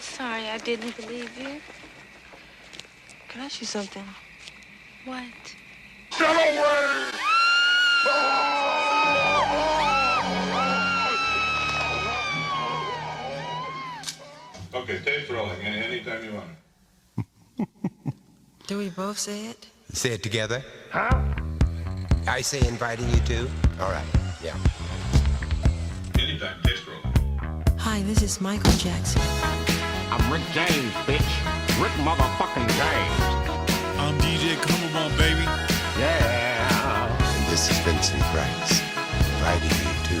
sorry I didn't believe you. Can I ask you something? What? Get away! Okay, tape's rolling. Anytime you want. Do we both say it? Say it together. Huh? I say inviting you to. All right. Yeah. Anytime, tape's rolling. Hi, this is Michael Jackson. I'm Rick James, bitch. Rick motherfucking James. I'm DJ Come On, baby. Yeah. And this is Vincent Price, inviting you to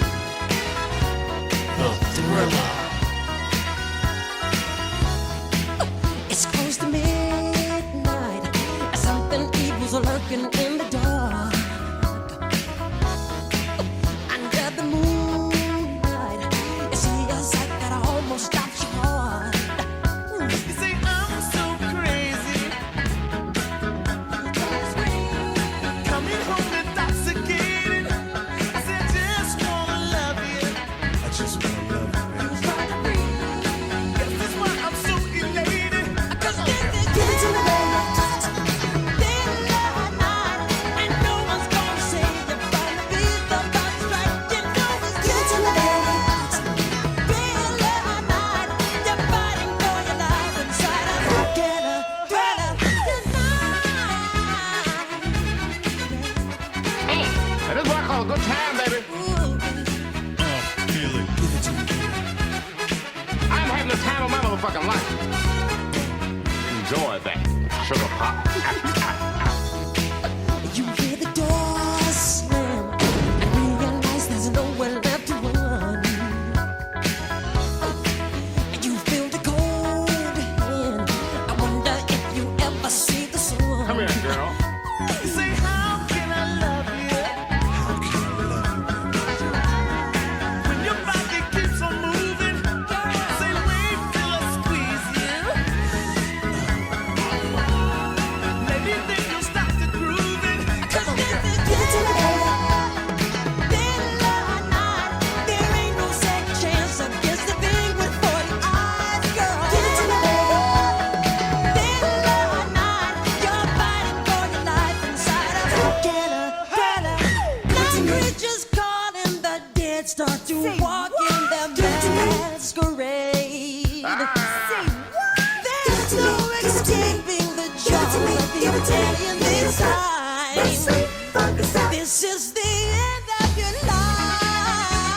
The Thriller. It's close to midnight. Something evil's lurking in the dark. Under the moonlight, you see a sight that almost stops your heart. You say I'm so crazy. Coming home intoxicated. I said just wanna love you. I just wanna love you, man. Guess that's why I'm so elated. Give it to me, baby. Midnight night, and no one's gonna save you from the beat the clock striking. Give it to me, baby. Midnight night, you're fighting for your life inside a thriller tonight. Hey, this is what I call a good time, baby. Feel it. Give it to me. I'm having the time of my motherfucking life. Enjoy that, sugar pop. You hear the door slam and realize there's nowhere left to run. You feel the cold hand. I wonder if you ever see the sun. Come here, girl. You say how can I love you? How can I love you, baby? When your body keeps on moving. Say wait till I squeeze you. Maybe then you'll stop the grooving. Give it to me, baby. Midnight night, there ain't no second chance against the thing with 40 eyes, girl. Give it to me, baby. Midnight night, you're fighting for your life inside a thriller. Night creatures caught in the dead start to walk in their masquerade. There's no escaping the jaws of the alien inside. This is the end of your life.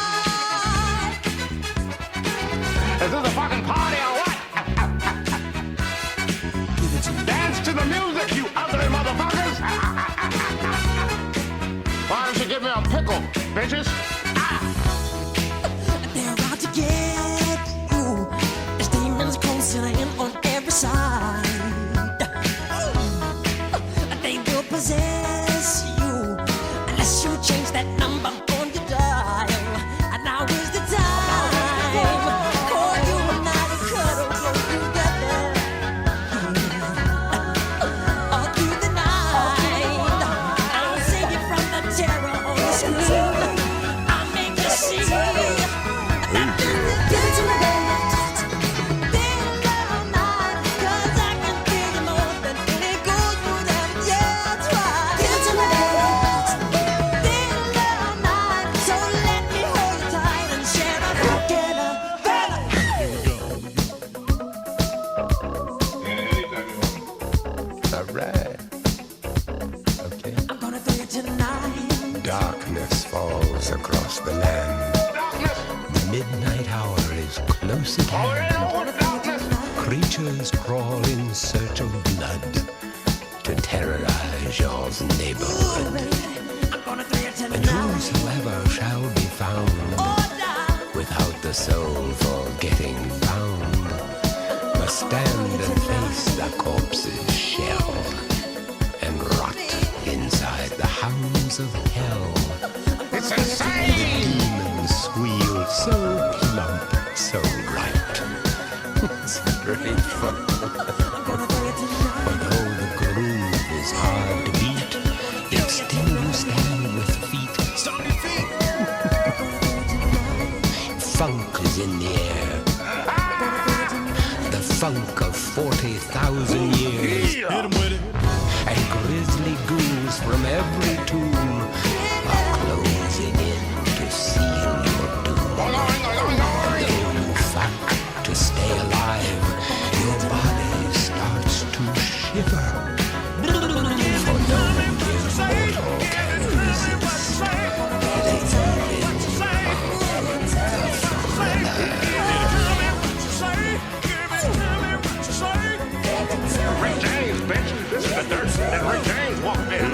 Is this a fucking party or what? Dance to the music, you ugly motherfuckers. Why don't you give me a pickle, bitches? They're out to get you. There's demons closing in on every side. They will possess you unless you change that number on your dial. And now is the time for you and I to cuddle close together all through the night. I'll save you from the terror on the screen. I'll make you see. Give it to me, baby. Midnight night, 'cause I can feel you more than any goes through them. Yeah, try. Give it to me, baby. Midnight night, so let me hold you tight and share a together. Here we go. Anytime you want. All right. Okay. I'm gonna throw you tonight. Darkness falls across the land. Darkness. The midnight hour is close at hand. Darkness. Creatures crawl in search of blood to terrorize your neighborhood. I'm gonna throw you And tonight. whosoever shall be found without the soul for getting found must stand and face the corpse's shell and rot inside the hounds of hell. It's insane. Demons squeal so plump, so right. It's great fun. Although the groove is hard to beat, yet still you stand with feet. Funk is in the air. The from every tomb are closing in to seal your doom. Though you fight to stay alive, your body starts to shiver. For no immortal can resist the evil of Rick James, bitch. This is the dirt that Rick James walked in.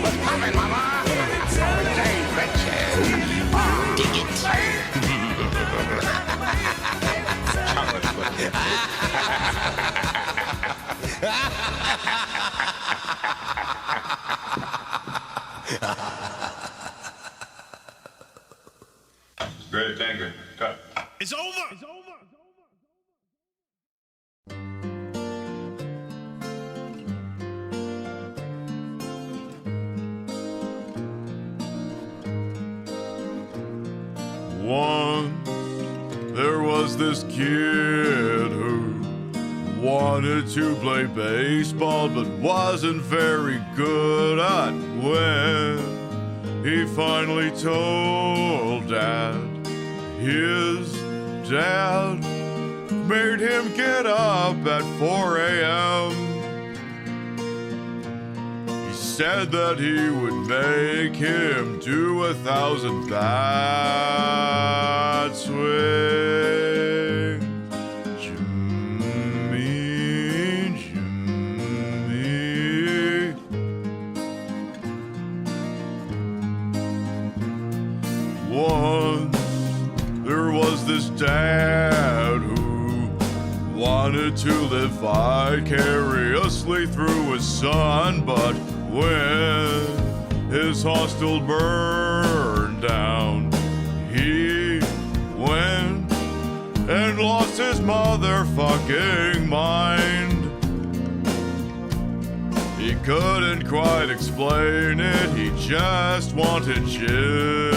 What's poppin', mama? Rick James, bitch. Dig it. Great, thank you. Cut. It's over. It's over. Once there was this kid who wanted to play baseball but wasn't very good at when he finally told Dad. His dad made him get up at 4 a.m. He said that he would make him do 1,000 bat swings. Jimmy, Jimmy. Once there was this dad who wanted to live vicariously through his son, but when his hostel burned down, he went and lost his motherfucking mind. He couldn't quite explain it, he just wanted Jimmy.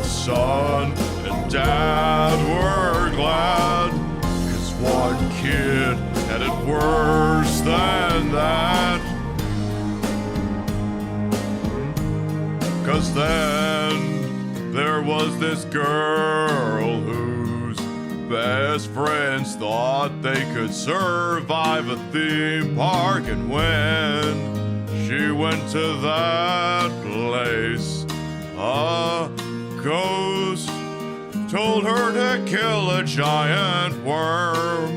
Son and Dad were glad, 'cause one kid had it worse than that. 'Cause then there was this girl whose best friends thought they could survive a theme park, and when she went to that place, ghost told her to kill a giant worm.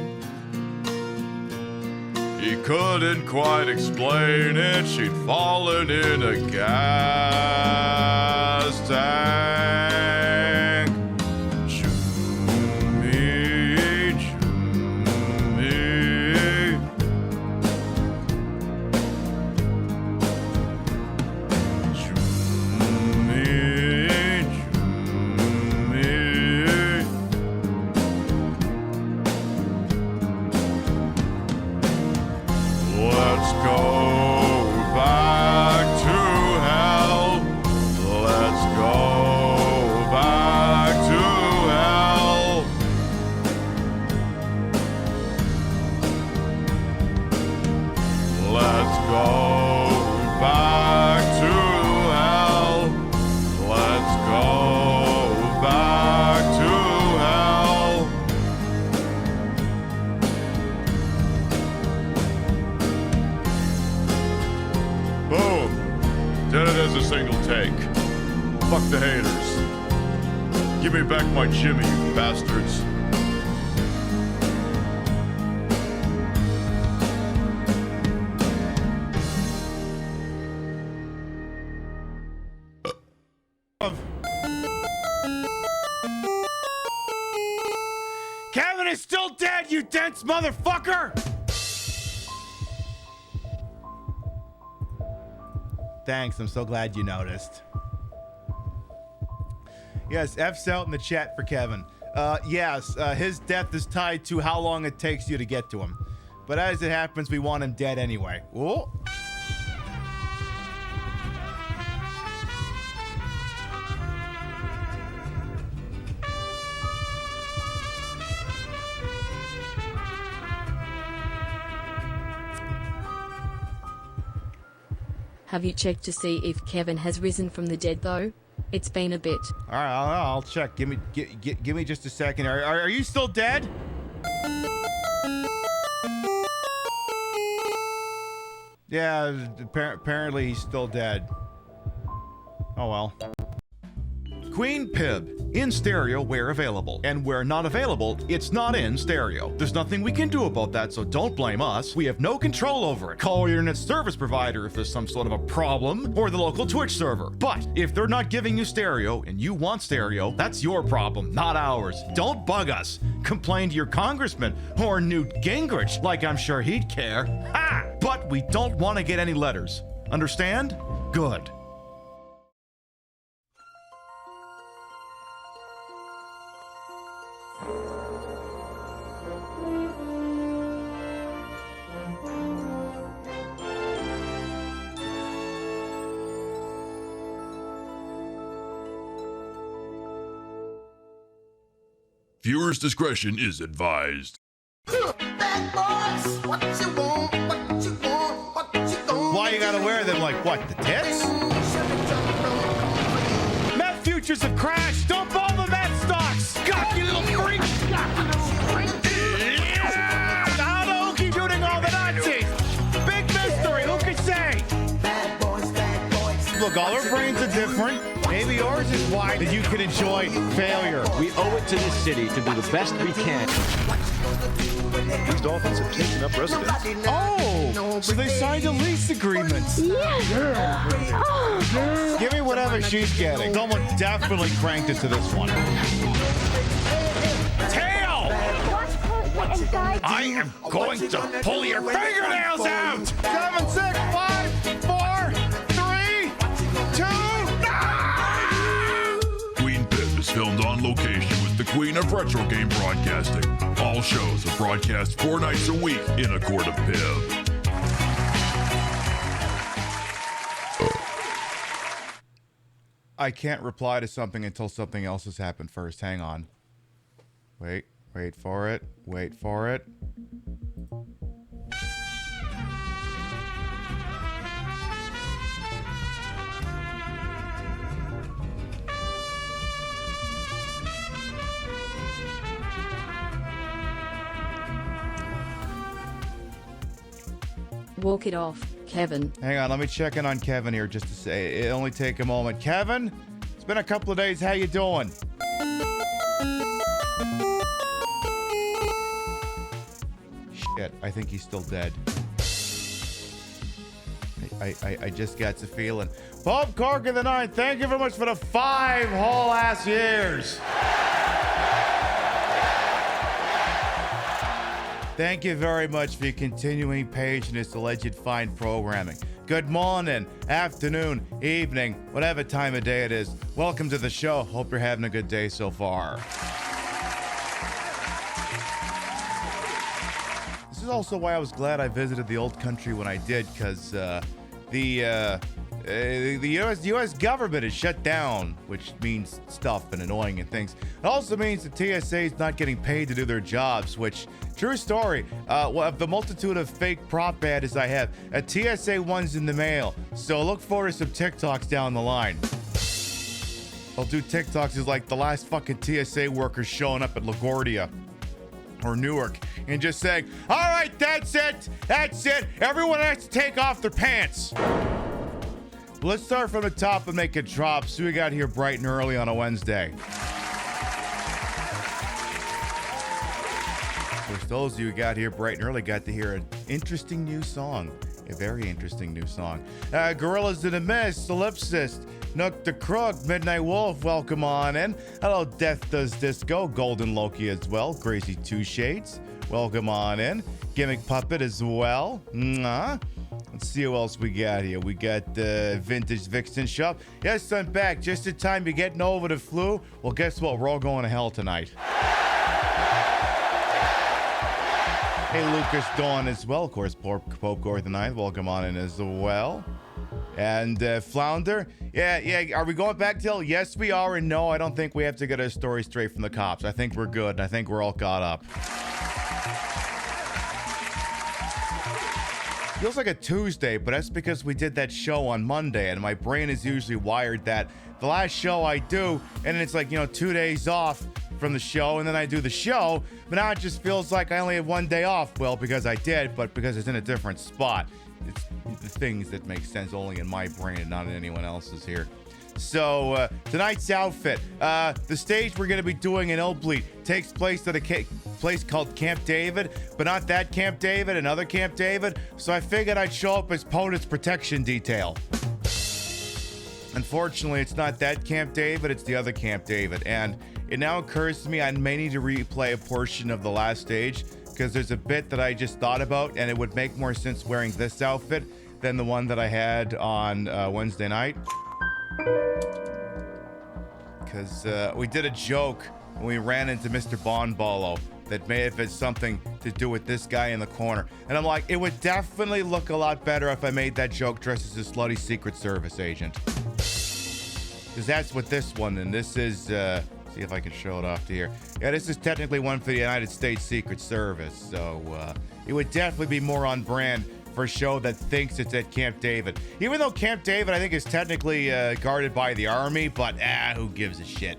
He couldn't quite explain it, she'd fallen in a gas tank. Jimmy, Jimmy. Let's go back to hell. Let's go back to hell. Let's go back to hell. Let's go back to hell. Boom. Did it as a single take. Fuck the haters. Give me back my Jimmy, you bastards. Kevin is still dead, you dense motherfucker! Thanks. I'm so glad you noticed. Yes, F's out in the chat for Kevin. Yes, his death is tied to how long it takes you to get to him. But as it happens, we want him dead anyway. Ooh. Have you checked to see if Kevin has risen from the dead, though? It's been a bit. All right, I'll check. Give me just a second. Are you still dead? Yeah, apparently he's still dead. Oh well. Queen Pib, in stereo where available, and where not available, it's not in stereo. There's nothing we can do about that, so don't blame us. We have no control over it. Call your internet service provider if there's some sort of a problem, or the local Twitch server. But if they're not giving you stereo and you want stereo, that's your problem, not ours. Don't bug us. Complain to your congressman or Newt Gingrich, like I'm sure he'd care. Ha! But we don't want to get any letters. Understand? Good. Viewer's discretion is advised. Why you gotta wear them like what, the tits? Met futures have crashed. Dump all the Met stocks. Cocky little freak. Yeah! How the hooky doing all the Nazis? Big mystery. Who can say? Look, all our brains are different. Maybe yours is wide that you can enjoy failure. We owe it to this city to do the best we can. These dolphins have taken up residence. Oh, so they signed a lease agreement. Yeah. Oh. Give me whatever she's getting. Someone definitely cranked it to this one. Tail! I am going to pull your fingernails out! 7, 6, 5, 4, 3, 2, Queen Pib is filmed on location with the Queen of Retro Game Broadcasting. All shows are broadcast 4 nights a week in a court of Pib. I can't reply to something until something else has happened first. Hang on. Wait for it. Wait for it. Walk it off, Kevin. Hang on, let me check in on Kevin here just to say. It'll only take a moment. Kevin, it's been a couple of days. How you doing? Shit, I think he's still dead. I just got the feeling. Bob Cork in the 9th, thank you very much for the 5 whole ass years. Thank you very much for your continuing page in this alleged fine programming. Good morning, afternoon, evening, whatever time of day it is. Welcome to the show. Hope you're having a good day so far. This is also why I was glad I visited the old country when I did, because the U.S. government is shut down, which means stuff and annoying and things. It also means the TSA is not getting paid to do their jobs, which, true story, of the multitude of fake prop ads I have, a TSA one's in the mail, so look forward to some TikToks down the line. I'll do TikToks as like the last fucking TSA workers showing up at LaGuardia or Newark and just saying, all right, that's it, everyone has to take off their pants. Let's start from the top and make it drop. So we got here bright and early on a Wednesday. For those of you who got here bright and early, got to hear an interesting new song. A very interesting new song. Gorillas in the Mist, Solipsist, Nook the Crook, Midnight Wolf, welcome on in. Hello, Death Does Disco, Golden Loki as well, Crazy Two Shades, welcome on in. Gimmick Puppet as well. Let's see who else we got here. We got the Vintage Vixen Shop. Yes, I'm back. Just in time. You're getting over the flu. Well, guess what? We're all going to hell tonight. Hey, Lucas Dawn as well. Of course, Pope Gordon the 9th. Welcome on in as well. And Flounder. Yeah. Are we going back till? Yes, we are. And no, I don't think we have to get our story straight from the cops. I think we're good. I think we're all caught up. Feels like a Tuesday, but that's because we did that show on Monday, and my brain is usually wired that the last show I do, and it's like, 2 days off from the show, and then I do the show, but now it just feels like I only have 1 day off. Well, because I did, but because it's in a different spot. It's the things that make sense only in my brain and not in anyone else's here. So, tonight's outfit. The stage we're going to be doing in Illbleed takes place at a place called Camp David, but not that Camp David, another Camp David. So I figured I'd show up as POTUS protection detail. Unfortunately, it's not that Camp David, it's the other Camp David. And it now occurs to me I may need to replay a portion of the last stage because there's a bit that I just thought about, and it would make more sense wearing this outfit than the one that I had on Wednesday night. Because we did a joke when we ran into Mr. Bonbolo that may have had something to do with this guy in the corner. And I'm like, it would definitely look a lot better if I made that joke dressed as a slutty Secret Service agent. Because that's what this one, and this is, see if I can show it off to here. Yeah, this is technically one for the United States Secret Service. So it would definitely be more on brand for a show that thinks it's at Camp David. Even though Camp David, I think, is technically guarded by the army, but who gives a shit?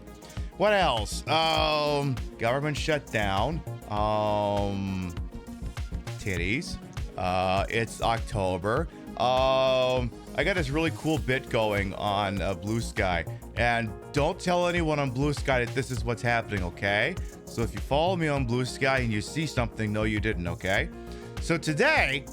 What else? Government shutdown. Titties. It's October. I got this really cool bit going on Blue Sky. And don't tell anyone on Blue Sky that this is what's happening, okay? So if you follow me on Blue Sky and you see something, no, you didn't, okay? So today,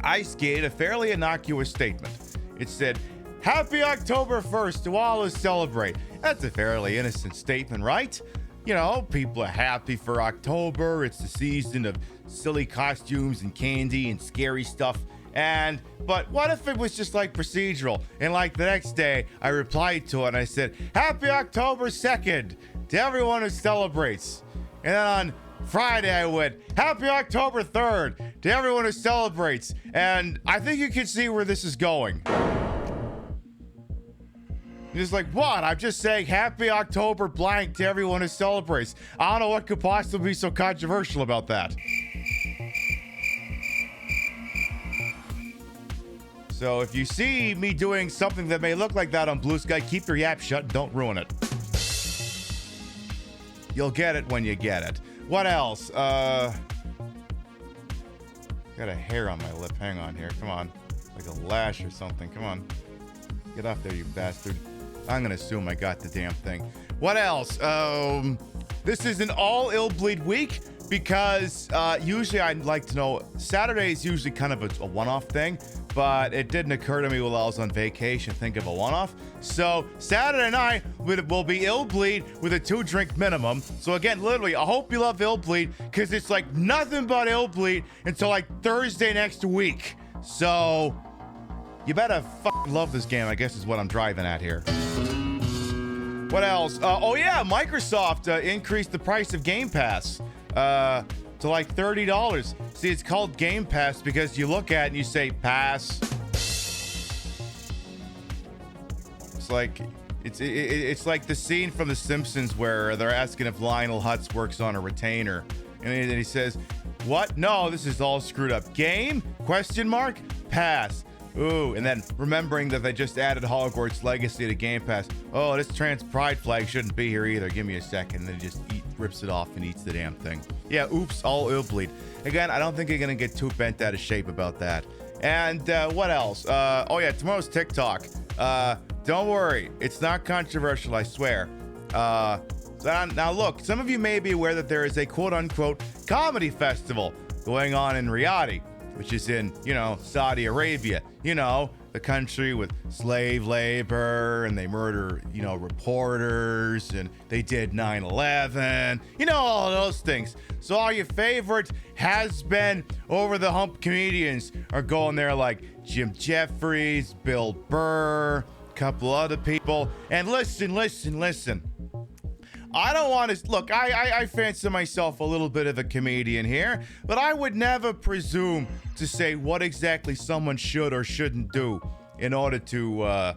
I skated a fairly innocuous statement. It said, "Happy October 1st to all who celebrate." That's a fairly innocent statement, right? People are happy for October. It's the season of silly costumes and candy and scary stuff. But what if it was just like procedural? And like the next day, I replied to it and I said, "Happy October 2nd to everyone who celebrates." And then on Friday, I went, "Happy October 3rd to everyone who celebrates." And I think you can see where this is going. It's like, what? I'm just saying Happy October blank to everyone who celebrates. I don't know what could possibly be so controversial about that. So if you see me doing something that may look like that on Blue Sky, keep your yap shut and don't ruin it. You'll get it when you get it. What else? Got a hair on my lip. Hang on here. Come on. Like a lash or something. Come on. Get off there, you bastard. I'm going to assume I got the damn thing. What else? This is an all Illbleed week because usually I'd like to know Saturday is usually kind of a one-off thing, but it didn't occur to me while I was on vacation think of a one-off. So Saturday night will be Illbleed with a 2-drink minimum. So again, literally, I hope you love Illbleed because it's like nothing but Illbleed until like Thursday next week. So you better love this game, I guess is what I'm driving at here. What else? Oh yeah, Microsoft increased the price of Game Pass to like $30. See, it's called Game Pass because you look at it and you say pass. It's like like the scene from The Simpsons where they're asking if Lionel Hutz works on a retainer, and then he says, "What? No, this is all screwed up. Game? Question mark? Pass." Ooh, and then remembering that they just added Hogwarts Legacy to Game Pass. Oh, this trans pride flag shouldn't be here either. Give me a second. And then he just rips it off and eats the damn thing. Yeah, oops, all Illbleed. Again, I don't think you're going to get too bent out of shape about that. And what else? Oh yeah, tomorrow's TikTok. Don't worry, it's not controversial, I swear. Now look, some of you may be aware that there is a quote-unquote comedy festival going on in Riyadh, which is in, Saudi Arabia. the country with slave labor, and they murder, reporters, and they did 9/11, all those things. So all your favorite has-been over-the-hump comedians are going there like Jim Jeffries, Bill Burr, a couple other people. And listen. I don't want to look. I fancy myself a little bit of a comedian here, but I would never presume to say what exactly someone should or shouldn't do in order to,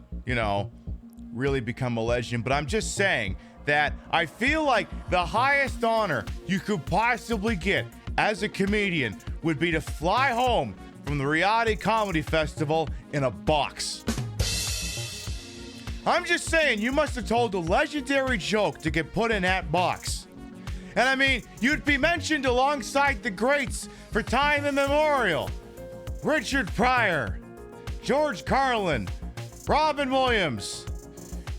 really become a legend. But I'm just saying that I feel like the highest honor you could possibly get as a comedian would be to fly home from the reality comedy festival in a box. I'm just saying, you must have told a legendary joke to get put in that box. And I mean, you'd be mentioned alongside the greats for time immemorial. Richard Pryor, George Carlin, Robin Williams,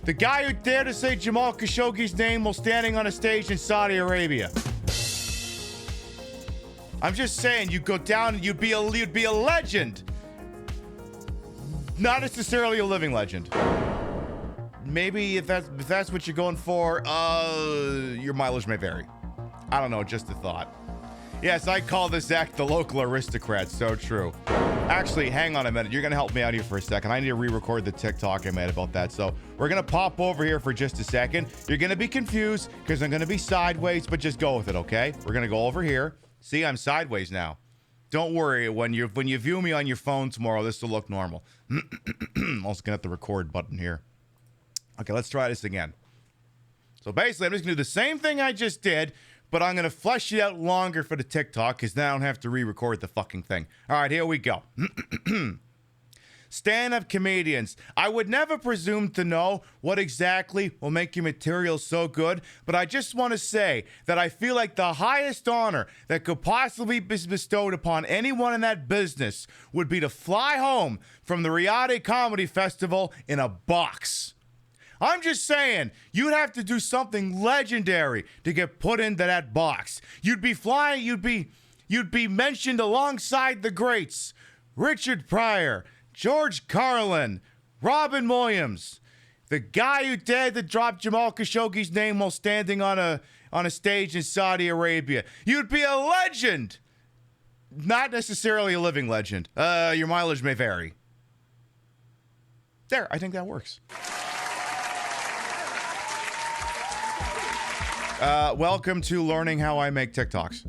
the guy who dared to say Jamal Khashoggi's name while standing on a stage in Saudi Arabia. I'm just saying, you go down and you'd be a legend. Not necessarily a living legend. Maybe if that's what you're going for, your mileage may vary. I don't know, just a thought. Yes, I call this act the local aristocrat. So true. Actually, hang on a minute. You're going to help me out here for a second. I need to re-record the TikTok I made about that. So we're going to pop over here for just a second. You're going to be confused because I'm going to be sideways, but just go with it, okay? We're going to go over here. See, I'm sideways now. Don't worry. When you view me on your phone tomorrow, this will look normal. I'm also going to hit the record button here. Okay, let's try this again. So basically, I'm just going to do the same thing I just did, but I'm going to flesh it out longer for the TikTok because then I don't have to re-record the fucking thing. All right, here we go. Stand-up comedians. I would never presume to know what exactly will make your material so good, but I just want to say that I feel like the highest honor that could possibly be bestowed upon anyone in that business would be to fly home from the reality comedy festival in a box. I'm just saying, you'd have to do something legendary to get put into that box. You'd be flying, you'd be mentioned alongside the greats. Richard Pryor, George Carlin, Robin Williams, the guy who dared to drop Jamal Khashoggi's name while standing on a stage in Saudi Arabia. You'd be a legend. Not necessarily a living legend. Your mileage may vary. There, I think that works. Welcome to learning how I make TikToks.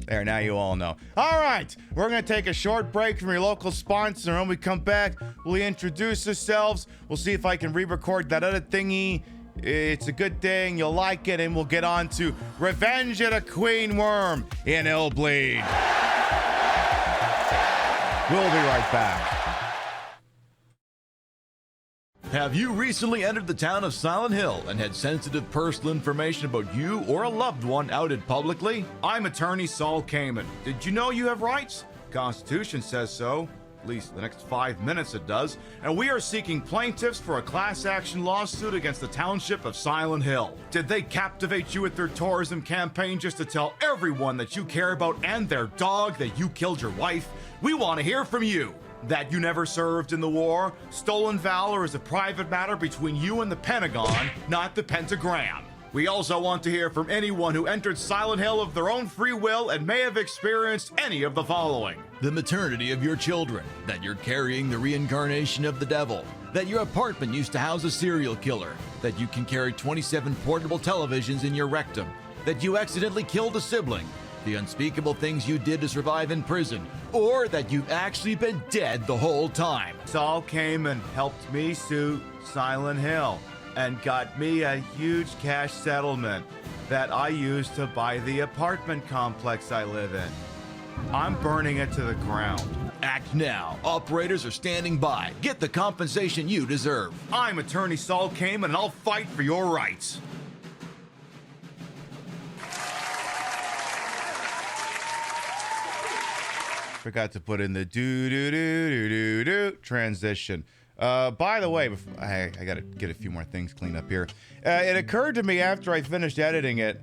There, now you all know. All right, we're going to take a short break from your local sponsor. And when we come back, we'll introduce ourselves. We'll see if I can re-record that other thingy. It's a good thing. You'll like it. And we'll get on to Revenge of the Queen Worm in Illbleed. We'll be right back. Have you recently entered the town of Silent Hill and had sensitive personal information about you or a loved one outed publicly? I'm attorney Saul Kamen. Did you know you have rights? Constitution says so. At least the next 5 minutes it does. And we are seeking plaintiffs for a class action lawsuit against the township of Silent Hill. Did they captivate you with their tourism campaign just to tell everyone that you care about and their dog that you killed your wife? We want to hear from you. That you never served in the war? Stolen valor is a private matter between you and the Pentagon, not the Pentagram. We also want to hear from anyone who entered Silent Hill of their own free will and may have experienced any of the following. The maternity of your children, that you're carrying the reincarnation of the devil, that your apartment used to house a serial killer, that you can carry 27 portable televisions in your rectum, that you accidentally killed a sibling, the unspeakable things you did to survive in prison, or that you've actually been dead the whole time. Saul came and helped me sue Silent Hill and got me a huge cash settlement that I used to buy the apartment complex I live in. I'm burning it to the ground. Act now. Operators are standing by. Get the compensation you deserve. I'm attorney Saul Kamen and I'll fight for your rights. Forgot to put in the do transition. By the way, I gotta get a few more things cleaned up here. It occurred to me after I finished editing it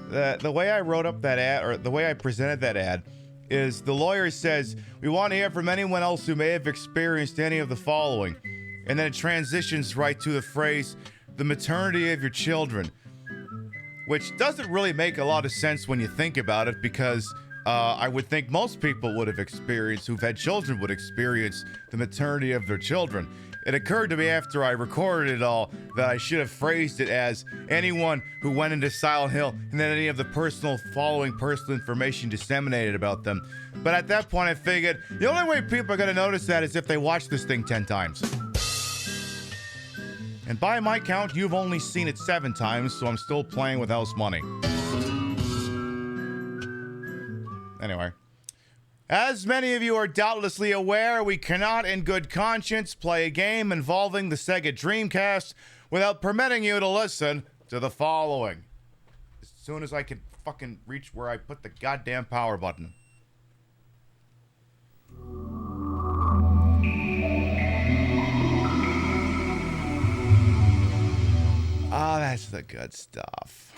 that the way I wrote up that ad, or the way I presented that ad, is the lawyer says, we want to hear from anyone else who may have experienced any of the following. And then it transitions right to the phrase, the maternity of your children, which doesn't really make a lot of sense when you think about it, because I would think most people would have experienced, who've had children, would experience the maternity of their children. It occurred to me after I recorded it all that I should have phrased it as anyone who went into Silent Hill and then any of the following personal information disseminated about them. But at that point I figured the only way people are going to notice that is if they watch this thing 10 times. And by my count, you've only seen it 7 times, so I'm still playing with house money. Anyway. As many of you are doubtlessly aware, we cannot in good conscience play a game involving the Sega Dreamcast without permitting you to listen to the following. As soon as I can fucking reach where I put the goddamn power button. Ah, that's the good stuff.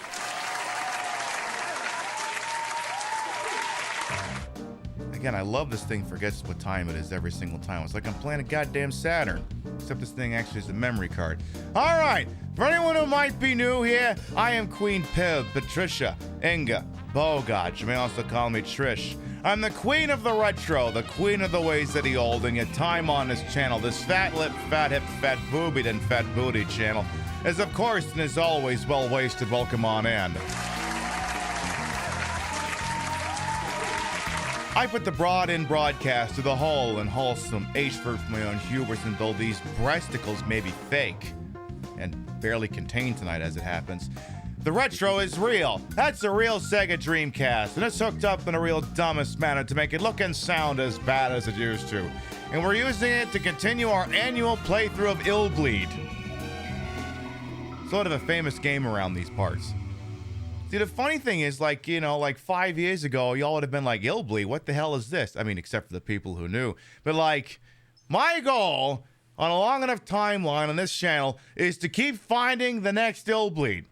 Again, I love this thing forgets what time it is every single time. It's like I'm playing a goddamn Saturn. Except this thing actually is a memory card. Alright, for anyone who might be new here, I am Queen Pib, Patricia, Inga, Bogart. You may also call me Trish. I'm the queen of the retro, the queen of the ways that he old, and yet time on this channel, this fat lip, fat hip, fat boobied, and fat booty channel, is of course and is always well wasted. Welcome on in. I put the broad in broadcast to the whole and wholesome H for my own hubris, and though these breasticles may be fake and barely contained tonight as it happens, the retro is real. That's a real Sega Dreamcast, and it's hooked up in a real dumbest manner to make it look and sound as bad as it used to. And we're using it to continue our annual playthrough of Illbleed. Sort of a famous game around these parts. See, the funny thing is, like 5 years ago, y'all would have been like, Illbleed, what the hell is this? I mean, except for the people who knew. But, like, my goal on a long enough timeline on this channel is to keep finding the next Illbleed.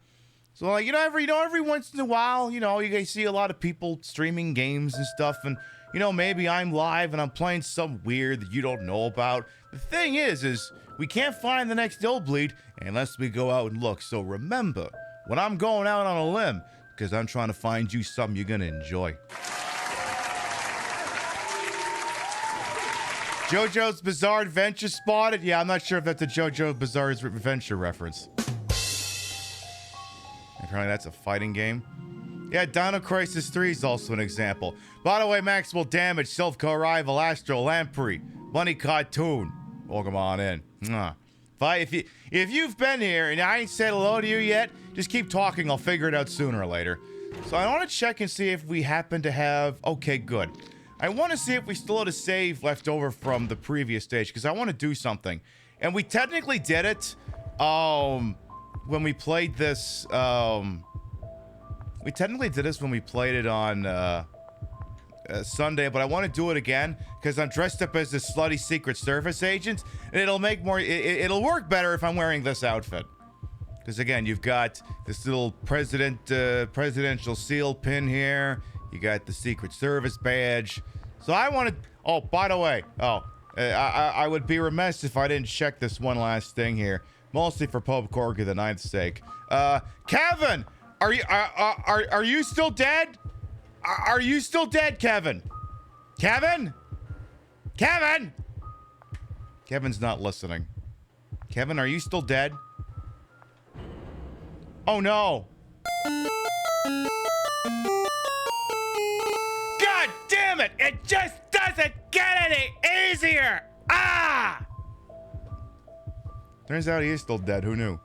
So, like, every once in a while, you guys see a lot of people streaming games and stuff, and, maybe I'm live and I'm playing something weird that you don't know about. The thing is we can't find the next Illbleed unless we go out and look. So remember, when I'm going out on a limb, because I'm trying to find you something you're going to enjoy. JoJo's Bizarre Adventure spotted? Yeah, I'm not sure if that's a JoJo's Bizarre Adventure reference. Apparently that's a fighting game. Yeah, Dino Crisis 3 is also an example. By the way, Maximal Damage, Silpco Rival, Astro, Lamprey, Bunny Cartoon. Welcome on in. If you've been here and I ain't said hello to you yet, just keep talking. I'll figure it out sooner or later. So I want to check and see if we happen to have... Okay, good. I want to see if we still had a save left over from the previous stage, because I want to do something. And we technically did it when we played this... we technically did this when we played it on Sunday, but I want to do it again because I'm dressed up as this slutty Secret Service agent, and it'll make more... It'll work better if I'm wearing this outfit. Because again, you've got this little presidential seal pin here. You got the Secret Service badge. So I want to... Oh, by the way. I would be remiss if I didn't check this one last thing here. Mostly for Pope Corgi the Ninth's sake. Kevin! Are you still dead? Are you still dead, Kevin? Kevin? Kevin? Kevin's not listening. Kevin, are you still dead? Oh, no. God damn it! It just doesn't get any easier! Ah! Turns out he is still dead. Who knew?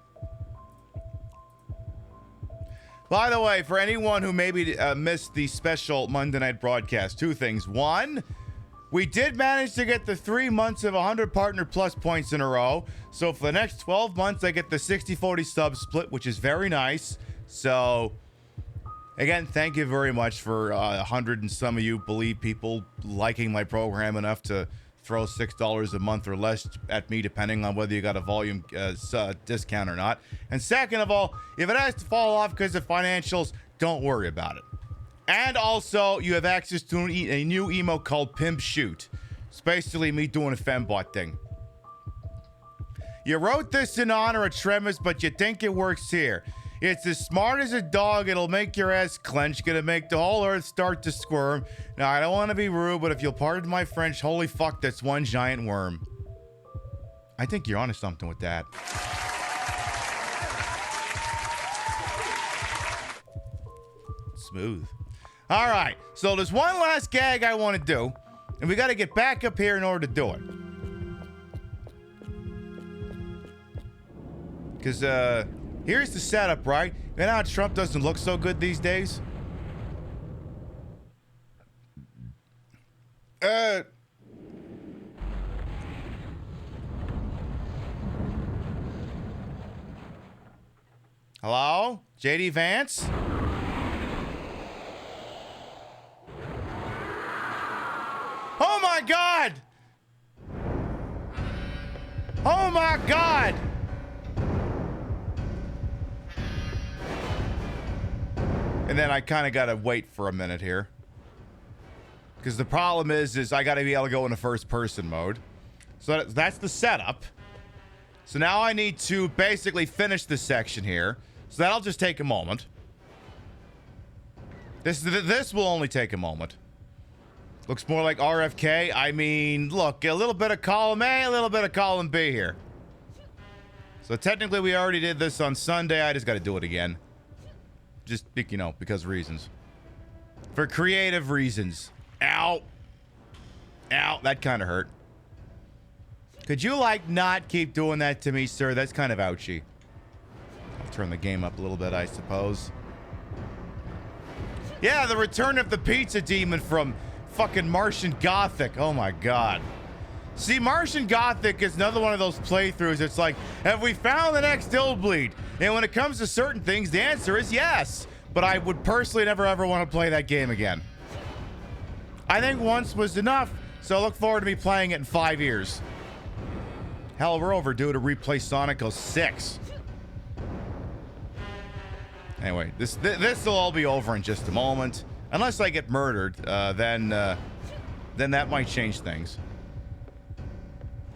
By the way, for anyone who maybe missed the special Monday night broadcast, 2 things. 1, we did manage to get the 3 months of 100 Partner Plus points in a row. So for the next 12 months, I get the 60-40 sub split, which is very nice. So, again, thank you very much for 100 and some of you people liking my program enough to throw $6 a month or less at me, depending on whether you got a volume discount or not. And second of all, if it has to fall off because of financials, don't worry about it. And also, you have access to a new emote called Pimp Shoot. It's basically me doing a fembot thing. You wrote this in honor of Tremors, but you think it works here. It's as smart as a dog. It'll make your ass clench. Gonna make the whole earth start to squirm. Now, I don't want to be rude, but if you'll pardon my French, holy fuck, that's one giant worm. I think you're onto something with that. Smooth. All right, so there's one last gag I want to do, and we got to get back up here in order to do it. Because, here's the setup, right? You know how Trump doesn't look so good these days? Hello? JD Vance? Oh my God! Oh my God! And then I kind of got to wait for a minute here. Because the problem is I got to be able to go into first person mode. So that's the setup. So now I need to basically finish this section here. So that'll just take a moment. This will only take a moment. Looks more like RFK. I mean, look, a little bit of column A, a little bit of column B here. So technically we already did this on Sunday. I just got to do it again. Just, you know, because reasons. For creative reasons. Ow. Ow, that kind of hurt. Could you, like, not keep doing that to me, sir? That's kind of ouchy. I'll turn the game up a little bit, I suppose. Yeah, the return of the pizza demon from fucking Martian Gothic. Oh, my God. See, Martian Gothic is another one of those playthroughs. It's like, have we found the next Illbleed? And when it comes to certain things, the answer is yes. But I would personally never, ever want to play that game again. I think once was enough, so I look forward to me playing it in 5 years. Hell, we're overdue to replay Sonic 06. Anyway, this will all be over in just a moment. Unless I get murdered, then that might change things.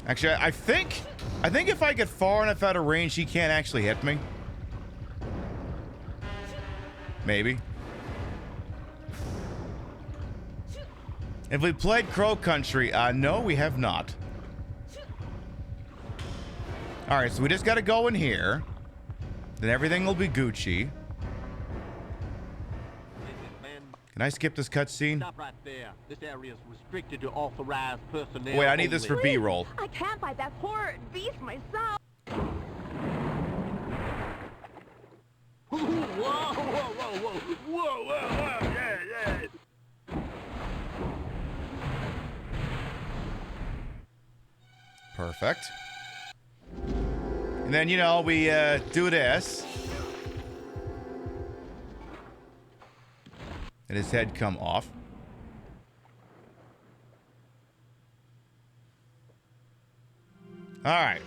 Actually, I think if I get far enough out of range, he can't actually hit me. Maybe. Have we played Crow Country? No, we have not. All right, so we just got to go in here. Then everything will be Gucci. Can I skip this cutscene? Stop right there. This area is restricted to authorized personnel. Wait, I need this for Please, B-roll. I can't fight that horrid beast myself. Whoa, whoa, whoa, whoa, whoa, whoa, yeah, yeah. Perfect. And then, you know, we do this. And his head come off. All right.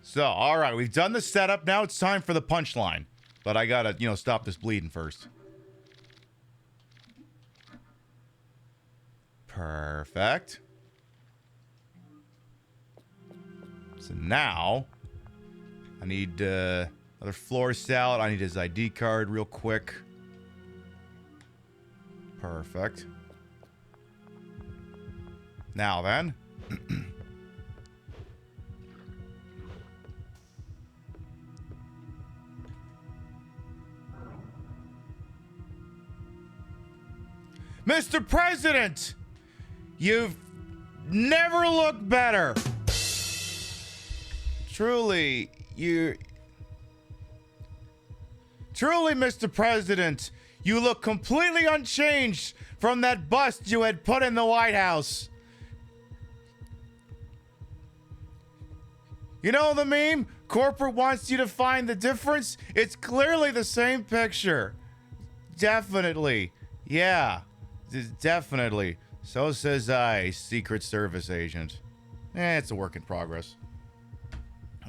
So, all right, we've done the setup. Now it's time for the punchline. But I gotta, you know, stop this bleeding first. Perfect. So now, I need another floor salad. I need his ID card real quick. Perfect. Now then. Mr. President, you've never looked better. Truly, Mr. President, you look completely unchanged from that bust you had put in the White House. You know the meme? Corporate wants you to find the difference? It's clearly the same picture. Definitely. Yeah. Definitely. So says I, Secret Service agent. It's a work in progress.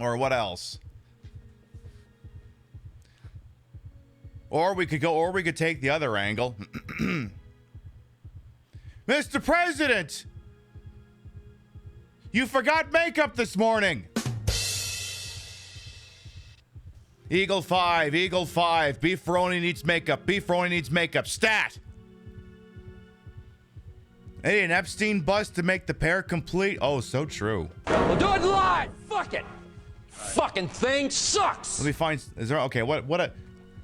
Or what else? Or we could take the other angle. Mr. President, you forgot makeup this morning. Eagle 5, Eagle 5. Beefaroni needs makeup. Beefaroni needs makeup. Stat. Hey, an Epstein bust to make the pair complete. Oh, so true. We'll do it live. Fuck it. Fucking thing sucks. Let me find. Is there? Okay. What?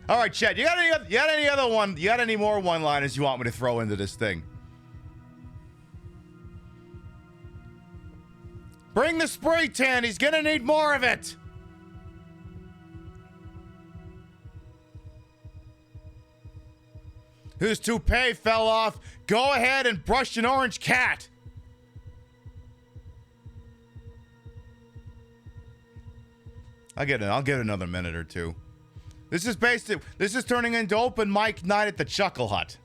All right, Chet. You got any other one? You got any more one-liners you want me to throw into this thing? Bring the spray tan. He's gonna need more of it. Whose toupee fell off? Go ahead and brush an orange cat. I'll get another minute or two. This is turning into open mic night at the Chuckle Hut.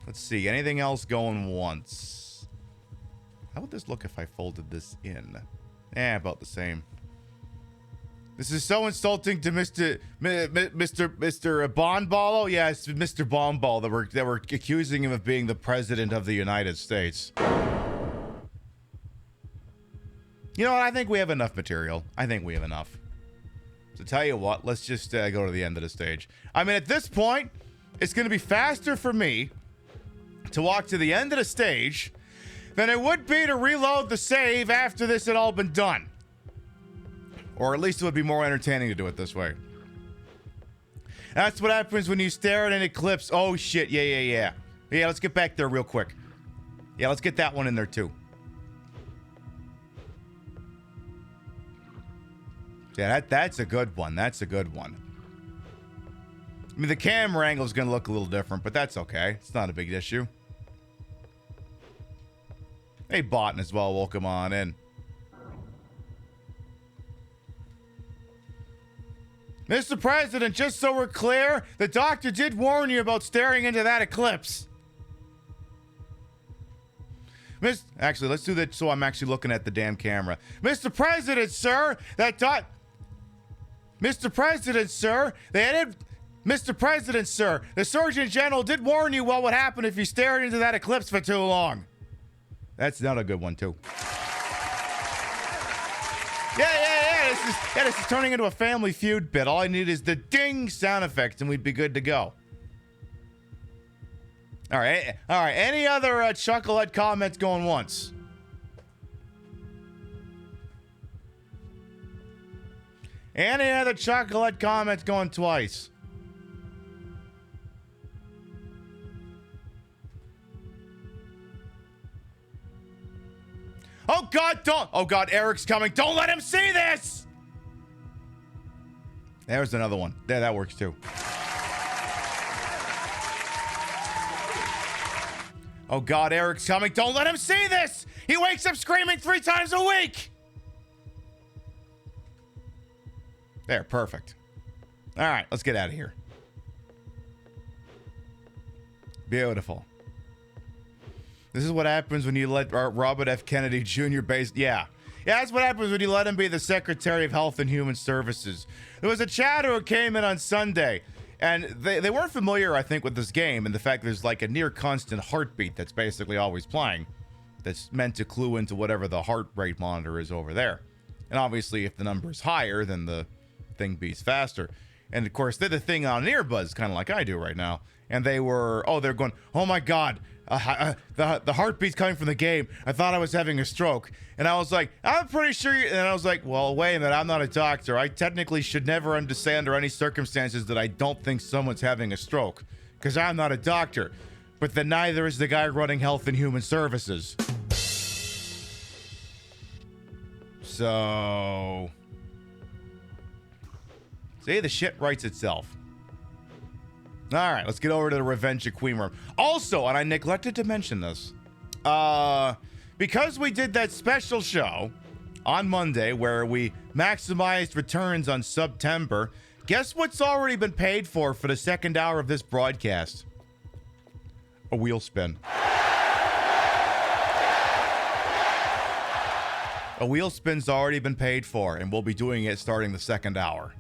Let's see. Anything else going once? How would this look if I folded this in? About the same. This is so insulting to Mr. Bonball. Yes, Mr. Bonball that we're accusing him of being the president of the United States. You know what? I think we have enough material. I think we have enough. So tell you what, let's just go to the end of the stage. I mean, at this point, it's going to be faster for me to walk to the end of the stage than it would be to reload the save after this had all been done. Or at least it would be more entertaining to do it this way. That's what happens when you stare at an eclipse. Oh, shit. Yeah, let's get back there real quick. Yeah, let's get that one in there, too. Yeah, that's a good one. That's a good one. I mean, the camera angle is going to look a little different, but that's okay. It's not a big issue. Hey, Botan as well. Welcome on in. Mr. President, just so we're clear, the doctor did warn you about staring into that eclipse. Actually, let's do that so I'm actually looking at the damn camera. Mr. President, sir, Mr. President, sir, Mr. President, sir, the Surgeon General did warn you what would happen if you stared into that eclipse for too long. That's not a good one, too. Yeah, this is turning into a Family Feud bit. All I need is the ding sound effect, and we'd be good to go. All right. Any other Chucklehead comments going once? Any other Chucklehead comments going twice? Oh, God, don't. Oh, God, Eric's coming. Don't let him see this. There's another one. There, that works, too. Oh, God, Eric's coming. Don't let him see this. He wakes up screaming 3 times a week. There, perfect. All right, let's get out of here. Beautiful. This is what happens when you let Robert F. Kennedy Jr. Yeah, that's what happens when you let him be the Secretary of Health and Human Services. There was a chatter who came in on Sunday, and they weren't familiar, I think, with this game and the fact there's like a near constant heartbeat that's basically always playing that's meant to clue into whatever the heart rate monitor is over there. And obviously, if the number is higher, then the thing beats faster. And of course, they're the thing on an earbuds, kind of like I do right now. And they're going, oh my God, the heartbeat's coming from the game. I thought I was having a stroke. And I was like, I'm pretty sure. And I was like, well, wait a minute. I'm not a doctor. I technically should never say under any circumstances that I don't think someone's having a stroke, because I'm not a doctor. But then neither is the guy running Health and Human Services. So, see, the shit writes itself. All right, let's get over to the Revenge of Queen Worm. Also, and I neglected to mention this, because we did that special show on Monday where we maximized returns on September, guess what's already been paid for the second hour of this broadcast? A wheel spin. A wheel spin's already been paid for, and we'll be doing it starting the second hour.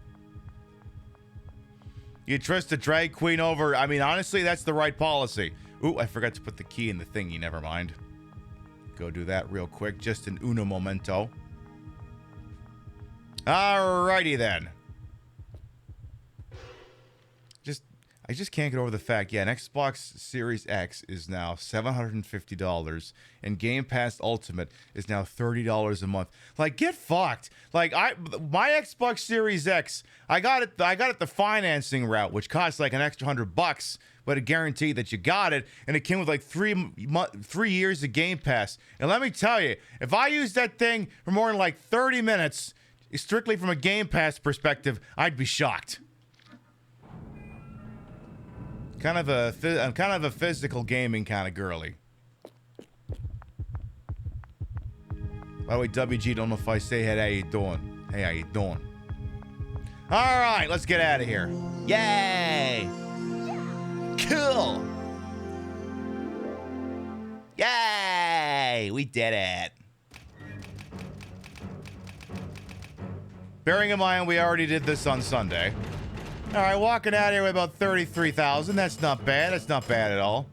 You trust a drag queen over... I mean, honestly, that's the right policy. Ooh, I forgot to put the key in the thingy. Never mind. Go do that real quick. Just an uno momento. Alrighty then. I just can't get over the fact, yeah, an Xbox Series X is now $750, and Game Pass Ultimate is now $30 a month. Like, get fucked. Like, my Xbox Series X, I got it the financing route, which costs like an extra $100, but it guaranteed that you got it, and it came with like 3 years of Game Pass. And let me tell you, if I used that thing for more than like 30 minutes, strictly from a Game Pass perspective, I'd be shocked. I'm kind of a physical gaming kind of girly. By the way, WG, don't know if I say, hey, how you doing? Hey, how you doing? All right, let's get out of here. Yay! Cool! Yay! We did it. Bearing in mind, we already did this on Sunday. All right, walking out here with about 33,000. That's not bad. That's not bad at all.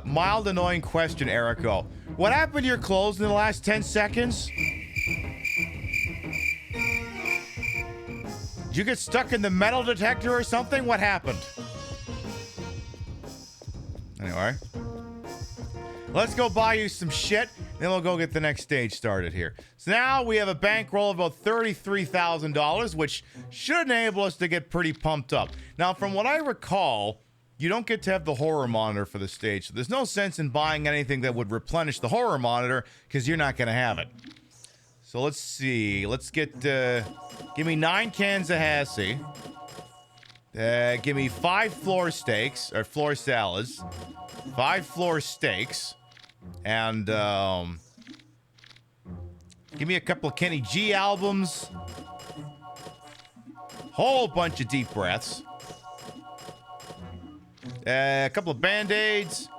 Mild annoying question, Erico. What happened to your clothes in the last 10 seconds? Did you get stuck in the metal detector or something? What happened? Anyway. Let's go buy you some shit, then we'll go get the next stage started here. So now we have a bankroll of about $33,000, which should enable us to get pretty pumped up. Now, from what I recall, you don't get to have the horror monitor for the stage, so there's no sense in buying anything that would replenish the horror monitor, because you're not going to have it. So let's see. Let's get, give me 9 cans of Hassie. Give me 5 floor steaks, or floor salads. 5 floor steaks. And, give me a couple of Kenny G albums. Whole bunch of deep breaths. A couple of Band-Aids.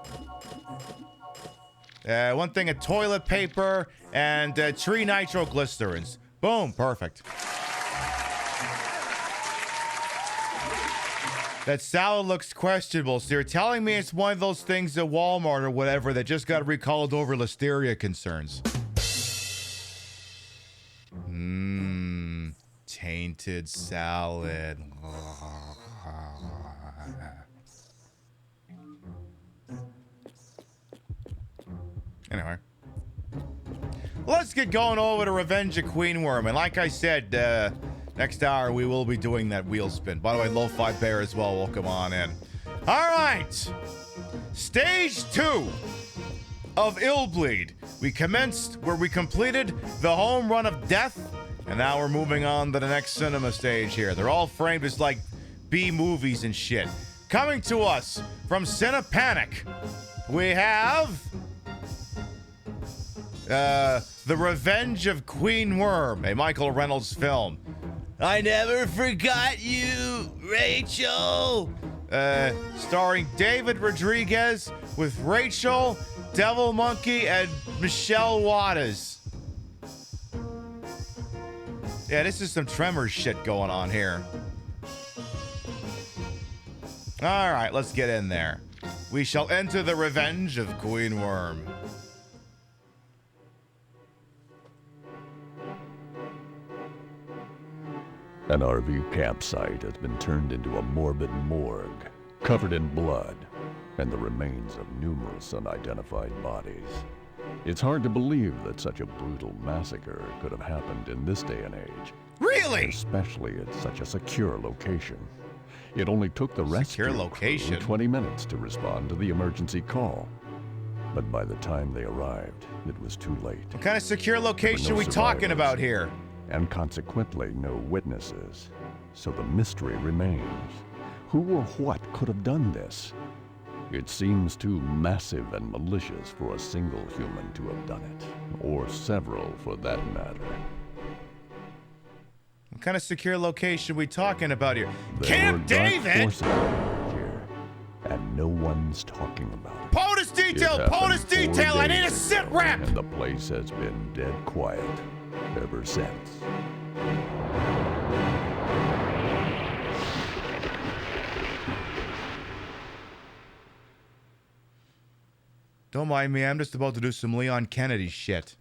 1 thing of toilet paper. And tree nitroglycerins. Boom. Perfect. That salad looks questionable. So you're telling me it's one of those things at Walmart or whatever that just got recalled over listeria concerns. Tainted salad. Anyway. Let's get going over to Revenge of Queen Worm. And like I said, next hour, we will be doing that wheel spin. By the way, Lo-Fi Bear as well. Welcome on in. All right. Stage 2 of Illbleed. We commenced where we completed the home run of death. And now we're moving on to the next cinema stage here. They're all framed as like B movies and shit. Coming to us from Cinepanic, we have... The Revenge of Queen Worm, a Michael Reynolds film. I never forgot you, Rachel. Starring David Rodriguez with Rachel, Devil Monkey, and Michelle Waters. Yeah, this is some Tremors shit going on here. All right, let's get in there. We shall enter the Revenge of Queen Worm. An RV campsite has been turned into a morbid morgue, covered in blood, and the remains of numerous unidentified bodies. It's hard to believe that such a brutal massacre could have happened in this day and age. Really? Especially at such a secure location. It only took the rescue crew 20 minutes to respond to the emergency call. But by the time they arrived, it was too late. What kind of secure location are we talking about here? And consequently, no witnesses. So the mystery remains. Who or what could have done this? It seems too massive and malicious for a single human to have done it. Or several, for that matter. What kind of secure location are we talking about here? There Camp David! Here, and no one's talking about it. POTUS detail! POTUS detail! I need a sit rep! And the place has been dead quiet ever since. Don't mind me, I'm just about to do some Leon Kennedy shit.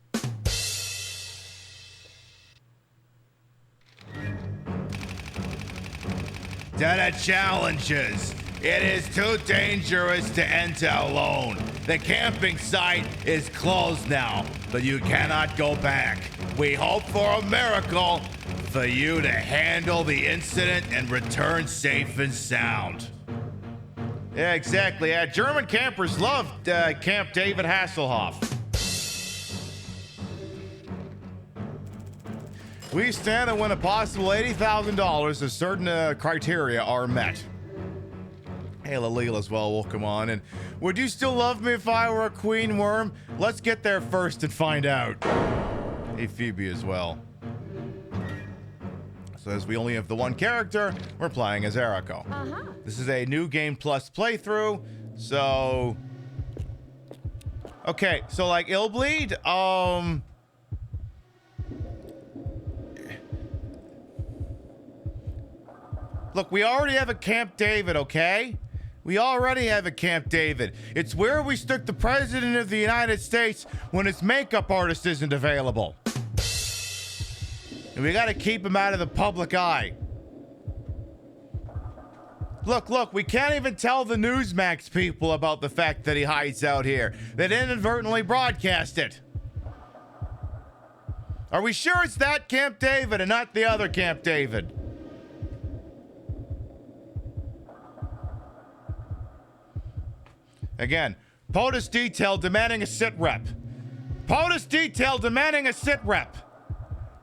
Data challenges. It is too dangerous to enter alone. The camping site is closed now, but you cannot go back. We hope for a miracle for you to handle the incident and return safe and sound. Yeah, exactly. German campers loved Camp David Hasselhoff. We stand to win a possible $80,000 if certain criteria are met. Hey, Lalil as well, welcome on. And would you still love me if I were a queen worm? Let's get there first and find out. Hey, Phoebe as well. So as we only have the one character, we're playing as Eriko. This is a new game plus playthrough, so... Okay, so like Illbleed, Look, we already have a Camp David, okay? We already have a Camp David. It's where we stuck the President of the United States when his makeup artist isn't available. And we gotta keep him out of the public eye. Look, we can't even tell the Newsmax people about the fact that he hides out here. They inadvertently broadcast it. Are we sure it's that Camp David and not the other Camp David? Again, POTUS detail demanding a sit rep. POTUS detail demanding a sit rep.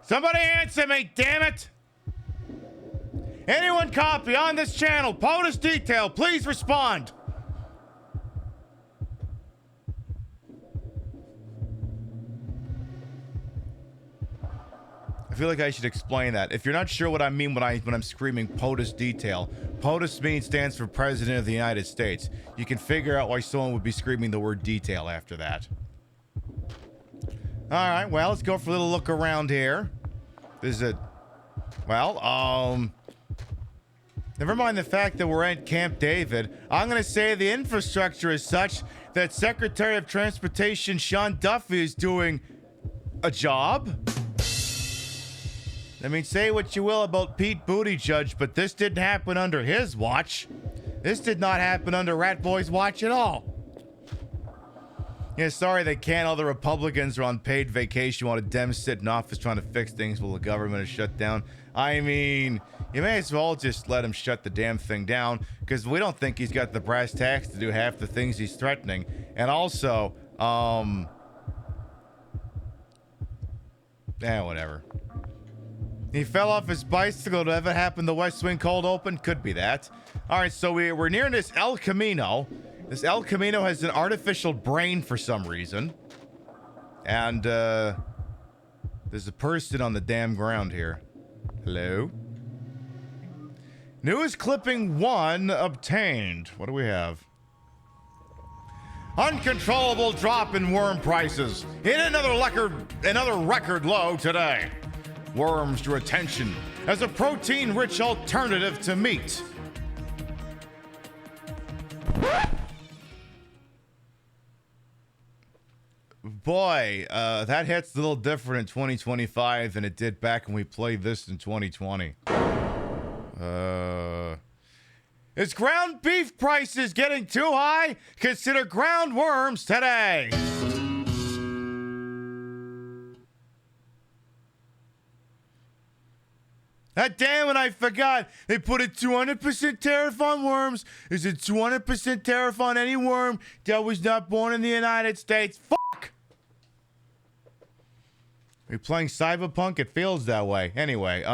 Somebody answer me, damn it! Anyone copy on this channel, POTUS detail, please respond. I feel like I should explain that. If you're not sure what I mean when I'm screaming POTUS detail, POTUS stands for President of the United States. You can figure out why someone would be screaming the word detail after that. All right, well, let's go for a little look around here. This is never mind the fact that we're at Camp David. I'm going to say the infrastructure is such that Secretary of Transportation Sean Duffy is doing a job. I mean, say what you will about Pete Buttigieg, but this didn't happen under his watch. This did not happen under Rat Boy's watch at all. Yeah, sorry they can't. All the Republicans are on paid vacation while the Dems sit in office trying to fix things while the government is shut down. I mean, you may as well just let him shut the damn thing down, because we don't think he's got the brass tacks to do half the things he's threatening. And also, whatever. He fell off his bicycle. Did ever happen the West Wing cold open? Could be that. All right, so we're near this El Camino. This El Camino has an artificial brain for some reason. And there's a person on the damn ground here. Hello? News clipping 1 obtained. What do we have? Uncontrollable drop in worm prices. Hit another record low today. Worms drew attention as a protein-rich alternative to meat. Boy, that hits a little different in 2025 than it did back when we played this in 2020. Is ground beef prices getting too high? Consider ground worms today. God damn it, I forgot. They put a 200% tariff on worms. Is it 200% tariff on any worm that was not born in the United States? Fuck! Are you playing Cyberpunk? It feels that way. Anyway,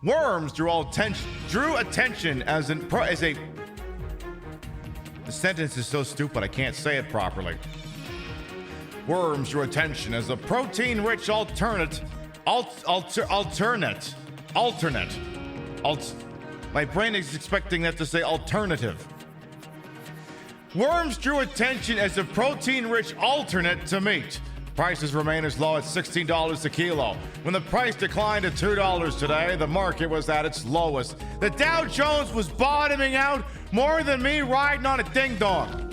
worms drew attention as a... The sentence is so stupid I can't say it properly. Worms drew attention as a protein-rich alternate. My brain is expecting that to say alternative. Worms drew attention as a protein-rich alternate to meat. Prices remain as low as $16 a kilo. When the price declined to $2 today, the market was at its lowest. The Dow Jones was bottoming out more than me riding on a ding-dong.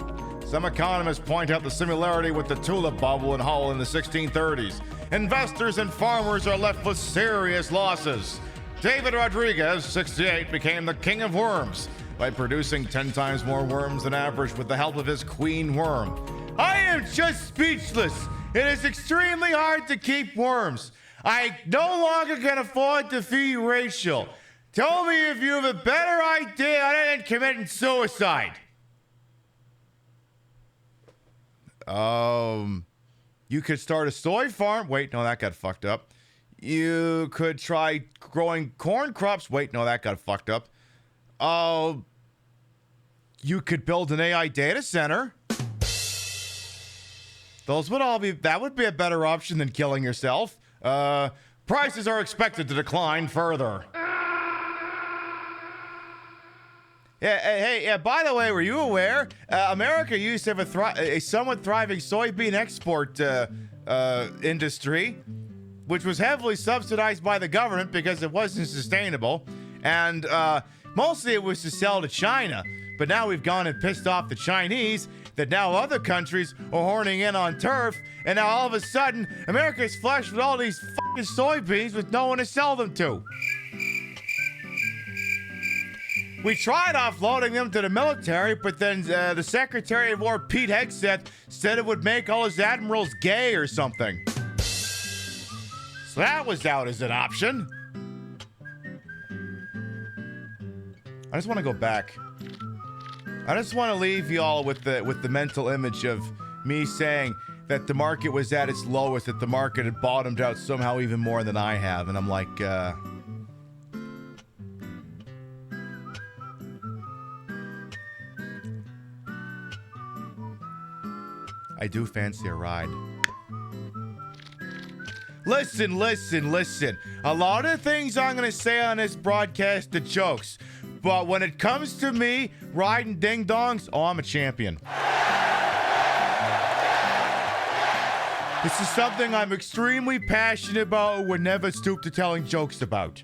Some economists point out the similarity with the tulip bubble in Hull in the 1630s. Investors and farmers are left with serious losses. David Rodriguez, 68, became the king of worms by producing 10 times more worms than average with the help of his queen worm. I am just speechless. It is extremely hard to keep worms. I no longer can afford to feed Rachel. Tell me if you have a better idea other than committing suicide. You could start a soy farm. Wait, no, that got fucked up. You could try growing corn crops. Wait, no, that got fucked up. You could build an AI data center. That would be a better option than killing yourself. Prices are expected to decline further. Yeah, by the way, were you aware? America used to have a somewhat thriving soybean export industry, which was heavily subsidized by the government because it wasn't sustainable. And mostly it was to sell to China. But now we've gone and pissed off the Chinese, that now other countries are horning in on turf, and now all of a sudden, America's flush with all these fucking soybeans with no one to sell them to. We tried offloading them to the military, but then the Secretary of War, Pete Hegseth, said it would make all his admirals gay or something. So that was out as an option. I just want to go back. I just want to leave y'all with the mental image of me saying that the market was at its lowest, that the market had bottomed out somehow even more than I have. And I'm like, I do fancy a ride. Listen. A lot of things I'm going to say on this broadcast are jokes. But when it comes to me riding ding-dongs, oh, I'm a champion. This is something I'm extremely passionate about and would never stoop to telling jokes about.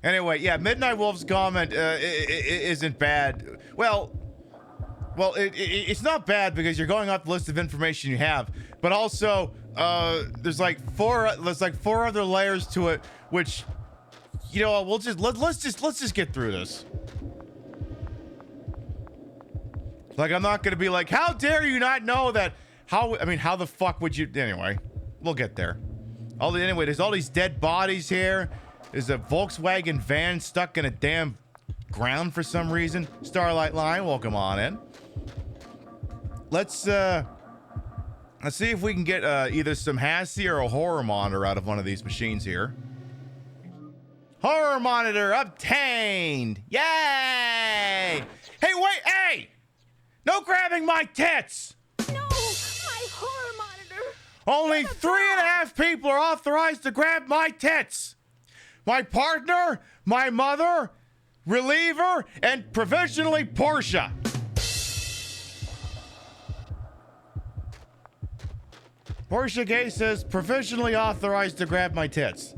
Anyway, yeah, Midnight Wolf's comment isn't bad. Well, it's not bad because you're going off the list of information you have, but also there's like four other layers to it, which, you know, let's just get through this. Like, I'm not gonna be like, how dare you not know that? How the fuck would you? Anyway, we'll get there. Anyway, there's all these dead bodies here. There's a Volkswagen van stuck in a damn ground for some reason. Starlight Line, welcome on in. Let's see if we can get either some HASI or a horror monitor out of one of these machines here. Horror monitor obtained! Yay! Hey, wait! Hey! No grabbing my tits! No, my horror monitor. Only 3.5 people are authorized to grab my tits. My partner, my mother, reliever, and provisionally Portia. Portia Gay says provisionally authorized to grab my tits.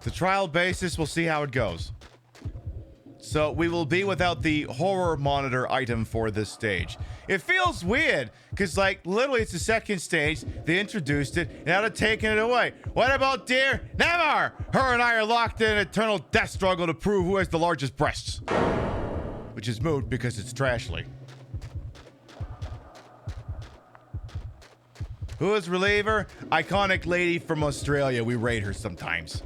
The trial basis, we'll see how it goes. So we will be without the horror monitor item for this stage. It feels weird, because, like, literally it's the second stage. They introduced it, and now they're taking it away. What about dear? Never! Her and I are locked in an eternal death struggle to prove who has the largest breasts. Which is moot because it's Trashly. Who is reliever? Iconic lady from Australia. We raid her sometimes.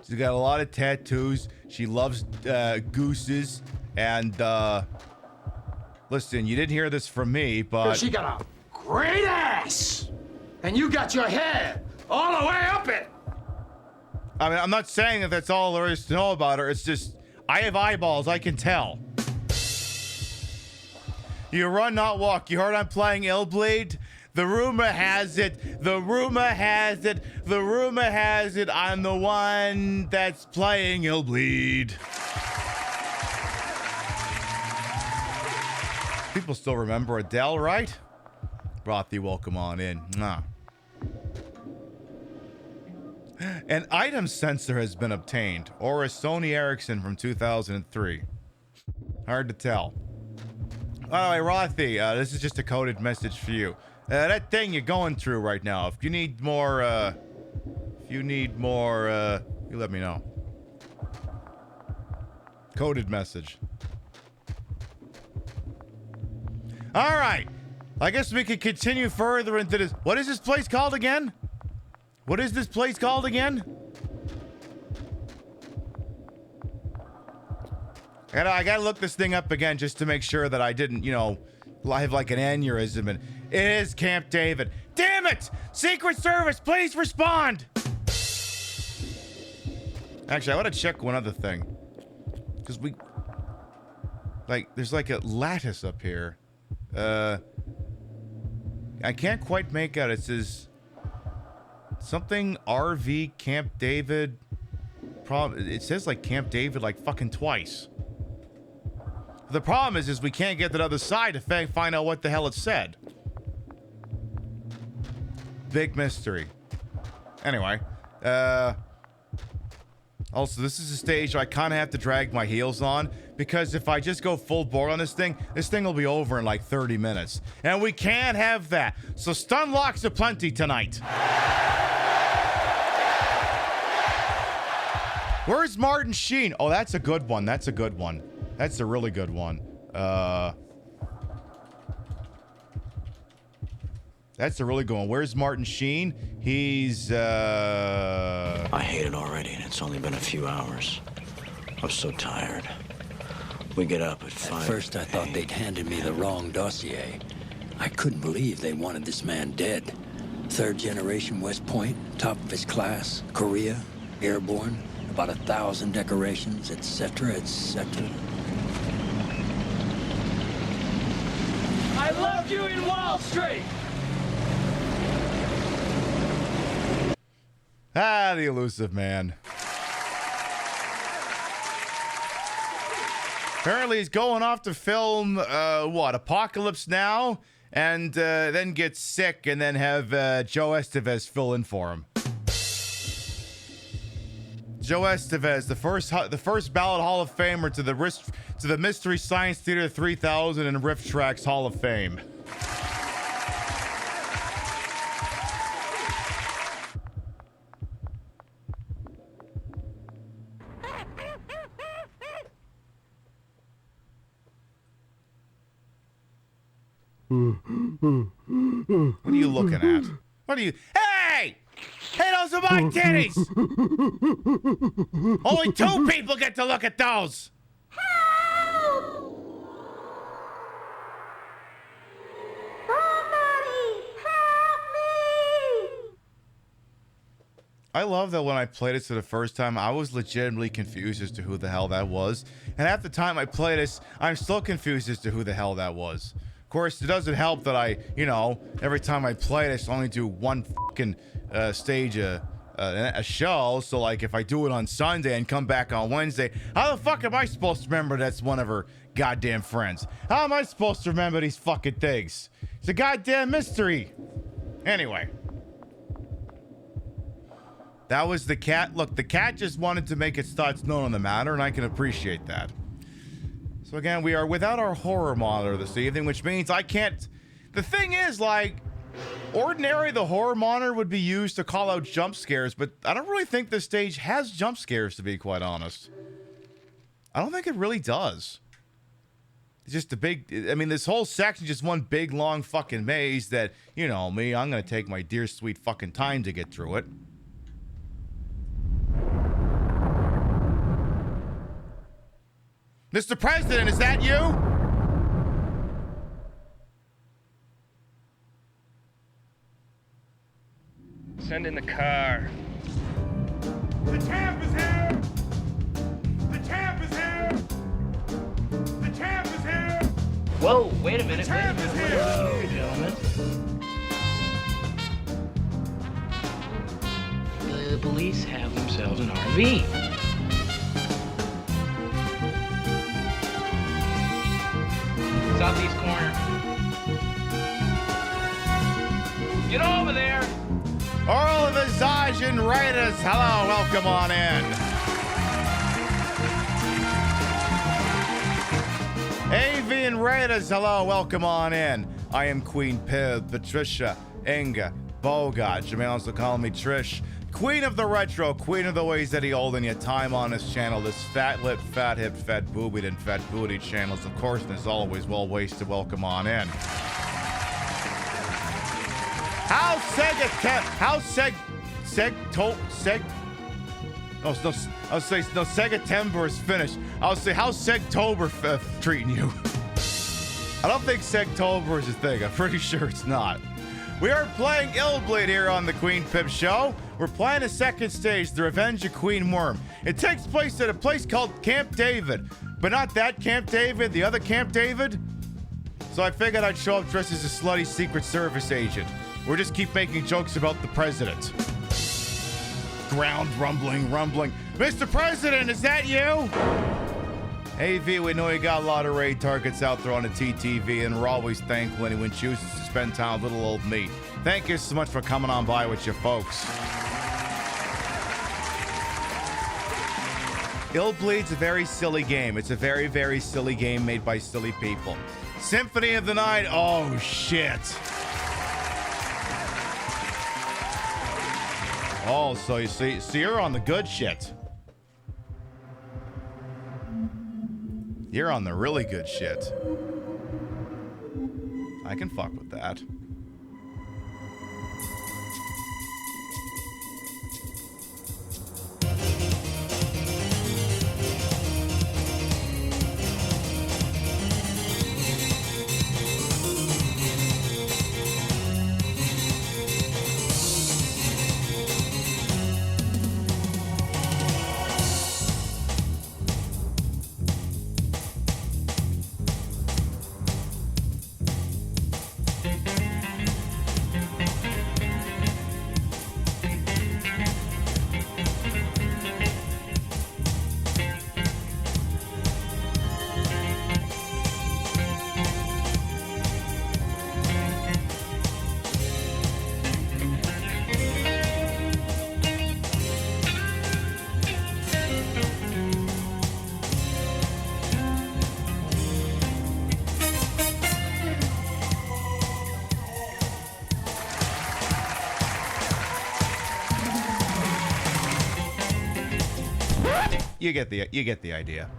She's got a lot of tattoos. She loves gooses. And, listen, you didn't hear this from me, but... She got a great ass! And you got your head all the way up it! I mean, I'm not saying that that's all there is to know about her. It's just, I have eyeballs. I can tell. You run, not walk. You heard I'm playing Illbleed? The rumor has it, I'm the one that's playing Illbleed. People still remember Adele, right? Rothy, welcome on in. Mwah. An item sensor has been obtained, or a Sony Ericsson from 2003. Hard to tell. By the way, Rothy, this is just a coded message for you. That thing you're going through right now, if you need more, you let me know. Coded message. All right. I guess we could continue further into this. What is this place called again? What is this place called again? I gotta look this thing up again just to make sure that I didn't, have like an aneurysm. And it is Camp David. Damn it! Secret Service, please respond! Actually, I want to check one other thing. Because there's like a lattice up here. I can't quite make out. It says something RV Camp David. It says like Camp David like fucking twice. The problem is we can't get to the other side to find out what the hell it said. Big mystery. Anyway, also, this is a stage I kind of have to drag my heels on, because if I just go full bore on this thing will be over in like 30 minutes. And we can't have that. So stun locks aplenty tonight. Where's Martin Sheen? Oh, that's a good one. That's a good one. That's a really good one. That's a really good one. Where's Martin Sheen? He's, I hate it already, and it's only been a few hours. I'm so tired. We get up at 5. At first, I thought they'd handed me the wrong dossier. I couldn't believe they wanted this man dead. 3rd generation West Point, top of his class, Korea, airborne, about 1,000 decorations, etc., etc. I loved you in Wall Street! Ah, the elusive man. Apparently he's going off to film, Apocalypse Now? And then get sick and then have Joe Estevez fill in for him. Joe Estevez, the first ballot Hall of Famer to the Mystery Science Theater 3000 and Riff Tracks Hall of Fame. What are you looking at? What are you? Hey! Hey, those are my titties! Only 2 people get to look at those! I love that when I played this for the first time, I was legitimately confused as to who the hell that was. And at the time I played this, I'm still confused as to who the hell that was. Of course, it doesn't help that I, every time I play this, I only do one fucking stage a show. So, like, if I do it on Sunday and come back on Wednesday, how the fuck am I supposed to remember that's one of her goddamn friends? How am I supposed to remember these fucking things? It's a goddamn mystery. Anyway. That was the cat. Look, the cat just wanted to make its thoughts known on the matter, and I can appreciate that. So again, we are without our horror monitor this evening, which means I can't... The thing is, like, ordinarily the horror monitor would be used to call out jump scares, but I don't really think this stage has jump scares, to be quite honest. I don't think it really does. It's just a big... I mean, this whole section is just one big, long fucking maze that, you know me, I'm gonna take my dear sweet fucking time to get through it. Mr. President, is that you? Send in the car. The champ is here! The champ is here! The champ is here! Whoa, wait a minute. The champ is here! Whoa, gentlemen. The police have themselves an RV. Southeast corner. Get over there! All of his Asian Raiders, hello, welcome on in. Avian Raiders, hello, welcome on in. I am Queen Pib, Patricia, Inga, Bogart. You may also call me Trish. Queen of the retro, queen of the ways that he old in your time on this channel, this fat lip, fat hip, fat boobied, and fat booty channels, of course, and as always, well wasted, welcome on in. How Segatember is finished. I'll say, how's Segtober treating you? I don't think Segtober is a thing. I'm pretty sure it's not. We are playing Illbleed here on the Queen Pip Show. We're playing the second stage, The Revenge of Queen Worm. It takes place at a place called Camp David, but not that Camp David, the other Camp David. So I figured I'd show up dressed as a slutty Secret Service agent. Or just keep making jokes about the president. Ground rumbling. Mr. President, is that you? AV, we know you got a lot of raid targets out there on the TTV, and we're always thankful anyone chooses to spend time with little old me. Thank you so much for coming on by with you folks. Illbleed's a very silly game. It's a very, very silly game made by silly people. Symphony of the Night, oh shit. Oh, so you see, so you're on the good shit. You're on the really good shit. I can fuck with that. You get the idea.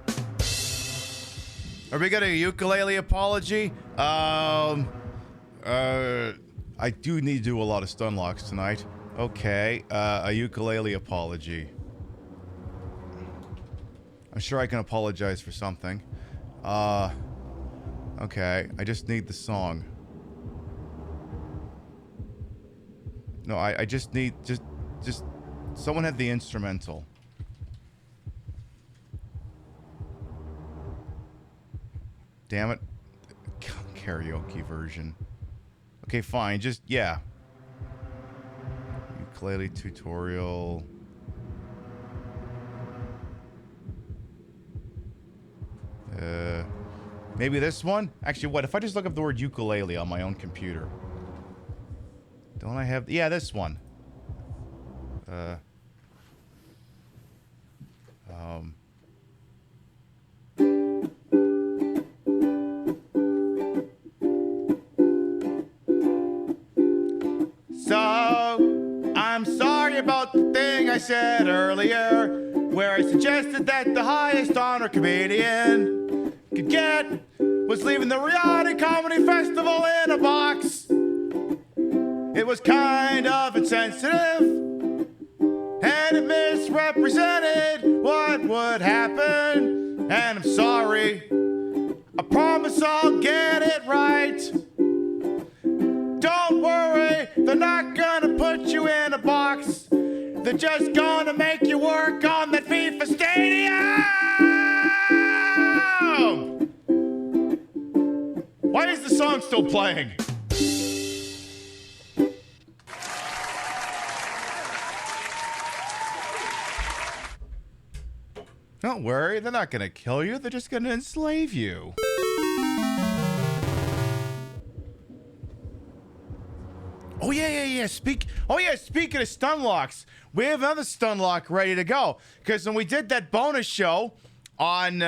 Are we getting a ukulele apology? I do need to do a lot of stun locks tonight. Okay, a ukulele apology. I'm sure I can apologize for something. Okay, I just need the song. No, I just need, just someone have the instrumental. Damn it. Karaoke version. Okay, fine. Just, yeah. Ukulele tutorial. Maybe this one? Actually, what if I just look up the word ukulele on my own computer? Don't I have... Yeah, this one. So, I'm sorry about the thing I said earlier, where I suggested that the highest honor comedian could get was leaving the reality comedy festival in a box. It was kind of insensitive, and it misrepresented what would happen. And I'm sorry, I promise I'll get it right. Don't worry, they're not gonna put you in a box. They're just gonna make you work on that FIFA Stadium! Why is the song still playing? Don't worry, they're not gonna kill you, they're just gonna enslave you. Oh, yeah. Speaking of stun locks, we have another stun lock ready to go. Because when we did that bonus show on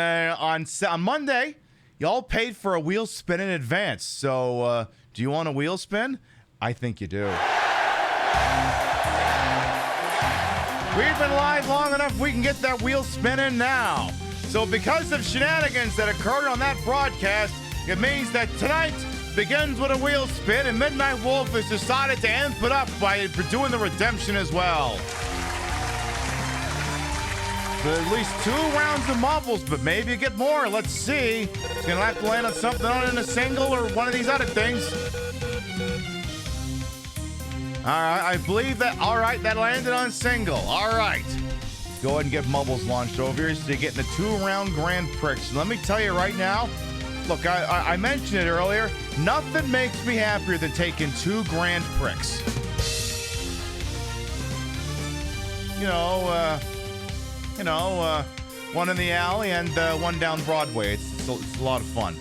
Monday, y'all paid for a wheel spin in advance. So, do you want a wheel spin? I think you do. We've been live long enough, we can get that wheel spinning now. So because of shenanigans that occurred on that broadcast, it means that tonight begins with a wheel spin, and Midnight Wolf has decided to amp it up by doing the redemption as well. So at least 2 rounds of marbles, but maybe you get more. Let's see. It's going to have to land on something other than a single or one of these other things. All right, I believe that. All right, that landed on single. All right. Go ahead and get Mubbles launched over here so you're getting a 2-round Grand Prix. Let me tell you right now, look, I mentioned it earlier, nothing makes me happier than taking 2 Grand Prix. One in the alley and one down Broadway. It's a lot of fun.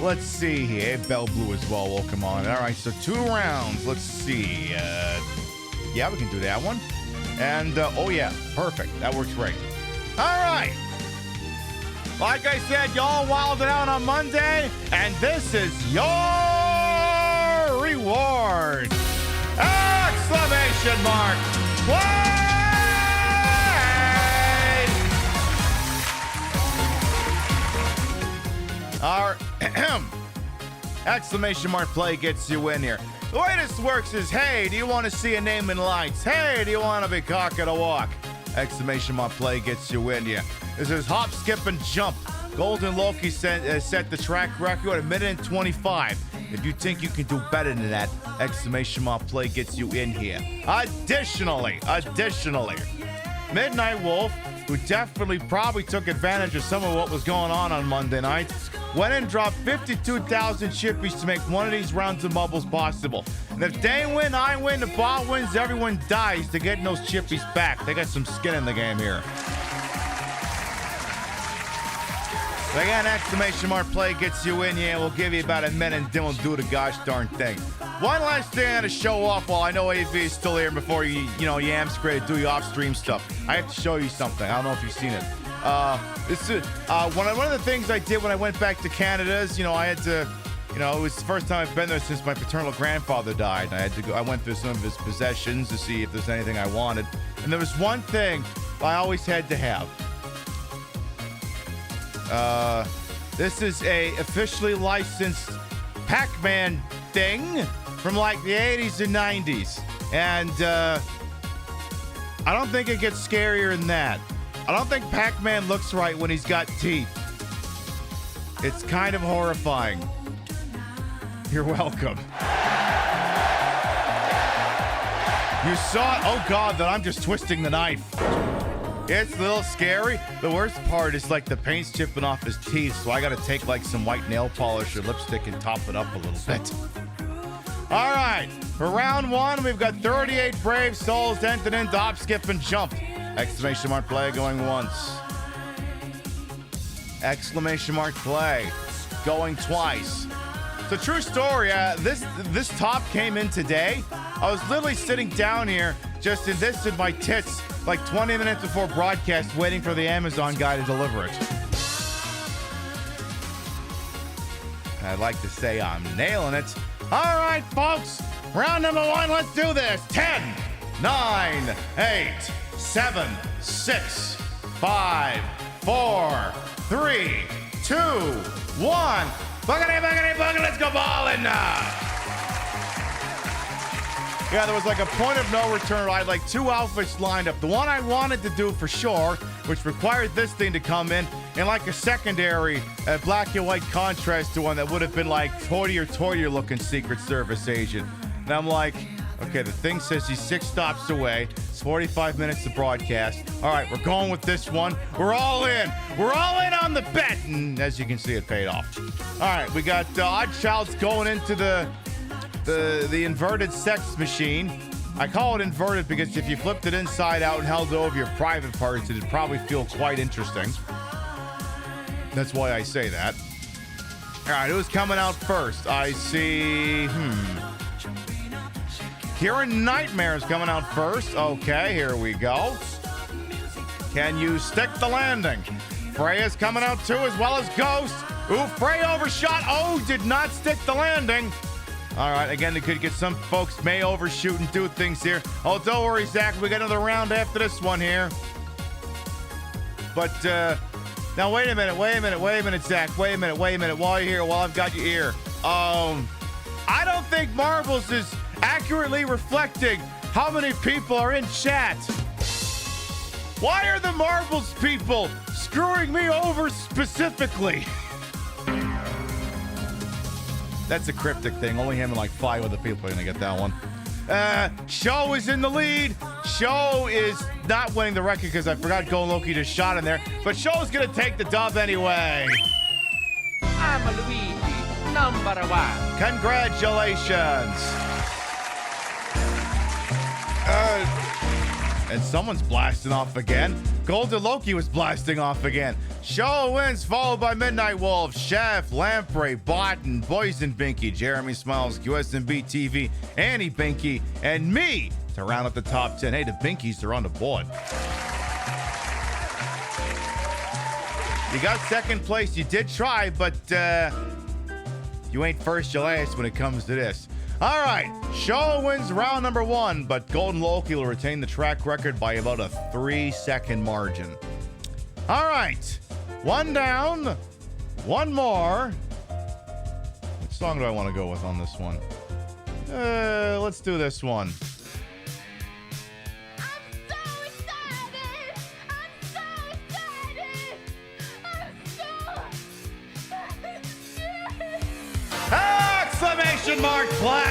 Let's see here. Bell Blue as well. Welcome on. All right, so 2 rounds. Let's see. Yeah, we can do that one. And, oh, yeah, perfect. That works great. All right. Like I said, y'all wilded out on Monday, and this is your reward. Exclamation mark. Play! Our exclamation mark play gets you in here. The way this works is, hey, do you want to see a name in lights? Hey, do you want to be cock at a walk? Exclamation mark play gets you in here. This is hop, skip, and jump. Golden Loki set the track record at 1:25. If you think you can do better than that, exclamation mark play gets you in here. Additionally, Midnight Wolf, who definitely probably took advantage of some of what was going on Monday night, went and dropped 52,000 chippies to make one of these rounds of bubbles possible. And if they win, I win, the bot wins, everyone dies to getting those chippies back. They got some skin in the game here. So again, exclamation mark play gets you in here. We'll give you about a minute and then we'll do the gosh darn thing. One last thing I had to show off while I know AV is still here before Yam's great to do your off-stream stuff. I have to show you something. I don't know if you've seen it. This is one of the things I did when I went back to Canada is, I had to, it was the first time I've been there since my paternal grandfather died. I had to go. I went through some of his possessions to see if there's anything I wanted, and there was one thing I always had to have. This is a officially licensed Pac-Man thing from like the 80s and 90s, and I don't think it gets scarier than that. I don't think Pac-Man looks right when he's got teeth. It's kind of horrifying. You're welcome. You saw it? Oh God, that I'm just twisting the knife. It's a little scary. The worst part is like the paint's chipping off his teeth, so I gotta take like some white nail polish or lipstick and top it up a little bit. All right, for round 1, we've got 38 brave souls entered into hop, skip, and jump. Exclamation mark play going once. Exclamation mark play going twice. It's a true story. This top came in today. I was literally sitting down here just in my tits like 20 minutes before broadcast waiting for the Amazon guy to deliver it. I'd like to say I'm nailing it. All right, folks. Round number 1. Let's do this. 10, 9, 8, 7, 6, 5, 4, 3, 2, 1. Boogity, boogity, boogity. Let's go ballin' now. Yeah, there was like a point of no return. I had like 2 outfits lined up. The one I wanted to do for sure, which required this thing to come in like a secondary black and white contrast to one that would have been like Toitier looking Secret Service agent. And I'm like, okay, the thing says he's 6 stops away. It's 45 minutes to broadcast. All right, we're going with this one. We're all in. We're all in on the bet. And as you can see, it paid off. All right, we got Odd Child's going into the inverted sex machine. I call it inverted because if you flipped it inside out and held it over your private parts, it'd probably feel quite interesting. That's why I say that. All right, who's coming out first? I see. Kieran Nightmare's coming out first. Okay, here we go. Can you stick the landing? Freya's coming out too, as well as Ghost. Ooh, Freya overshot. Oh, did not stick the landing. All right, again, they could get some folks may overshoot and do things here. Oh, don't worry, Zach. We got another round after this one here. But now, wait a minute, Zach. Wait a minute. While you're here, while I've got you here. I don't think Marbles is accurately reflecting how many people are in chat. Why are the Marbles people screwing me over specifically? That's a cryptic thing. Only him and like 5 other people are gonna get that one. Show is in the lead. Show is not winning the record because I forgot Golden Loki just shot in there. But Show's gonna take the dub anyway. I'm a Luigi, number 1. Congratulations. And someone's blasting off again. Golden Loki was blasting off again. Show wins, followed by Midnight Wolf, Chef, Lamprey, Botten, Poison Binky, Jeremy Smiles, USMB TV, Annie Binky, and me to round up the top 10. Hey, the Binkies are on the board. You got second place. You did try, but you ain't first, you're last when it comes to this. All right, Show wins round number 1, but Golden Loki will retain the track record by about a 3-second margin. All right, 1 down, 1 more. What song do I want to go with on this one? Let's do this one. Exclamation mark play!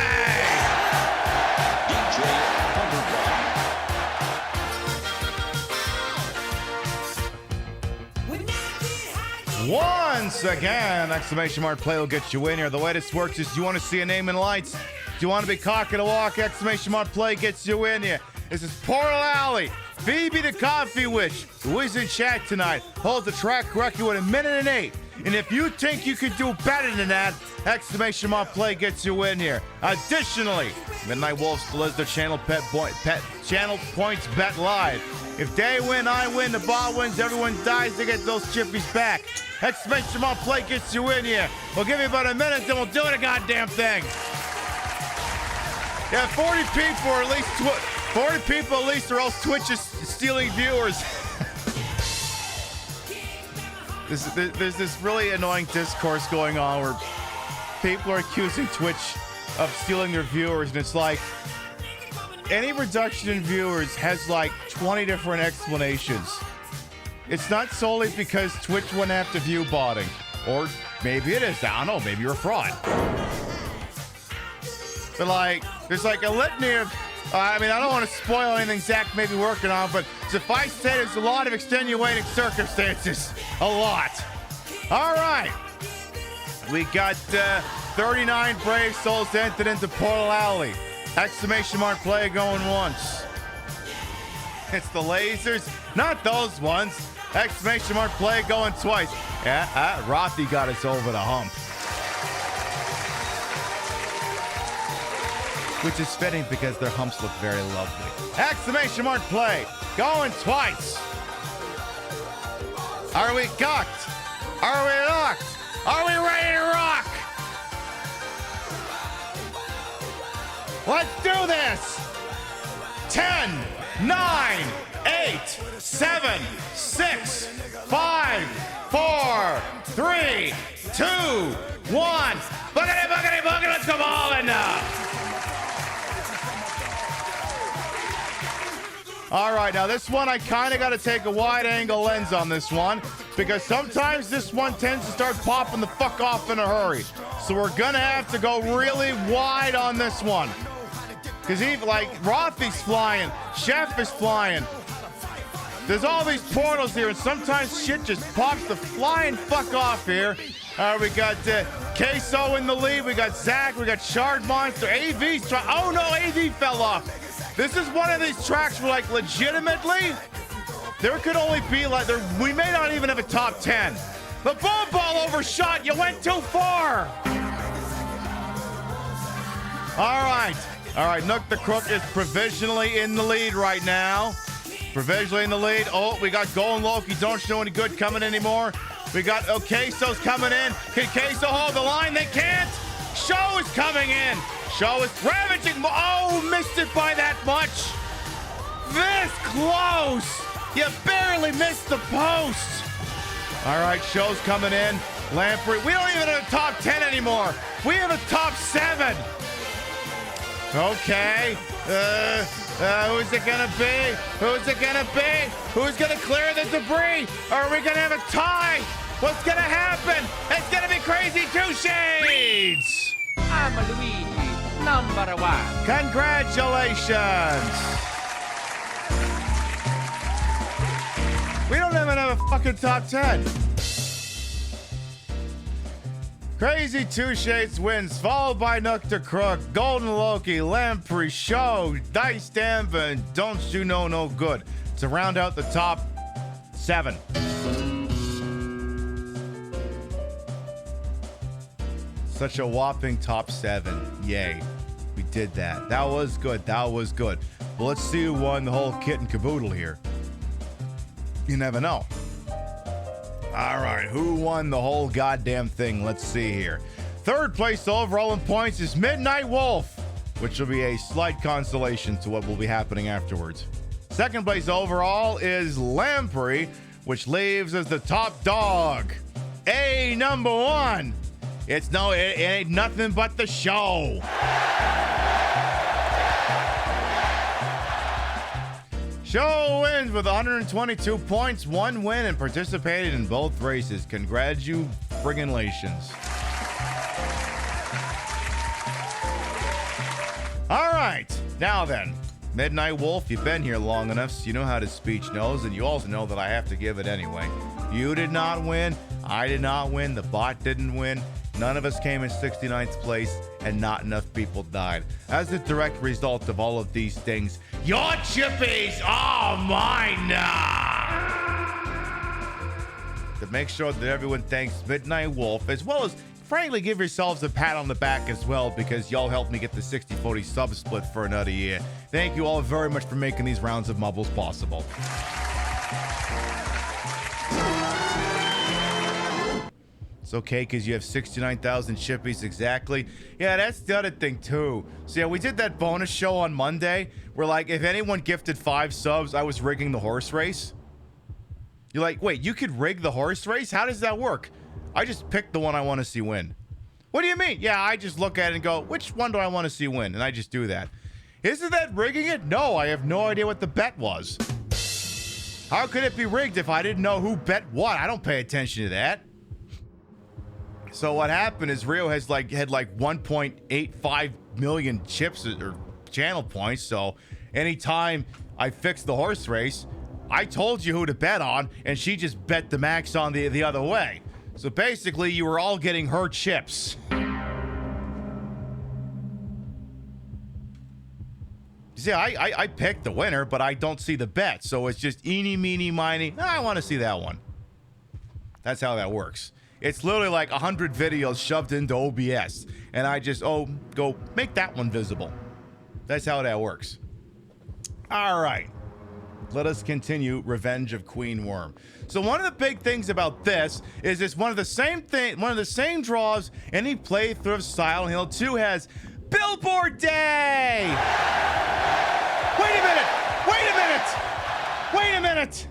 Once again, exclamation mark play will get you in here. The way this works is you want to see a name in lights. Do you want to be cock and a walk? Exclamation mark play gets you in here. This is Portal Alley. Phoebe the Coffee Witch, who is in chat tonight, holds the track record with 1 minute and 8. And if you think you could do better than that, exclamation mark play gets you in here. Additionally, Midnight Wolf still has their channel channel points bet live. If they win, I win, the ball wins, everyone dies to get those chippies back. Exclamation mark play gets you in here. We'll give you about a minute, then we'll do the goddamn thing. Yeah, 40 people, or at least 40 people at least, or else Twitch is stealing viewers. There's this really annoying discourse going on where people are accusing Twitch of stealing their viewers, and it's like any reduction in viewers has like 20 different explanations. It's not solely because Twitch wouldn't have to view botting, or maybe it is. I don't know. Maybe you're a fraud. But like, there's like a litany of. I mean, I don't want to spoil anything Zach may be working on, but suffice to say, there's a lot of extenuating circumstances. A lot. All right. We got 39 brave souls entered into Portal Alley. Exclamation mark play going once. It's the lasers, not those ones. Exclamation mark play going twice. Yeah, Rothy got us over the hump. Which is fitting because their humps look very lovely. Exclamation mark play going twice. Are we cocked? Are we locked? Are we ready to rock? Let's do this. 10, 9, 8, 7, 6, 5, 4, 3, 2, 1. Boogity, boogity, boogity. Let's go ballin' now. All right, now this one, I kind of got to take a wide-angle lens on this one because sometimes this one tends to start popping the fuck off in a hurry. So we're going to have to go really wide on this one. Because even, like, Rothy's flying, Chef is flying. There's all these portals here, and sometimes shit just pops the flying fuck off here. We got Queso in the lead. We got Zach. We got Shard Monster. AV's trying. Oh, no, AV fell off. This is one of these tracks where, like, legitimately, there could only be, like, we may not even have a top 10. The ball overshot. You went too far. All right. All right. Nook the Crook is provisionally in the lead right now. Provisionally in the lead. Oh, we got Golden Loki. Don't show any good coming anymore. We got Queso's coming in. Can Queso hold the line? They can't. Show is coming in. Show is ravaging. Oh, missed it by that much. This close. You barely missed the post. All right, Show's coming in. Lamprey. We don't even have a top 10 anymore. We have a top 7. Okay. Who's it gonna be? Who's it gonna be? Who's gonna clear the debris? Or are we gonna have a tie? What's gonna happen? It's gonna be Crazy Two Shades. I'm Luigi, number 1. Congratulations. We don't even have a fucking top 10. Crazy Two Shades wins, followed by Nook the Crook, Golden Loki, Lamprey, Show, Dice Damp, and Don't You Know No Good to round out the top 7. Such a whopping top 7. Yay. We did that. That was good. That was good. Well, let's see who won the whole kit and caboodle here. You never know. All right, who won the whole goddamn thing? Let's see here. Third place overall in points is Midnight Wolf, which will be a slight consolation to what will be happening afterwards. Second place overall is Lamprey, which leaves as the top dog. Number 1. It ain't nothing but the Show. Show wins with 122 points, 1 win, and participated in both races. Congratulations. All right, now then, Midnight Wolf, you've been here long enough, so you know how to speech knows, and you also know that I have to give it anyway. You did not win. I did not win. The bot didn't win. None of us came in 69th place, and not enough people died. As a direct result of all of these things, your chippies are mine now! To make sure that everyone thanks Midnight Wolf, as well as, frankly, give yourselves a pat on the back as well, because y'all helped me get the 60-40 sub split for another year. Thank you all very much for making these rounds of Mubbles possible. It's okay because you have 69,000 chippies exactly. Yeah, that's the other thing too. So yeah, we did that bonus show on Monday where like if anyone gifted 5 subs, I was rigging the horse race. You're like, wait, you could rig the horse race? How does that work? I just picked the one I want to see win. What do you mean? Yeah, I just look at it and go, which one do I want to see win? And I just do that. Isn't that rigging it? No, I have no idea what the bet was. How could it be rigged if I didn't know who bet what? I don't pay attention to that. So what happened is Rio had like 1.85 million chips or channel points. So anytime I fixed the horse race, I told you who to bet on, and she just bet the max on the other way. So basically, you were all getting her chips. See, I picked the winner, but I don't see the bet. So it's just eeny, meeny, miny. I want to see that one. That's how that works. It's literally like 100 videos shoved into OBS. And I just, go make that one visible. That's how that works. All right. Let us continue Revenge of Queen Worm. So one of the big things about this is it's one of the same draws any playthrough of Silent Hill 2 has. Billboard Day! Wait a minute! Wait a minute! Wait a minute!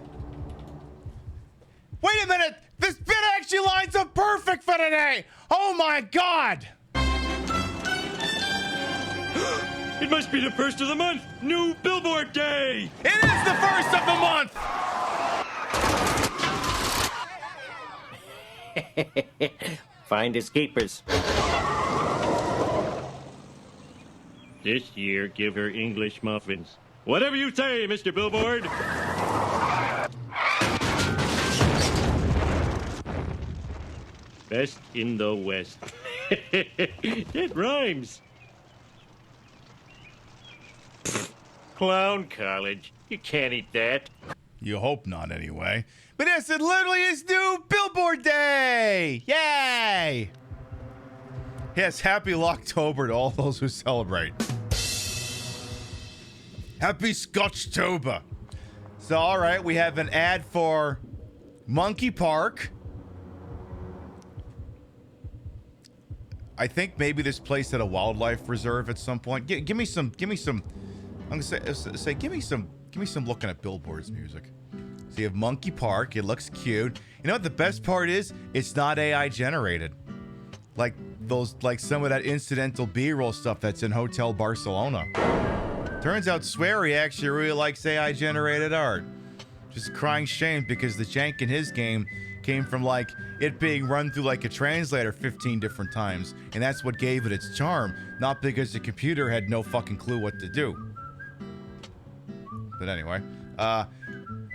Wait a minute! This bit actually lines up perfect for today! Oh my god! It must be the first of the month! New Billboard Day! It is the first of the month! Find escapers. This year, give her English muffins. Whatever you say, Mr. Billboard! Best in the West. That rhymes. Clown College. You can't eat that. You hope not, anyway. But yes, it literally is new Billboard Day! Yay! Yes, happy Locktober to all those who celebrate. Happy Scotchtober. So, all right, we have an ad for Monkey Park. I think maybe this place at a wildlife reserve at some point. Give me some. I'm gonna say, give me some looking at Billboard's music. So you have Monkey Park. It looks cute. You know what the best part is? It's not AI generated. Like some of that incidental B-roll stuff that's in Hotel Barcelona. Turns out Swery actually really likes AI generated art. Just crying shame because the jank in his game came from like it being run through like a translator 15 different times, and that's what gave it its charm, not because the computer had no fucking clue what to do. But anyway,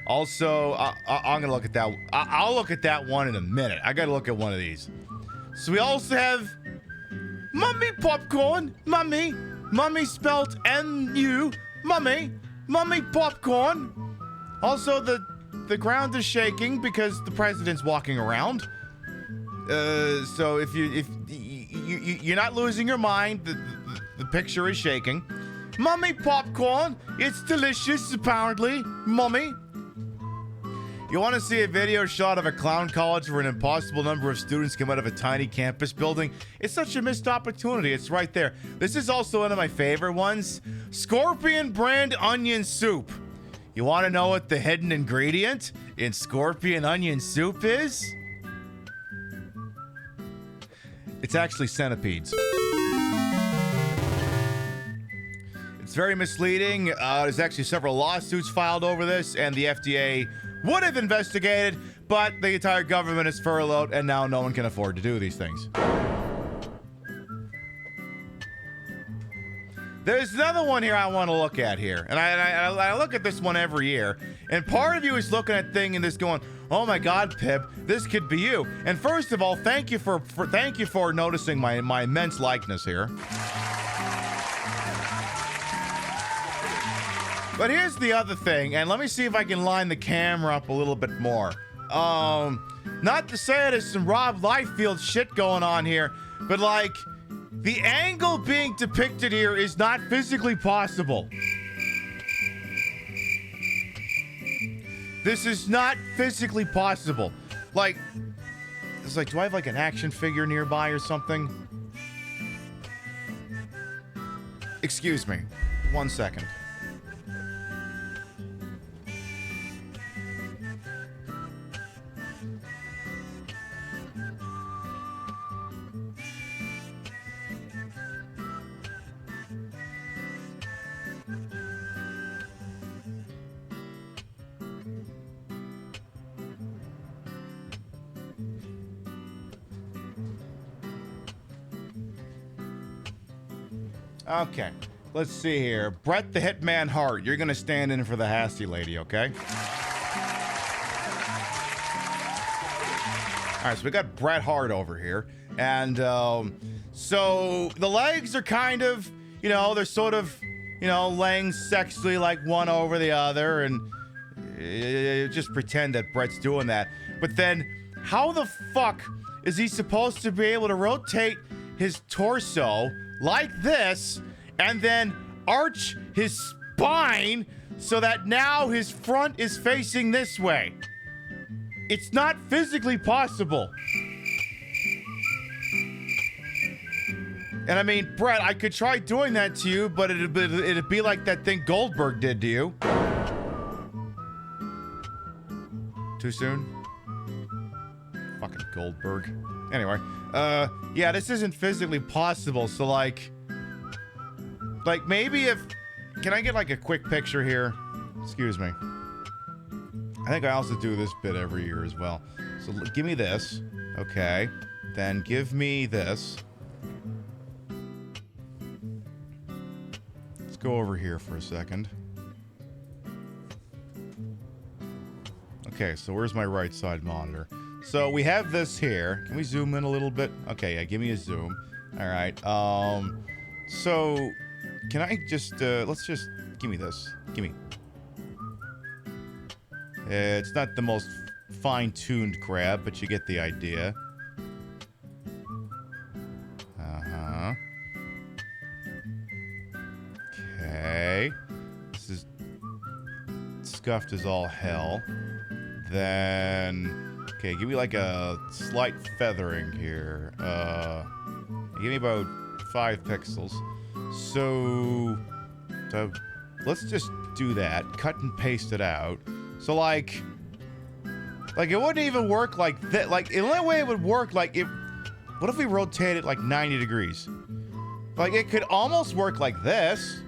also I'm gonna look at that. I'll look at that one in a minute. I gotta look at one of these. So we also have Mummy Popcorn. Mummy spelled M-U. Mummy Popcorn. Also, the ground is shaking because the president's walking around. So if you're not losing your mind, the picture is shaking. Mummy Popcorn. It's delicious, apparently. Mummy. You want to see a video shot of a clown college where an impossible number of students come out of a tiny campus building? It's such a missed opportunity. It's right there. This is also one of my favorite ones. Scorpion brand onion soup. You want to know what the hidden ingredient in Scorpion onion soup is? It's actually centipedes. It's very misleading. There's actually several lawsuits filed over this, and the FDA would have investigated, but the entire government is furloughed, and now no one can afford to do these things. There's another one here I want to look at here, and I look at this one every year, and part of you is looking at thing and this going, oh my God, Pip, this could be you. And first of all, thank you for noticing my immense likeness here. But here's the other thing, and let me see if I can line the camera up a little bit more. Not to say there's some Rob Liefeld shit going on here, but like, the angle being depicted here is not physically possible. This is not physically possible. Like, it's like, do I have like an action figure nearby or something? Excuse me, 1 second. Okay, let's see here. Brett the Hitman Hart, you're gonna stand in for the Hasty lady, okay? All right, so we got Bret Hart over here, and so the legs are kind of, you know, they're sort of, you know, laying sexually like one over the other, and just pretend that Bret's doing that. But then, how the fuck is he supposed to be able to rotate his torso like this, and then arch his spine so that now his front is facing this way? It's not physically possible. And I mean, Brett, I could try doing that to you, but it'd be like that thing Goldberg did to you. Too soon? Fucking Goldberg. Anyway, yeah, this isn't physically possible, so like maybe if, can I get like a quick picture here? Excuse me. I think I also do this bit every year as well. So give me this. Okay. Then give me this. Let's go over here for a second. Okay, so where's my right side monitor? So we have this here. Can we zoom in a little bit? Okay, yeah, give me a zoom. All right. So can I just, let's just, give me this. Give me. It's not the most fine-tuned grab, but you get the idea. Uh-huh. Okay. This is scuffed as all hell. Then, okay, give me like a slight feathering here. Give me about 5 pixels. So let's just do that. Cut and paste it out. So like it wouldn't even work like that. Like the only way it would work, like if, what if we rotate it like 90 degrees? Like it could almost work like this.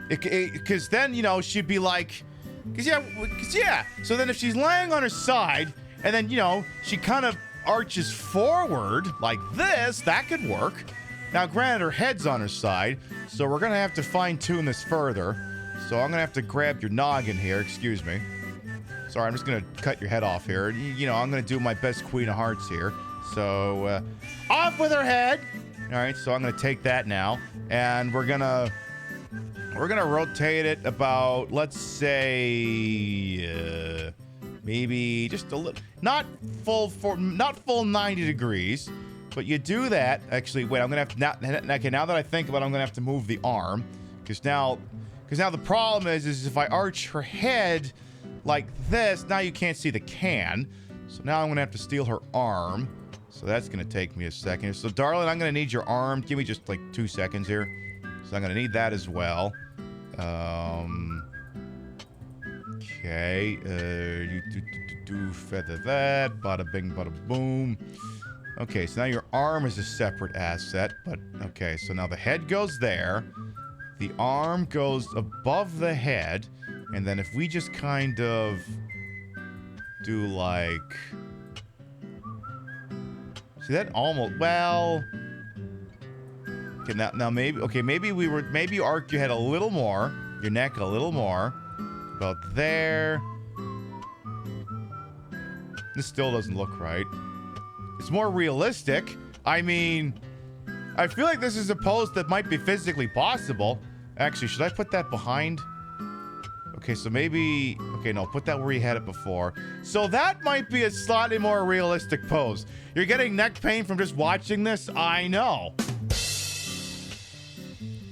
Because then, you know, she'd be like, cause yeah. So then if she's laying on her side and then, you know, she kind of arches forward like this, that could work. Now, granted, her head's on her side, so we're gonna have to fine-tune this further. So I'm gonna have to grab your noggin here, excuse me. Sorry, I'm just gonna cut your head off here. You know, I'm gonna do my best Queen of Hearts here. So, off with her head! Alright, so I'm gonna take that now, and we're gonna rotate it about, let's say, maybe just a little, not full 90 degrees, but you do that. Actually, wait, I'm gonna have to now that I think about it, I'm gonna have to move the arm, because now the problem is if I arch her head like this, now you can't see the can. So now I'm gonna have to steal her arm. So that's gonna take me a second. So darling, I'm gonna need your arm. Give me just like 2 seconds here. So I'm gonna need that as well. Okay. You feather that. Bada bing, bada boom. Okay, so now your arm is a separate asset, but okay, so now the head goes there. The arm goes above the head, and then if we just kind of do like, see that almost, well, okay, now maybe, okay, maybe you arc your head a little more, your neck a little more, about there. This still doesn't look right. It's more realistic. I mean, I feel like this is a pose that might be physically possible. Actually, should I put that behind? Okay, so maybe, okay, no, put that where you had it before. So that might be a slightly more realistic pose. You're getting neck pain from just watching this? I know.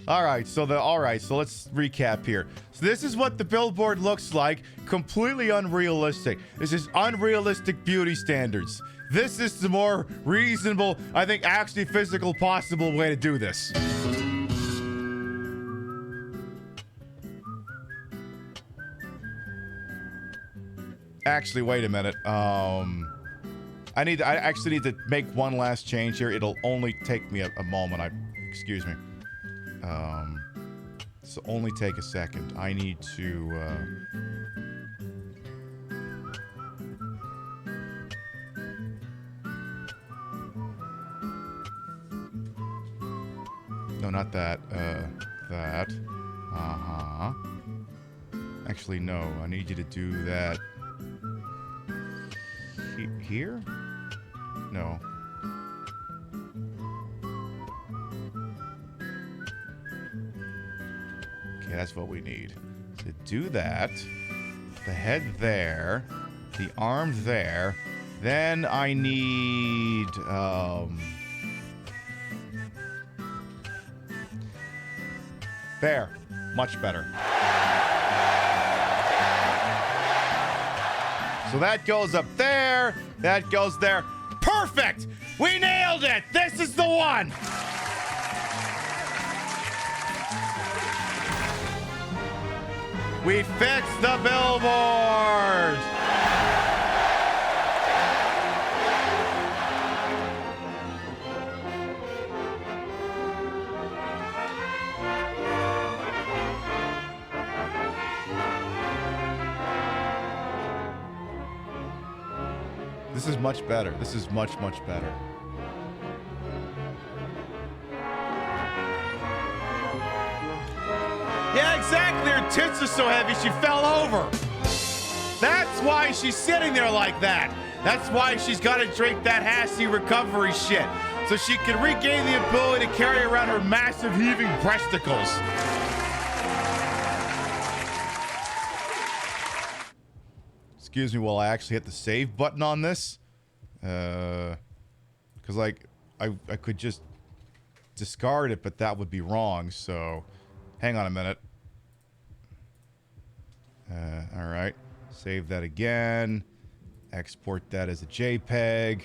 All right, so let's recap here. So this is what the billboard looks like. Completely unrealistic. This is unrealistic beauty standards. This is the more reasonable, I think, actually physical possible way to do this. Actually, wait a minute. I actually need to make one last change here. It'll only take me a moment. Excuse me. So only take a second. I need to, no, not that. That. Uh-huh. Actually, no. I need you to do that. Here? No. Okay, that's what we need. To do that, the head there, the arm there, then I need, there. Much better. So that goes up there, that goes there. Perfect! We nailed it! This is the one! We fixed the billboard! This is much better. This is much, much better. Yeah, exactly. Her tits are so heavy she fell over. That's why she's sitting there like that. That's why she's got to drink that Hassie recovery shit. So she can regain the ability to carry around her massive heaving breasticles. Excuse me while I actually hit the save button on this. Because, like, I could just discard it, but that would be wrong, so hang on a minute. Alright. Save that again. Export that as a JPEG.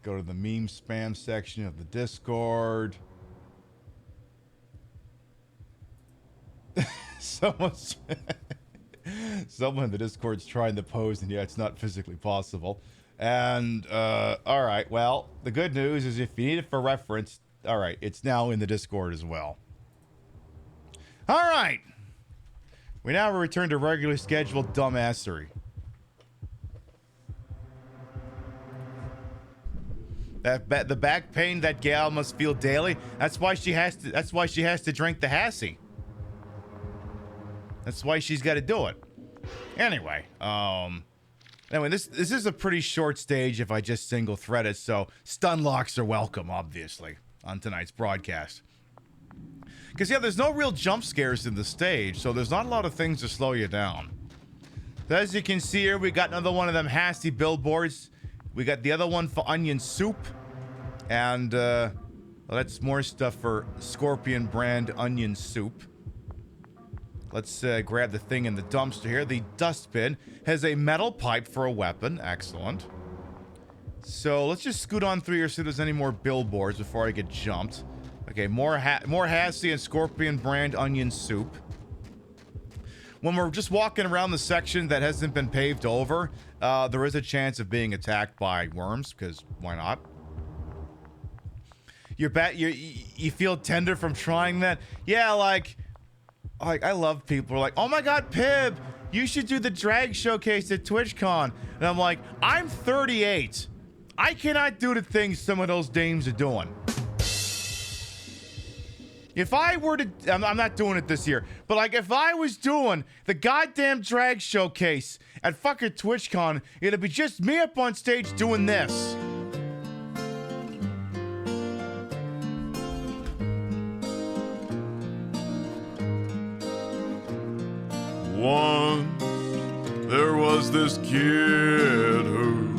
Go to the meme spam section of the Discord. Someone in the Discord's trying to pose, and yeah, it's not physically possible. And, alright, well, the good news is if you need it for reference, alright, it's now in the Discord as well. Alright! We now return to regularly scheduled dumbassery. The back pain that gal must feel daily. That's why she has to drink the Hassie. That's why she's got to do it. Anyway, this is a pretty short stage if I just single thread it, so stun locks are welcome, obviously, on tonight's broadcast. Because, yeah, there's no real jump scares in the stage, so there's not a lot of things to slow you down. As you can see here, we got another one of them Hasty billboards. We got the other one for onion soup. And, well, that's more stuff for Scorpion brand onion soup. Let's grab the thing in the dumpster here. The dustbin has a metal pipe for a weapon. Excellent. So let's just scoot on through here, see if there's any more billboards before I get jumped. Okay, more Hasty and Scorpion brand onion soup. When we're just walking around the section that hasn't been paved over, there is a chance of being attacked by worms, because why not? You feel tender from trying that? Yeah, like I love people who are like, oh my god, Pib, you should do the drag showcase at TwitchCon. And I'm like, I'm 38. I cannot do the things some of those dames are doing. If I were to, I'm not doing it this year, but like if I was doing the goddamn drag showcase at fucking TwitchCon, it'd be just me up on stage doing this. Once there was this kid who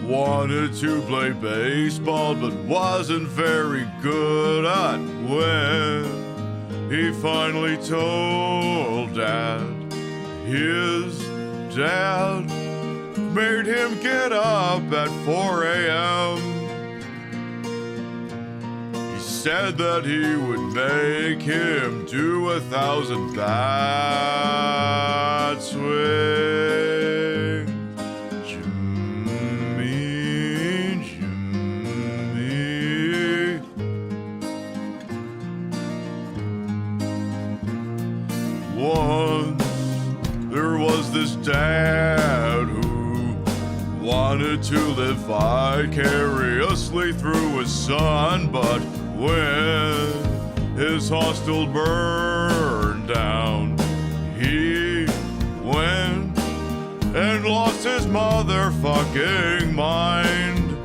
wanted to play baseball but wasn't very good at when he finally told Dad. His dad made him get up at 4 a.m. He said that he would make him do 1,000 bat swings. Once there was this dad who wanted to live vicariously through his son, but when his hostel burned down, he went and lost his motherfucking mind.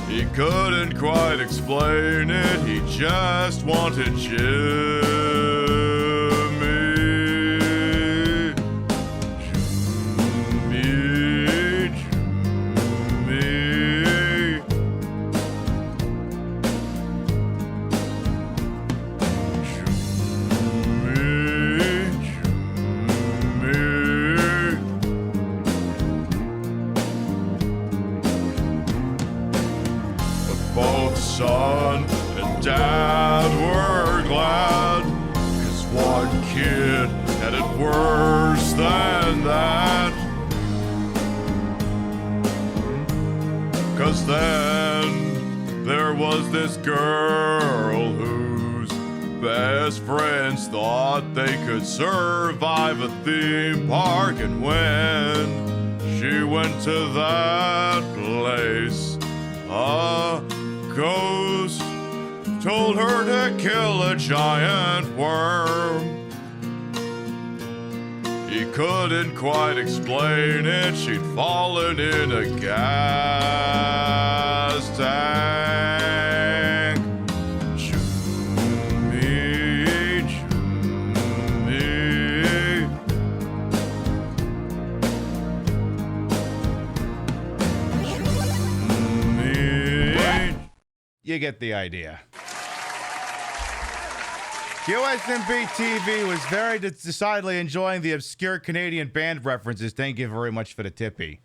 He couldn't quite explain it, he just wanted Jimmy. Son and Dad were glad, 'cause one kid had it worse than that. 'Cause then there was this girl whose best friends thought they could survive a theme park, and when she went to that place, a ghost told her to kill a giant worm. He couldn't quite explain it, she'd fallen in a gas tank. Jimmy, you get the idea. USMB TV was very decidedly enjoying the obscure Canadian band references. Thank you very much for the tippy.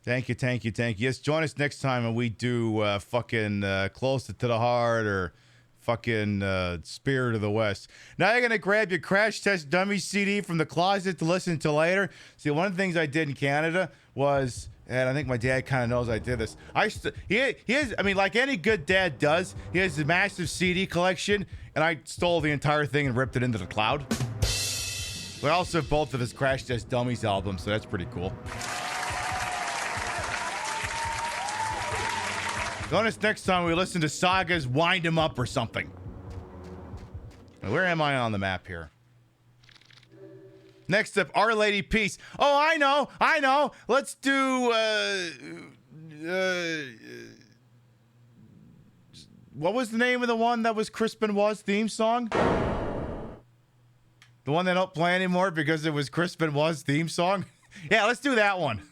Thank you. Yes, join us next time when we do fucking Closer to the Heart or fucking Spirit of the West. Now you're going to grab your Crash Test Dummy CD from the closet to listen to later. See, one of the things I did in Canada was... And I think my dad kind of knows I did this. He has, I mean, like any good dad does, he has a massive CD collection, and I stole the entire thing and ripped it into the cloud. We also have both of his Crash Test Dummies albums, so that's pretty cool. Join us next time we listen to Saga's Wind 'Em Up or something. Where am I on the map here? Next up, Our Lady Peace. Oh, I know. Let's do, what was the name of the one that was Crispin Was theme song? The one they don't play anymore because it was Crispin Was theme song? Yeah, let's do that one.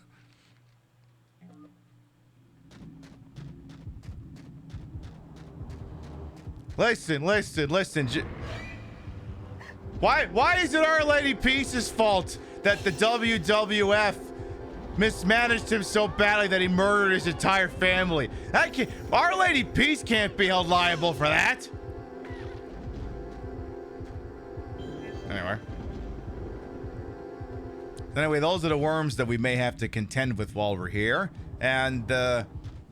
Listen. Why is it Our Lady Peace's fault that the WWF mismanaged him so badly that he murdered his entire family? Our Lady Peace can't be held liable for that. Anyway, those are the worms that we may have to contend with while we're here. And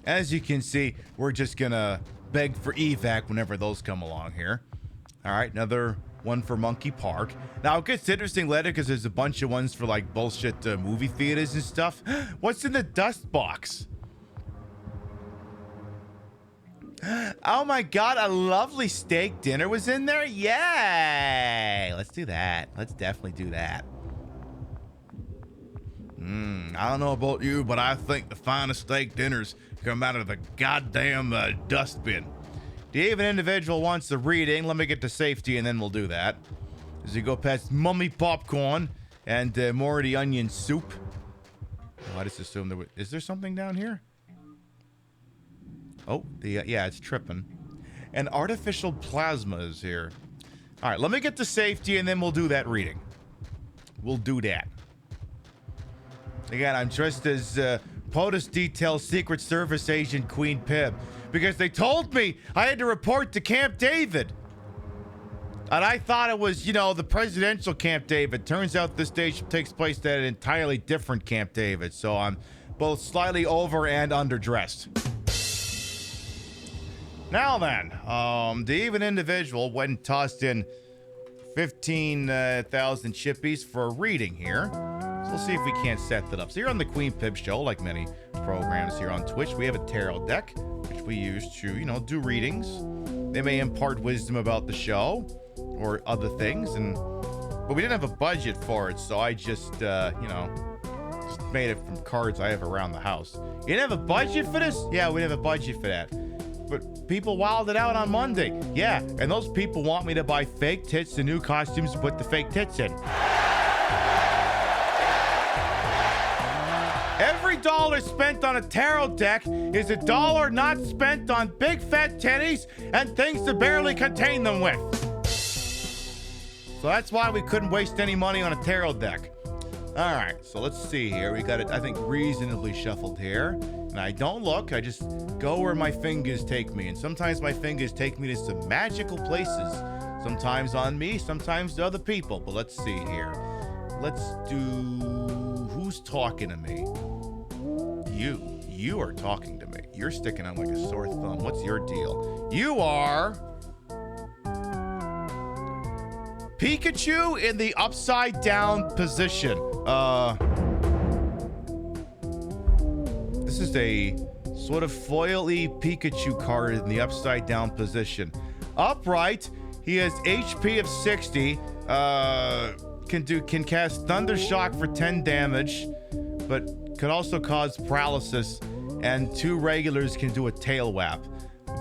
as you can see, we're just gonna beg for evac whenever those come along here. All right, another one for Monkey Park. Now, it gets interesting later because there's a bunch of ones for like bullshit movie theaters and stuff. What's in the dust box? Oh my god, a lovely steak dinner was in there? Yay! Let's do that. Let's definitely do that. I don't know about you, but I think the finest steak dinners come out of the goddamn dustbin. Do you have an individual wants a reading? Let me get to safety and then we'll do that. As you go past Mummy Popcorn and more of the onion soup. Oh, I just assumed there was... Is there something down here? Oh, yeah, it's tripping. And artificial plasma is here. All right, let me get to safety and then we'll do that reading. We'll do that. Again, I'm dressed as POTUS Detail Secret Service Agent Queen Pib because they told me I had to report to Camp David. And I thought it was, you know, the presidential Camp David. Turns out this station takes place at an entirely different Camp David. So I'm both slightly over and underdressed. Now then, the even individual went and tossed in 15,000 chippies for a reading here. So we'll see if we can't set that up. So you're on the Queen Pib Show, like many programs here on Twitch. We have a tarot deck, which we use to, you know, do readings. They may impart wisdom about the show or other things, but we didn't have a budget for it, so I just, you know, just made it from cards I have around the house. You didn't have a budget for this? Yeah, we didn't have a budget for that. But people wilded out on Monday. Yeah, and those people want me to buy fake tits and new costumes to put the fake tits in. Every dollar spent on a tarot deck is a dollar not spent on big fat titties and things to barely contain them with. So that's why we couldn't waste any money on a tarot deck. All right, so let's see here. We got it, I think, reasonably shuffled here. And I don't look, I just go where my fingers take me. And sometimes my fingers take me to some magical places. Sometimes on me, sometimes to other people. But let's see here. Let's do... Who's talking to me? You are talking to me. You're sticking out like a sore thumb. What's your deal? You are... Pikachu in the upside down position. This is a sort of foily Pikachu card in the upside down position. Upright, he has HP of 60. Can cast Thunder Shock for 10 damage, but could also cause paralysis. And 2 regulars can do a Tail Whap.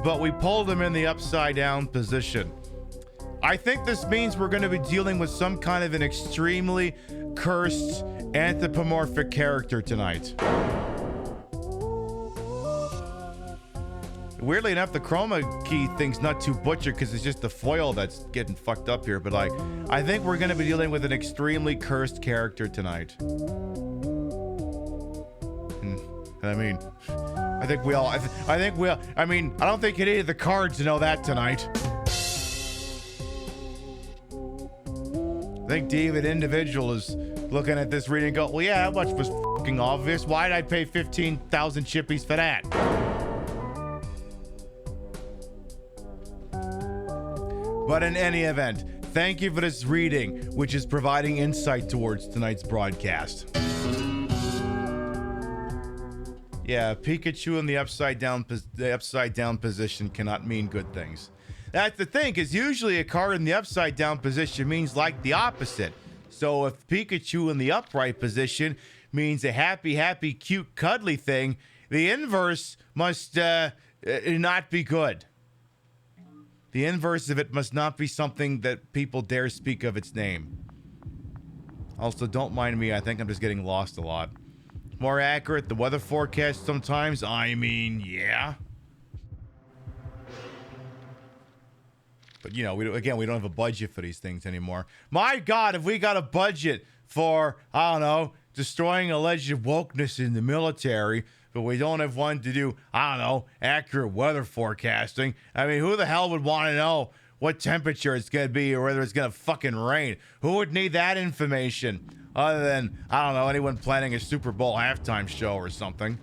But we pulled him in the upside down position. I think this means we're going to be dealing with some kind of an extremely cursed anthropomorphic character tonight. Weirdly enough, the chroma key thing's not too butchered because it's just the foil that's getting fucked up here. But like, I think we're gonna be dealing with an extremely cursed character tonight. I mean, I think we all. I think we all. I mean, I don't think you needed the cards to know that tonight. I think David Individual is looking at this reading and go, well, yeah, that much was fucking obvious. Why did I pay 15,000 chippies for that? But in any event, thank you for this reading, which is providing insight towards tonight's broadcast. Yeah, Pikachu in the upside down position cannot mean good things. That's the thing, because usually a card in the upside down position means like the opposite. So if Pikachu in the upright position means a happy, cute, cuddly thing, the inverse must not be good. The inverse of it must not be something that people dare speak of its name. Also, don't mind me, I think I'm just getting lost a lot. More accurate, the weather forecast sometimes, I mean, yeah. But, you know, we don't have a budget for these things anymore. My God, if we got a budget for, I don't know, destroying alleged wokeness in the military, but we don't have one to do, I don't know, accurate weather forecasting. I mean, who the hell would want to know what temperature it's going to be or whether it's going to fucking rain? Who would need that information other than, I don't know, anyone planning a Super Bowl halftime show or something?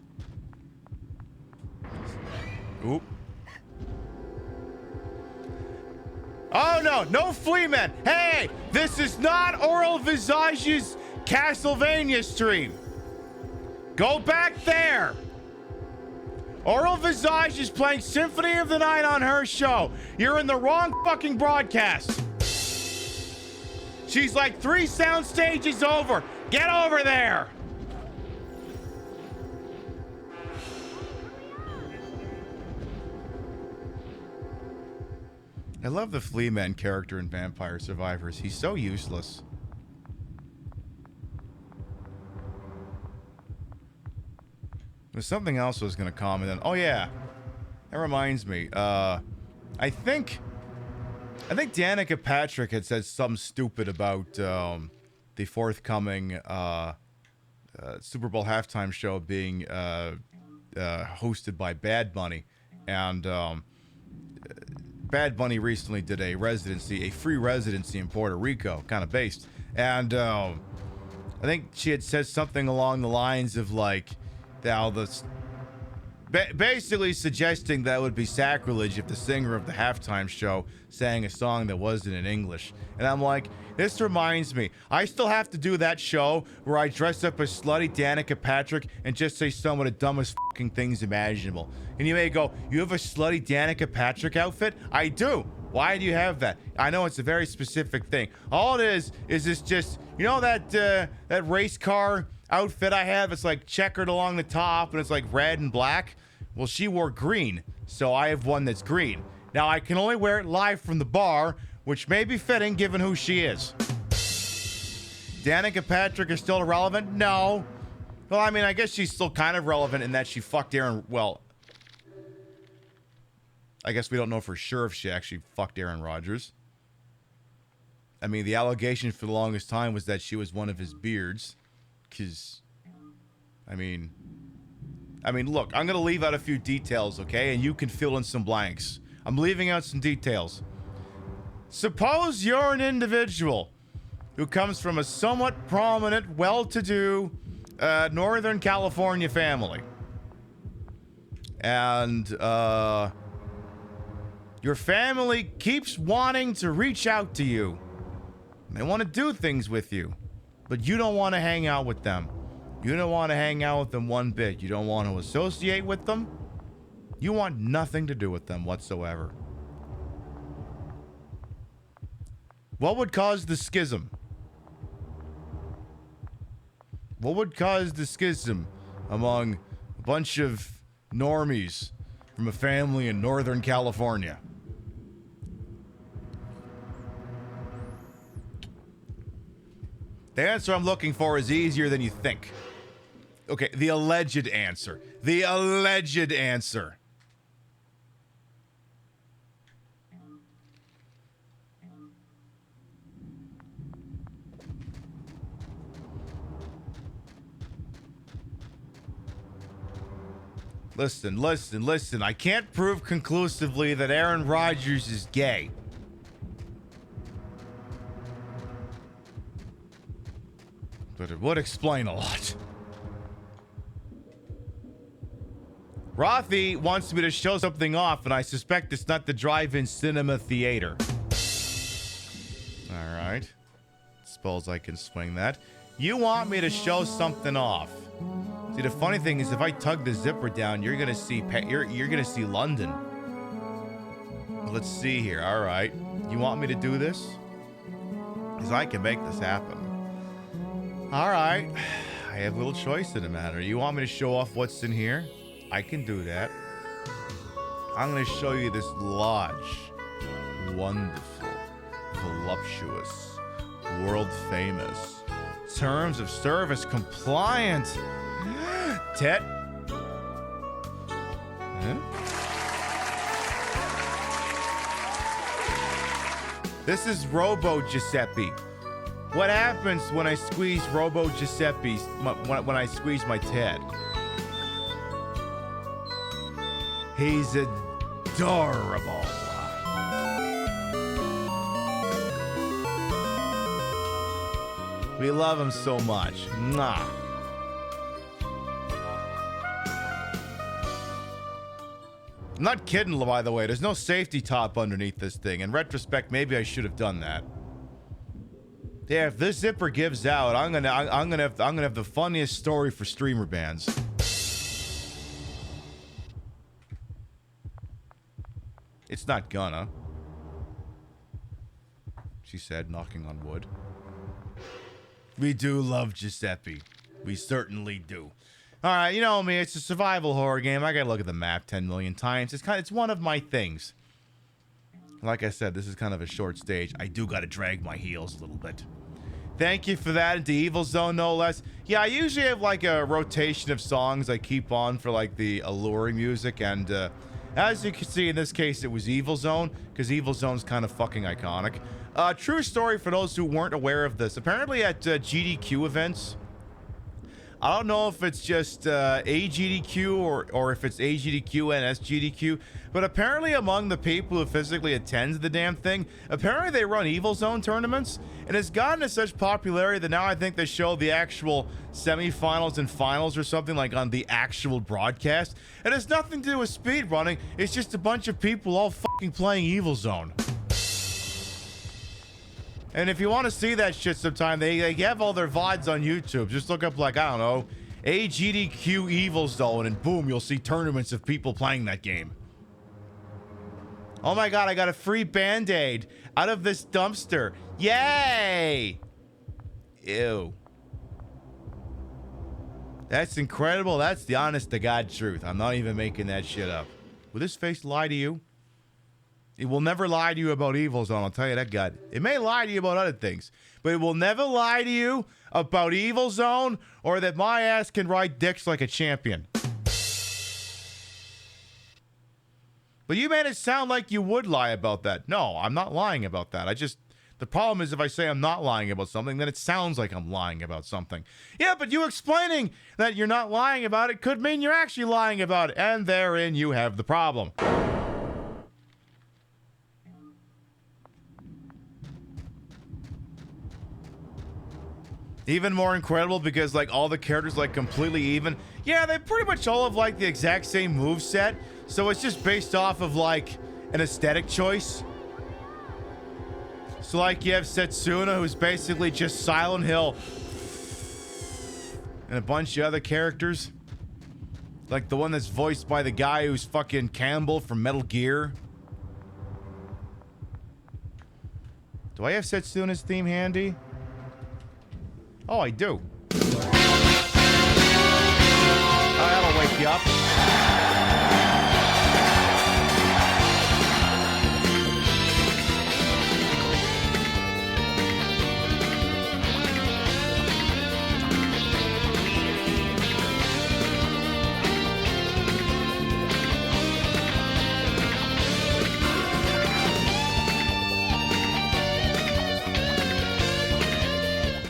Oop. Oh, no Flea Man. Hey, this is not Oral Visage's Castlevania stream. Go back there. Oral Visage is playing Symphony of the Night on her show. You're in the wrong fucking broadcast. She's like 3 sound stages over. Get over there. I love the Flea Man character in Vampire Survivors. He's so useless. There's something else I was going to comment on. Oh, yeah. That reminds me. I think Danica Patrick had said something stupid about the forthcoming Super Bowl halftime show being hosted by Bad Bunny. And Bad Bunny recently did a free residency in Puerto Rico, kind of based. And I think she had said something along the lines of like, basically suggesting that it would be sacrilege if the singer of the halftime show sang a song that wasn't in English. And I'm like, this reminds me, I still have to do that show where I dress up as slutty Danica Patrick and just say some of the dumbest fucking things imaginable. And you may go, you have a slutty Danica Patrick outfit? I do. Why do you have that? I know it's a very specific thing. All it is this just, you know that race car outfit I have? It's like checkered along the top and it's like red and black. Well, she wore green, so I have one that's green. Now, I can only wear it live from the bar, which may be fitting given who she is. Danica Patrick is still irrelevant? No. Well, I mean, I guess she's still kind of relevant in that she fucked Aaron. Well, I guess we don't know for sure if she actually fucked Aaron Rodgers. I mean, the allegation for the longest time was that she was one of his beards. Because, I mean, look, I'm going to leave out a few details, okay? And you can fill in some blanks. I'm leaving out some details. Suppose you're an individual who comes from a somewhat prominent, well-to-do Northern California family. And your family keeps wanting to reach out to you. They want to do things with you. But you don't want to hang out with them. You don't want to hang out with them one bit. You don't want to associate with them. You want nothing to do with them whatsoever. What would cause the schism? What would cause the schism among a bunch of normies from a family in Northern California? The answer I'm looking for is easier than you think. Okay, the alleged answer. The alleged answer. Listen. I can't prove conclusively that Aaron Rodgers is gay. But it would explain a lot. Rothy wants me to show something off, and I suspect it's not the drive-in cinema theater. All right. Suppose I can swing that. You want me to show something off. See, the funny thing is, if I tug the zipper down, you're gonna see you're gonna see London. Let's see here. All right. You want me to do this? Because I can make this happen. All right. I have little choice in the matter. You want me to show off what's in here? I can do that. I'm going to show you this large, wonderful, voluptuous, world-famous, terms of service compliant. Tet. Huh? This is Robo Giuseppe. What happens when I squeeze Robo Giuseppe's, when I squeeze my Ted? He's adorable. We love him so much. Mwah. I'm not kidding, by the way. There's no safety top underneath this thing. In retrospect, maybe I should have done that. Yeah, if this zipper gives out, I'm gonna have the funniest story for streamer bans. It's not gonna. She said, knocking on wood. We do love Giuseppe. We certainly do. All right, you know me. It's a survival horror game. I gotta look at the map 10 million times. It's one of my things. Like I said, this is kind of a short stage. I do gotta drag my heels a little bit. Thank you for that. Into Evil Zone, no less. Yeah, I usually have like a rotation of songs I keep on for like the alluring music, and as you can see in this case, it was Evil Zone, because Evil Zone's kind of fucking iconic. True story for those who weren't aware of this. Apparently at GDQ events, I don't know if it's just AGDQ or if it's AGDQ and SGDQ, but apparently among the people who physically attend the damn thing, apparently they run Evil Zone tournaments, and it's gotten to such popularity that now I think they show the actual semifinals and finals or something like on the actual broadcast. It has nothing to do with speedrunning, it's just a bunch of people all fucking playing Evil Zone. And if you want to see that shit sometime, they have all their VODs on YouTube. Just look up, like, I don't know, AGDQ Evil Zone, and boom, you'll see tournaments of people playing that game. Oh my god, I got a free Band-Aid out of this dumpster. Yay! Ew. That's incredible. That's the honest-to-God truth. I'm not even making that shit up. Will this face lie to you? It will never lie to you about Evil Zone, I'll tell you that, God. It may lie to you about other things, but it will never lie to you about Evil Zone or that my ass can ride dicks like a champion. But you made it sound like you would lie about that. No, I'm not lying about that. The problem is if I say I'm not lying about something, then it sounds like I'm lying about something. Yeah, but you explaining that you're not lying about it could mean you're actually lying about it, and therein you have the problem. Even more incredible because, like, all the characters, like, completely even. Yeah, they pretty much all have, like, the exact same moveset. So it's just based off of, like, an aesthetic choice. So, like, you have Setsuna, who's basically just Silent Hill. And a bunch of other characters. Like the one that's voiced by the guy who's fucking Campbell from Metal Gear. Do I have Setsuna's theme handy? Oh, I do. That'll wake you up.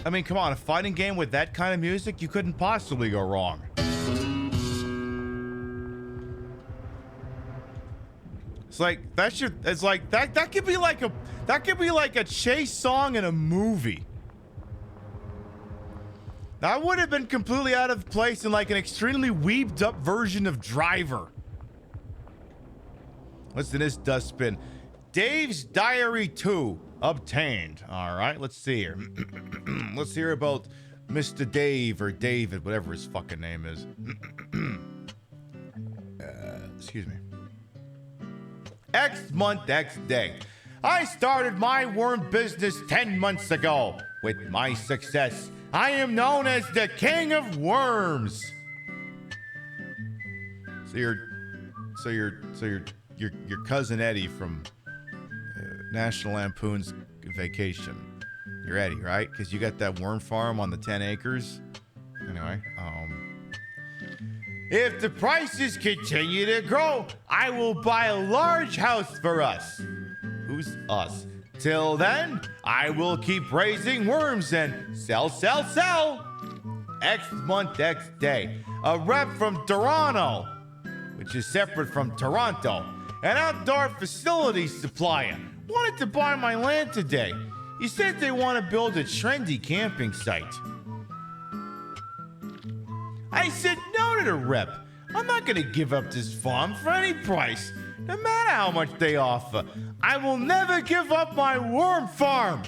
I mean, come on, a fighting game with that kind of music, you couldn't possibly go wrong. It's like that should. It's like that. That could be like a. That could be like a chase song in a movie. That would have been completely out of place in like an extremely weebed up version of Driver. Listen to this dustbin. Dave's Diary 2 obtained. All right, let's see here. Let's hear about Mr. Dave or David, whatever his fucking name is. Excuse me. X month, X day. I started my worm business 10 months ago. With my success, I am known as the King of Worms. So your cousin Eddie from National Lampoon's Vacation. You're Eddie, right? Because you got that worm farm on the 10 acres. Anyway, if the prices continue to grow, I will buy a large house for us. Who's us? Till then, I will keep raising worms and sell. X month, X day. A rep from Toronto, which is separate from Toronto. An outdoor facilities supplier wanted to buy my land today. He said they want to build a trendy camping site. I said no to the rep. I'm not going to give up this farm for any price, no matter how much they offer. I will never give up my worm farm.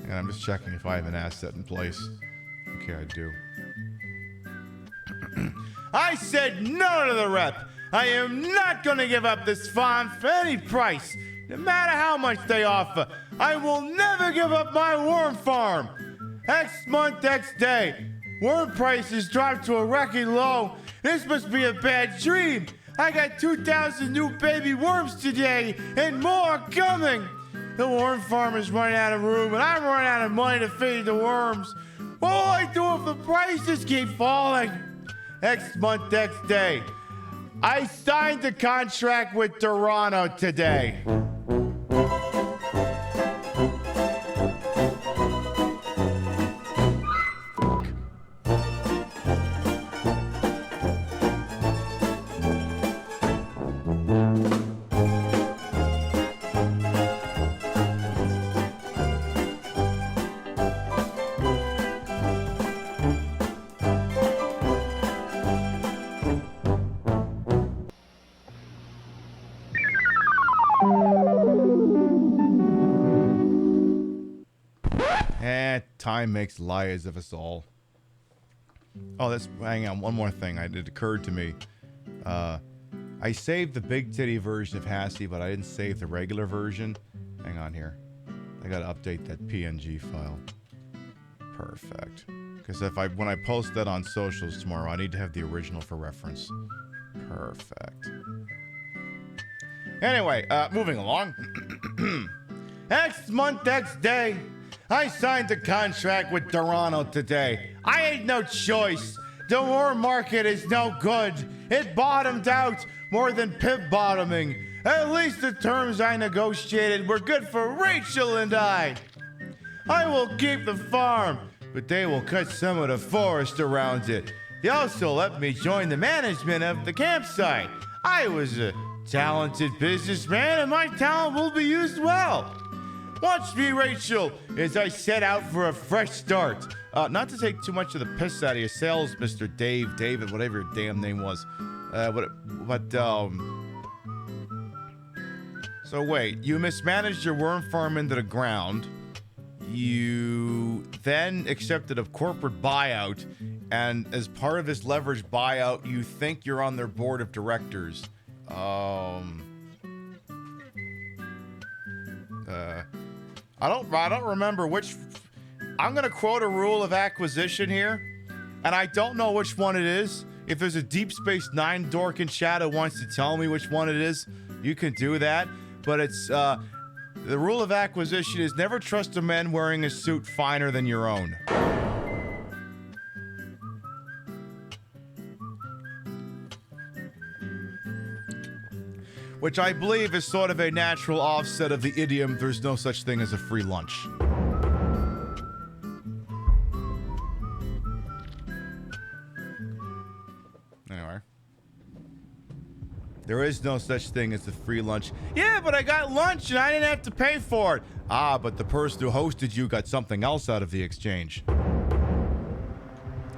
And I'm just checking if I have an asset in place. Okay, I do. I said no to the rep. I am not going to give up this farm for any price, no matter how much they offer. I will never give up my worm farm. X month, X day. Worm prices dropped to a record low. This must be a bad dream. I got 2,000 new baby worms today and more coming. The worm farm is running out of room and I'm running out of money to feed the worms. What will I do if the prices keep falling? X month, X day. I signed a contract with Toronto today. Time makes liars of us all. Oh, hang on, one more thing. It occurred to me. I saved the big titty version of Hassie, but I didn't save the regular version. Hang on here. I gotta update that PNG file. Perfect. Because when I post that on socials tomorrow, I need to have the original for reference. Perfect. Anyway, moving along. X month, X day. I signed a contract with Toronto today. I ain't no choice. The worm market is no good. It bottomed out more than pip bottoming. At least the terms I negotiated were good for Rachel and I. I will keep the farm, but they will cut some of the forest around it. They also let me join the management of the campsite. I was a talented businessman and my talent will be used well. Watch me, Rachel, as I set out for a fresh start. Not to take too much of the piss out of your sales, Mr. David, whatever your damn name was. So wait, you mismanaged your worm farm into the ground. You then accepted a corporate buyout, and as part of this leveraged buyout, you think you're on their board of directors. I don't remember which. I'm gonna quote a rule of acquisition here, and I don't know which one it is. If there's a Deep Space Nine dork in chat who wants to tell me which one it is, you can do that. But it's the rule of acquisition is never trust a man wearing a suit finer than your own. Which I believe is sort of a natural offset of the idiom, there's no such thing as a free lunch. There is no such thing as a free lunch. Yeah, but I got lunch and I didn't have to pay for it. Ah, but the person who hosted you got something else out of the exchange.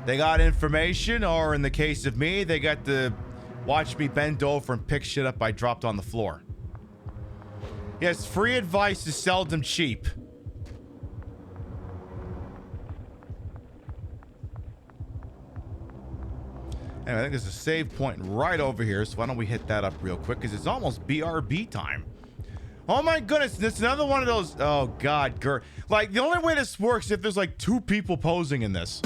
They got information, or in the case of me, they got to watch me bend over and pick shit up I dropped on the floor. Yes, free advice is seldom cheap. Anyway, I think there's a save point right over here, so why don't we hit that up real quick, because it's almost BRB time. Oh my goodness, this is another one of those, oh god, like, the only way this works is if there's like 2 people posing in this.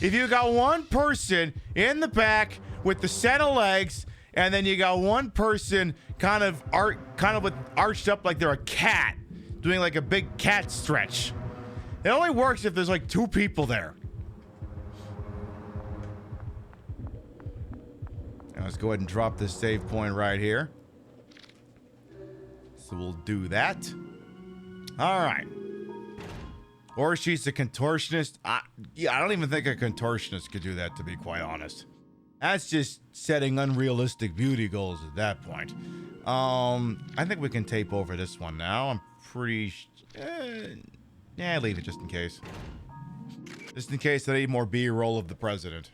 If you got one person in the back with the set of legs, and then you got one person kind of with arched up like they're a cat, doing like a big cat stretch. It only works if there's like 2 people there. Now let's go ahead and drop this save point right here. So we'll do that. All right. Or she's a contortionist. Yeah, I don't even think a contortionist could do that, to be quite honest. That's just setting unrealistic beauty goals at that point. I think we can tape over this one now. I'm pretty... yeah, leave it just in case. Just in case I need more B-roll of the president.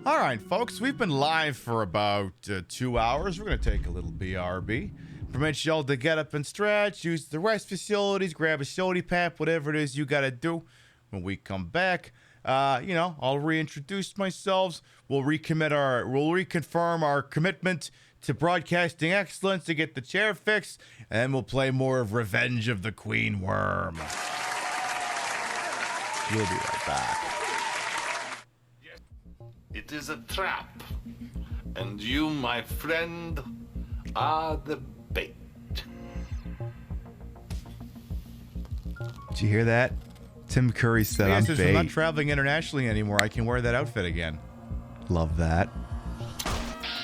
All right, folks, we've been live for about 2 hours. We're going to take a little BRB. Permit y'all to get up and stretch, use the rest facilities, grab a sody pap, whatever it is you got to do. When we come back, I'll reintroduce myself. We'll reconfirm our commitment to broadcasting excellence to get the chair fixed, and we'll play more of Revenge of the Queen Worm. We'll be right back. It is a trap, and you, my friend, are the bait. Did you hear that? Tim Curry said, yes, I'm bait. I'm not traveling internationally anymore. I can wear that outfit again. Love that.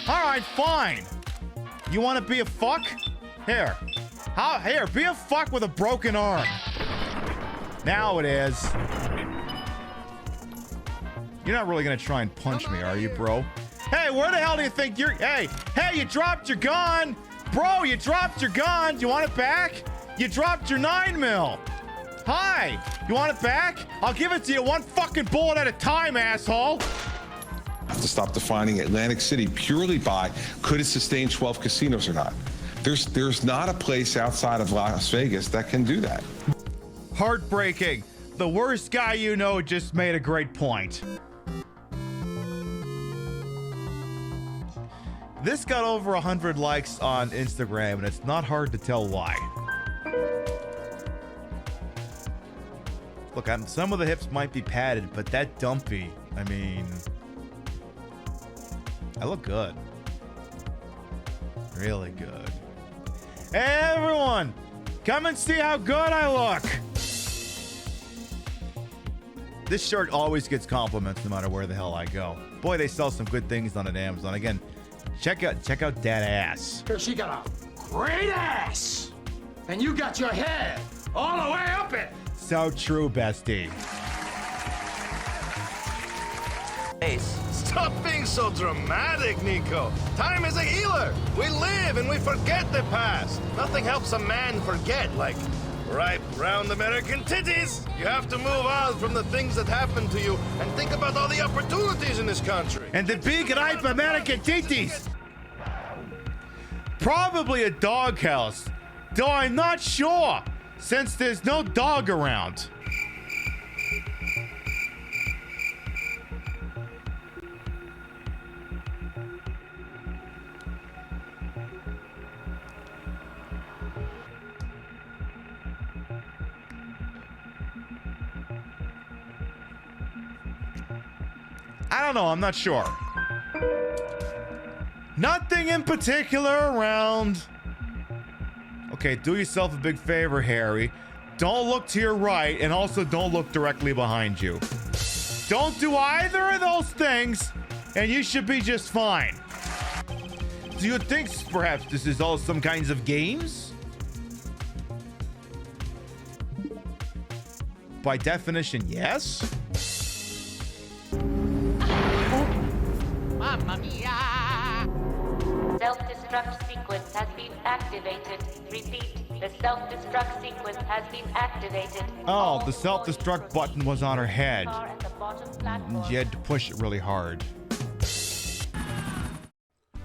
All right, fine. You want to be a fuck? Here. Here, be a fuck with a broken arm. Now it is. You're not really going to try and punch me, are you, bro? Hey, where the hell do you think you're... Hey, you dropped your gun. Bro, you dropped your gun. Do you want it back? You dropped your 9mm. Hi, you want it back? I'll give it to you one fucking bullet at a time, asshole. Have to stop defining Atlantic City purely by could it sustain 12 casinos or not. There's not a place outside of Las Vegas that can do that. Heartbreaking. The worst guy you know just made a great point. This got over 100 likes on Instagram, and it's not hard to tell why. Look, some of the hips might be padded, but that dumpy, I mean... I look good. Really good. Hey, everyone! Come and see how good I look! This shirt always gets compliments no matter where the hell I go. Boy, they sell some good things on Amazon. Again, check out that ass. She got a great ass, and you got your head all the way up it. So true, bestie. Stop being so dramatic, Nico. Time is a healer. We live and we forget the past. Nothing helps a man forget, like ripe, round American titties. You have to move on from the things that happened to you and think about all the opportunities in this country. And the big, ripe American titties. Probably a doghouse, though I'm not sure, since there's no dog around. I don't know, I'm not sure. Nothing in particular around. Okay, do yourself a big favor, Harry. Don't look to your right, and also don't look directly behind you. Don't do either of those things, and you should be just fine. Do you think perhaps this is all some kinds of games? By definition, yes. Mamma mia! self-destruct sequence has been activated. Repeat, the self-destruct sequence has been activated. Oh, the self-destruct button was on her head. She had to push it really hard.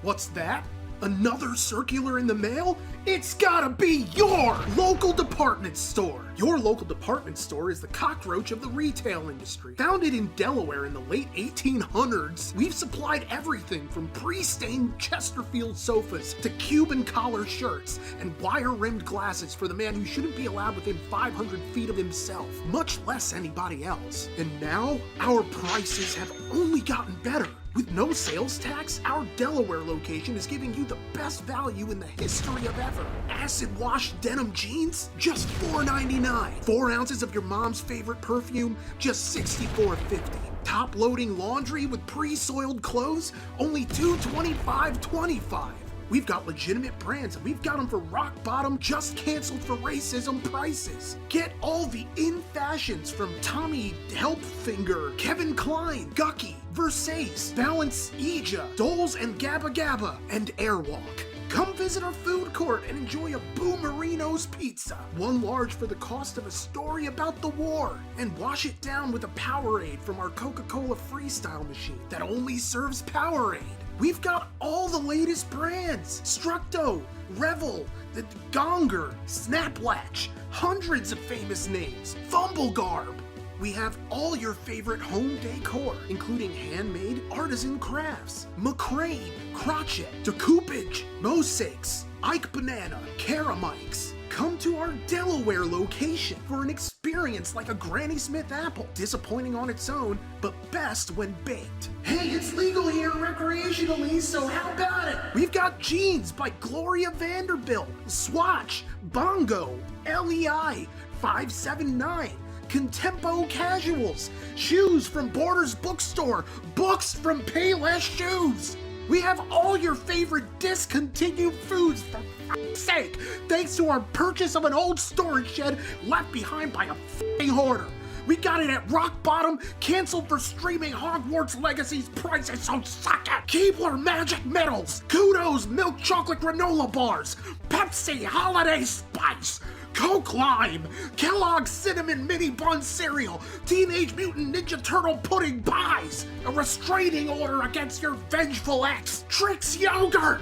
What's that? Another circular in the mail? It's gotta be your local department store. Your local department store is the cockroach of the retail industry. Founded in Delaware in the late 1800s, we've supplied everything from pre-stained Chesterfield sofas to Cuban collar shirts and wire-rimmed glasses for the man who shouldn't be allowed within 500 feet of himself, much less anybody else. And now, our prices have only gotten better. With no sales tax, our Delaware location is giving you the best value in the history of ever. Acid wash denim jeans, just $4.99. 4 ounces of your mom's favorite perfume, just $64.50. Top loading laundry with pre-soiled clothes, only $225.25. We've got legitimate brands, and we've got them for rock bottom, just canceled for racism prices. Get all the in fashions from Tommy Helpfinger, Kevin Klein, Gucky, Versace, Balance Ija, Doles and Gabba Gabba, and Airwalk. Come visit our food court and enjoy a Boomerino's pizza. 1 large for the cost of a story about the war. And wash it down with a Powerade from our Coca-Cola Freestyle machine that only serves Powerade. We've got all the latest brands. Structo, Revel, the Gonger, Snaplatch, hundreds of famous names. Fumblegarb. We have all your favorite home decor, including handmade artisan crafts, McCrane, Crotchet, Decoupage, Mosaics, Ike Banana, Karamikes. Come to our Delaware location for an experience like a Granny Smith apple. Disappointing on its own, but best when baked. Hey, it's legal here recreationally, so how about it? We've got jeans by Gloria Vanderbilt, Swatch, Bongo, LEI, 579. Contempo Casuals, shoes from Borders Bookstore, books from Payless Shoes. We have all your favorite discontinued foods, for f***'s sake, thanks to our purchase of an old storage shed left behind by a f***ing hoarder. We got it at rock bottom, canceled for streaming Hogwarts Legacy's prices, so suck it! Keebler Magic Metals, Kudos Milk Chocolate Granola Bars, Pepsi Holiday Spice, Coke Lime, Kellogg's Cinnamon Mini Bun Cereal, Teenage Mutant Ninja Turtle Pudding Pies, a restraining order against your vengeful ex, Trix Yogurt!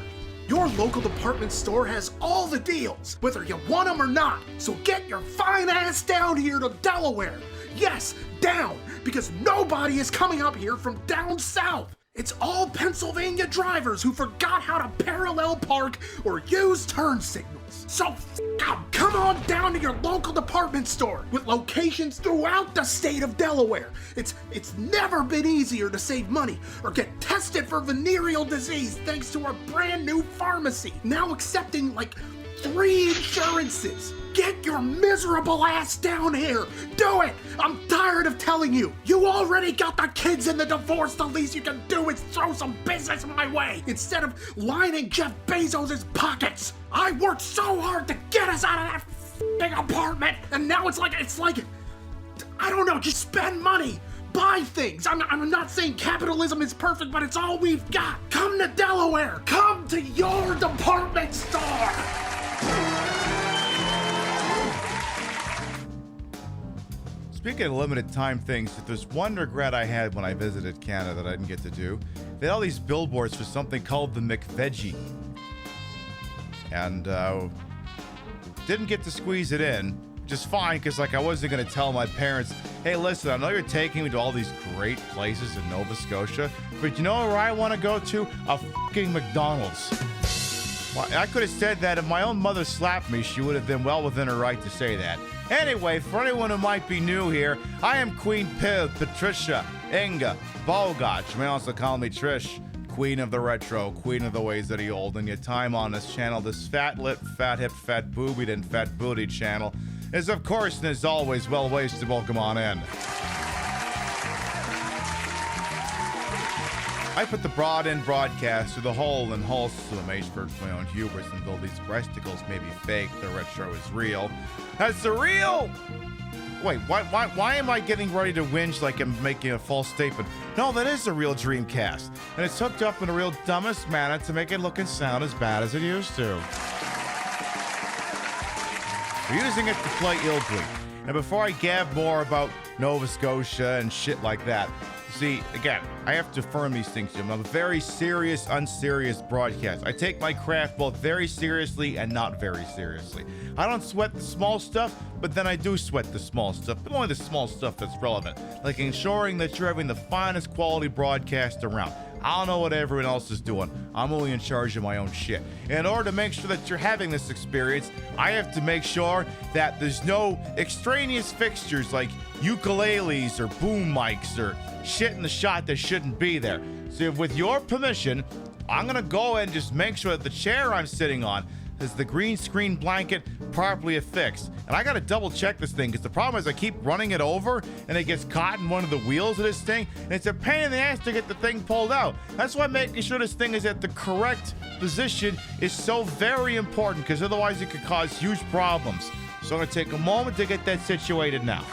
Your local department store has all the deals, whether you want them or not, so get your fine ass down here to Delaware. Yes, down, because nobody is coming up here from down south. It's all Pennsylvania drivers who forgot how to parallel park or use turn signals. So f*** up, come on down to your local department store with locations throughout the state of Delaware. It's never been easier to save money or get tested for venereal disease thanks to our brand new pharmacy, now accepting like 3 insurances. Get your miserable ass down here. Do it. I'm tired of telling you. You already got the kids in the divorce. The least you can do is throw some business my way instead of lining Jeff Bezos' pockets. I worked so hard to get us out of that f***ing apartment, and now it's like, I don't know, just spend money. Buy things. I'm not saying capitalism is perfect, but it's all we've got. Come to Delaware. Come to your department store. Speaking of limited time things, if there's one regret I had when I visited Canada that I didn't get to do, they had all these billboards for something called the McVeggie. And didn't get to squeeze it in, which is fine, because like I wasn't going to tell my parents, hey, listen, I know you're taking me to all these great places in Nova Scotia, but you know where I want to go to? A fucking McDonald's. Well, I could have said that if my own mother slapped me, she would have been well within her right to say that. Anyway, for anyone who might be new here, I am Queen Piv, Patricia, Inga, Bogach. You may also call me Trish, Queen of the Retro, Queen of the Ways of the Old. And your time on this channel, this fat lip, fat hip, fat boobied, and fat booty channel, is of course and as always well wasted. Welcome on in. I put the broad end broadcast through the whole and wholesome image for my own hubris, and though these breasticles may be fake, the retro is real. That's the real. Wait, why am I getting ready to whinge like I'm making a false statement? No, that is the real Dreamcast, and it's hooked up in a real dumbest manner to make it look and sound as bad as it used to. We're using it to play Illbleed. And before I gab more about Nova Scotia and shit like that, see, again, I have to affirm these things, Jim. I'm a very serious, unserious broadcast. I take my craft both very seriously and not very seriously. I don't sweat the small stuff, but then I do sweat the small stuff, but only the small stuff that's relevant, like ensuring that you're having the finest quality broadcast around. I don't know what everyone else is doing. I'm only in charge of my own shit. In order to make sure that you're having this experience, I have to make sure that there's no extraneous fixtures like ukuleles or boom mics or shit in the shot that shouldn't be there. So with your permission, I'm gonna go and just make sure that the chair I'm sitting on has the green screen blanket properly affixed. And I gotta double check this thing, because the problem is I keep running it over and it gets caught in one of the wheels of this thing, and it's a pain in the ass to get the thing pulled out. That's why making sure this thing is at the correct position is so very important, because otherwise it could cause huge problems. So I'm gonna take a moment to get that situated now.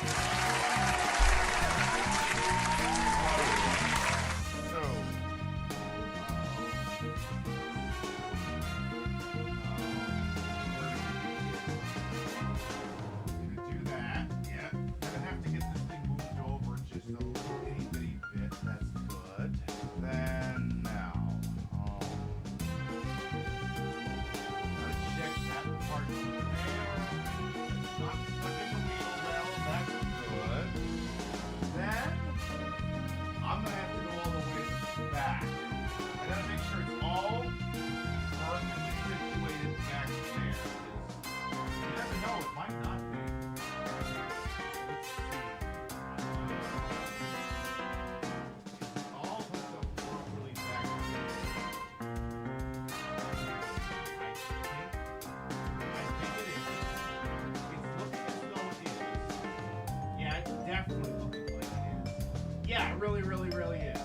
Yeah, it really, really, really is.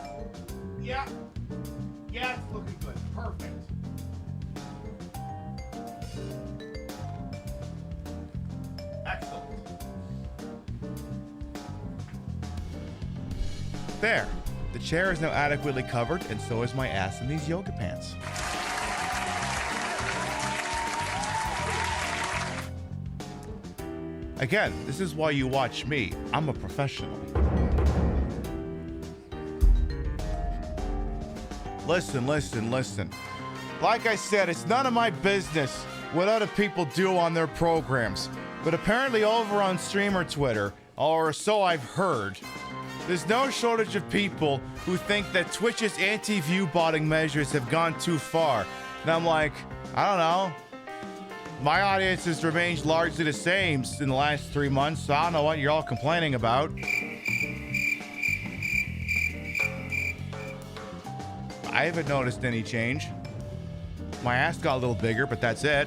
Yeah. Yeah, it's looking good. Perfect. Excellent. There. The chair is now adequately covered, and so is my ass in these yoga pants. Again, this is why you watch me. I'm a professional. Listen. Like I said, it's none of my business what other people do on their programs. But apparently over on streamer Twitter, or so I've heard, there's no shortage of people who think that Twitch's anti-view botting measures have gone too far. And I'm like, I don't know. My audience has remained largely the same in the last 3 months, so I don't know what you're all complaining about. I haven't noticed any change. My ass got a little bigger, but that's it.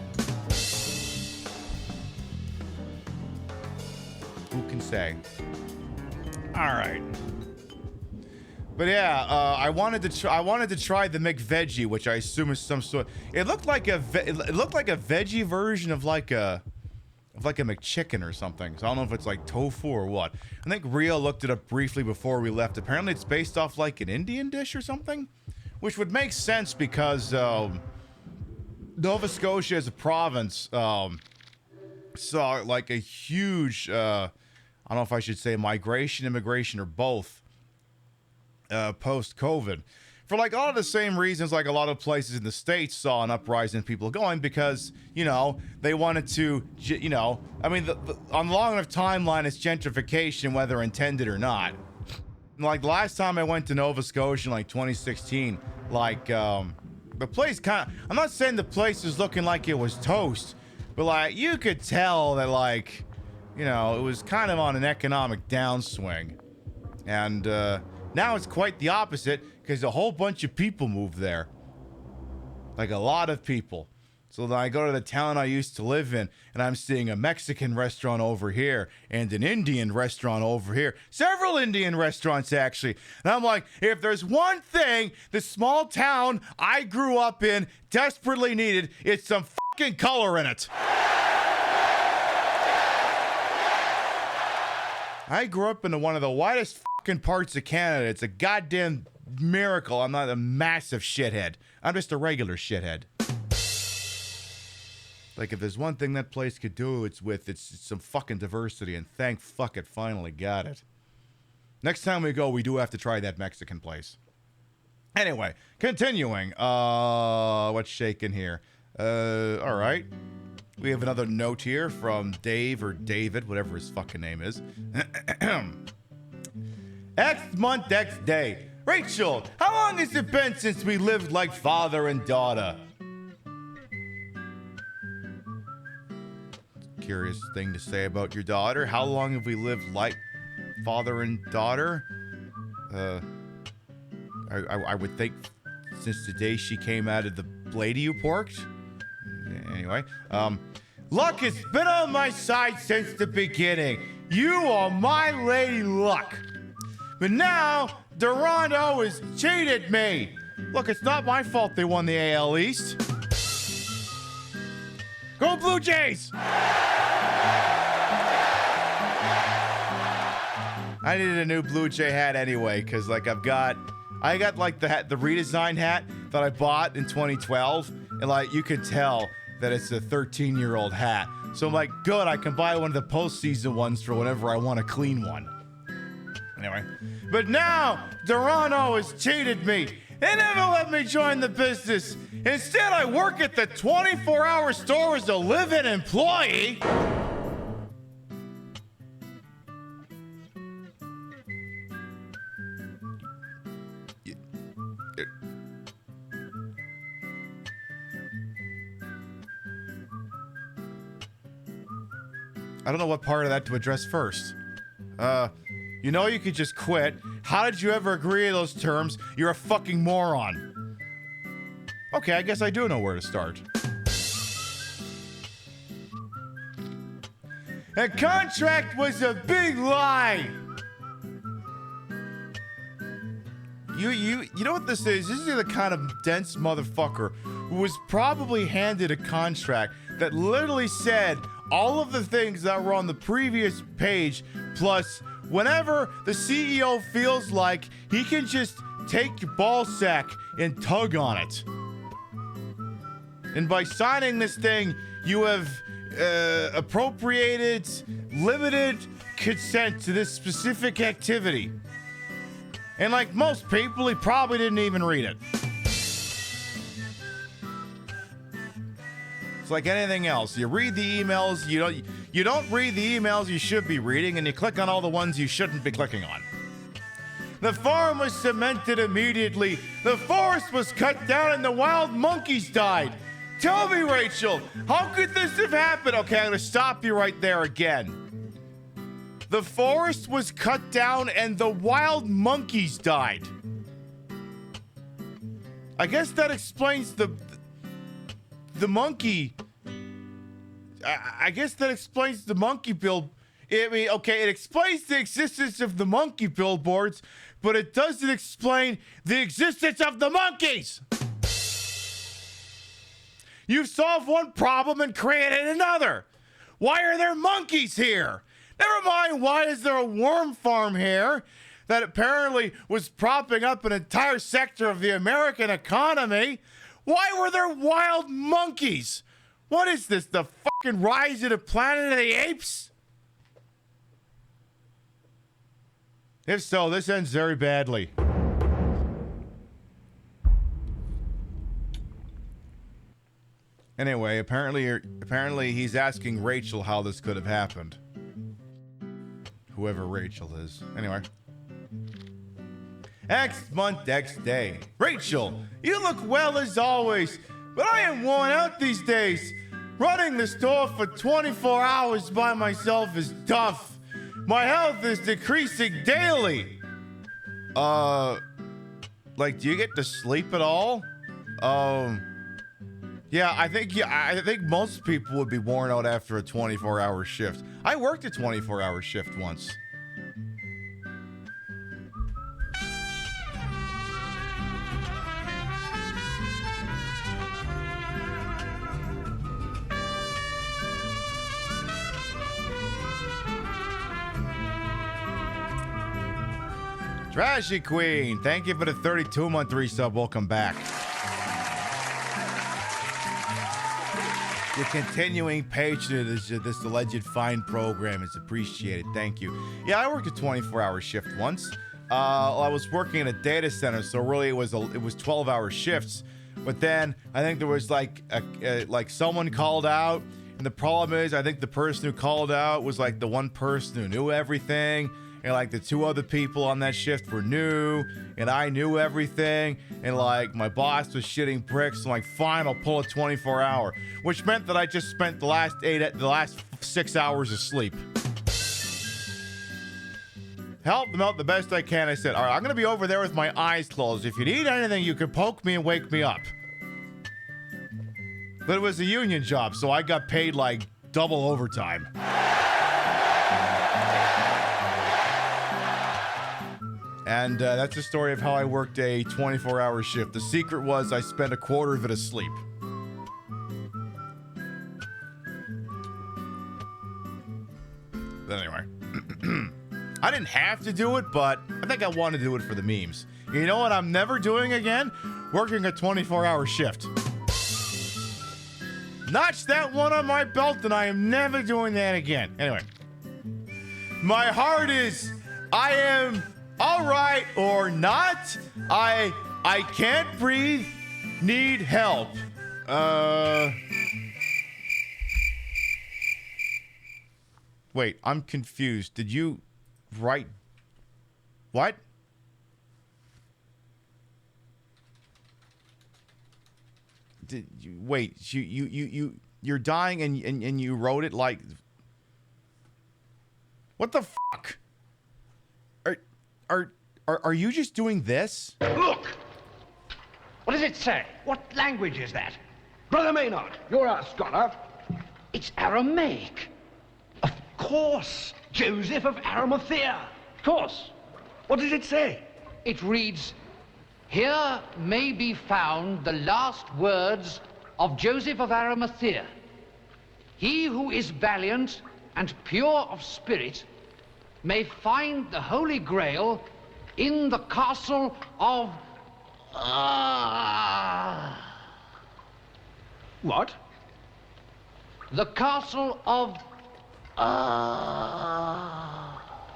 Who can say? All right. But yeah, I wanted to try the McVeggie, which I assume is some sort. It looked like a veggie version of like a McChicken or something. So I don't know if it's like tofu or what. I think Rio looked it up briefly before we left. Apparently, it's based off like an Indian dish or something, which would make sense because Nova Scotia as a province saw like a huge, I don't know if I should say migration, immigration, or both post-COVID. For like all of the same reasons like a lot of places in the States saw an uprising in people going because, you know, they wanted to, you know, I mean, on the long enough timeline, it's gentrification, whether intended or not. Like the last time I went to Nova Scotia in like 2016, like the place kind of, I'm not saying the place was looking like it was toast, but like you could tell that like, you know, it was kind of on an economic downswing. And now it's quite the opposite because a whole bunch of people moved there. Like a lot of people. So then I go to the town I used to live in, and I'm seeing a Mexican restaurant over here and an Indian restaurant over here. Several Indian restaurants, actually. And I'm like, if there's one thing the small town I grew up in desperately needed, it's some fucking color in it. I grew up in one of the widest fucking parts of Canada. It's a goddamn miracle I'm not a massive shithead. I'm just a regular shithead. Like, if there's one thing that place could do, it's some fucking diversity, and thank fuck it finally got it. Next time we go, we do have to try that Mexican place. Anyway, continuing. What's shaking here? All right. We have another note here from Dave or David, whatever his fucking name is. X month, X day. Rachel, how long has it been since we lived like father and daughter? Curious thing to say about your daughter. How long have we lived like father and daughter? I would think since the day she came out of the lady you porked. Anyway, luck has been on my side since the beginning. You are my lady luck. But now, Toronto has cheated me. Look, it's not my fault they won the AL East. Go Blue Jays! I needed a new Blue Jay hat anyway, because like I got like the redesign hat that I bought in 2012, and like you could tell that it's a 13-year-old hat. So I'm like, good, I can buy one of the postseason ones for whenever I want a clean one. Anyway, but now Toronto has cheated me. They never let me join the business. Instead, I work at the 24-hour store as a live-in employee. I don't know what part of that to address first. You know you could just quit. How did you ever agree to those terms? You're a fucking moron. Okay, I guess I do know where to start. A contract was a big lie. You know what this is? This is the kind of dense motherfucker who was probably handed a contract that literally said all of the things that were on the previous page, plus whenever the CEO feels like he can just take your ball sack and tug on it. And by signing this thing, you have appropriated limited consent to this specific activity. And like most people, he probably didn't even read it. It's like anything else. You read the emails, you don't read the emails you should be reading, and you click on all the ones you shouldn't be clicking on. The farm was cemented immediately. The forest was cut down and the wild monkeys died. Tell me, Rachel, how could this have happened? Okay, I'm gonna stop you right there again. The forest was cut down and the wild monkeys died. I guess that explains the monkey. I guess that explains the monkey bill. I mean, okay, it explains the existence of the monkey billboards, but it doesn't explain the existence of the monkeys. You've solved one problem and created another. Why are there monkeys here? Never mind, why is there a worm farm here that apparently was propping up an entire sector of the American economy? Why were there wild monkeys? What is this, the fucking rise of the Planet of the Apes? If so, this ends very badly. Anyway, apparently he's asking Rachel how this could have happened. Whoever Rachel is. Anyway. X month, X day. Rachel, you look well as always, but I am worn out these days. Running the store for 24 hours by myself is tough. My health is decreasing daily. Like, do you get to sleep at all? Yeah, I think most people would be worn out after a 24-hour shift. I worked a 24-hour shift once. Trashy Queen, thank you for the 32-month resub. Welcome back. Your continuing patronage of this alleged fine program is appreciated. Thank you. Yeah, I worked a 24-hour shift once. I was working in a data center, so really it was 12-hour shifts. But then I think there was like someone called out, and the problem is I think the person who called out was like the one person who knew everything. And like the two other people on that shift were new, and I knew everything, and like my boss was shitting bricks. So I'm like, fine, I'll pull a 24-hour, which meant that I just spent the last 6 hours asleep. Help them out the best I can. I said, all right, I'm gonna be over there with my eyes closed. If you need anything, you can poke me and wake me up. But it was a union job, so I got paid like double overtime. And that's the story of how I worked a 24-hour shift. The secret was I spent a quarter of it asleep. But anyway. I didn't have to do it, but I think I wanted to do it for the memes. You know what I'm never doing again? Working a 24-hour shift. Notch that one on my belt, and I am never doing that again. Anyway. My heart is, I am... all right or not. I can't breathe. Need help. Wait, I'm confused. Did you write what? Did you wait, you're dying and you wrote it like what the fuck? Are you just doing this? Look! What does it say? What language is that? Brother Maynard, you're our scholar. It's Aramaic. Of course. Joseph of Arimathea. Of course. What does it say? It reads, "Here may be found the last words of Joseph of Arimathea. He who is valiant and pure of spirit may find the Holy Grail in the castle of... What? The castle of...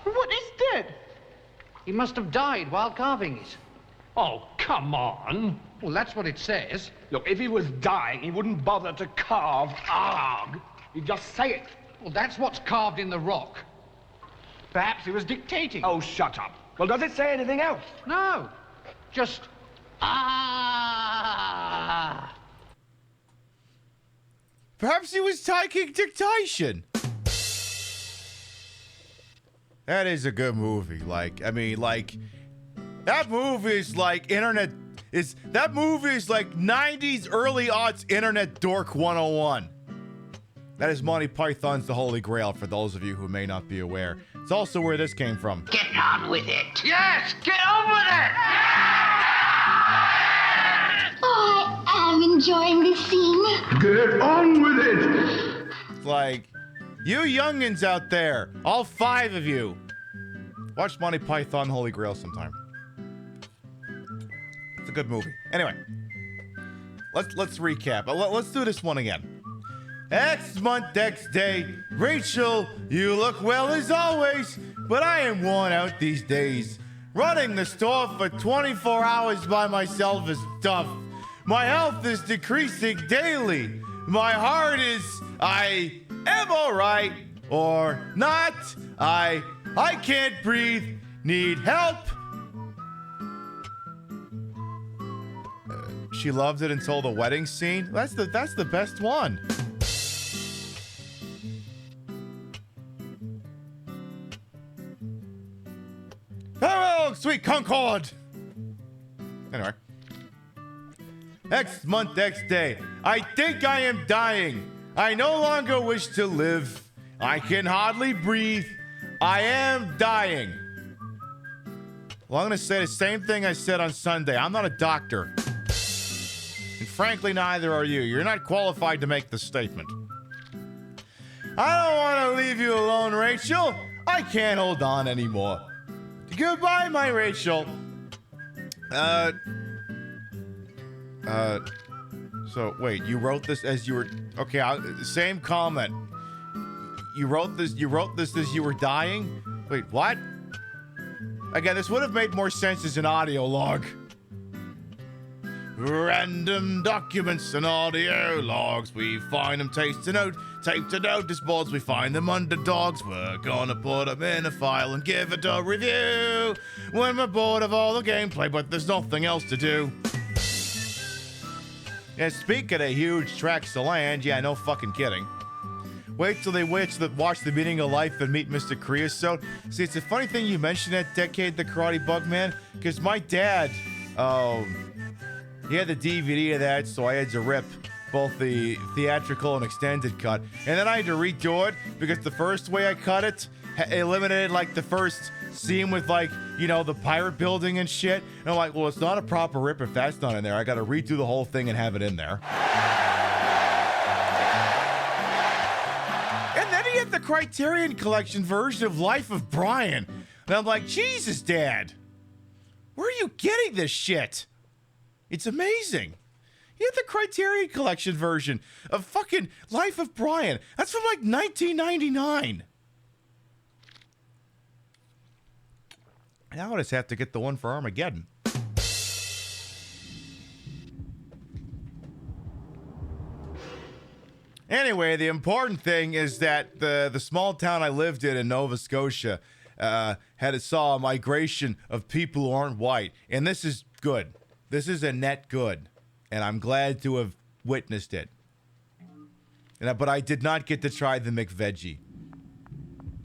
What is dead? He must have died while carving it. Oh, come on. Well, that's what it says. Look, if he was dying, he wouldn't bother to carve Arg. He'd just say it. Well, that's what's carved in the rock. Perhaps he was dictating. Oh, shut up. Well, does it say anything else? No. Just... Perhaps he was taking dictation. That is a good movie. Like, I mean, like, that movie is like that movie is like 90s, early aughts internet dork 101. That is Monty Python's The Holy Grail, for those of you who may not be aware. It's also where this came from. Get on with it. Yes, get on with it! Oh, I am enjoying this scene. Get on with it! It's like, you youngins out there, all 5 of you, watch Monty Python Holy Grail sometime. It's a good movie. Anyway, let's recap. Let's do this one again. X month, X day. Rachel, you look well as always, but I am worn out these days. Running the store for 24 hours by myself is tough. My health is decreasing daily. My heart is, I am alright or not. I can't breathe. Need help. She loved it until the wedding scene. That's the best one. Farewell, sweet Concord. Anyway. X month, X day. I think I am dying. I no longer wish to live. I can hardly breathe. I am dying. Well, I'm going to say the same thing I said on Sunday. I'm not a doctor. And frankly, neither are you. You're not qualified to make the statement. I don't want to leave you alone, Rachel. I can't hold on anymore. Goodbye, my Rachel. So wait, you wrote this as you were, okay, same comment. You wrote this as you were dying? Wait, what? Again, this would have made more sense as an audio log. Random documents and audio logs. We find them taped to notice boards. We find them underdogs. We're gonna put them in a file and give it a review when we're bored of all the gameplay, but there's nothing else to do. Yeah, speaking of huge tracts of land, yeah, no fucking kidding. Wait till they watch the meaning of life and meet Mr. Creosote. See, it's a funny thing you mentioned that decade, the Karate Bug Man, because my dad, he had the DVD of that, so I had to rip both the theatrical and extended cut. And then I had to redo it because the first way I cut it eliminated like the first scene with like, you know, the pirate building and shit. And I'm like, well, it's not a proper rip if that's not in there. I got to redo the whole thing and have it in there. And then he had the Criterion Collection version of Life of Brian. And I'm like, Jesus, Dad, where are you getting this shit? It's amazing. He had the Criterion Collection version of fucking Life of Brian. That's from like 1999. Now I just have to get the one for Armageddon. Anyway, the important thing is that the small town I lived in Nova Scotia saw a migration of people who aren't white. And this is good. This is a net good. And I'm glad to have witnessed it. But I did not get to try the McVeggie,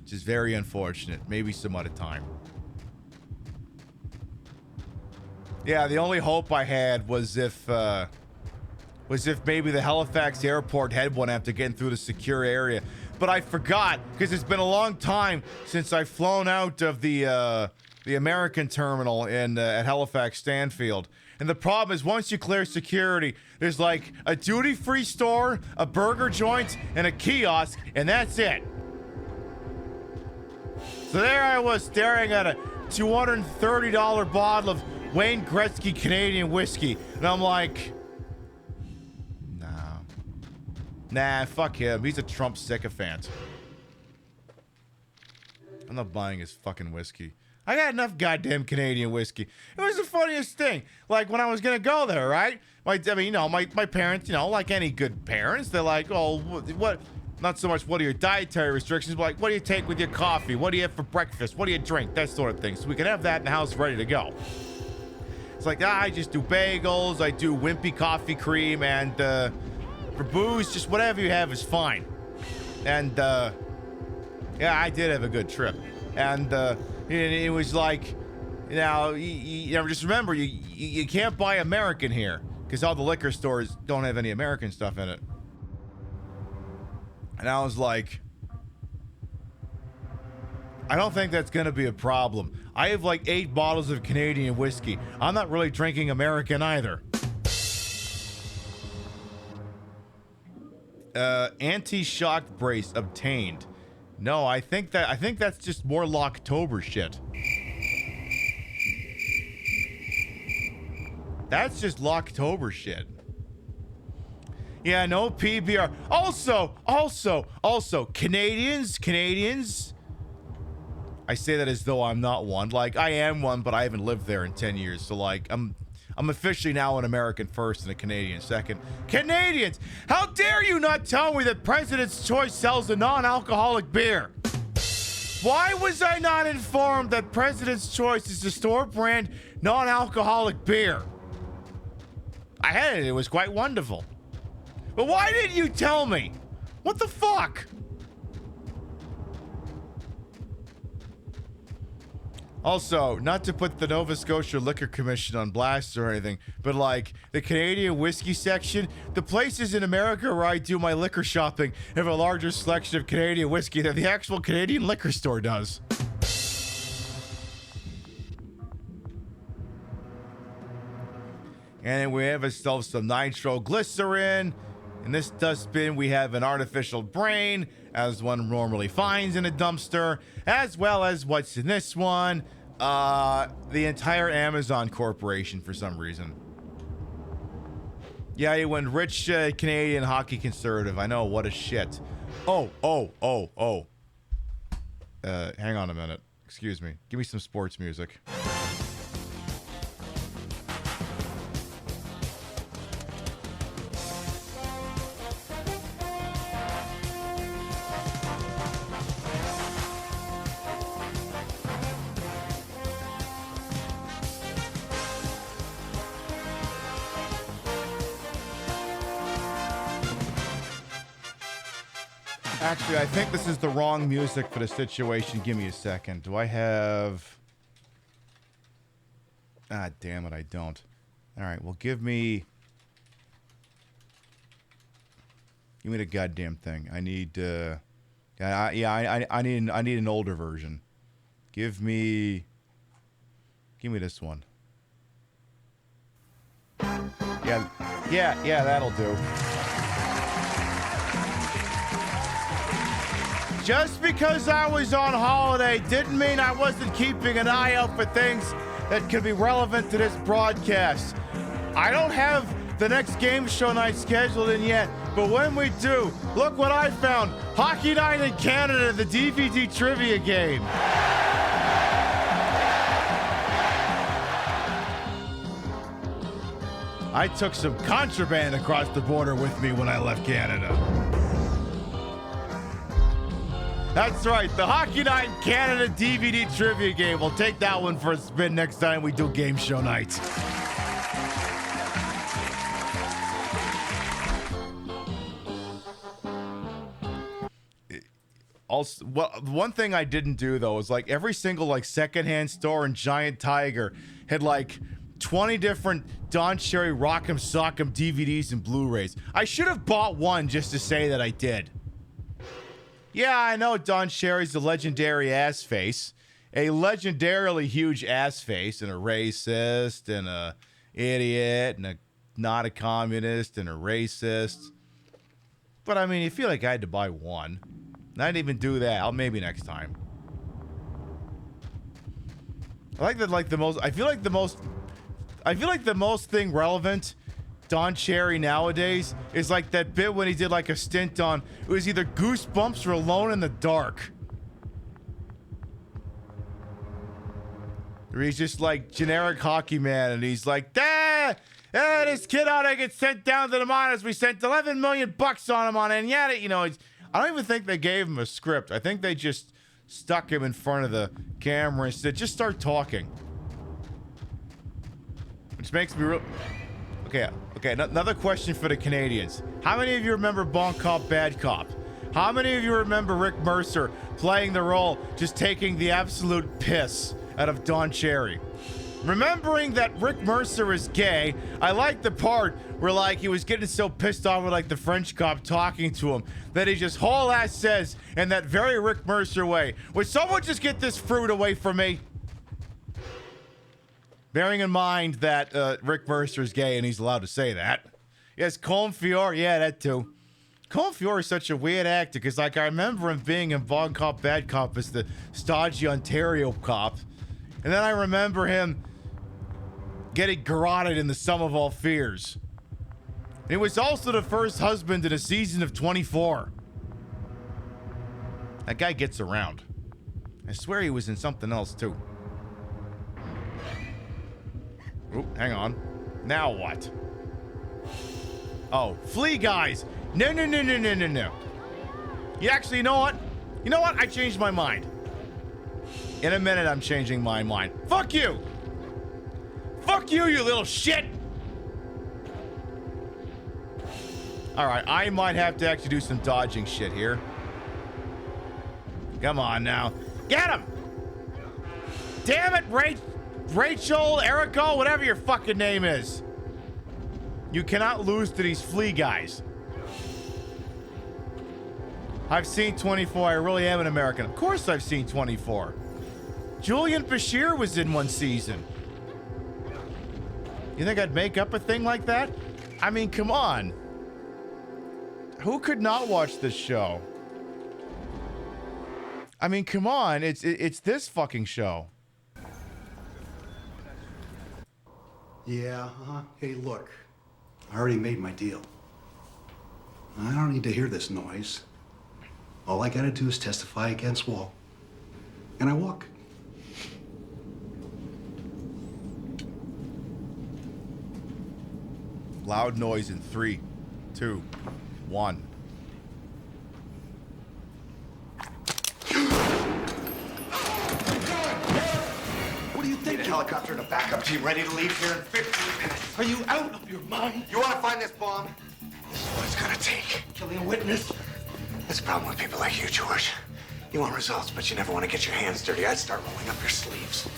which is very unfortunate. Maybe some other time. Yeah, the only hope I had was if maybe the Halifax airport had one after getting through the secure area. But I forgot, because it's been a long time since I've flown out of the American terminal at Halifax Stanfield. And the problem is, once you clear security, there's like a duty-free store, a burger joint, and a kiosk, and that's it. So there I was staring at a $230 bottle of Wayne Gretzky Canadian whiskey. And I'm like, nah, fuck him. He's a Trump sycophant. I'm not buying his fucking whiskey. I got enough goddamn Canadian whiskey. It was the funniest thing. Like, when I was gonna go there, right? My parents, like any good parents, they're like, oh, what? Not so much what are your dietary restrictions, but like, what do you take with your coffee? What do you have for breakfast? What do you drink? That sort of thing. So we can have that in the house ready to go. It's like, I just do bagels, I do wimpy coffee cream, and for booze, just whatever you have is fine. And yeah, I did have a good trip. And it was like, just remember, you can't buy American here, because all the liquor stores don't have any American stuff in it. And I was like, I don't think that's going to be a problem. I have like 8 bottles of Canadian whiskey. I'm not really drinking American either. Anti-shock brace obtained. No, I think that's just more Locktober shit. That's just Locktober shit. Yeah, no PBR. Also, Canadians. I say that as though I'm not one. Like, I am one, but I haven't lived there in 10 years. So, like, I'm officially now an American first and a Canadian second. Canadians, how dare you not tell me that President's Choice sells a non-alcoholic beer? Why was I not informed that President's Choice is the store brand non-alcoholic beer? I had it. It was quite wonderful. But why didn't you tell me? What the fuck? Also, not to put the Nova Scotia Liquor Commission on blast or anything, but like the Canadian whiskey section, the places in America where I do my liquor shopping have a larger selection of Canadian whiskey than the actual Canadian liquor store does. And then we have ourselves some nitroglycerin. In this dustbin, we have an artificial brain, as one normally finds in a dumpster, as well as what's in this one, the entire Amazon corporation for some reason. Yeah, he went rich Canadian hockey conservative. I know, what a shit. Oh. Hang on a minute. Excuse me. Give me some sports music. Actually, I think this is the wrong music for the situation. Give me a second. Do I have... Ah, damn it, I don't. All right, well, give me the goddamn thing. I need, I need an older version. Give me this one. Yeah, that'll do. Just because I was on holiday didn't mean I wasn't keeping an eye out for things that could be relevant to this broadcast. I don't have the next game show night scheduled in yet, but when we do, look what I found. Hockey Night in Canada, the DVD trivia game. I took some contraband across the border with me when I left Canada. That's right, the Hockey Night in Canada DVD trivia game. We'll take that one for a spin next time we do game show nights. Also, one thing I didn't do though is like every single like secondhand store in Giant Tiger had like 20 different Don Cherry Rock'em Sock'em DVDs and Blu-rays. I should have bought one just to say that I did. Yeah, I know Don Cherry's a legendary ass face. A legendarily huge ass face, and a racist, and a idiot, and a not a communist, and a racist. But I mean, you feel like I had to buy one. And I didn't even do that. Maybe next time. I like that, like the most, I feel like the most thing relevant Don Cherry nowadays is like that bit when he did like a stint on, it was either Goosebumps or Alone in the Dark. Where he's just like generic hockey man and he's like, this kid ought to get sent down to the minors. We sent $11 million on him on it. And yet, you know, I don't even think they gave him a script. I think they just stuck him in front of the camera and said, just start talking. Which makes me real... Okay, another question for the Canadians. How many of you remember Bon Cop, Bad Cop? How many of you remember Rick Mercer playing the role, just taking the absolute piss out of Don Cherry? Remembering that Rick Mercer is gay, I like the part where like he was getting so pissed off with like the French cop talking to him that he just whole ass says in that very Rick Mercer way, would someone just get this fruit away from me? Bearing in mind that Rick Mercer is gay and he's allowed to say that. Yes, Colm Feore, yeah, that too. Colm Feore is such a weird actor because, like, I remember him being in Bon Cop, Bad Cop as the stodgy Ontario cop. And then I remember him getting garroted in The Sum of All Fears. And he was also the first husband in a season of 24. That guy gets around. I swear he was in something else, too. Oop, hang on. Now what? Oh, Flea Guys. No. You actually, you know what? You know what? I changed my mind. In a minute, I'm changing my mind. Fuck you! Fuck you, you little shit! Alright, I might have to actually do some dodging shit here. Come on now. Get him! damn it, Rachel, Erico, whatever your fucking name is. You cannot lose to these flea guys. I've seen 24. I really am an American. Of course I've seen 24. Julian Bashir was in one season. You think I'd make up a thing like that? I mean, come on. Who could not watch this show? I mean, come on. It's this fucking show. Yeah, Hey, look. I already made my deal. I don't need to hear this noise. All I gotta do is testify against Walt. And I walk. Loud noise in 3, 2, 1. What do you think? Need a helicopter and a backup team ready to leave here in 15 minutes. Are you out of your mind? You want to find this bomb? This is what it's gonna take. Killing a witness? That's the problem with people like you, George. You want results, but you never want to get your hands dirty. I'd start rolling up your sleeves.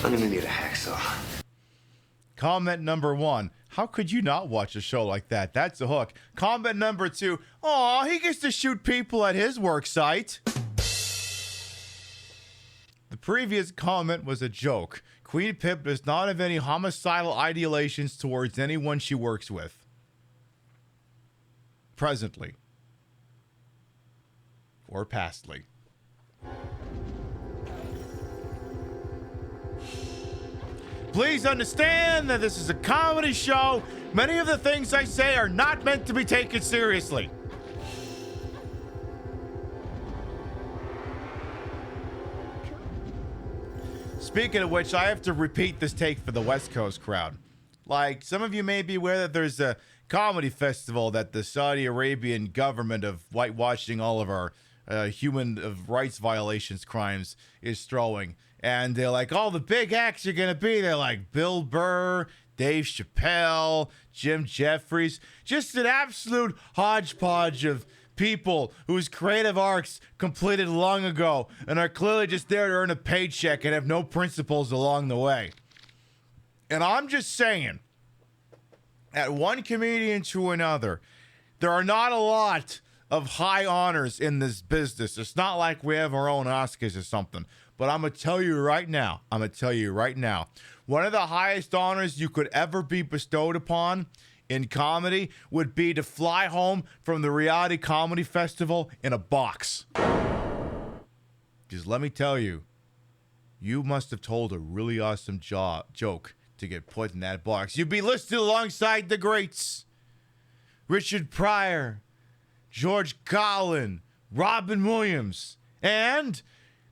I'm gonna need a hacksaw. Comment number 1. How could you not watch a show like that? That's a hook. Comment number 2. Aw, he gets to shoot people at his work site. The previous comment was a joke. Queen Pip does not have any homicidal ideations towards anyone she works with. Presently. Or pastly. Please understand that this is a comedy show. Many of the things I say are not meant to be taken seriously. Speaking of which, I have to repeat this take for the West Coast crowd. Like, some of you may be aware that there's a comedy festival that the Saudi Arabian government of whitewashing all of our human rights violations crimes is throwing. And they're like, all the big acts are going to be there, like Bill Burr, Dave Chappelle, Jim Jeffries. Just an absolute hodgepodge of people whose creative arcs completed long ago and are clearly just there to earn a paycheck and have no principles along the way. And I'm just saying, at one comedian to another, there are not a lot of high honors in this business. It's not like we have our own Oscars or something. But I'm going to tell you right now, one of the highest honors you could ever be bestowed upon in comedy would be to fly home from the reality comedy festival in a box. Because let me tell you, you must have told a really awesome joke to get put in that box. You'd be listed alongside the greats. Richard Pryor, George Carlin, Robin Williams, and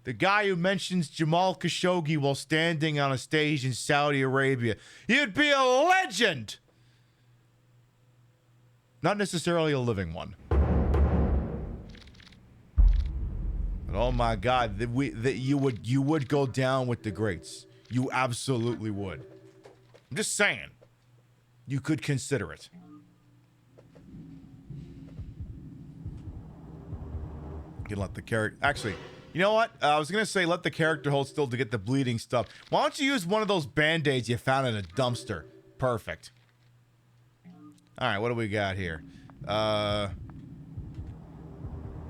the guy who mentions Jamal Khashoggi while standing on a stage in Saudi Arabia. You'd be a legend! Not necessarily a living one. But oh my God, you would go down with the greats. You absolutely would. I'm just saying. You could consider it. You can let the character... Actually... You know what? I was going to say let the character hold still to get the bleeding stuff. Why don't you use one of those Band-Aids you found in a dumpster? Perfect. All right, what do we got here?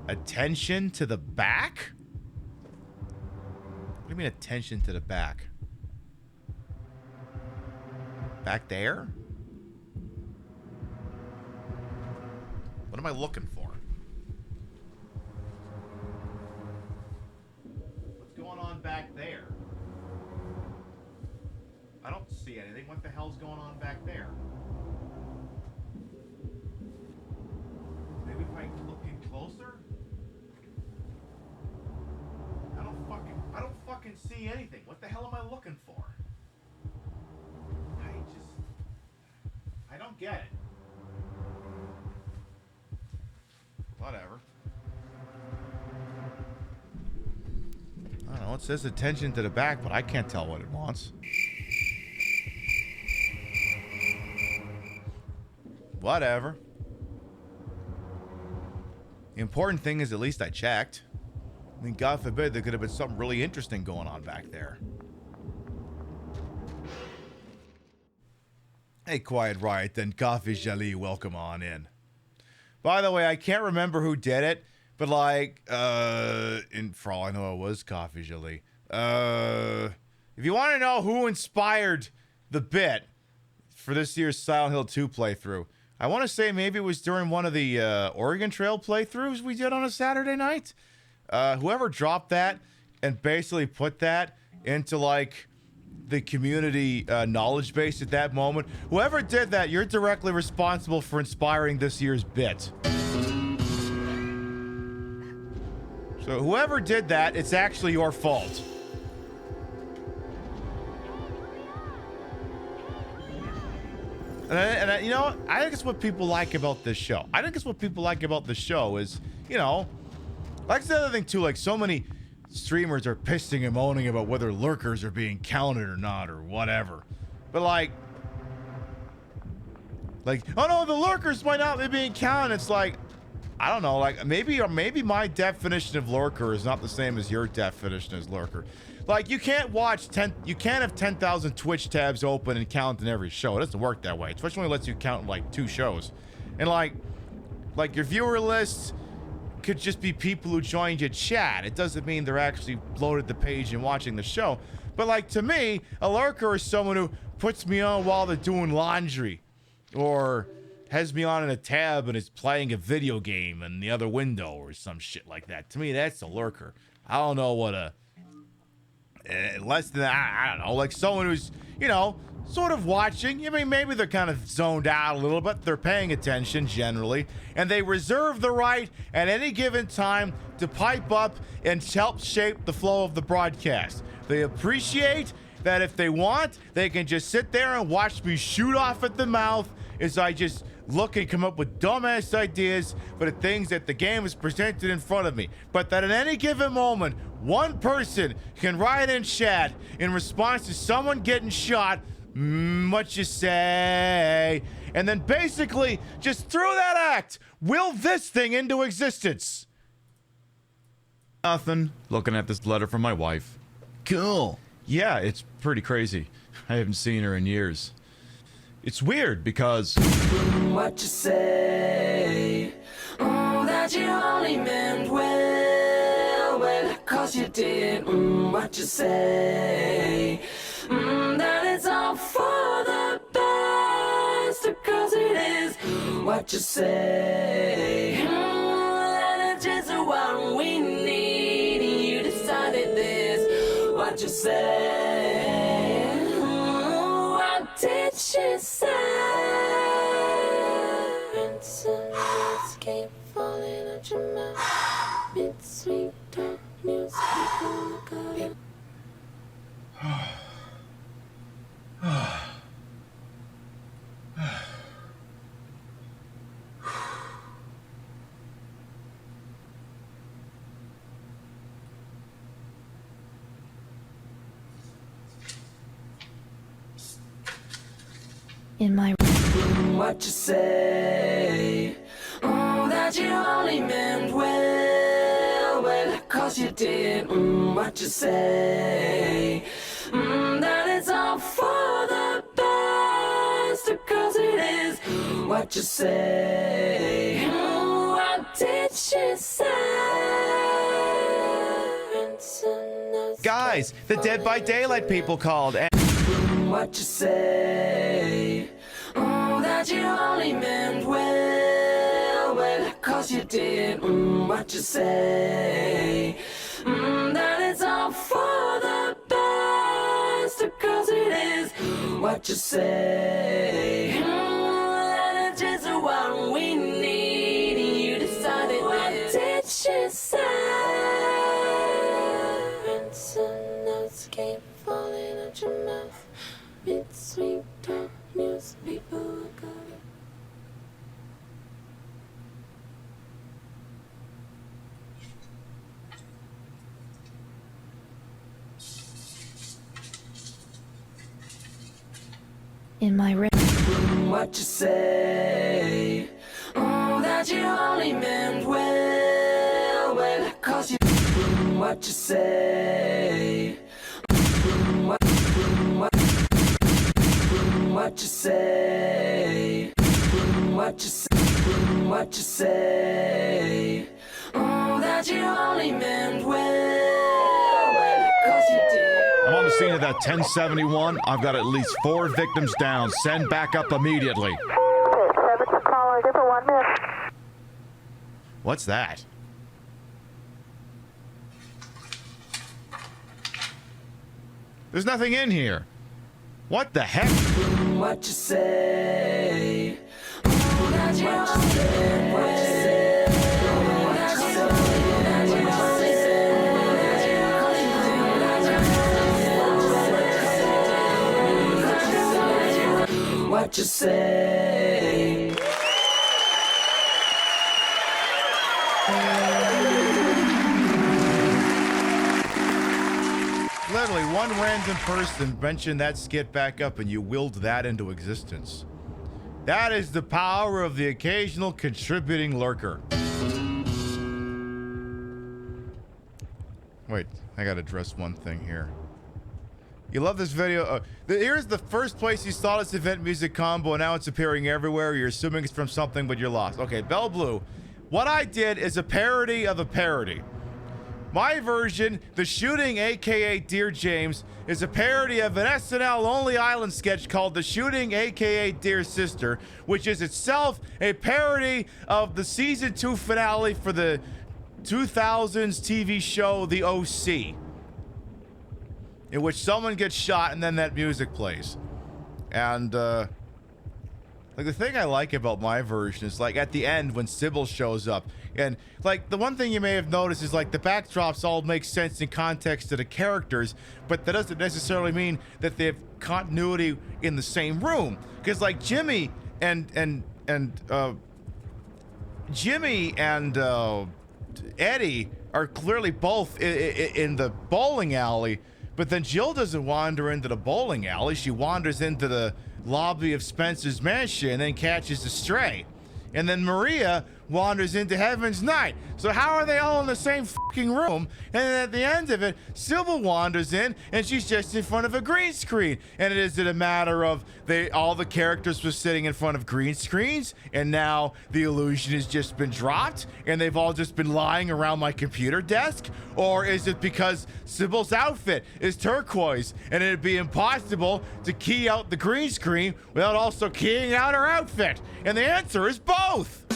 Attention to the back? What do you mean attention to the back? Back there? What am I looking for? Back there. I don't see anything. What the hell's going on back there? Maybe if I look in closer? I don't fucking see anything. What the hell am I looking for? I don't get it. Whatever. I don't know, it says attention to the back, but I can't tell what it wants. Whatever. The important thing is at least I checked. I mean, God forbid there could have been something really interesting going on back there. Hey, Quiet Riot, then Coffee Jali, welcome on in. By the way, I can't remember who did it, but like, for all I know, it was Coffee Jali. If you want to know who inspired the bit for this year's Silent Hill 2 playthrough, I want to say maybe it was during one of the Oregon Trail playthroughs we did on a Saturday night. Whoever dropped that and basically put that into like the community knowledge base at that moment, whoever did that, you're directly responsible for inspiring this year's bit. So whoever did that, it's actually your fault. And you know what? I think it's what people like about this show. I think it's what people like about the show is, you know, like the other thing too, like so many streamers are pissing and moaning about whether lurkers are being counted or not or whatever. But like, oh no, the lurkers might not be being counted. It's like, I don't know, like maybe my definition of lurker is not the same as your definition as lurker. Like you can't have 10,000 Twitch tabs open and count in every show. It doesn't work that way. Twitch only lets you count in like 2 shows. And like your viewer list could just be people who joined your chat. It doesn't mean they're actually loaded the page and watching the show. But like to me, a lurker is someone who puts me on while they're doing laundry or has me on in a tab and is playing a video game in the other window or some shit like that. To me, that's a lurker. I don't know what a less than that, I don't know, like someone who's, you know, sort of watching. I mean, maybe they're kind of zoned out a little bit. They're paying attention generally, and they reserve the right at any given time to pipe up and help shape the flow of the broadcast. They appreciate that if they want, they can just sit there and watch me shoot off at the mouth as I just look and come up with dumbass ideas for the things that the game is presented in front of me. But that at any given moment, one person can write in chat in response to someone getting shot, what you say, and then basically just through that act, will this thing into existence. Nothing. Looking at this letter from my wife. Cool. Yeah, it's pretty crazy. I haven't seen her in years. It's weird because what you say, that you only meant well, cause you did, what you say, that it's all for the best, cause it is, what you say, that it's just what we need, you decided this, what you say, what did she say? And some words keep falling out your mouth. It's sweet talk music. In my what you say, that you only meant well, cause you did, what you say, that it's all for the best, cause it is, what you say, what did she say? guys, the Dead by Daylight people called. What you say, that you only meant well, cause you did, what you say, that it's all for the best, cause it is, what you say, that it's just what we need, you decided what did she say, and some notes keep falling out your mouth. It's sweet talk news, people are going. in my room. What you say, that you only meant well. What you say? What you say? What you say? What you say? Oh, that you only meant well, 'cause you did. I'm on the scene of that 1071. I've got at least 4 victims down. Send backup immediately. What's that? There's nothing in here. What the heck? What you say? Oh, that you only meant what you say? Oh, that you only meant what you say? Literally, one random person mentioned that skit back up and you willed that into existence. That is the power of the occasional contributing lurker. Wait, I gotta address one thing here. You love this video? Here's the first place you saw this event music combo, and now it's appearing everywhere. You're assuming it's from something, but you're lost. Okay, Bell Blue. What I did is a parody of a parody. My version, The Shooting, aka Dear James, is a parody of an SNL Lonely Island sketch called The Shooting, aka Dear Sister, which is itself a parody of the season 2 finale for the 2000s TV show The OC, in which someone gets shot and then that music plays. And like, the thing I like about my version is, like, at the end when Sybil shows up, and like the one thing you may have noticed is, like, the backdrops all make sense in context to the characters, but that doesn't necessarily mean that they have continuity in the same room. Because, like, Jimmy and Eddie are clearly both in the bowling alley, but then Jill doesn't wander into the bowling alley. She wanders into the lobby of Spencer's mansion and then catches a stray. And then Maria wanders into Heaven's Night. So how are they all in the same fucking room? And then at the end of it, Sybil wanders in and she's just in front of a green screen. And is it a matter of all the characters were sitting in front of green screens and now the illusion has just been dropped and they've all just been lying around my computer desk? Or is it because Sybil's outfit is turquoise and it'd be impossible to key out the green screen without also keying out her outfit? And the answer is both.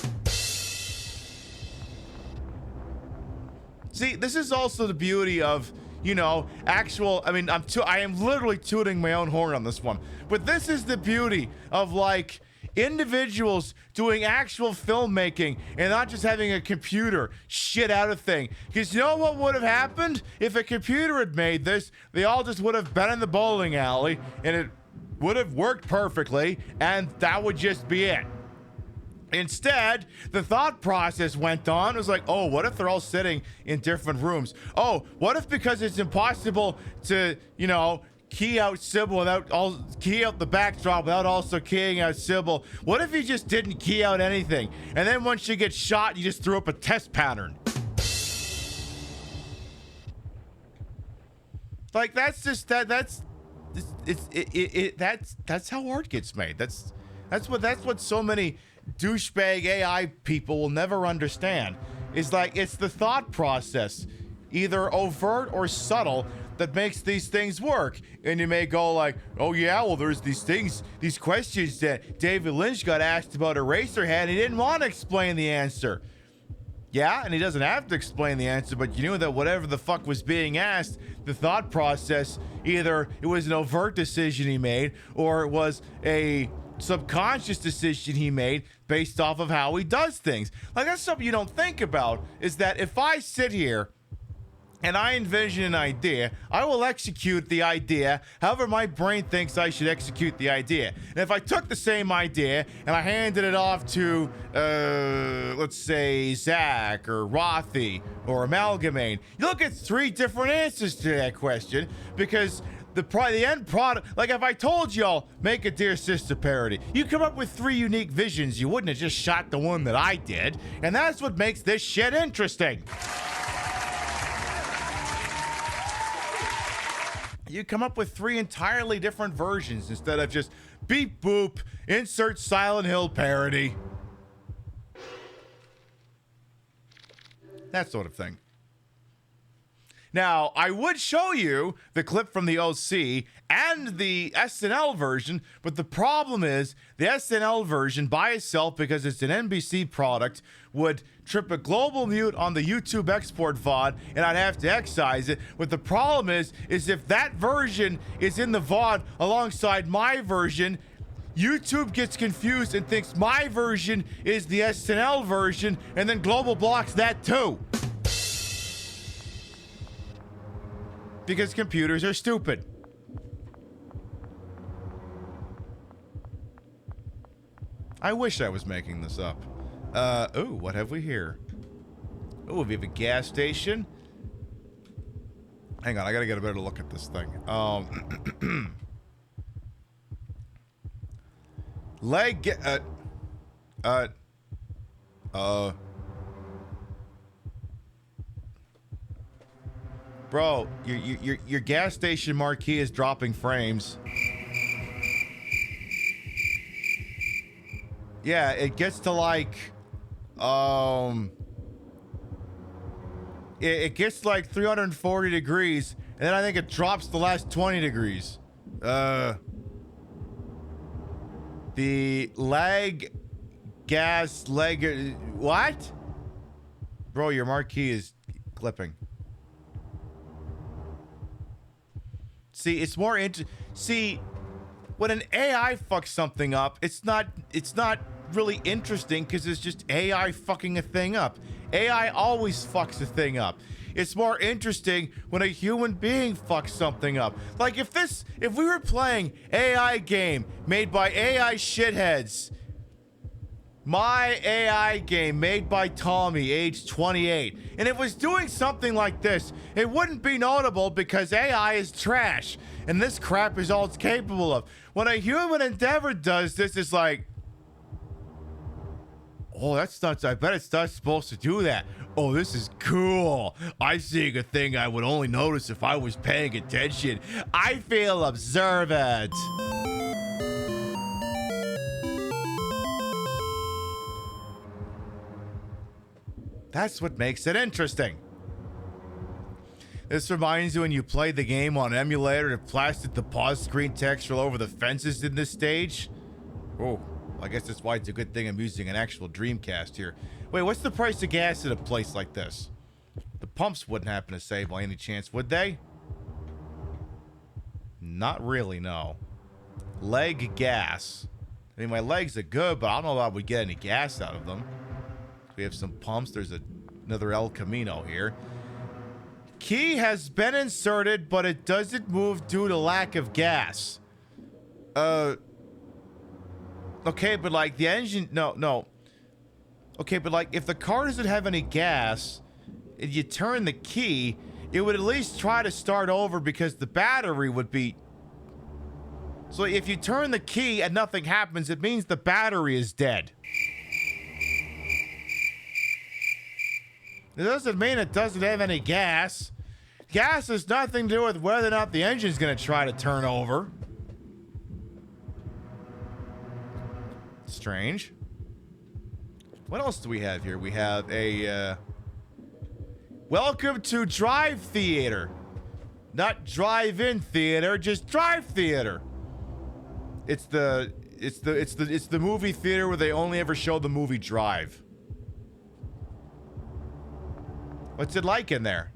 See, this is also the beauty of, you know, actual, I mean, I am literally tooting my own horn on this one, but this is the beauty of, like, individuals doing actual filmmaking and not just having a computer shit out a thing. Because you know what would have happened if a computer had made this? They all just would have been in the bowling alley and it would have worked perfectly and that would just be it. Instead, the thought process went on. It was like, oh, what if they're all sitting in different rooms? Oh, what if because it's impossible to, you know, key out Sybil without key out the backdrop without also keying out Sybil? What if you just didn't key out anything? And then once you get shot, you just threw up a test pattern. Like, that's just that's how art gets made. That's what so many douchebag AI people will never understand. Is like, it's the thought process, either overt or subtle, that makes these things work. And you may go like, oh yeah, well there's these things, these questions that David Lynch got asked about Eraserhead, he didn't want to explain the answer. Yeah, and he doesn't have to explain the answer, but you knew that whatever the fuck was being asked, the thought process, either it was an overt decision he made or it was a subconscious decision he made based off of how he does things. Like, that's something you don't think about, is that if I sit here and I envision an idea, I will execute the idea however my brain thinks I should execute the idea. And if I took the same idea and I handed it off to, let's say, Zach or Rothy or Amalgamate, you'll get 3 different answers to that question, because the end product, like if I told y'all make a Dear Sister parody, you come up with 3 unique visions. You wouldn't have just shot the one that I did, and that's what makes this shit interesting. you come up with 3 entirely different versions instead of just beep boop, insert Silent Hill parody. That sort of thing. Now, I would show you the clip from the OC and the SNL version, but the problem is the SNL version by itself, because it's an NBC product, would trip a global mute on the YouTube export VOD, and I'd have to excise it. But the problem is if that version is in the VOD alongside my version, YouTube gets confused and thinks my version is the SNL version, and then global blocks that too. Because computers are stupid. I wish I was making this up. Ooh, what have we here? Ooh, we have a gas station. Hang on, I gotta get a better look at this thing. Bro, your gas station marquee is dropping frames. Yeah, it gets to like, it gets like 340 degrees, and then I think it drops the last 20 degrees. The what? Bro, your marquee is clipping. See, it's more see, when an AI fucks something up, it's not really interesting because it's just AI fucking a thing up. AI always fucks a thing up. It's more interesting when a human being fucks something up. Like if we were playing AI game made by AI shitheads, my AI game made by Tommy, age 28, and it was doing something like this, it wouldn't be notable because AI is trash, and this crap is all it's capable of. When a human endeavor does this, it's like, oh, that's not, I bet it's not supposed to do that. Oh, this is cool. I'm seeing a thing I would only notice if I was paying attention. I feel observant. That's what makes it interesting. This reminds you when you played the game on emulator and plastered the pause screen text all over the fences in this stage. Oh, I guess that's why it's a good thing I'm using an actual Dreamcast here. Wait, what's the price of gas in a place like this? The pumps wouldn't happen to say by any chance, would they? Not really, no. Leg gas. I mean, my legs are good, but I don't know if I would get any gas out of them. We have some pumps. There's another El Camino here. Key has been inserted, but it doesn't move due to lack of gas. Okay, but like the engine... No. Okay, but like if the car doesn't have any gas, and you turn the key, it would at least try to start over because the battery would be... So if you turn the key and nothing happens, it means the battery is dead. It doesn't mean it doesn't have any gas. Gas has nothing to do with whether or not the engine's going to try to turn over. Strange. What else do we have here? We have a, welcome to Drive Theater. Not drive-in theater, just drive theater. It's the movie theater where they only ever show the movie Drive. What's it like in there?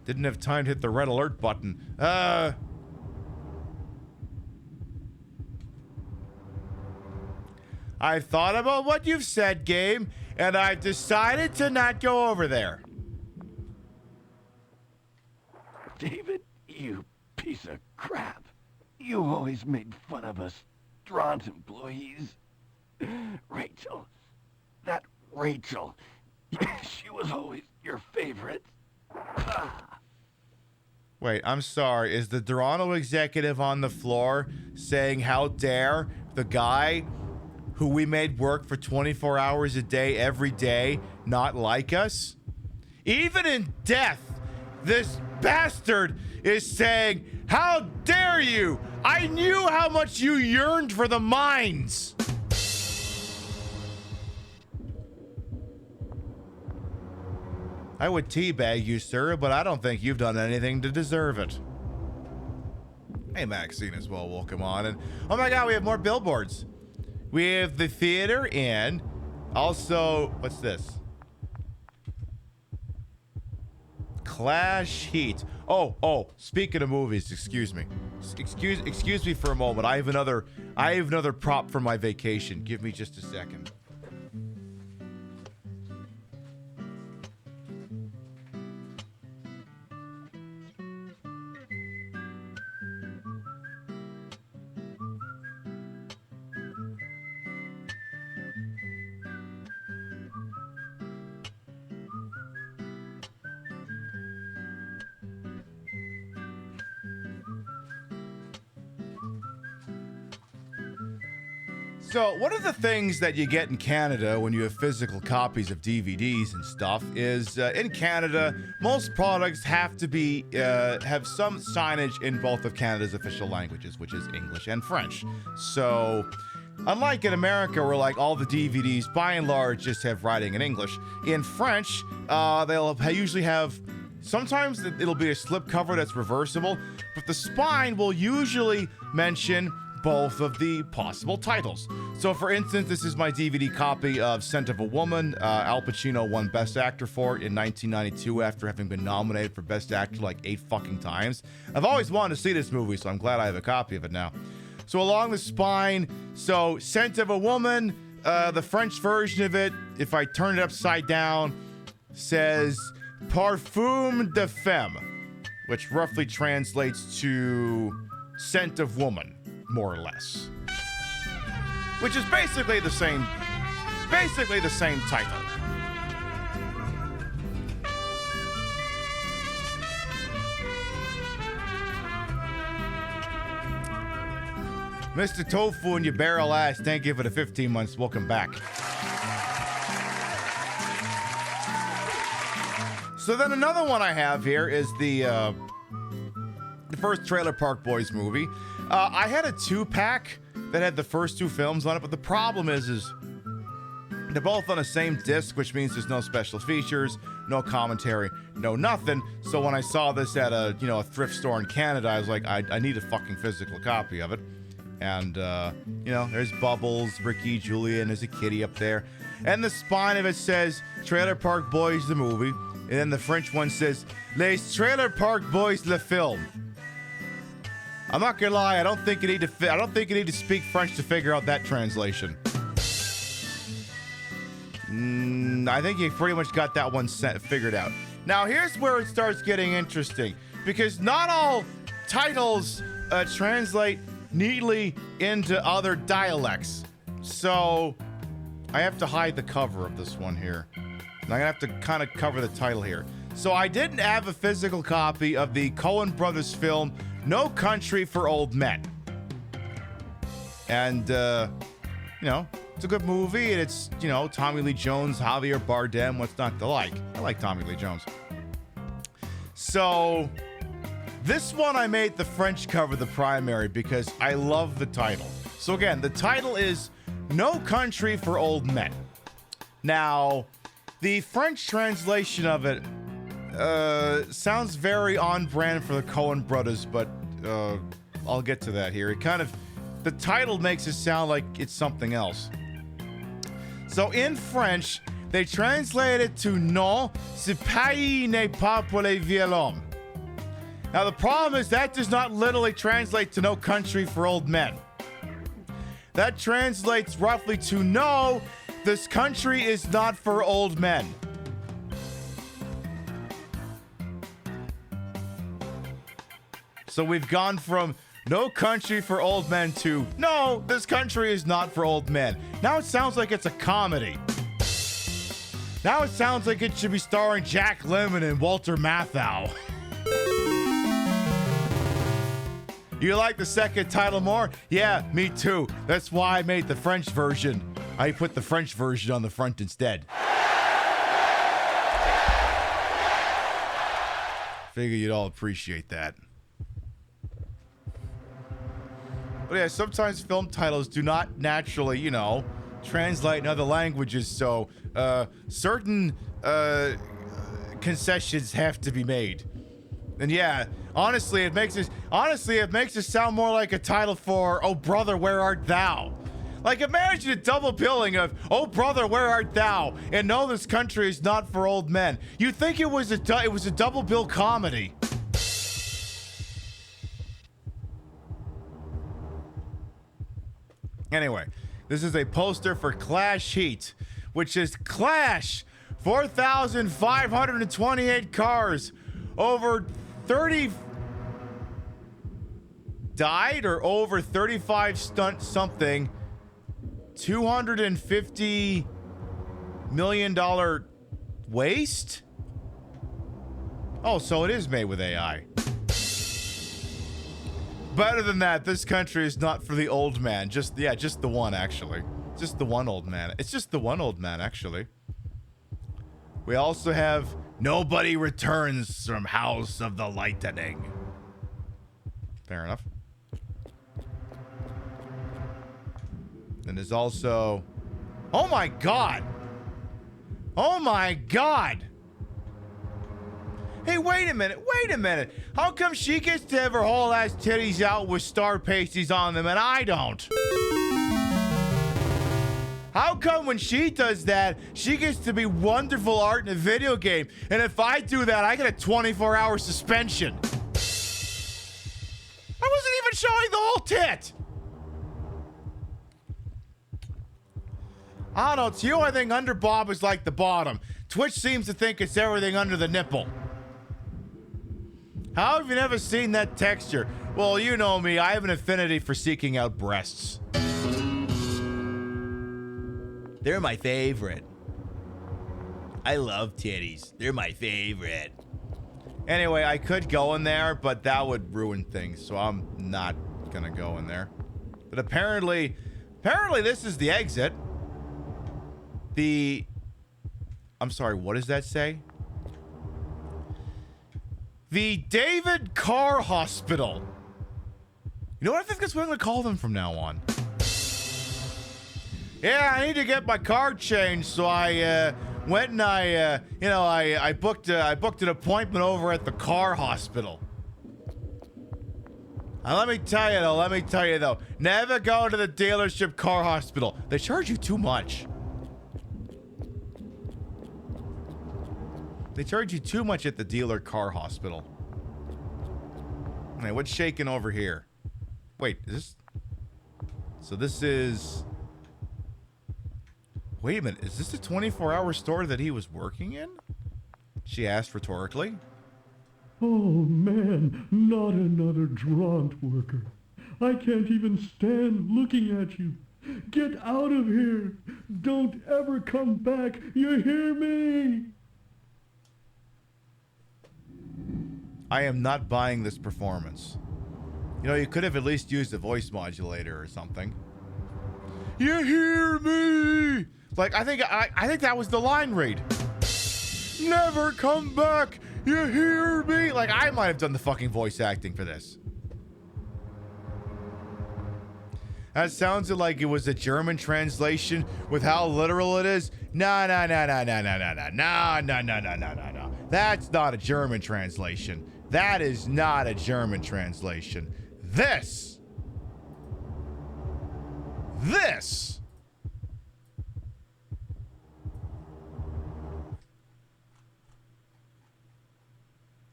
Didn't have time to hit the red alert button. I've thought about what you've said, game, and I've decided to not go over there. David, you piece of crap. You always made fun of us Strauss employees. Rachel. That Rachel. She was always your favorite. Wait, I'm sorry. Is the Toronto executive on the floor saying, how dare the guy who we made work for 24 hours a day every day not like us? Even in death, this bastard is saying, how dare you? I knew how much you yearned for the mines. I would teabag you, sir, but I don't think you've done anything to deserve it. Hey, Maxine as well, welcome on. And oh my god, we have more billboards. We have the theater and also, what's this? Clash Heat. Oh, speaking of movies, excuse me. Excuse me for a moment. I have another prop for my vacation. Give me just a second. So, one of the things that you get in Canada when you have physical copies of DVDs and stuff is, in Canada, most products have to be, have some signage in both of Canada's official languages, which is English and French. So, unlike in America where, like, all the DVDs, by and large, just have writing in English, in French, they'll usually have, sometimes it'll be a slipcover that's reversible, but the spine will usually mention both of the possible titles. So, for instance, this is my DVD copy of Scent of a Woman. Al Pacino won Best Actor for it in 1992 after having been nominated for Best Actor like 8 fucking times. I've always wanted to see this movie, so I'm glad I have a copy of it now. So, along the spine, so Scent of a Woman, the French version of it, if I turn it upside down, says Parfum de Femme, which roughly translates to Scent of Woman, more or less. Which is basically the same title. Mr. Tofu and your barrel ass, thank you for the 15 months. Welcome back. So then another one I have here is the first Trailer Park Boys movie. I had a 2-pack that had the first 2 films on it, but the problem is they're both on the same disc, which means there's no special features, no commentary, no nothing. So when I saw this at a thrift store in Canada, I was like, I need a fucking physical copy of it. And there's Bubbles, Ricky, Julia, and there's a kitty up there. And the spine of it says Trailer Park Boys the movie, and then the French one says Les Trailer Park Boys le film. I'm not gonna lie, I don't think you need to speak French to figure out that translation. I think you pretty much got that one figured out. Now here's where it starts getting interesting, because not all titles translate neatly into other dialects. So I have to hide the cover of this one here. I'm gonna have to kind of cover the title here. So I didn't have a physical copy of the Coen Brothers film No Country for Old Men. And, it's a good movie, and it's, Tommy Lee Jones, Javier Bardem, what's not to like? I like Tommy Lee Jones. So, this one I made the French cover the primary because I love the title. So again, the title is No Country for Old Men. Now, the French translation of it sounds very on brand for the Coen brothers, but I'll get to that here. The title makes it sound like it's something else. So in French, they translate it to Non, ce pays n'est pas pour les vieux hommes. Now the problem is that does not literally translate to No Country for Old Men. That translates roughly to No, this country is not for old men. So we've gone from No Country for Old Men to No, this country is not for old men. Now it sounds like it's a comedy. Now it sounds like it should be starring Jack Lemmon and Walter Matthau. You like the second title more? Yeah, me too. That's why I made the French version. I put the French version on the front instead. Figure you'd all appreciate that. But yeah, sometimes film titles do not naturally, you know, translate in other languages, so certain concessions have to be made. And yeah, honestly, it makes it sound more like a title for "Oh Brother, Where Art Thou?" Like, imagine a double billing of "Oh Brother, Where Art Thou?" and "No, This Country Is Not for Old Men." You'd think it was a double bill comedy. Anyway, this is a poster for Clash Heat, which is Clash. 4,528 cars. Over 30 died or over 35 stunt something. $250 million waste? Oh, so it is made with AI. Better than that, This Country Is Not for the Old Man. Just the one, actually. Just the one old man. It's just the one old man, actually. We also have Nobody Returns from House of the Lightning. Fair enough. And there's also... Oh my god! Oh my god! Hey, wait a minute. How come she gets to have her whole ass titties out with star pasties on them and I don't? How come when she does that, she gets to be wonderful art in a video game, and if I do that, I get a 24-hour suspension? I wasn't even showing the whole tit! I don't know, to you I think under Bob is like the bottom. Twitch seems to think it's everything under the nipple. How have you never seen that texture? Well, you know me, I have an affinity for seeking out breasts. They're my favorite. I love titties. They're my favorite. Anyway, I could go in there, but that would ruin things, so I'm not gonna go in there. But apparently this is the exit. I'm sorry, what does that say? The David Carr Hospital. You know what? I think that's what I'm gonna call them from now on. Yeah, I need to get my car changed, so I went and I booked an appointment over at the Car Hospital. And let me tell you though, never go to the dealership Car Hospital. They charge you too much. They charge you too much at the dealer Car Hospital. Hey, what's shaking over here? Wait, is this... So this is... Wait a minute, is this a 24-hour store that he was working in? She asked rhetorically. Oh man, not another Draunt worker. I can't even stand looking at you. Get out of here. Don't ever come back. You hear me? I am not buying this performance. You know, you could have at least used a voice modulator or something. You hear me? Like, I think that was the line read. Never come back. You hear me? Like, I might have done the fucking voice acting for this. That sounded like it was a German translation with how literal it is. No. That's not a German translation. That is not a German translation. This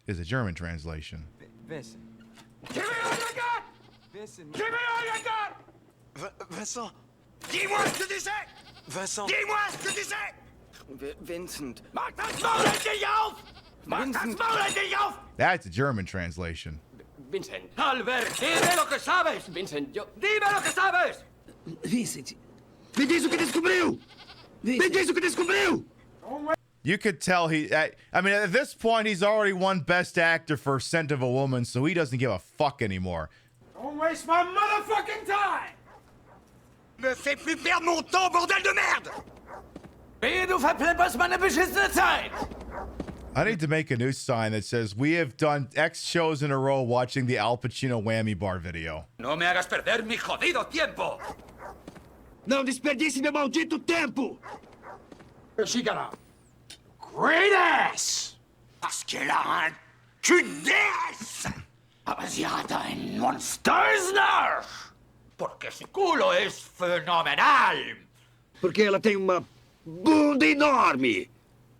is a German translation. Vincent. Give me all you got! Vincent. Give me all you got! Vincent. Dis-moi ce que tu sais! Vincent. Dis-moi ce que tu sais! Vincent. Mach das Maul endlich auf! Mach das Maul endlich auf! That's a German translation. Vincent. Albert, dime lo que sabes. Vincent, yo... Dime lo que sabes! Vincent. Me diz o que descobriu! Me diz o que descobriu! You could tell I mean, at this point, he's already won Best Actor for Scent of a Woman, so he doesn't give a fuck anymore. Don't waste my motherfucking time! Me fais plus perdre mon temps, bordel de merde! Du verplemperst meine beschissene Zeit! I need to make a new sign that says, we have done X shows in a row watching the Al Pacino whammy bar video. No me hagas perder mi jodido tiempo! Não desperdice meu maldito tempo! She got a great ass! Parce qu'elle a un cul d'ass! Aber sie hat ein Monstersnarch! Porque su culo es fenomenal! Porque ela tem uma bunda enorme!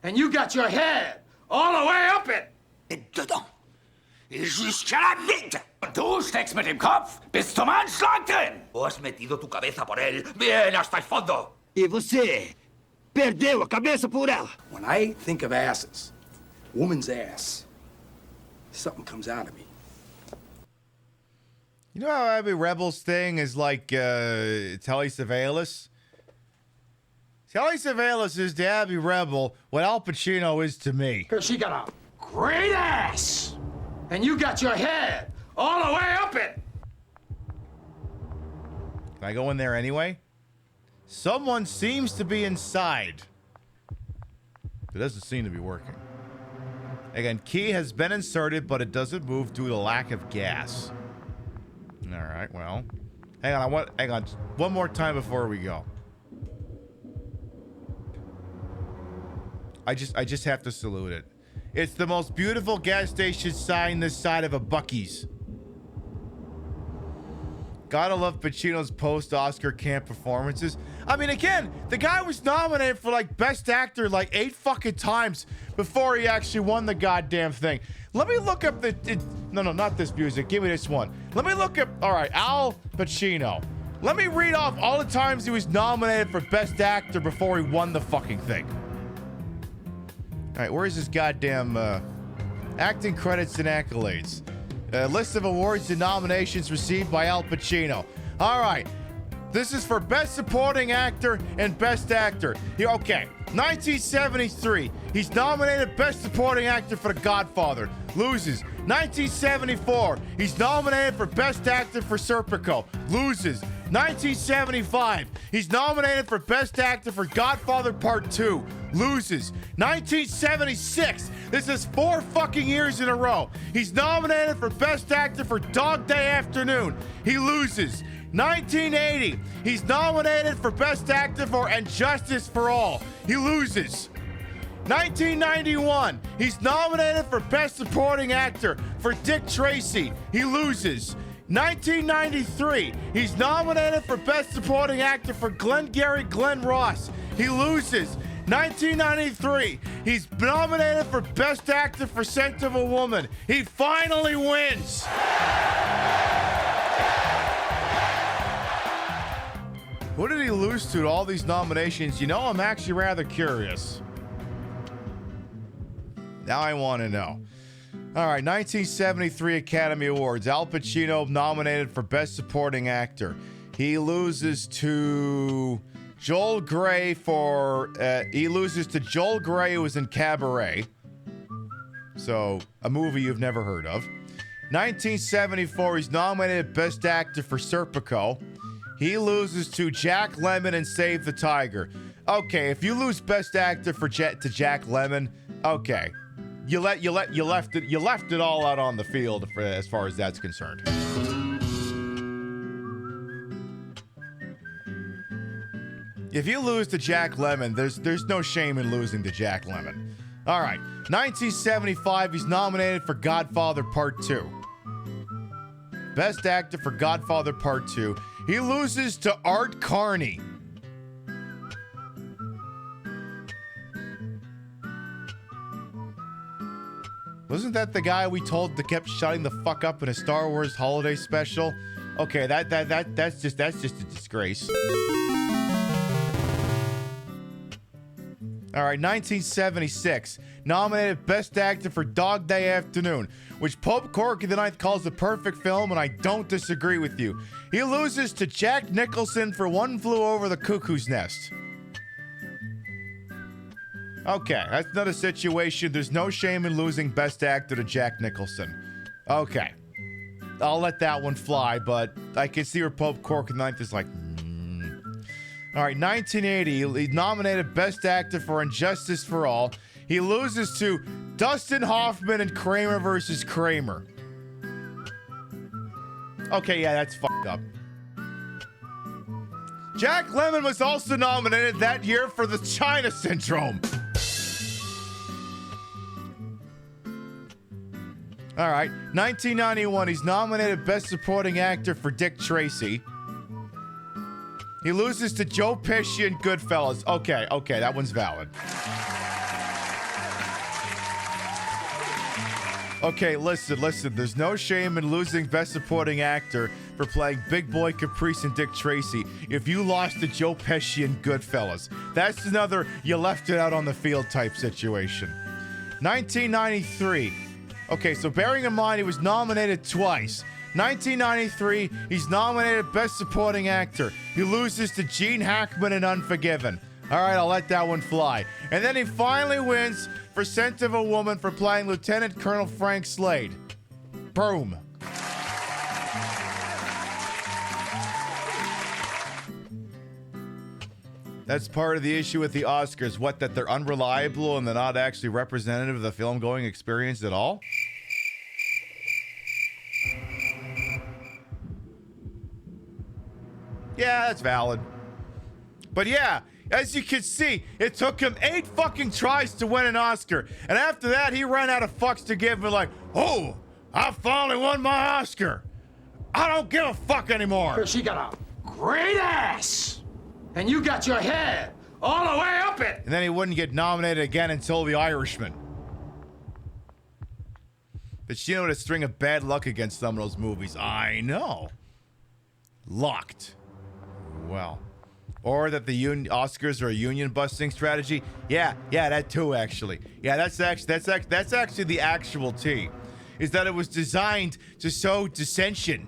And you got your head all the way up it! Et dedans! Et jusqu'à la bite! Du steckst mit dem Kopf bis zum Anschlag drin! O has metido tu cabeza por él bien hasta el fondo! E você perdeu a cabeça por ela! When I think of asses, woman's ass, something comes out of me. You know how Abby Rebel's thing is like Telly Savalas? Telly Savalas is to Abby Rebel what Al Pacino is to me. She got a great ass! And you got your head all the way up it! Can I go in there anyway? Someone seems to be inside. It doesn't seem to be working. Again, key has been inserted, but it doesn't move due to lack of gas. All right, well, hang on. Hang on, one more time before we go. I just have to salute it. It's the most beautiful gas station sign this side of a Buc-ee's. Gotta love Pacino's post-Oscar camp performances. I mean, again, the guy was nominated for, like, Best Actor, like, 8 fucking times before he actually won the goddamn thing. Let me look up no, not this music. Give me this one. Let me look up, all right, Al Pacino. Let me read off all the times he was nominated for Best Actor before he won the fucking thing. All right, where's his goddamn acting credits and accolades? List of awards and nominations received by Al Pacino. All right, this is for Best Supporting Actor and Best Actor. Okay, 1973, he's nominated Best Supporting Actor for The Godfather. Loses. 1974, he's nominated for Best Actor for Serpico. Loses. 1975, he's nominated for Best Actor for Godfather Part 2. Loses. 1976, this is 4 fucking years in a row. He's nominated for Best Actor for Dog Day Afternoon. He loses. 1980, he's nominated for Best Actor for And Justice for All. He loses. 1991, he's nominated for Best Supporting Actor for Dick Tracy. He loses. 1993, he's nominated for Best Supporting Actor for Glengarry Glen Ross. He loses. 1993, he's nominated for Best Actor for Scent of a Woman. He finally wins. Who did he lose to all these nominations? You know, I'm actually rather curious. Now I want to know. All right, 1973 Academy Awards. Al Pacino nominated for Best Supporting Actor. He loses to Joel Grey for... he loses to Joel Grey, who was in Cabaret. So, a movie you've never heard of. 1974, he's nominated Best Actor for Serpico. He loses to Jack Lemmon in Save the Tiger. Okay, if you lose Best Actor to Jack Lemmon, okay. You left it all out on the field as far as that's concerned. If you lose to Jack Lemmon, there's no shame in losing to Jack Lemmon. All right, 1975, he's nominated for Godfather Part 2. Best Actor for Godfather Part 2. He loses to Art Carney. Wasn't that the guy we told that kept shutting the fuck up in a Star Wars holiday special? Okay, that's just a disgrace. All right, 1976, nominated Best Actor for Dog Day Afternoon, which Pope Corky IX calls the perfect film, and I don't disagree with you. He loses to Jack Nicholson for One Flew Over the Cuckoo's Nest. Okay, that's another situation. There's no shame in losing Best Actor to Jack Nicholson. Okay. I'll let that one fly, but I can see where Pope Cork IX is like, All right, 1980, he's nominated Best Actor for Injustice for All. He loses to Dustin Hoffman and Kramer versus Kramer. Okay, yeah, that's fucked up. Jack Lemmon was also nominated that year for The China Syndrome. All right, 1991, he's nominated Best Supporting Actor for Dick Tracy. He loses to Joe Pesci in Goodfellas. Okay, that one's valid. Okay, listen. There's no shame in losing Best Supporting Actor for playing Big Boy Caprice and Dick Tracy if you lost to Joe Pesci in Goodfellas. That's another you left it out on the field type situation. 1993. Okay, so bearing in mind he was nominated twice. 1993, he's nominated Best Supporting Actor. He loses to Gene Hackman in Unforgiven. All right, I'll let that one fly. And then he finally wins for Scent of a Woman for playing Lieutenant Colonel Frank Slade. Boom. That's part of the issue with the Oscars. What, that they're unreliable and they're not actually representative of the film-going experience at all? Yeah, that's valid. But yeah, as you can see, it took him 8 fucking tries to win an Oscar. And after that, he ran out of fucks to give and like, oh, I finally won my Oscar. I don't give a fuck anymore. She got a great ass. And you got your head all the way up it. And then he wouldn't get nominated again until The Irishman. But you know, a string of bad luck against some of those movies. I know. Locked. Well. Or that the Oscars are a union busting strategy. Yeah, that too, actually. Yeah, that's actually the actual tea. Is that it was designed to sow dissension.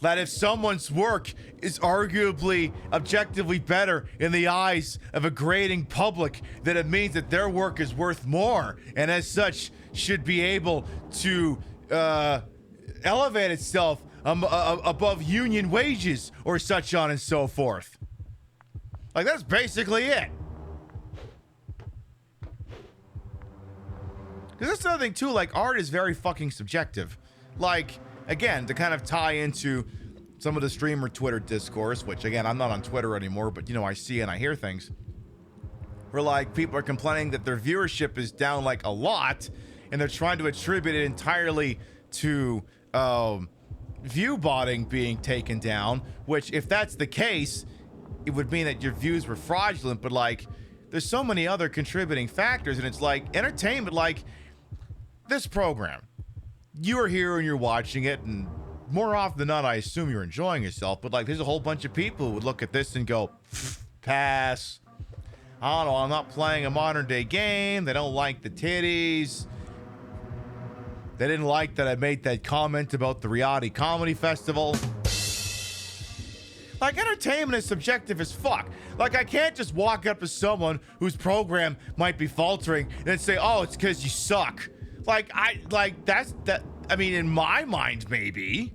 That if someone's work is arguably objectively better in the eyes of a grading public, then it means that their work is worth more, and as such should be able to elevate itself above union wages or such on and so forth. Like, that's basically it. Because that's another thing too, like, art is very fucking subjective. Like, again, to kind of tie into some of the streamer Twitter discourse, which again, I'm not on Twitter anymore, but you know, I see and I hear things where like people are complaining that their viewership is down like a lot, and they're trying to attribute it entirely to view botting being taken down, which if that's the case, it would mean that your views were fraudulent. But like, there's so many other contributing factors, and it's like entertainment, like this program, you are here and you're watching it, and more often than not, I assume you're enjoying yourself, but like there's a whole bunch of people who would look at this and go, pass. I don't know, I'm not playing a modern day game. They don't like the titties. They didn't like that I made that comment about the reality comedy festival. Like, entertainment is subjective as fuck. Like, I can't just walk up to someone whose program might be faltering and then say, oh, it's because you suck. I mean, in my mind, maybe,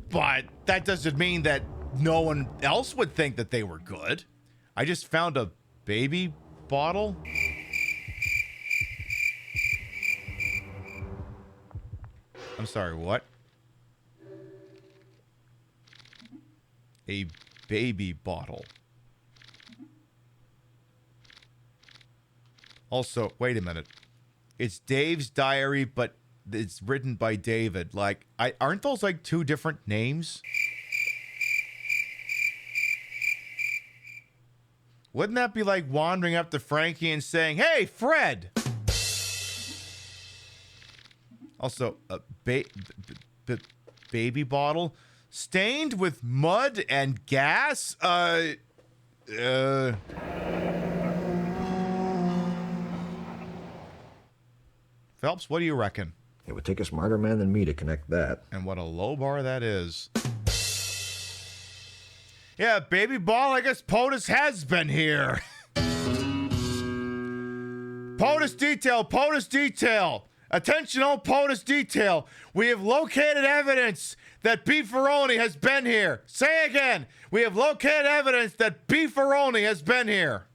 but that doesn't mean that no one else would think that they were good. I just found a baby bottle. I'm sorry, what? A baby bottle. Also, wait a minute. It's Dave's diary, but it's written by David. Like, aren't those like two different names? Wouldn't that be like wandering up to Frankie and saying, hey, Fred? Also, a baby bottle stained with mud and gas? Phelps, what do you reckon? It would take a smarter man than me to connect that. And what a low bar that is. Yeah, baby ball, I guess POTUS has been here. POTUS detail, POTUS detail. Attention all POTUS detail. We have located evidence that Beefaroni has been here. Say again. We have located evidence that Beefaroni has been here.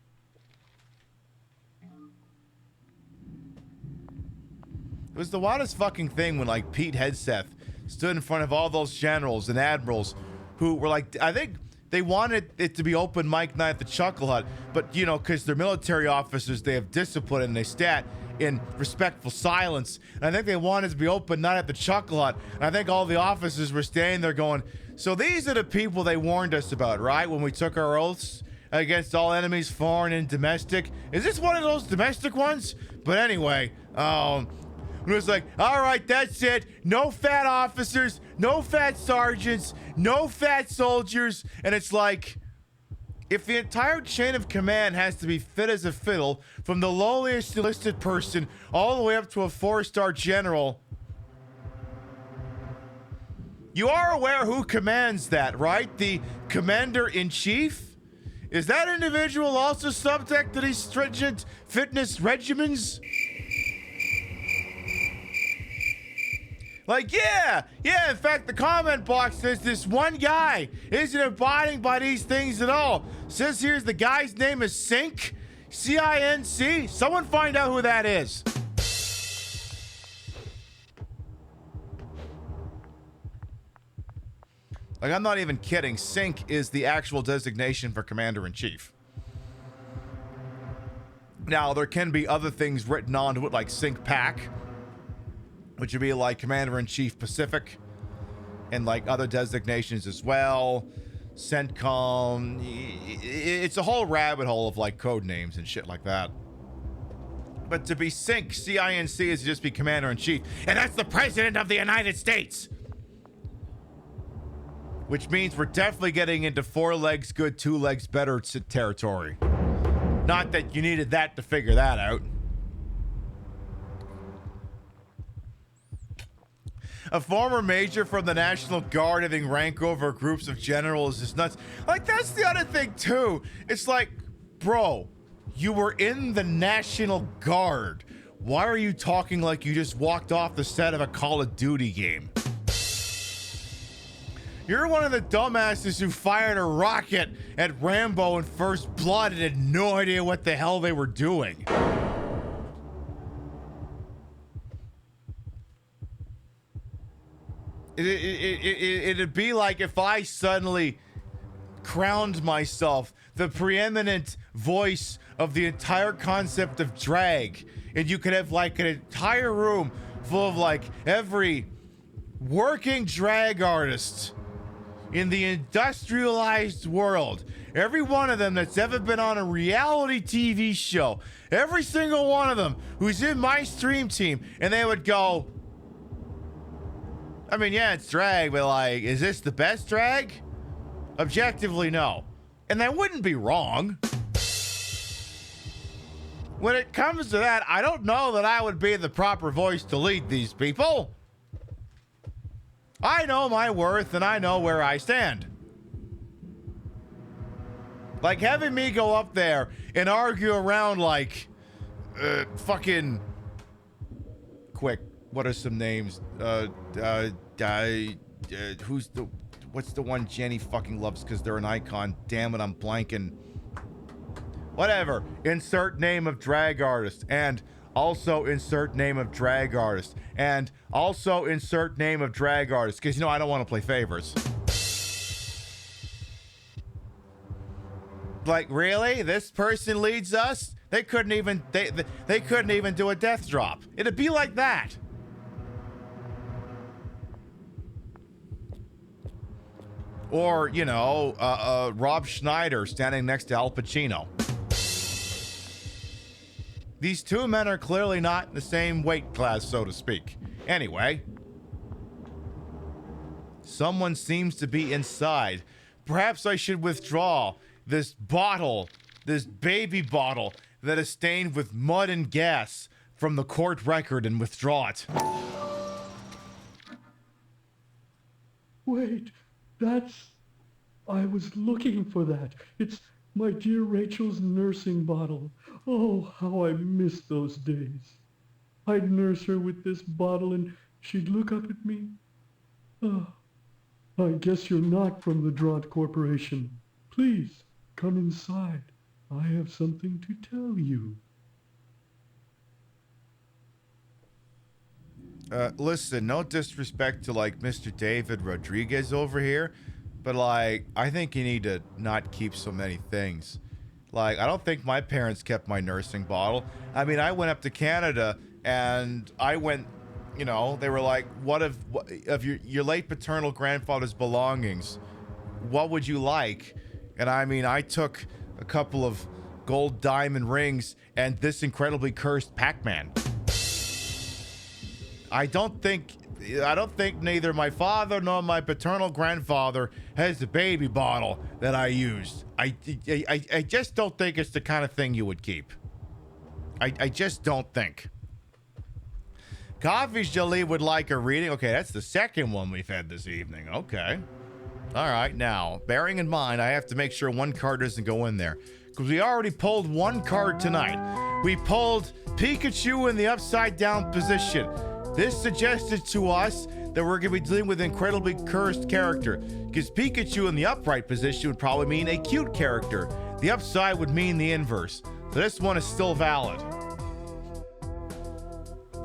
It was the wildest fucking thing when, like, Pete Hegseth stood in front of all those generals and admirals who were like, I think they wanted it to be open mic night at the Chuckle Hut, but, you know, because they're military officers, they have discipline and they stat in respectful silence. And I think they wanted it to be open night at the Chuckle Hut. And I think all the officers were standing there going, so these are the people they warned us about, right? When we took our oaths against all enemies, foreign and domestic. Is this one of those domestic ones? But anyway, it was like, all right, that's it. No fat officers, no fat sergeants, no fat soldiers. And it's like, if the entire chain of command has to be fit as a fiddle, from the lowliest enlisted person all the way up to a 4-star general, you are aware who commands that, right? The commander-in-chief? Is that individual also subject to these stringent fitness regimens? Like, yeah, in fact, the comment box says this one guy isn't abiding by these things at all. Says here's the guy's name is Cinc, C-I-N-C. Someone find out who that is. Like, I'm not even kidding. Cinc is the actual designation for Commander-in-Chief. Now, there can be other things written onto it, like Cinc Pac, which would be like Commander-in-Chief Pacific, and like other designations as well. CENTCOM. It's a whole rabbit hole of like code names and shit like that. But to be Cinc, C-I-N-C, is to just be Commander-in-Chief. And that's the President of the United States! Which means we're definitely getting into 4 legs good, 2 legs better territory. Not that you needed that to figure that out. A former major from the National Guard having rank over groups of generals is nuts. Like, that's the other thing, too. It's like, bro, you were in the National Guard. Why are you talking like you just walked off the set of a Call of Duty game? You're one of the dumbasses who fired a rocket at Rambo in First Blood and had no idea what the hell they were doing. It'd be like if I suddenly crowned myself the preeminent voice of the entire concept of drag, and you could have like an entire room full of like every working drag artist in the industrialized world, every one of them that's ever been on a reality TV show, every single one of them who's in my stream team, and they would go, I mean, yeah, it's drag, but like, is this the best drag? Objectively, no. And that wouldn't be wrong. When it comes to that, I don't know that I would be the proper voice to lead these people. I know my worth and I know where I stand. Like, having me go up there and argue around like, fucking, quick, what are some names? What's the one Jenny fucking loves because they're an icon? Damn it, I'm blanking. Whatever. Insert name of drag artist. And also insert name of drag artist. And also insert name of drag artist. Because, you know, I don't want to play favors. Like, really? This person leads us? They couldn't even they couldn't even do a death drop. It'd be like that. Or, you know, Rob Schneider standing next to Al Pacino. These two men are clearly not in the same weight class, so to speak. Anyway. Someone seems to be inside. Perhaps I should withdraw this bottle, this baby bottle that is stained with mud and gas from the court record and withdraw it. Wait, I was looking for that. It's my dear Rachel's nursing bottle. Oh, how I miss those days. I'd nurse her with this bottle and she'd look up at me. Ah, I guess you're not from the Draught Corporation. Please, come inside. I have something to tell you. Listen, no disrespect to, like, Mr. David Rodriguez over here, but, like, I think you need to not keep so many things. Like, I don't think my parents kept my nursing bottle. I mean, I went up to Canada, and I went, you know, they were like, what of your late paternal grandfather's belongings? What would you like? And I mean, I took a couple of gold diamond rings and this incredibly cursed Pac-Man. I don't think neither my father nor my paternal grandfather has the baby bottle that I used. I just don't think it's the kind of thing you would keep. I just don't think. Coffee Jolie would like a reading. Okay, that's the second one we've had this evening. Okay. All right, now, bearing in mind, I have to make sure one card doesn't go in there. Because we already pulled one card tonight. We pulled Pikachu in the upside down position. This suggested to us that we're going to be dealing with an incredibly cursed character. Because Pikachu in the upright position would probably mean a cute character. The upside would mean the inverse. So this one is still valid.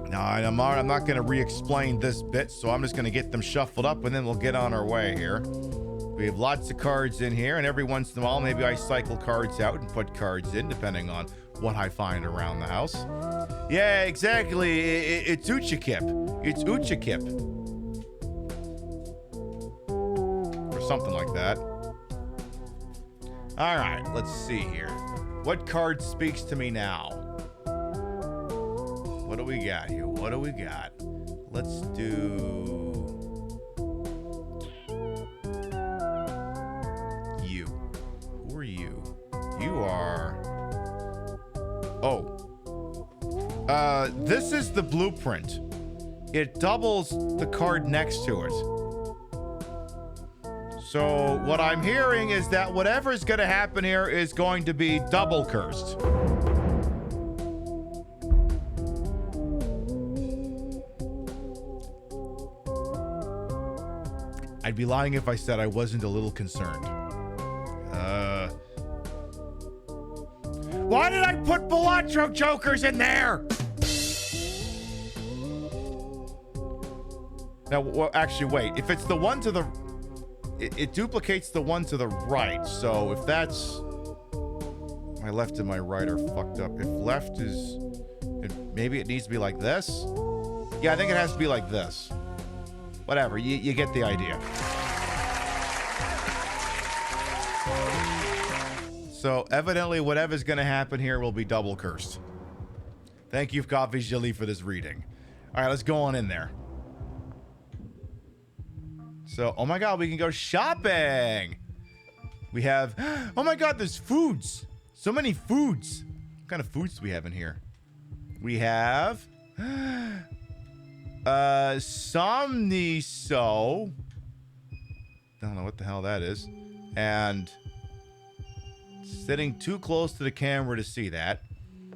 Now, I'm not going to re-explain this bit, so I'm just going to get them shuffled up, and then we'll get on our way here. We have lots of cards in here, and every once in a while, maybe I cycle cards out and put cards in, depending on what I find around the house. Yeah, exactly. It's Uchakip. It's Uchakip. Or something like that. All right, let's see here. What card speaks to me now? What do we got here? What do we got? Let's do you. Who are you? You are... Oh. This is the blueprint. It doubles the card next to it. So what I'm hearing is that whatever's going to happen here is going to be double cursed. I'd be lying if I said I wasn't a little concerned. Why did I put Balatro Jokers in there? Now, well, actually, wait. If it's the one to the... It duplicates the one to the right. So if that's... My left and my right are fucked up. If left is... Maybe it needs to be like this? Yeah, I think it has to be like this. Whatever, you get the idea. So evidently whatever's going to happen here will be double cursed. Thank you, Coffee Jolie, for this reading. All right, let's go on in there. So, oh my God, we can go shopping. We have, oh my God, there's foods. So many foods. What kind of foods do we have in here? We have... Somniso. I don't know what the hell that is. And sitting too close to the camera to see that.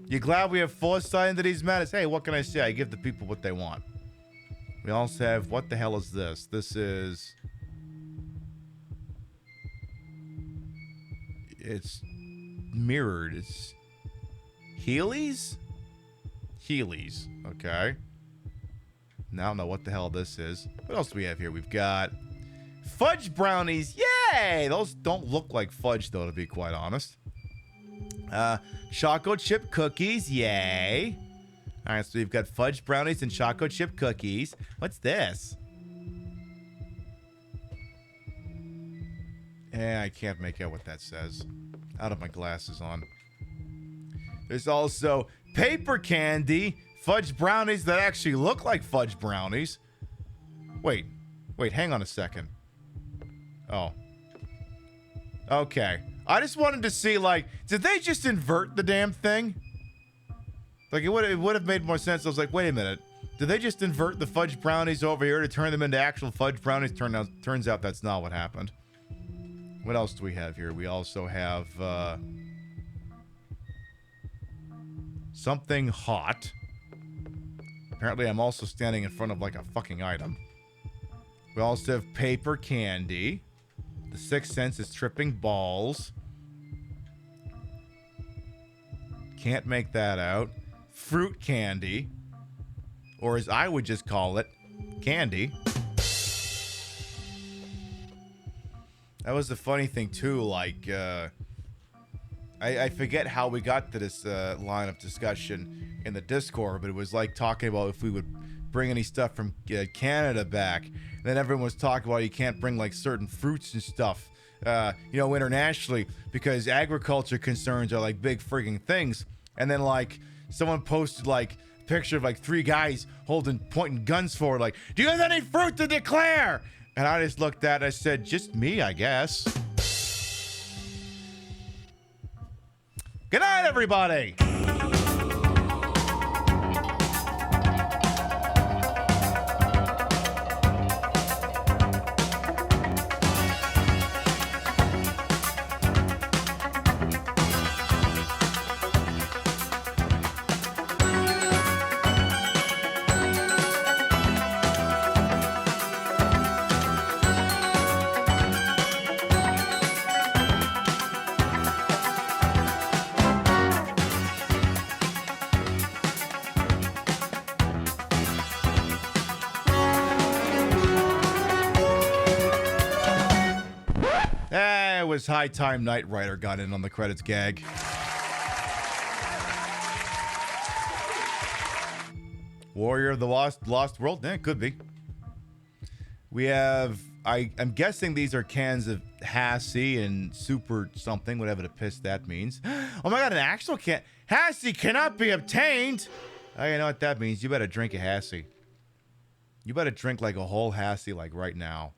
You glad we have foresight into these matters? Hey, what can I say? I give the people what they want. We also have, what the hell is this? This is... It's mirrored. It's Heelys? Heelys. Okay. Now I don't know what the hell this is. What else do we have here? We've got fudge brownies. Yay! Those don't look like fudge, though, to be quite honest. Choco chip cookies. Yay! All right, so we've got fudge brownies and choco chip cookies. What's this? I can't make out what that says. Out of my glasses on. There's also paper candy. Fudge brownies that actually look like fudge brownies. Wait, hang on a second. Oh. Okay. I just wanted to see, like, did they just invert the damn thing? Like, it would have made more sense. I was like, wait a minute. Did they just invert the fudge brownies over here to turn them into actual fudge brownies? Turns out that's not what happened. What else do we have here? We also have, something hot. Apparently, I'm also standing in front of like a fucking item. We also have paper candy. The Sixth Sense is tripping balls. Can't make that out. Fruit candy. Or as I would just call it, candy. That was the funny thing too, like, I forget how we got to this line of discussion in the Discord, but it was like talking about if we would bring any stuff from Canada back. And then everyone was talking about you can't bring like certain fruits and stuff, internationally because agriculture concerns are like big freaking things. And then like someone posted like a picture of like 3 guys pointing guns forward, like, do you have any fruit to declare? And I just looked at it, I said, just me, I guess. Good night, everybody. It was high time Knight Rider got in on the credits gag. Warrior of the Lost World? It could be. We have, I'm guessing these are cans of Hassie and Super something, whatever the piss that means. Oh my god, an actual can. Hassie cannot be obtained! Oh, you know what that means? You better drink a Hassie. You better drink like a whole Hassie like right now.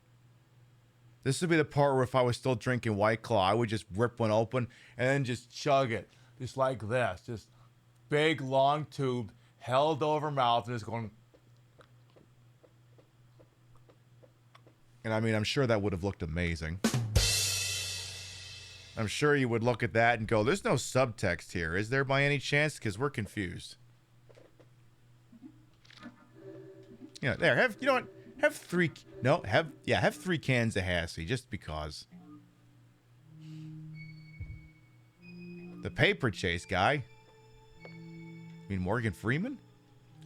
This would be the part where if I was still drinking White Claw, I would just rip one open and then just chug it. Just like this. Just big, long tube, held over mouth, and just going. And I mean, I'm sure that would have looked amazing. I'm sure you would look at that and go, there's no subtext here. Is there by any chance? Because we're confused. Yeah, there. You know what? Have 3 cans of Hassie, just because. The paper chase guy. You mean Morgan Freeman?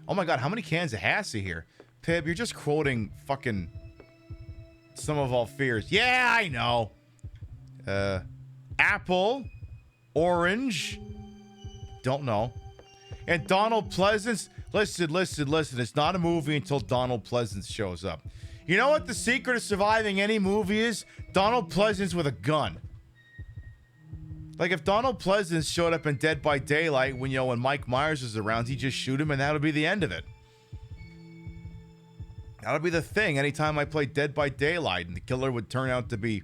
Oh my god, how many cans of Hassie here? Pib, you're just quoting fucking Some of All Fears. Yeah, I know. Apple. Orange. Don't know. And Donald Pleasance. Listen. It's not a movie until Donald Pleasance shows up. You know what the secret of surviving any movie is? Donald Pleasance with a gun. Like if Donald Pleasance showed up in Dead by Daylight when Mike Myers was around, he'd just shoot him and that would be the end of it. That would be the thing. Anytime I played Dead by Daylight and the killer would turn out to be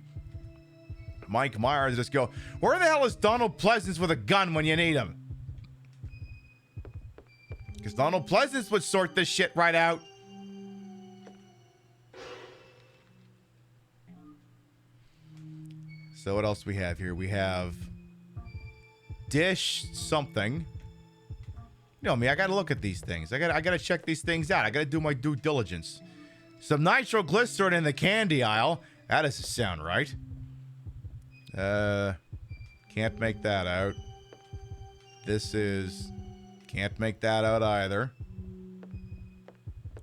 Mike Myers, just go, where the hell is Donald Pleasance with a gun when you need him? Because Donald Pleasance would sort this shit right out. So what else we have here? We have dish something. You know me, I gotta look at these things. I gotta check these things out. I gotta do my due diligence. Some nitroglycerin in the candy aisle. That doesn't sound right. Can't make that out. This is... Can't make that out either.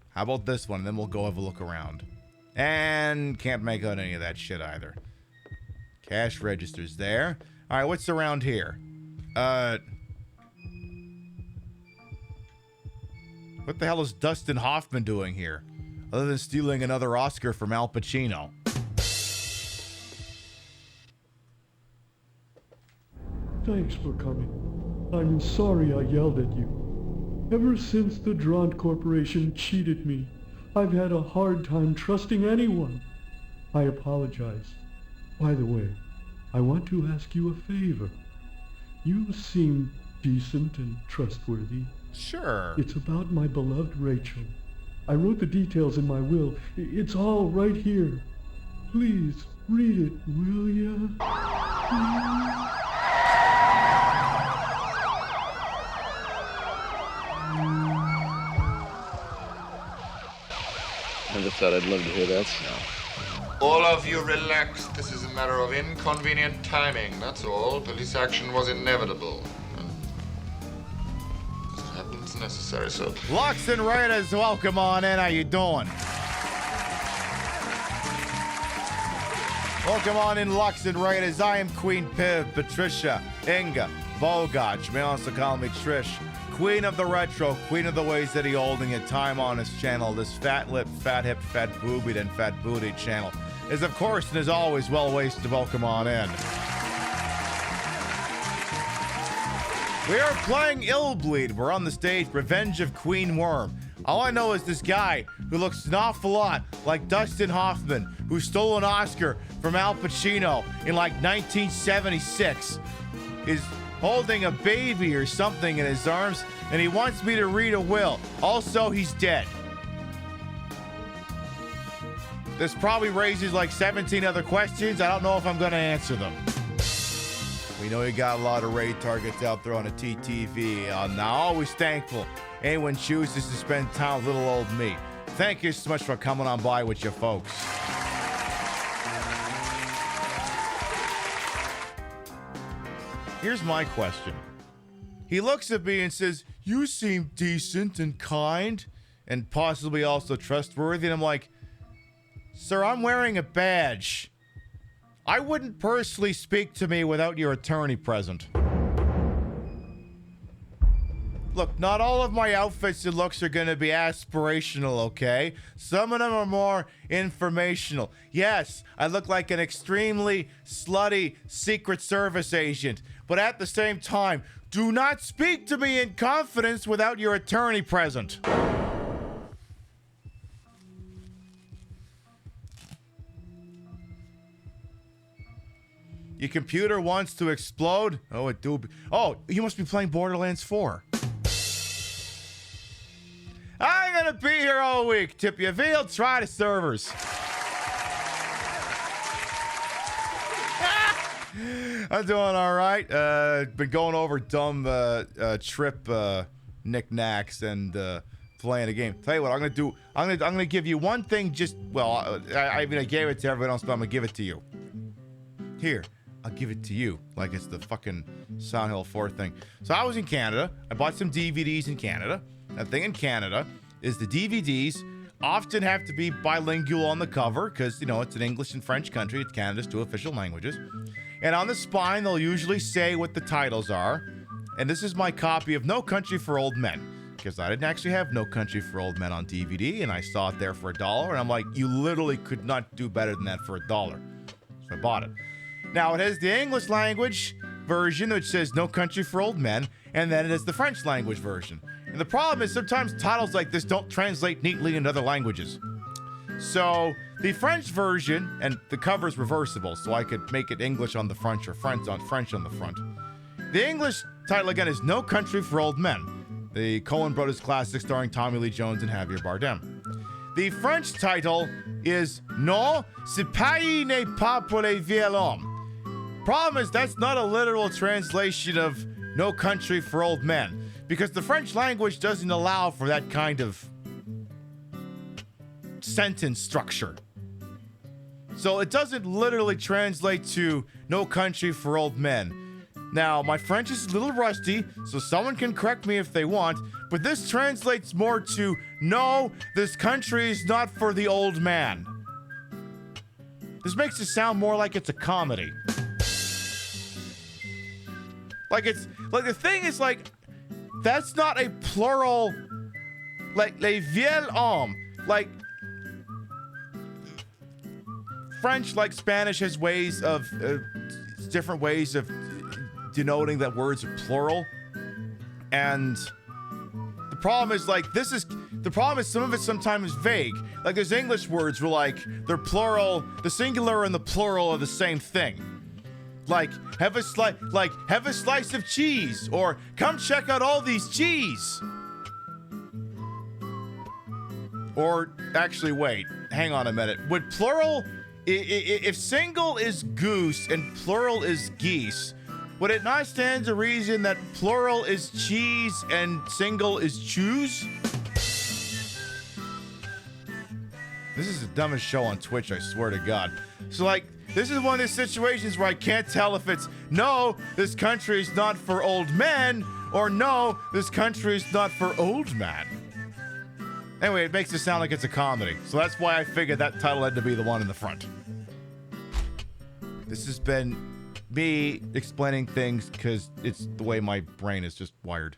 How about this one? And then we'll go have a look around. And can't make out any of that shit either. Cash registers there. All right, what's around here? What the hell is Dustin Hoffman doing here? Other than stealing another Oscar from Al Pacino. Thanks for coming. I'm sorry I yelled at you. Ever since the Draunt Corporation cheated me, I've had a hard time trusting anyone. I apologize. By the way, I want to ask you a favor. You seem decent and trustworthy. Sure. It's about my beloved Rachel. I wrote the details in my will. It's all right here. Please, read it, will ya? I just thought I'd love to hear that sound. All of you relax. This is a matter of inconvenient timing, that's all. Police action was inevitable. And this happens necessary, so... Lux and Raiders, welcome on in. How you doing? Welcome on in, Lux and Raiders. I am Queen Piv, Patricia, Inga, Bogach. You may also call me Trish. Queen of the retro, queen of the ways that he holding a time on his channel. This fat lip, fat hip, fat boobied, and fat booty channel is, of course, and is always well ways to welcome on in. We are playing Illbleed. We're on the stage Revenge of Queen Worm. All I know is this guy who looks an awful lot like Dustin Hoffman, who stole an Oscar from Al Pacino in like 1976, is holding a baby or something in his arms, and he wants me to read a will. Also, he's dead. This probably raises like 17 other questions. I don't know if I'm going to answer them. We know you got a lot of raid targets out there on the TTV. Now, always thankful anyone chooses to spend time with little old me. Thank you so much for coming on by with you folks. Here's my question. He looks at me and says, "You seem decent and kind and possibly also trustworthy." And I'm like, "Sir, I'm wearing a badge. I wouldn't personally speak to me without your attorney present." Look, not all of my outfits and looks are going to be aspirational, okay? Some of them are more informational. Yes, I look like an extremely slutty Secret Service agent. But at the same time, do not speak to me in confidence without your attorney present. Your computer wants to explode? Oh, it do. Oh, you must be playing Borderlands 4. I'm gonna be here all week. Tip your veal, try the servers. I'm doing all right. Been going over dumb trip knickknacks and playing a game. Tell you what, I'm gonna do. I'm gonna give you one thing. Just I mean, I gave it to everyone else, but I'm gonna give it to you. Here, I'll give it to you. Like it's the fucking Silent Hill 4 thing. So I was in Canada. I bought some DVDs in Canada. The thing in Canada is the DVDs often have to be bilingual on the cover because, you know, it's an English and French country. It's Canada's two official languages. And on the spine, they'll usually say what the titles are. And this is my copy of No Country for Old Men, because I didn't actually have No Country for Old Men on DVD, and I saw it there for $1. And I'm like, you literally could not do better than that for $1. So I bought it. Now, it has the English language version, which says No Country for Old Men, and then it has the French language version. And the problem is sometimes titles like this don't translate neatly into other languages. So the French version, and the cover's reversible, so I could make it English on the front or French on the front. The English title again is No Country for Old Men, the Coen Brothers classic starring Tommy Lee Jones and Javier Bardem. The French title is Non, ce pays n'est pas pour les vieux hommes. Problem is that's not a literal translation of No Country for Old Men, because the French language doesn't allow for that kind of sentence structure. So it doesn't literally translate to No Country for Old Men. Now, my French is a little rusty, so someone can correct me if they want, but this translates more to, no, this country is not for the old man. This makes it sound more like it's a comedy. Like the thing is like, that's not a plural, like les vieux hommes. Like French, like Spanish, has ways of different ways of denoting that words are plural, and the problem is like some of it sometimes vague. Like there's English words where like they're plural, the singular and the plural are the same thing. Like have a slice of cheese, or come check out all these cheese. Or actually, wait, hang on a minute. Would plural, if single is goose and plural is geese, would it not stand to reason that plural is cheese and single is choose? This is the dumbest show on Twitch, I swear to God. So, like, this is one of those situations where I can't tell if it's, no, this country is not for old men, or no, this country is not for old man. Anyway, it makes it sound like it's a comedy. So that's why I figured that title had to be the one in the front. This has been me explaining things because it's the way my brain is just wired.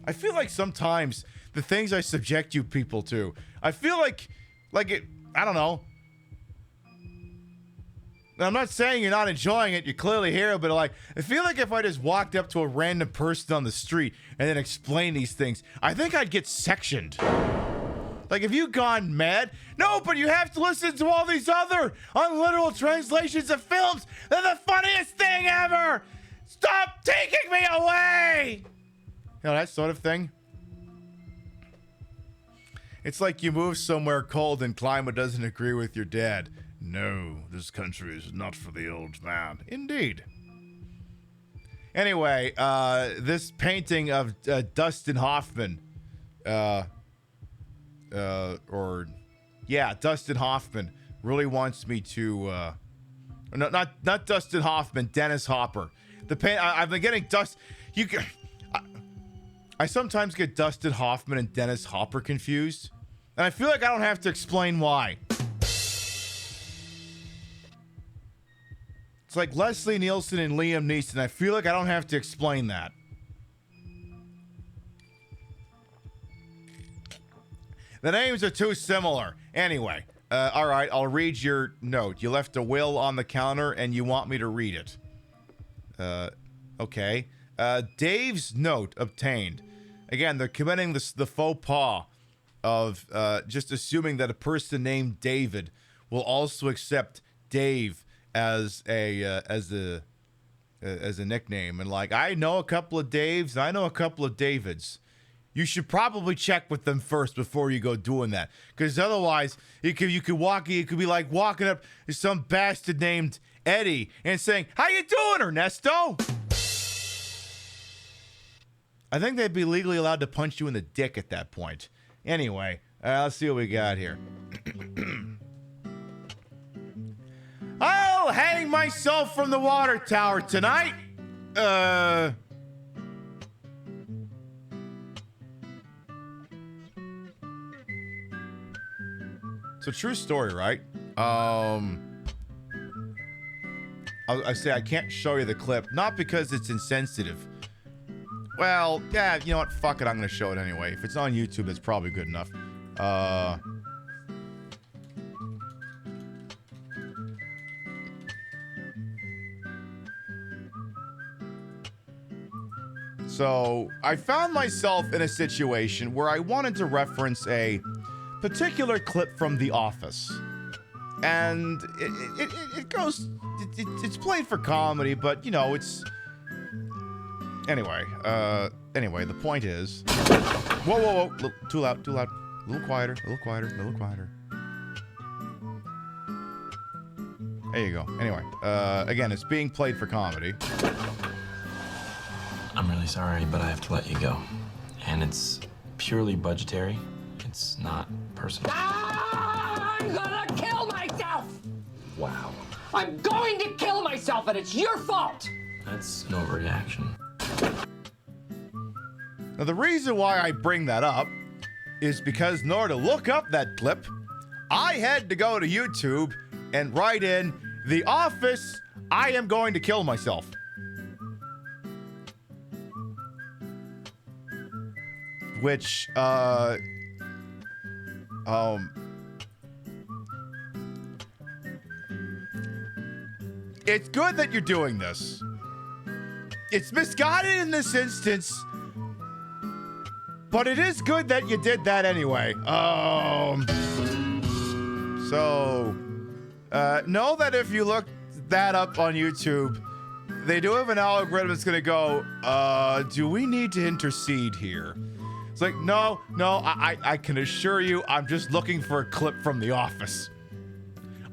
I feel like sometimes the things I subject you people to, I feel like it, I don't know. I'm not saying you're not enjoying it, you clearly hear it, but like, I feel like if I just walked up to a random person on the street and then explained these things, I think I'd get sectioned. Like, have you gone mad? No, but you have to listen to all these other unliteral translations of films. They're the funniest thing ever! Stop taking me away! You know, that sort of thing. It's like you move somewhere cold and climate doesn't agree with your dad. No, this country is not for the old man. Indeed. Anyway, this painting of Dustin Hoffman, Dustin Hoffman really wants me to, not Dustin Hoffman, Dennis Hopper. I've been getting I sometimes get Dustin Hoffman and Dennis Hopper confused, and I feel like I don't have to explain why. It's like Leslie Nielsen and Liam Neeson. I feel like I don't have to explain that. The names are too similar. Anyway, all right, I'll read your note. You left a will on the counter and you want me to read it. Okay. Dave's note obtained. Again, they're committing the faux pas of just assuming that a person named David will also accept Dave as a nickname. And like, I know a couple of Daves, I know a couple of Davids. You should probably check with them first before you go doing that, because otherwise you could be like walking up to some bastard named Eddie and saying, "How you doing, Ernesto?" I think they'd be legally allowed to punch you in the dick at that point. Anyway, let's see what we got here. I'll hang myself from the water tower tonight. It's a true story, right? I say I can't show you the clip, not because it's insensitive. Well, yeah, you know what? Fuck it, I'm gonna show it anyway. If it's on YouTube, it's probably good enough. So, I found myself in a situation where I wanted to reference a particular clip from The Office. And it goes... It's played for comedy, but, you know, it's... Anyway, the point is... Whoa. Too loud. A little quieter. There you go. Anyway, again, it's being played for comedy. I'm really sorry, but I have to let you go. And it's purely budgetary. It's not personal. I'm gonna kill myself! Wow. I'm going to kill myself, and it's your fault! That's an overreaction. Now, the reason why I bring that up is because in order to look up that clip, I had to go to YouTube and write in, "The Office, I am going to kill myself." Which, it's good that you're doing this. It's misguided in this instance, but it is good that you did that anyway. So, know that if you look that up on YouTube, they do have an algorithm that's gonna go, do we need to intercede here? It's like, no, I can assure you, I'm just looking for a clip from The Office.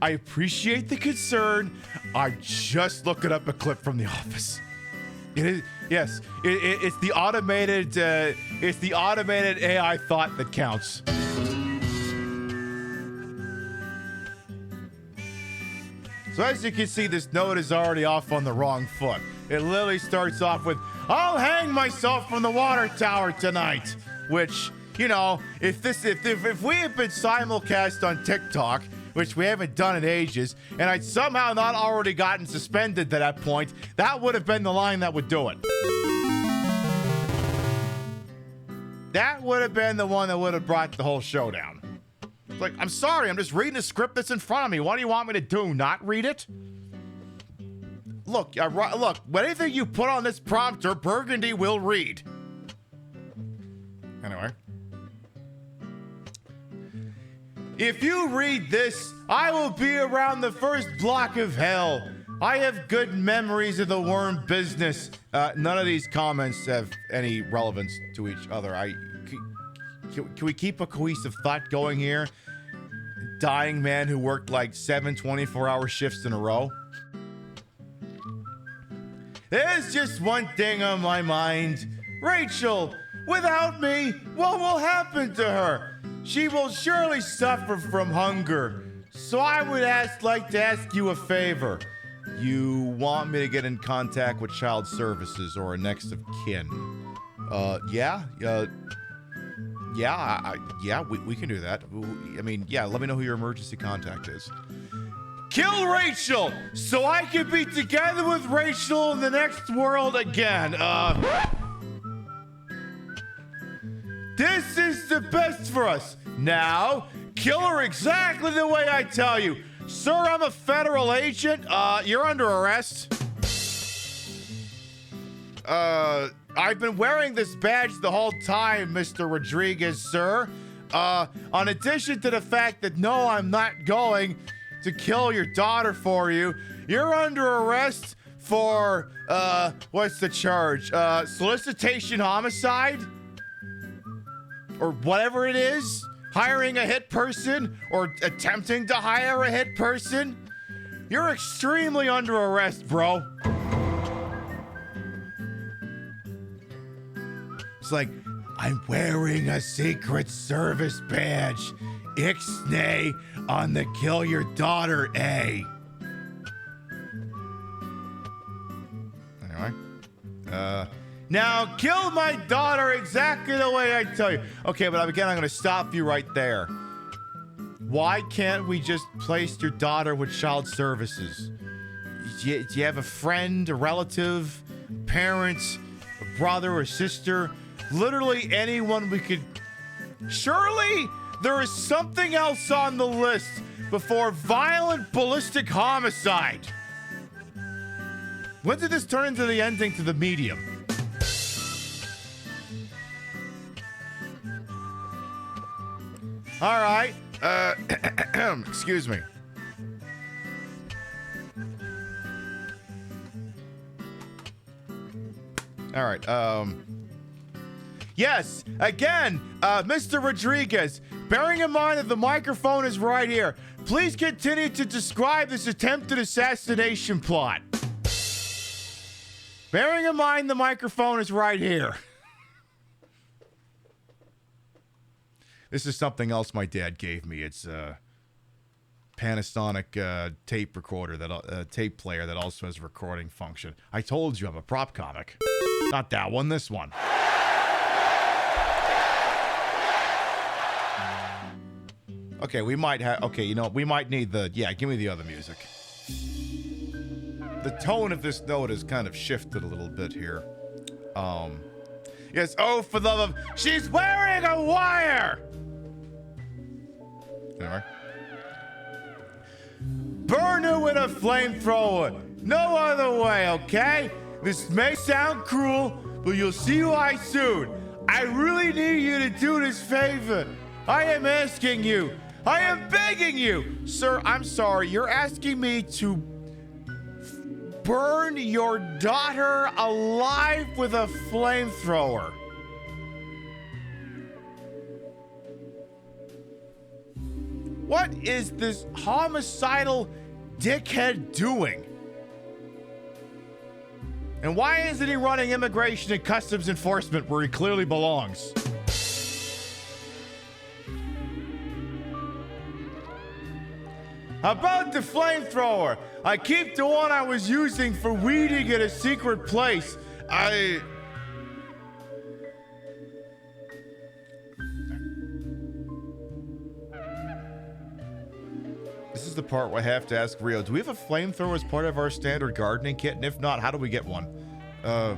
I appreciate the concern. I'm just looking up a clip from The Office. It is, yes, it's the automated, AI thought that counts. So as you can see, this note is already off on the wrong foot. It literally starts off with, I'll hang myself from the water tower tonight. Which, you know, if we had been simulcast on TikTok, which we haven't done in ages, and I'd somehow not already gotten suspended to that point, that would have been the line that would do it. That would have been the one that would have brought the whole show down. Like, I'm sorry, I'm just reading the script that's in front of me. What do you want me to do? Not read it? Look, look, anything you put on this prompter, Burgundy will read. Anyway. If you read this, I will be around the first block of hell. I have good memories of the worm business. None of these comments have any relevance to each other. Can we keep a cohesive thought going here? Dying man who worked like 7 24-hour shifts in a row. There's just one thing on my mind. Rachel, without me, what will happen to her? She will surely suffer from hunger. So I would like to ask you a favor. You want me to get in contact with child services or a next of kin? Yeah, we can do that. I mean, yeah, let me know who your emergency contact is. Kill Rachel so I can be together with Rachel in the next world again. This is the best for us. Now, kill her exactly the way I tell you. Sir, I'm a federal agent. You're under arrest. I've been wearing this badge the whole time, Mr. Rodriguez, sir. In addition to the fact that no, I'm not going to kill your daughter for you, you're under arrest for, what's the charge? Solicitation homicide? Or whatever it is? Hiring a hit person or attempting to hire a hit person? You're extremely under arrest, bro. It's like, I'm wearing a Secret Service badge. Ixnay on the kill your daughter A. Anyway. Now kill my daughter exactly the way I tell you. Okay, but again, I'm going to stop you right there. Why can't we just place your daughter with child services? Do you have a friend, a relative, parents, a brother or sister? Literally anyone we could... Surely there is something else on the list before violent ballistic homicide. When did this turn into the ending to The Medium? All right. Excuse me. All right. Yes, again, Mr. Rodriguez, bearing in mind that the microphone is right here, please continue to describe this attempted assassination plot. Bearing in mind the microphone is right here. This is something else my dad gave me. It's a Panasonic tape recorder, tape player that also has a recording function. I told you I'm a prop comic. Not that one, this one. Okay, we might have... Okay, you know, we might need the... Yeah, give me the other music. The tone of this note has kind of shifted a little bit here. Yes, oh, for the love of... She's wearing a wire! Anyway. Burn her with a flamethrower. No other way, okay? This may sound cruel, but you'll see why soon. I really need you to do this favor. I am asking you. I am begging you. Sir, I'm sorry. You're asking me to burn your daughter alive with a flamethrower. What is this homicidal dickhead doing? And why isn't he running immigration and customs enforcement where he clearly belongs? About the flamethrower. I keep the one I was using for weeding at a secret place. This is the part where I have to ask Rio, do we have a flamethrower as part of our standard gardening kit? And if not, how do we get one? I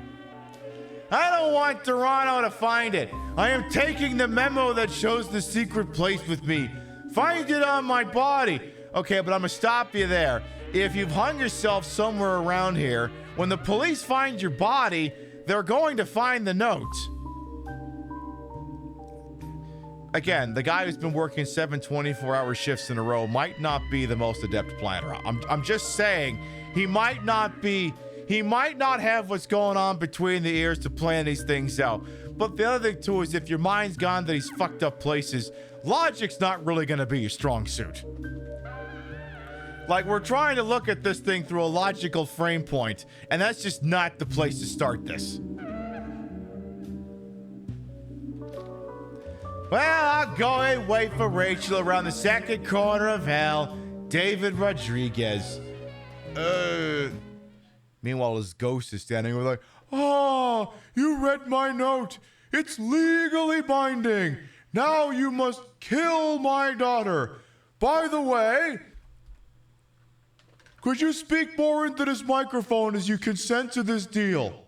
don't want Toronto to find it. I am taking the memo that shows the secret place with me. Find it on my body. Okay, but I'm gonna stop you there. If you've hung yourself somewhere around here, when the police find your body, they're going to find the note. Again, the guy who's been working 7 24-hour shifts in a row might not be the most adept planner. I'm just saying he might not have what's going on between the ears to plan these things out. But the other thing too is if your mind's gone to these fucked up places, logic's not really gonna be your strong suit. Like, we're trying to look at this thing through a logical frame point, and that's just not the place to start this. Well, I'll go and wait for Rachel around the second corner of hell. David Rodriguez. Meanwhile, his ghost is standing there like, "Oh, you read my note. It's legally binding. Now you must kill my daughter. By the way, could you speak more into this microphone as you consent to this deal?"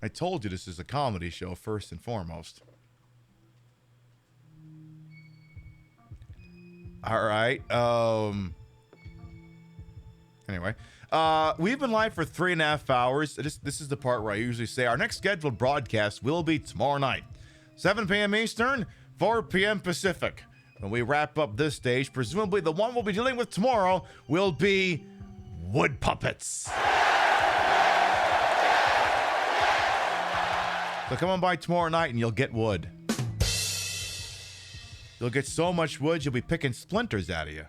I told you this is a comedy show first and foremost. All right. Anyway, we've been live for 3.5 hours. This is the part where I usually say our next scheduled broadcast will be tomorrow night, 7 p.m. Eastern, 4 p.m. Pacific. When we wrap up this stage, presumably the one we'll be dealing with tomorrow will be wood puppets. So come on by tomorrow night and you'll get wood. You'll get so much wood you'll be picking splinters out of you.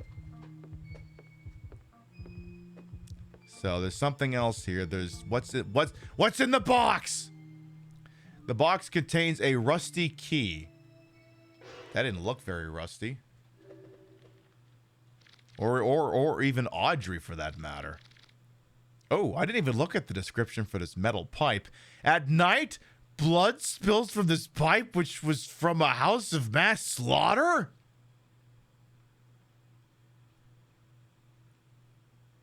So there's something else here. There's what's in the box? The box contains a rusty key. That didn't look very rusty. Or even Audrey for that matter. Oh, I didn't even look at the description for this metal pipe. At night, blood spills from this pipe, which was from a house of mass slaughter?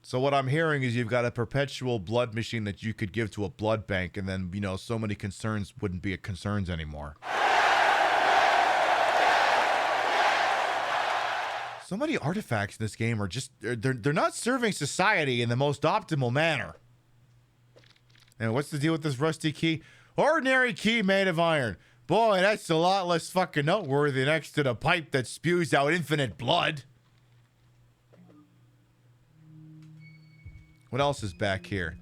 So what I'm hearing is you've got a perpetual blood machine that you could give to a blood bank, and then, so many concerns wouldn't be concerns anymore. So many artifacts in this game are just, they're not serving society in the most optimal manner. And what's the deal with this rusty key? Ordinary key made of iron. Boy, that's a lot less fucking noteworthy next to the pipe that spews out infinite blood. What else is back here?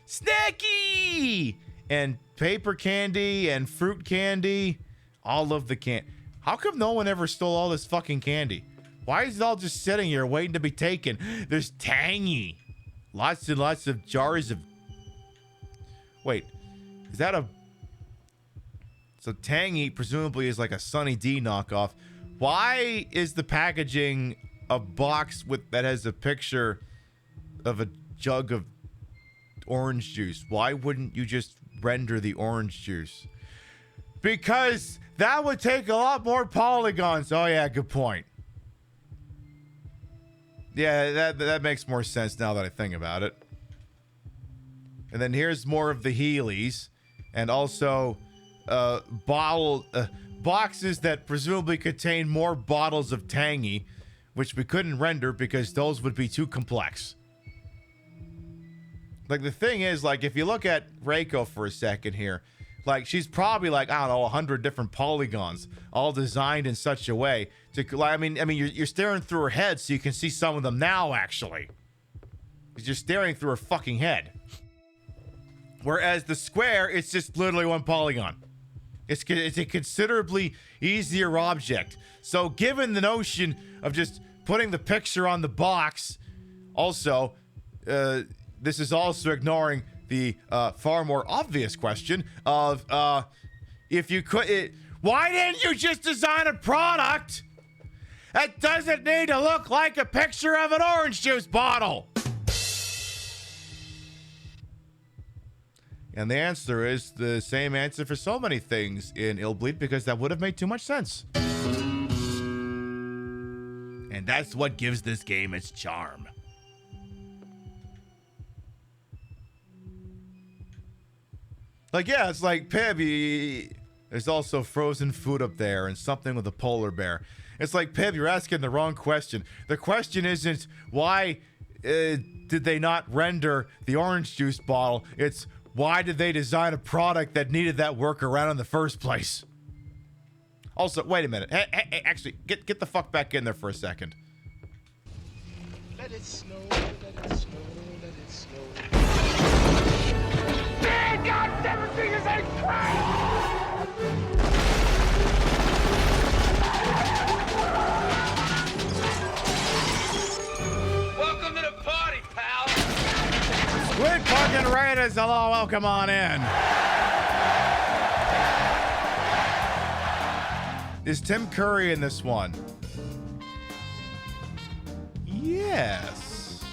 Snacky! And paper candy and fruit candy. All of the candy. How come no one ever stole all this fucking candy? Why is it all just sitting here waiting to be taken? There's tangy. Lots and lots of jars of... Wait. Is that a... So Tangy presumably is like a Sunny D knockoff. Why is the packaging a box that has a picture of a jug of orange juice? Why wouldn't you just render the orange juice? Because that would take a lot more polygons. Oh yeah, good point. Yeah, that makes more sense now that I think about it. And then here's more of the Heelys. And also boxes that presumably contain more bottles of Tangy, which we couldn't render because those would be too complex. Like, the thing is, like, if you look at Reiko for a second here, like, she's probably like, I don't know, 100 different polygons, all designed in such a way to, like, I mean, you're staring through her head, so you can see some of them now, actually. Because you're staring through her fucking head. Whereas the square, it's just literally one polygon. It's a considerably easier object. So given the notion of just putting the picture on the box, also, this is also ignoring the far more obvious question of if you could... Why didn't you just design a product that doesn't need to look like a picture of an orange juice bottle? And the answer is the same answer for so many things in Illbleed, because that would have made too much sense. And that's what gives this game its charm. Like, yeah, it's like, Pib, there's also frozen food up there and something with a polar bear. It's like, Pib, you're asking the wrong question. The question isn't why did they not render the orange juice bottle. It's why did they design a product that needed that workaround in the first place? Also, wait a minute. Hey, actually, get the fuck back in there for a second. Let it snow, let it snow, let it snow. Man, God, 17 is a Welcome to the party, pal. Squid fucking Raiders, hello, welcome on in. Is Tim Curry in this one? Yes.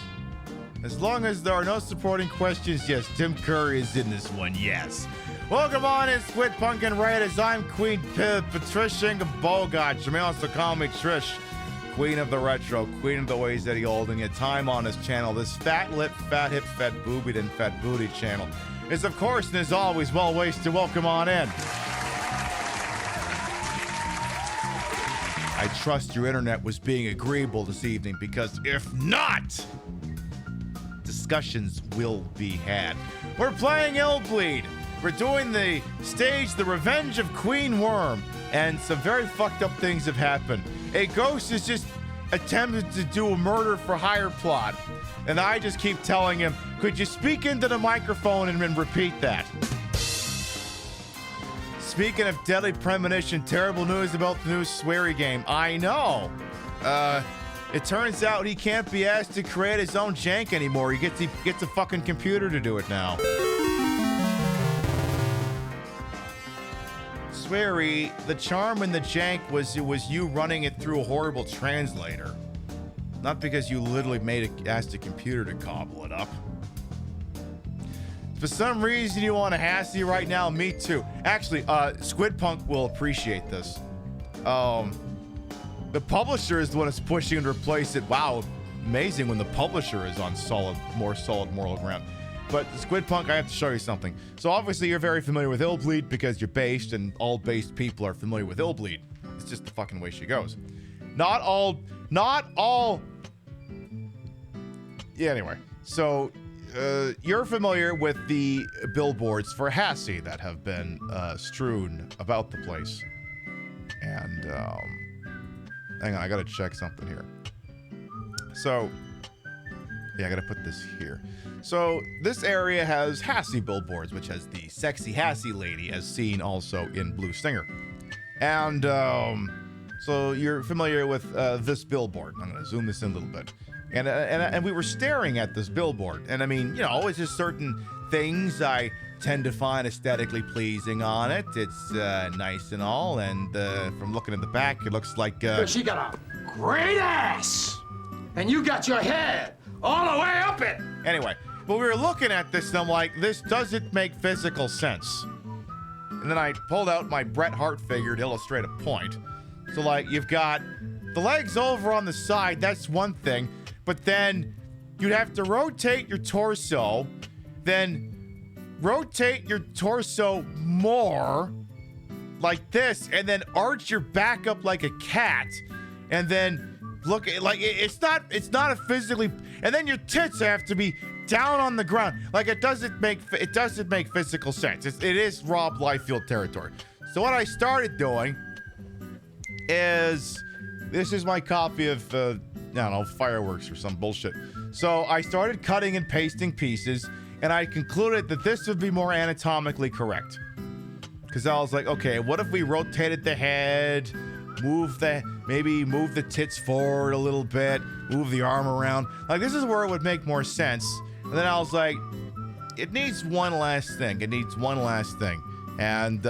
As long as there are no supporting questions, yes, Tim Curry is in this one, yes. Welcome on in, Squid Pumpkin Raiders. I'm Queen Patricia Bogart. You may also call me Trish. Queen of the Retro, Queen of the Ways that he holding it. Time on his channel. This fat lip, fat hip, fat boobied, and fat booty channel is, of course, and is always well wasted. Welcome on in. I trust your internet was being agreeable this evening, because if not, discussions will be had. We're playing Illbleed. We're doing the stage, The Revenge of Queen Worm, and some very fucked up things have happened. A ghost has just attempted to do a murder for hire plot, and I just keep telling him, could you speak into the microphone and repeat that? Speaking of deadly premonition, terrible news about the new Sweary game. I know. It turns out he can't be asked to create his own jank anymore. He gets a fucking computer to do it now. Sweary, the charm in the jank was you running it through a horrible translator. Not because you literally asked a computer to cobble it up. For some reason you want a Hassie right now, me too. Actually, Squidpunk will appreciate this. The publisher is the one that's pushing to replace it. Wow, amazing when the publisher is on more solid moral ground. But Squidpunk, I have to show you something. So obviously you're very familiar with Illbleed because you're based, and all based people are familiar with Illbleed. It's just the fucking way she goes. Not all. Yeah, anyway. So, you're familiar with the billboards for Hassie that have been strewn about the place. And, hang on, I gotta check something here. So, yeah, I gotta put this here. So, this area has Hassie billboards, which has the sexy Hassie lady, as seen also in Blue Stinger. And, so you're familiar with this billboard. I'm gonna zoom this in a little bit. And we were staring at this billboard. And I mean, you know, it's just certain things I tend to find aesthetically pleasing on it. It's nice and all. And from looking at the back, it looks like... She got a great ass! And you got your head all the way up it! Anyway, but we were looking at this and I'm like, this doesn't make physical sense. And then I pulled out my Bret Hart figure to illustrate a point. So like, you've got the legs over on the side, that's one thing. But then you'd have to rotate your torso, then rotate your torso more like this, and then arch your back up like a cat, and then look like it's not a physically, and then your tits have to be down on the ground. Like it doesn't make physical sense. It is Rob Liefeld territory. So what I started doing is, this is my copy of I don't know, fireworks or some bullshit. So I started cutting and pasting pieces, and I concluded that this would be more anatomically correct. Because I was like, okay, what if we rotated the head, maybe move the tits forward a little bit, move the arm around. Like, this is where it would make more sense. And then I was like, it needs one last thing. And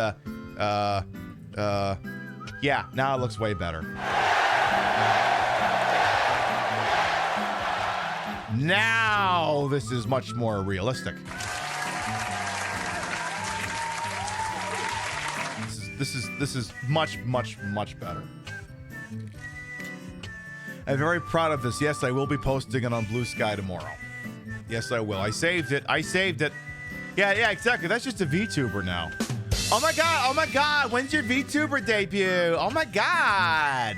Yeah, now it looks way better. Now this is much more realistic. This is much better. I'm very proud of this. Yes, I will be posting it on Blue Sky tomorrow. Yes, I will. I saved it. Yeah, exactly. That's just a VTuber now. Oh my god, when's your VTuber debut? Oh my god.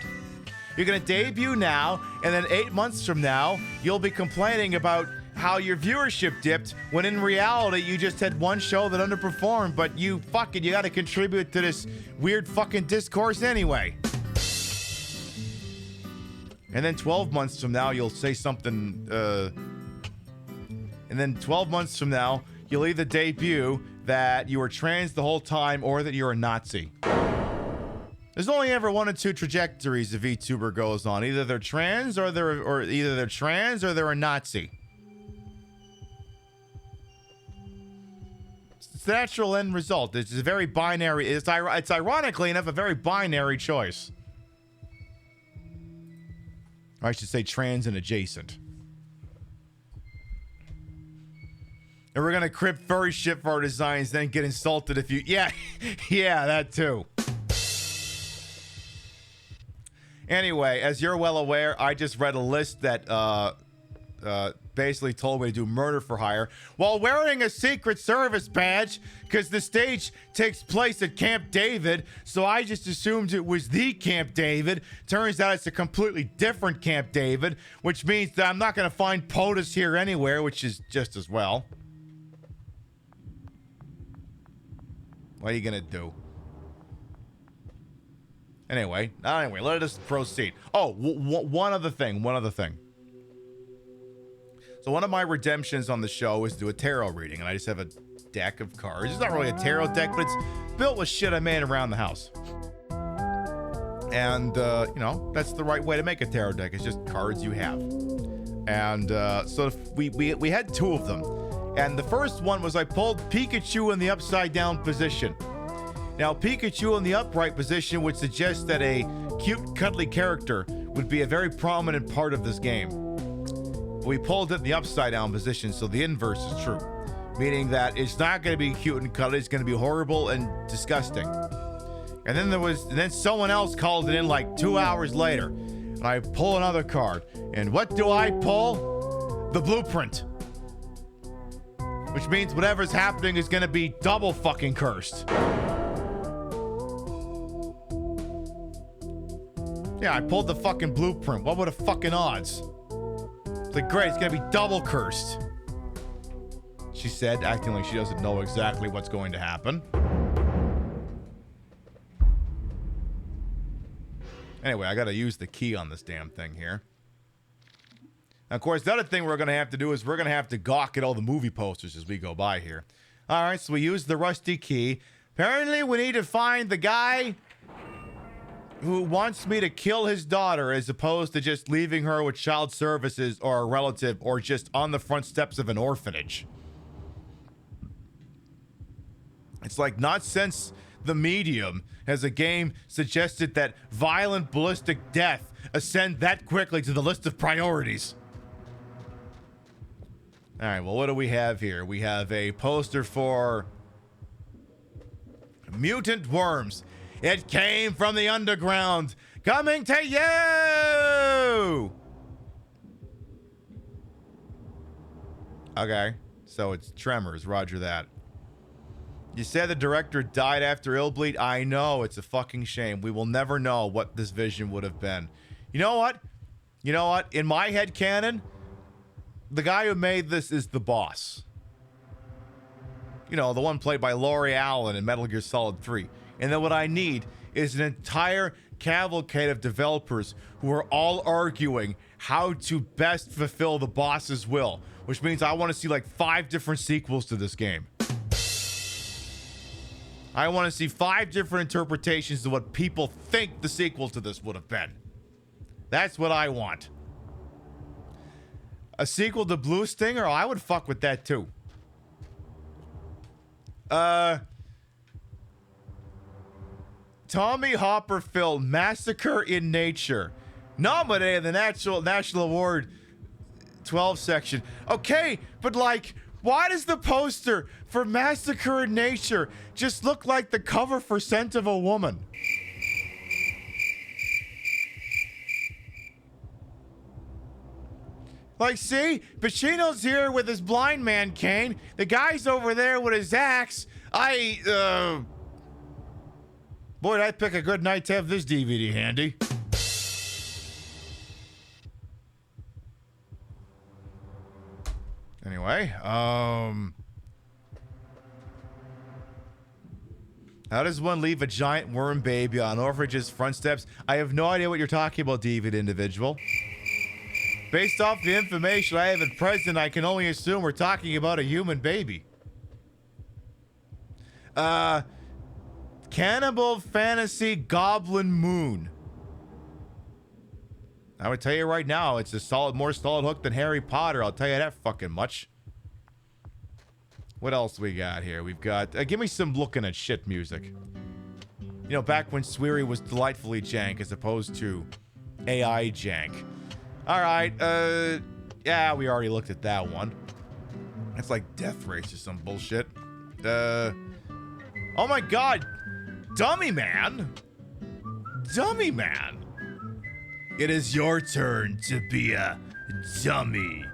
You're gonna debut now, and then 8 months from now, you'll be complaining about how your viewership dipped, when in reality, you just had one show that underperformed, but you gotta contribute to this weird fucking discourse anyway. And then 12 months from now, you'll say something, and then 12 months from now, you'll either debut that you were trans the whole time or that you're a Nazi. There's only ever one or two trajectories a VTuber goes on. Either they're trans or they're a Nazi. It's the natural end result. It's a very binary. It's ironically enough a very binary choice. Or I should say trans and adjacent. And we're gonna crib furry shit for our designs, then get insulted if you... Yeah, yeah, that too. Anyway, as you're well aware, I just read a list that basically told me to do murder for hire while wearing a Secret Service badge, because the stage takes place at Camp David, so I just assumed it was the Camp David. Turns out it's a completely different Camp David, which means that I'm not going to find POTUS here anywhere, which is just as well. What are you going to do? Anyway, let us proceed. Oh, one other thing. So one of my redemptions on the show is to do a tarot reading, and I just have a deck of cards. It's not really a tarot deck, but it's built with shit I made around the house. And, you know, that's the right way to make a tarot deck. It's just cards you have. And so we had two of them. And the first one was I pulled Pikachu in the upside down position. Now, Pikachu in the upright position would suggest that a cute, cuddly character would be a very prominent part of this game. We pulled it in the upside down position, so the inverse is true. Meaning that it's not going to be cute and cuddly, it's going to be horrible and disgusting. And then someone else called it in like 2 hours later. And I pull another card. And what do I pull? The blueprint. Which means whatever's happening is going to be double fucking cursed. Yeah, I pulled the fucking blueprint. What were the fucking odds? It's like, great, it's gonna be double cursed. She said, acting like she doesn't know exactly what's going to happen. Anyway, I gotta use the key on this damn thing here. Now, of course, the other thing we're gonna have to do is we're gonna have to gawk at all the movie posters as we go by here. Alright, so we use the rusty key. Apparently, we need to find the guy who wants me to kill his daughter as opposed to just leaving her with child services or a relative or just on the front steps of an orphanage. It's like not since The Medium has a game suggested that violent ballistic death ascend that quickly to the list of priorities. All right, well, what do we have here? We have a poster for Mutant Worms. It came from the underground, coming to you! Okay, so it's Tremors, roger that. You said the director died after Illbleed? I know, it's a fucking shame. We will never know what this vision would have been. You know what? In my head canon, the guy who made this is the boss. You know, the one played by Laurie Allen in Metal Gear Solid 3. And then what I need is an entire cavalcade of developers who are all arguing how to best fulfill the boss's will, which means I want to see like 5 different sequels to this game. I want to see 5 different interpretations of what people think the sequel to this would have been. That's what I want. A sequel to Blue Stinger? Oh, I would fuck with that too. Tommy Hopper film Massacre in Nature, nominated in the National Award 12 section. Okay, but like, why does the poster for Massacre in Nature just look like the cover for Scent of a Woman? Like, see? Pacino's here with his blind man cane. The guy's over there with his axe. Boy, did I pick a good night to have this DVD handy. Anyway, how does one leave a giant worm baby on orphanage's front steps? I have no idea what you're talking about, David individual. Based off the information I have at present, I can only assume we're talking about a human baby. Cannibal Fantasy Goblin Moon. I would tell you right now, it's a more solid hook than Harry Potter. I'll tell you that fucking much. What else we got here? We've got, give me some looking at shit music. You know, back when Sweary was delightfully jank as opposed to AI jank. All right, yeah, we already looked at that one. It's like Death Race or some bullshit. Oh my God, Dummy Man. Dummy Man. It is your turn to be a dummy.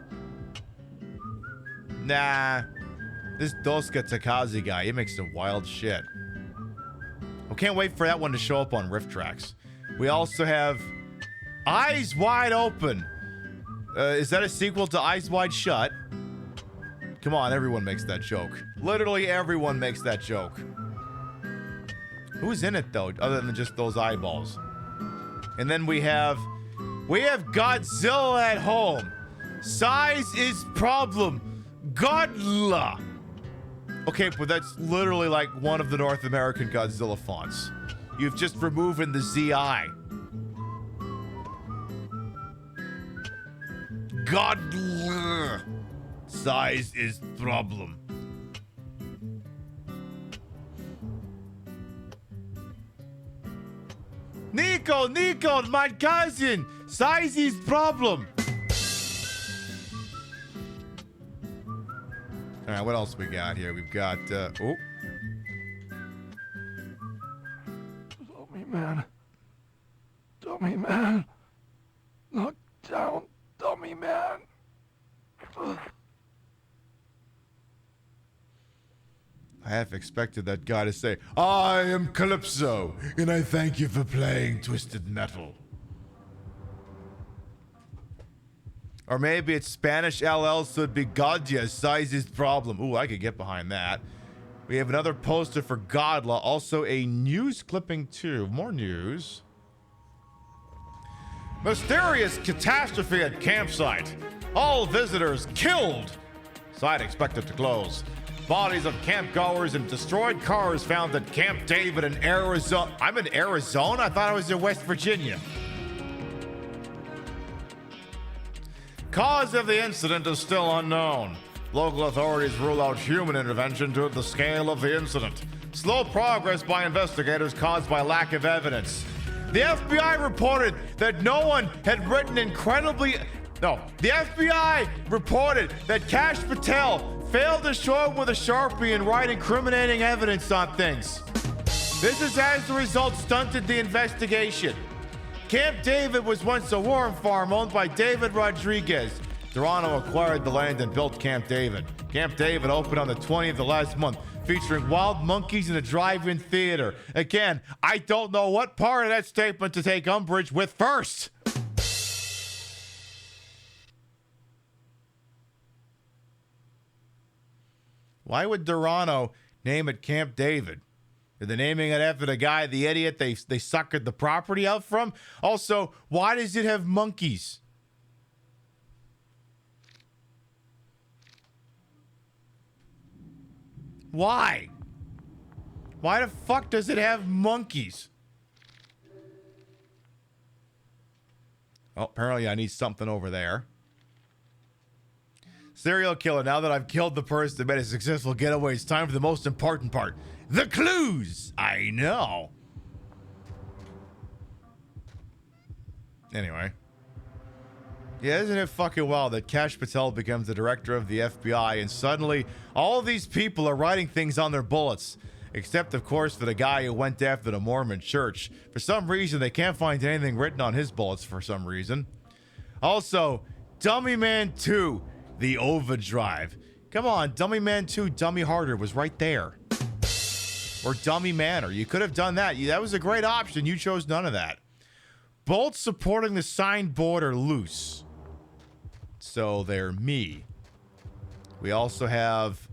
Nah, this Dosuke Takazi guy, he makes some wild shit. I can't wait for that one to show up on Rift Tracks. We also have Eyes Wide Open. Is that a sequel to Eyes Wide Shut? Come on, everyone makes that joke. Literally everyone makes that joke. Who's in it though, other than just those eyeballs? And then we have Godzilla at Home. Size is problem. Godla. Okay, but that's literally like one of the North American Godzilla fonts. You've just removed the ZI. Godla. Size is problem. Nico, my cousin. Size is problem. All right, what else we got here? We've got, oh. Dummy man. Knock down, dummy man. I half expected that guy to say, I am Calypso, and I thank you for playing Twisted Metal. Or maybe it's Spanish LL, so it'd be Godya, size is problem. Ooh, I could get behind that. We have another poster for Godla, also a news clipping too. More news. Mysterious catastrophe at campsite. All visitors killed. Site expected to close. Bodies of campgoers and destroyed cars found at Camp David in Arizona. I'm in Arizona? I thought I was in West Virginia. Cause of the incident is still unknown. Local authorities rule out human intervention due to the scale of the incident. Slow progress by investigators caused by lack of evidence. The FBI reported that no one had written the FBI reported that Kash Patel failed to show up with a Sharpie and write incriminating evidence on things. This has, as a result, stunted the investigation. Camp David was once a worm farm owned by David Rodriguez. Toronto acquired the land and built Camp David. Camp David opened on the 20th of last month, featuring wild monkeys in a drive-in theater. Again, I don't know what part of that statement to take umbrage with first. Why would Toronto name it Camp David? Are they naming it after the guy, the idiot they suckered the property out from? Also, why does it have monkeys? Why? Why the fuck does it have monkeys? Oh, apparently I need something over there. Serial killer, now that I've killed the person that made a successful getaway, it's time for the most important part. The clues! I know. Anyway. Yeah, isn't it fucking wild that Kash Patel becomes the director of the FBI and suddenly all these people are writing things on their bullets? Except, of course, for the guy who went after the Mormon church. For some reason, they can't find anything written on his bullets for some reason. Also, Dummy Man 2, The Overdrive. Come on, Dummy Man 2, Dummy Harder was right there. Or Dummy Manor. You could have done that. That was a great option. You chose none of that. Bolts supporting the signboard are loose. So they're me. We also have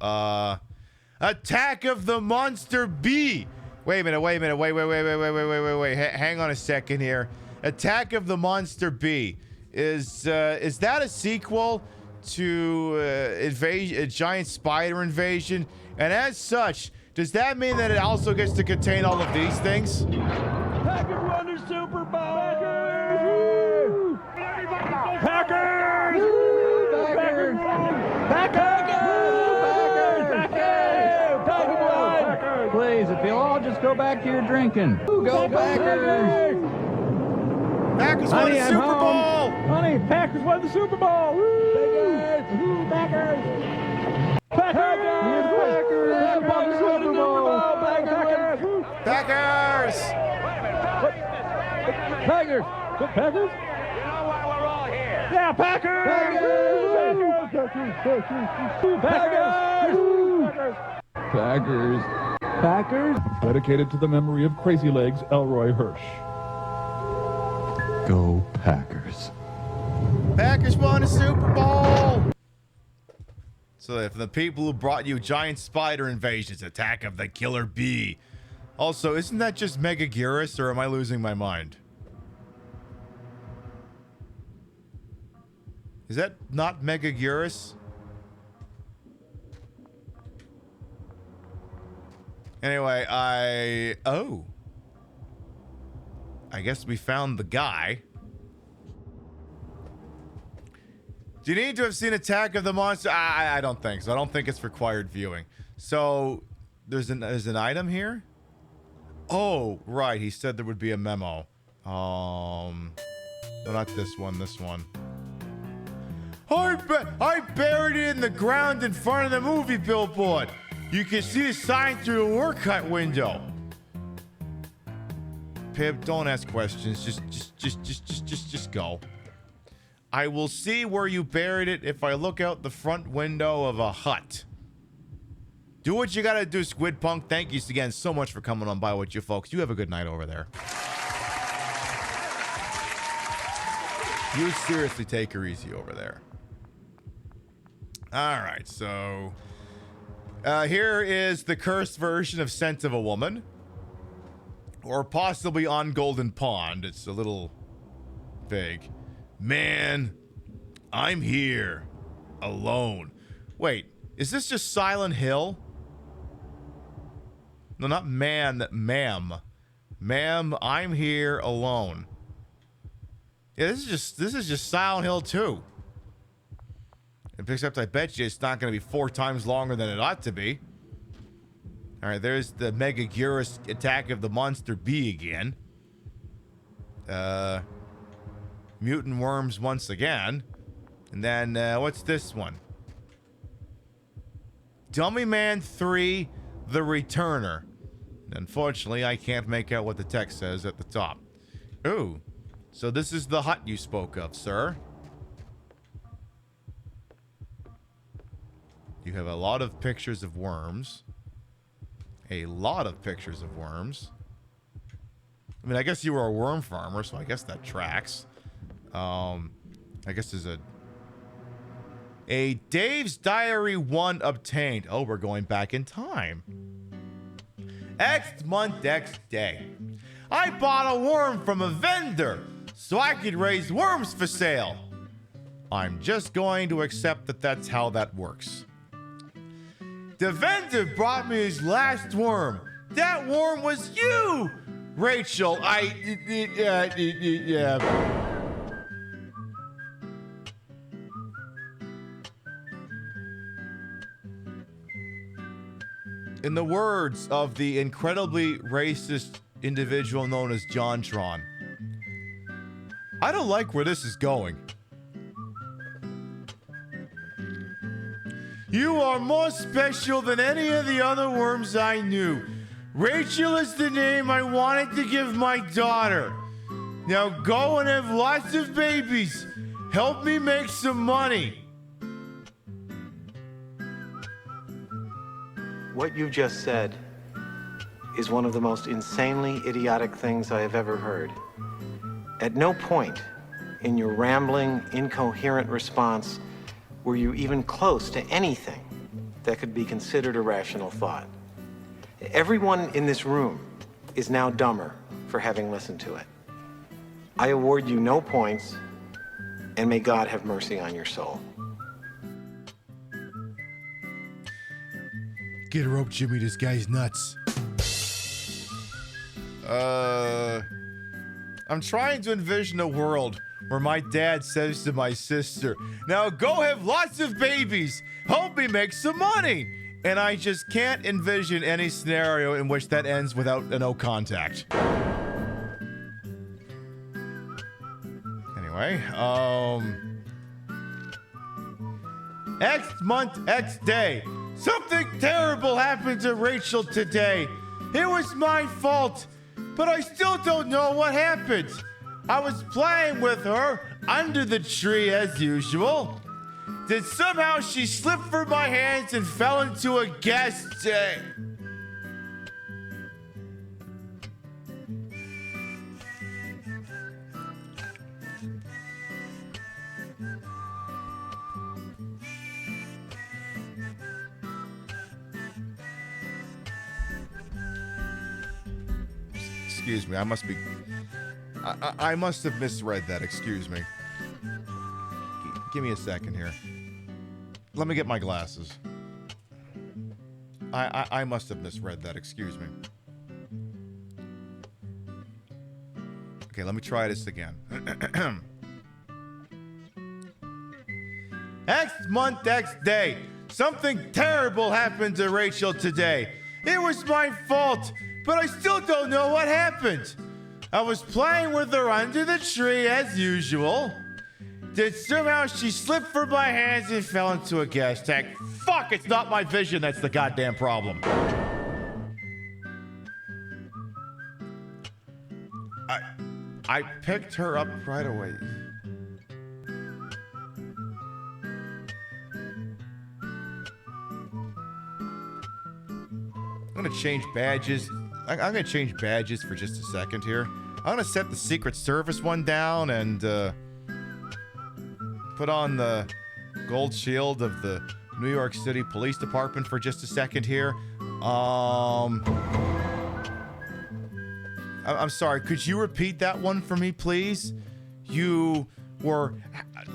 Attack of the Monster Bee. Wait a minute. Wait. Hang on a second here. Attack of the Monster Bee. Is that a sequel to a giant spider invasion? And as such, does that mean that it also gets to contain all of these things? Packers won the Super Bowl! Packers! Packers! Packers! Please, if you'll all just go back to your drinking. Go Packers! Packers won the Super Bowl! Honey, Packers won the Super Bowl! Woo! Packers! Packers! Packers won the Super Bowl! Packers! Packers! Packers? Yeah, Packers! Packers. Packers. Dedicated to the memory of Crazy Legs Elroy Hirsch. Go Packers. Packers won a Super Bowl! So if the people who brought you giant spider invasions, Attack of the Killer Bee. Also, isn't that just Megaguirus, or am I losing my mind? Is that not Megaguirus? Anyway, I guess we found the guy. Do you need to have seen Attack of the Monster? I don't think so. I don't think it's required viewing. So there's an item here. Oh, right. He said there would be a memo. No, not this one. This one. I buried it in the ground in front of the movie billboard. You can see the sign through the work cut window. Pib, don't ask questions. Just go. I will see where you buried it if I look out the front window of a hut. Do what you gotta do, Squid Punk. Thank you again so much for coming on by with you folks. You have a good night over there. You seriously take her easy over there. Alright, so here is the cursed version of Scent of a Woman. Or possibly On Golden Pond. It's a little vague. Man, I'm here. Alone. Wait, is this just Silent Hill? No, not man, ma'am. Ma'am, I'm here alone. Yeah, this is just Silent Hill 2. Except I bet you it's not going to be 4 times longer than it ought to be. Alright, there's the Megaguirus Attack of the Monster Bee again. Mutant worms once again. And then, what's this one? Dummy Man 3, The Returner. Unfortunately, I can't make out what the text says at the top. Ooh. So this is the hut you spoke of, sir. You have a lot of pictures of worms. A lot of pictures of worms. I mean, I guess you were a worm farmer, so I guess that tracks. I guess there's a Dave's Diary 1 obtained. Oh, we're going back in time. X month, X day. I bought a worm from a vendor so I could raise worms for sale. I'm just going to accept that that's how that works. The vendor brought me his last worm. That worm was you, Rachel. In the words of the incredibly racist individual known as JonTron, I don't like where this is going. You are more special than any of the other worms I knew. Rachel is the name I wanted to give my daughter. Now go and have lots of babies. Help me make some money. What you just said is one of the most insanely idiotic things I have ever heard. At no point in your rambling, incoherent response were you even close to anything that could be considered a rational thought. Everyone in this room is now dumber for having listened to it. I award you no points, and may God have mercy on your soul. Get a rope, Jimmy. This guy's nuts. I'm trying to envision a world where my dad says to my sister, now go have lots of babies. Help me make some money. And I just can't envision any scenario in which that ends without a no contact. Anyway, X month, X day. Something terrible happened to Rachel today. It was my fault, but I still don't know what happened. I was playing with her under the tree as usual. Then somehow she slipped from my hands and fell into a gas tank. Excuse me, I must have misread that, excuse me. Give me a second here. Let me get my glasses. I must have misread that, excuse me. Okay, let me try this again. X month, X day. Something terrible happened to Rachel today. It was my fault, but I still don't know what happened. I was playing with her under the tree as usual. Then somehow she slipped from my hands and fell into a gas tank. Fuck, it's not my vision that's the goddamn problem. I picked her up right away. I'm gonna change badges. I'm gonna change badges for just a second here. I'm gonna set the Secret Service one down and put on the gold shield of the New York City Police Department for just a second here. I'm sorry, could you repeat that one for me, please? You were...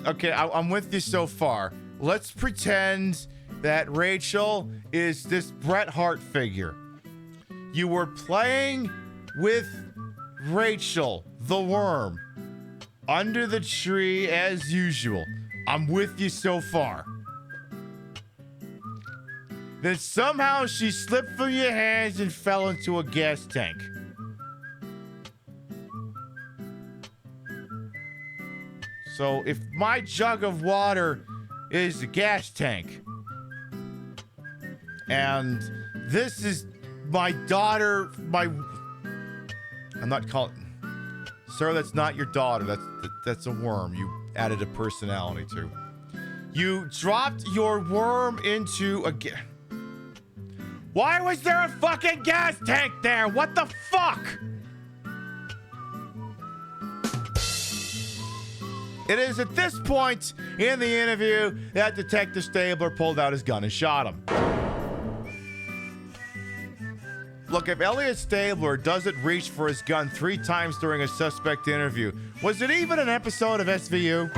Okay, I'm with you so far. Let's pretend that Rachel is this Bret Hart figure. You were playing with Rachel, the worm, under the tree as usual. I'm with you so far. Then somehow she slipped from your hands and fell into a gas tank. So if my jug of water is a gas tank, and this is my daughter, I'm not calling... Sir, that's not your daughter. That's a worm you added a personality to. You dropped your worm into a... Why was there a fucking gas tank there? What the fuck? It is at this point in the interview that Detective Stabler pulled out his gun and shot him. Look, if Elliot Stabler doesn't reach for his gun 3 times during a suspect interview, was it even an episode of SVU?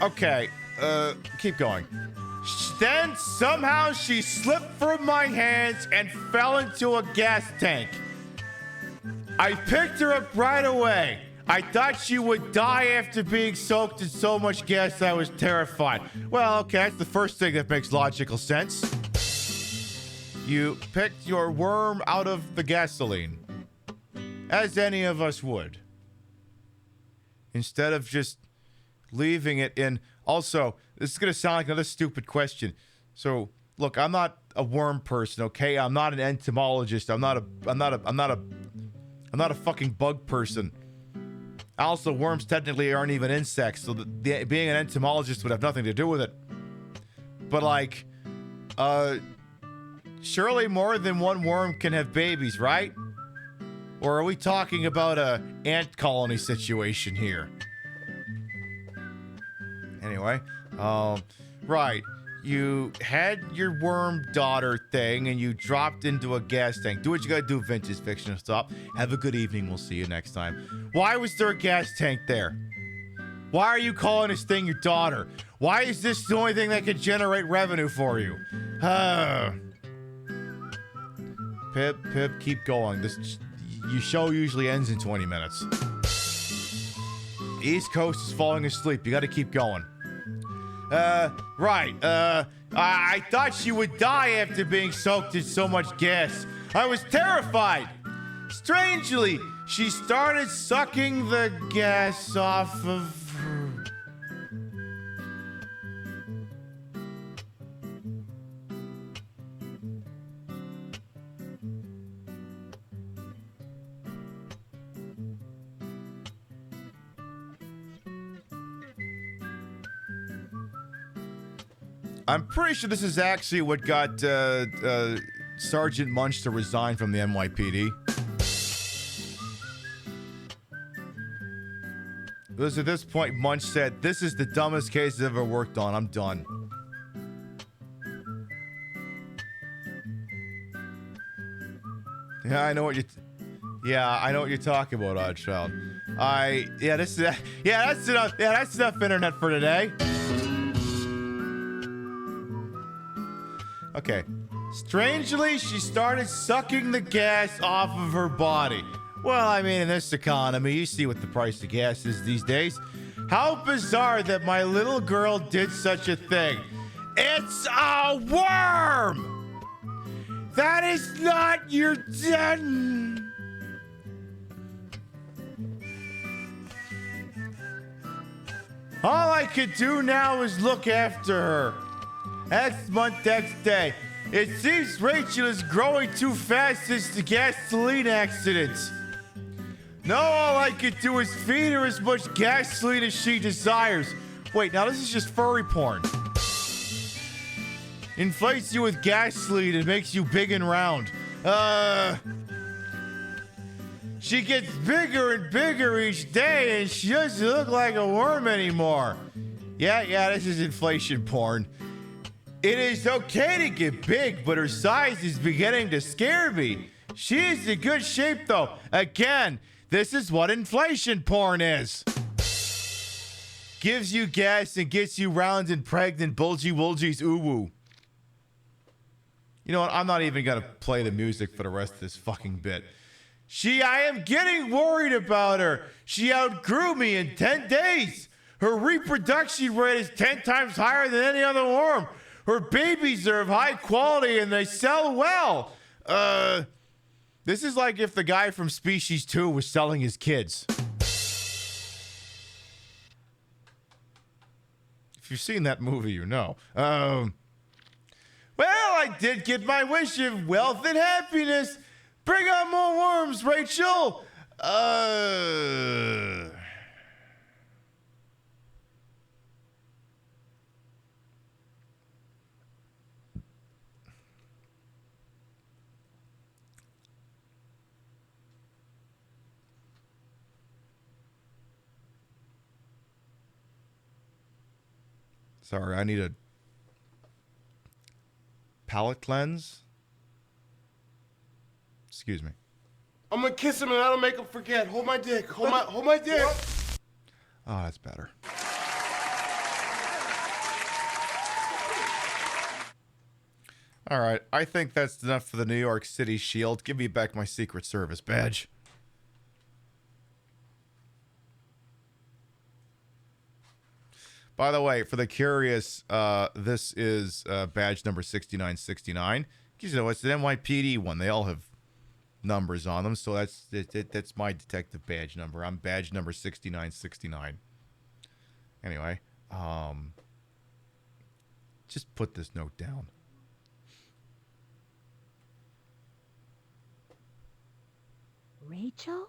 Okay, keep going. Then somehow she slipped from my hands and fell into a gas tank. I picked her up right away. I thought she would die after being soaked in so much gas I was terrified. Well, okay, that's the first thing that makes logical sense. You picked your worm out of the gasoline, as any of us would, instead of just leaving it in. Also, this is gonna sound like another stupid question. So, look, I'm not a worm person, okay? I'm not an entomologist. I'm not a fucking bug person. Also, worms technically aren't even insects, so being an entomologist would have nothing to do with it. But like, surely more than one worm can have babies, right? Or are we talking about a ant colony situation here? Anyway, right. You had your worm daughter thing and you dropped into a gas tank. Do what you gotta do, Vintage Fictional Stop. Have a good evening. We'll see you next time. Why was there a gas tank there? Why are you calling this thing your daughter? Why is this the only thing that can generate revenue for you? Pip, keep going. Your show usually ends in 20 minutes. East Coast is falling asleep. You gotta keep going. Right. I thought she would die after being soaked in so much gas. I was terrified. Strangely, she started sucking the gas off of her. I'm pretty sure this is actually what got Sergeant Munch to resign from the NYPD. It was at this point Munch said, "This is the dumbest case I've ever worked on. I'm done." Yeah, I know what you're talking about, Oddchild. That's enough. Yeah, that's enough internet for today. Okay. Strangely, she started sucking the gas off of her body. Well, I mean, in this economy, you see what the price of gas is these days. How bizarre that my little girl did such a thing. It's a worm! That is not your den. All I could do now is look after her. Next month, next day. It seems Rachel is growing too fast since the gasoline accident. Now all I could do is feed her as much gasoline as she desires. Wait, now this is just furry porn. Inflates you with gasoline and makes you big and round. She gets bigger and bigger each day and she doesn't look like a worm anymore. Yeah, this is inflation porn. It is okay to get big, but her size is beginning to scare me. She is in good shape, though. Again, this is what inflation porn is. Gives you gas and gets you round and pregnant, bulgy woolgies, ooh-woo. You know what? I'm not even going to play the music for the rest of this fucking bit. I am getting worried about her. She outgrew me in 10 days. Her reproduction rate is 10 times higher than any other worm. Her babies are of high quality and they sell well. This is like if the guy from Species 2 was selling his kids. If you've seen that movie, you know. Well, I did get my wish of wealth and happiness. Bring on more worms, Rachel. Sorry, I need a palate cleanse. Excuse me. I'm gonna kiss him and that'll make him forget. Hold my dick. Hold my dick. Oh, that's better. All right, I think that's enough for the New York City Shield. Give me back my Secret Service badge. By the way, for the curious, this is badge number 6969. You know, it's an NYPD one. They all have numbers on them, so that's my detective badge number. I'm badge number 6969. Anyway, just put this note down. Rachel?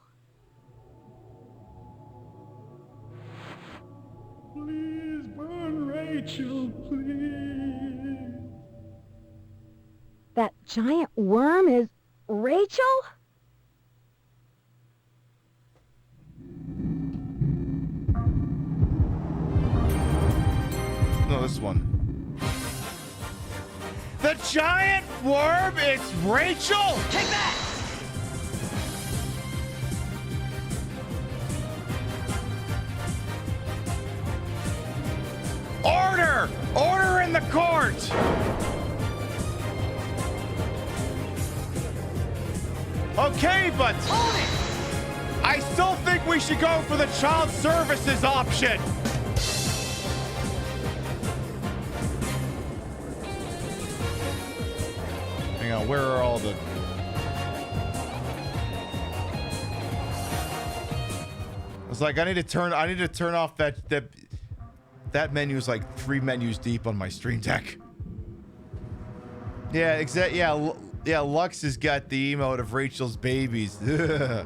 Please burn Rachel, please. That giant worm is Rachel? No, this one. The giant worm is Rachel! Take that! Order! Order in the court! Okay, but I still think we should go for the child services option. Hang on, where are all the... It's like I need to turn off that menu is like 3 menus deep on my Stream Deck. Yeah, yeah, Lux has got the emote of Rachel's babies. Okay.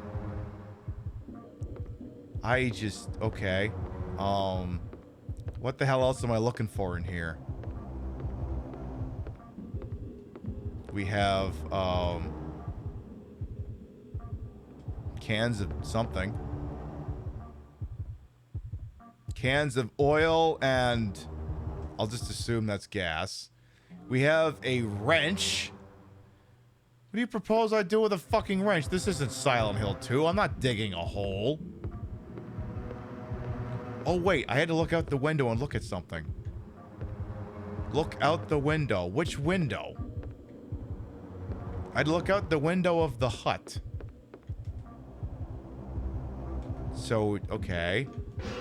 What the hell else am I looking for in here? We have, cans of something. Cans of oil, and I'll just assume that's gas. We have a wrench. What do you propose I do with a fucking wrench? This isn't Silent Hill 2. I'm not digging a hole. Oh, wait. I had to look out the window and look at something. Look out the window. Which window? I'd look out the window of the hut. So, okay.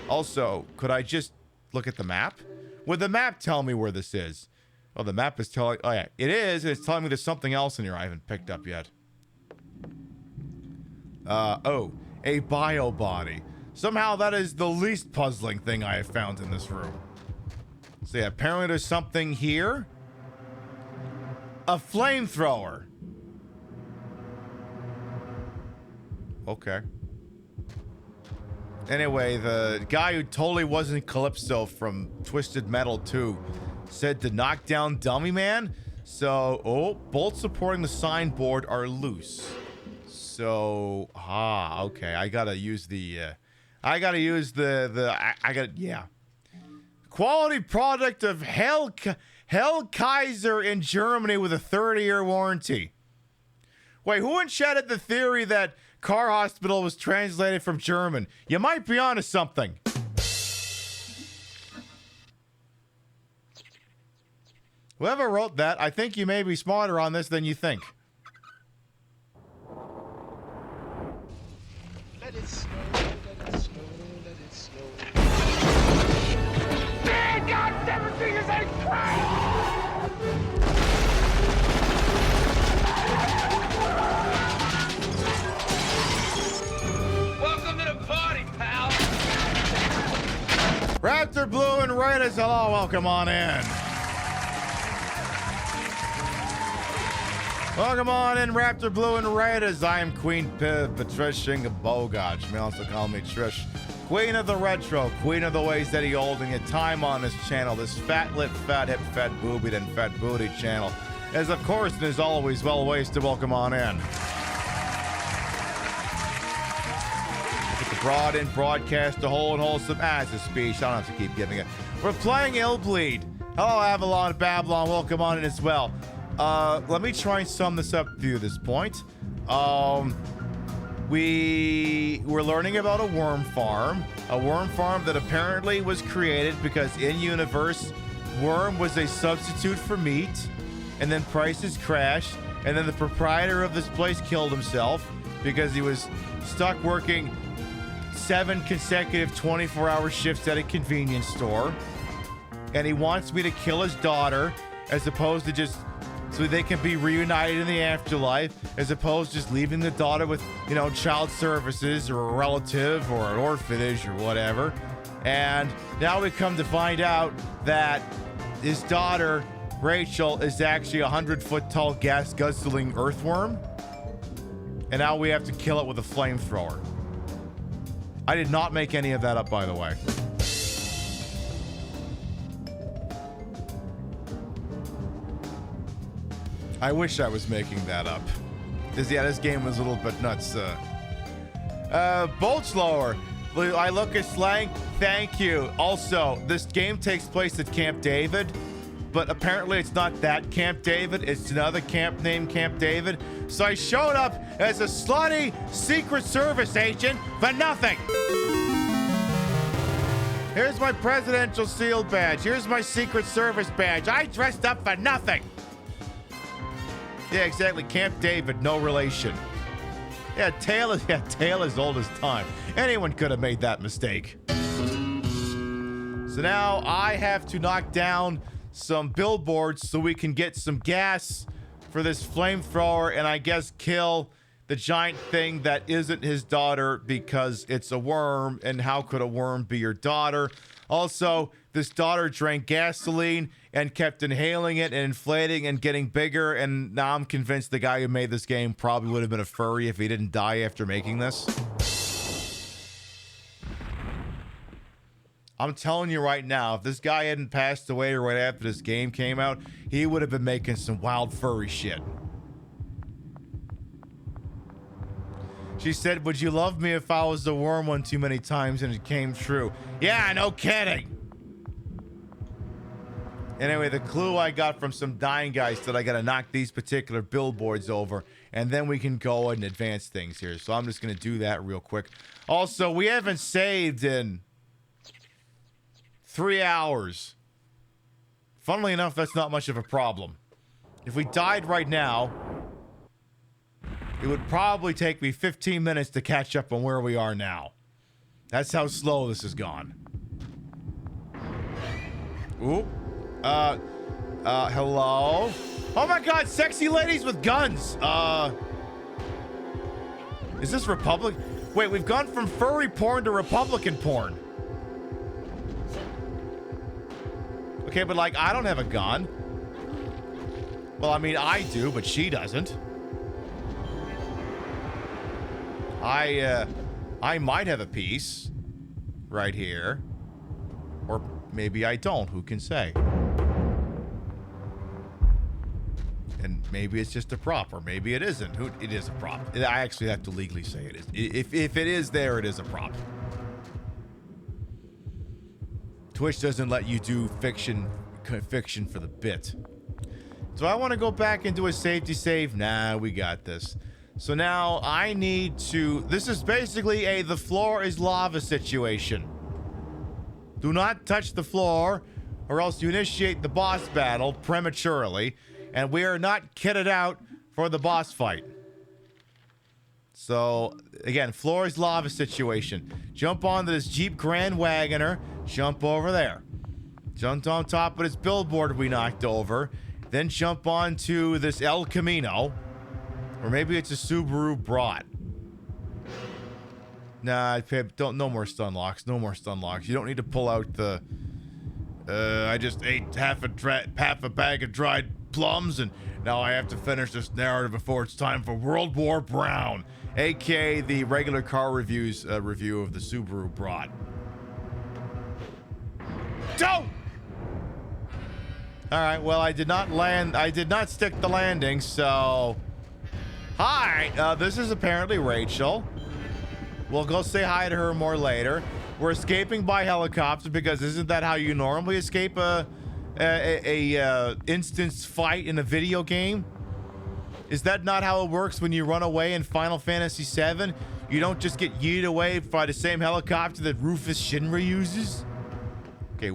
Also, could I just look at the map? Would the map tell me where this is? Oh, the map is telling... Oh, yeah. It is. It's telling me there's something else in here I haven't picked up yet. Oh. A bio body. Somehow that is the least puzzling thing I have found in this room. So, yeah. Apparently there's something here. A flamethrower. Okay. Anyway, the guy who totally wasn't Calypso from Twisted Metal 2 said to knock down Dummy Man. So, bolts supporting the signboard are loose. So, okay. I gotta use yeah. Quality product of Hell Kaiser in Germany with a 30-year warranty. Wait, who enchanted the theory that Car Hospital was translated from German? You might be onto something. Whoever wrote that, I think you may be smarter on this than you think. Let it snow, let it snow, let it snow. Man, God, everything is a crap! Welcome to the party, pal. Raptor Blue and Raiders, hello, welcome on in. Welcome on in, Raptor Blue and Raiders. I am Queen Patricia Bogart. You may also call me Trish. Queen of the Retro, Queen of the Ways that he holding it. Time on this channel, this fat lip, fat hip, fat boobied, and fat booty channel. As of course, and as always, well ways to welcome on in. Broad and broadcast the whole and wholesome as a speech. I don't have to keep giving it. We're playing Illbleed. Hello, Avalon, Babylon. Welcome on in as well. Let me try and sum this up to you at this point. We were learning about a worm farm that apparently was created because in-universe worm was a substitute for meat, and then prices crashed, and then the proprietor of this place killed himself because he was stuck working 7 consecutive 24-hour shifts at a convenience store, and he wants me to kill his daughter as opposed to just so they can be reunited in the afterlife, as opposed to just leaving the daughter with, you know, child services or a relative or an orphanage or whatever. And now we come to find out that his daughter, Rachel, is actually a 100-foot-tall gas-guzzling earthworm. And now we have to kill it with a flamethrower. I did not make any of that up, by the way. I wish I was making that up. This game was a little bit nuts. Bolt slower. I look at slang. Thank you. Also, this game takes place at Camp David, but apparently it's not that Camp David. It's another camp named Camp David. So I showed up as a slutty Secret Service agent for nothing. Here's my presidential seal badge. Here's my Secret Service badge. I dressed up for nothing. Yeah, exactly. Camp David, no relation. Yeah, tale is old as time. Anyone could have made that mistake. So now I have to knock down some billboards so we can get some gas for this flamethrower, and I guess kill the giant thing that isn't his daughter because it's a worm, and how could a worm be your daughter? Also, this daughter drank gasoline and kept inhaling it and inflating and getting bigger, and now I'm convinced the guy who made this game probably would have been a furry if he didn't die after making this. I'm telling you right now, if this guy hadn't passed away right after this game came out, he would have been making some wild furry shit. She said, would you love me if I was a worm one too many times, and it came true? Yeah, no kidding. Anyway, the clue I got from some dying guys that I gotta knock these particular billboards over, and then we can go and advance things here. So I'm just gonna do that real quick. Also, we haven't saved in 3 hours. Funnily enough, that's not much of a problem. If we died right now, it would probably take me 15 minutes to catch up on where we are now. That's how slow this has gone. Ooh. Hello? Oh my god, sexy ladies with guns! Is this Republic? Wait, we've gone from furry porn to Republican porn. Okay, but like, I don't have a gun. Well, I mean, I do, but she doesn't. I might have a piece right here. Or maybe I don't, who can say? And maybe it's just a prop, or maybe it isn't. It is a prop. I actually have to legally say it is. If it is there, it is a prop. Twitch doesn't let you do fiction for the bit. So I want to go back into a safety save. Nah, we got this. So now I need to... This is basically a the floor is lava situation. Do not touch the floor, or else you initiate the boss battle prematurely, and we are not kitted out for the boss fight. So, again, floor is lava situation. Jump onto this Jeep Grand Wagoner. Jump over there. Jump on top of this billboard we knocked over. Then jump onto this El Camino. Or maybe it's a Subaru Brat. Nah, no more stun locks. No more stun locks. You don't need to pull out the... I just ate half a bag of dried plums, and now I have to finish this narrative before it's time for World War Brown, aka the regular car reviews review of the Subaru Brat. Don't! Alright, well, I did not stick the landing, so... Hi, this is apparently Rachel. We'll go say hi to her more later. We're escaping by helicopter because isn't that how you normally escape a instance fight in a video game? Is that not how it works when you run away in Final Fantasy VII? You don't just get yeeted away by the same helicopter that Rufus Shinra uses? Okay,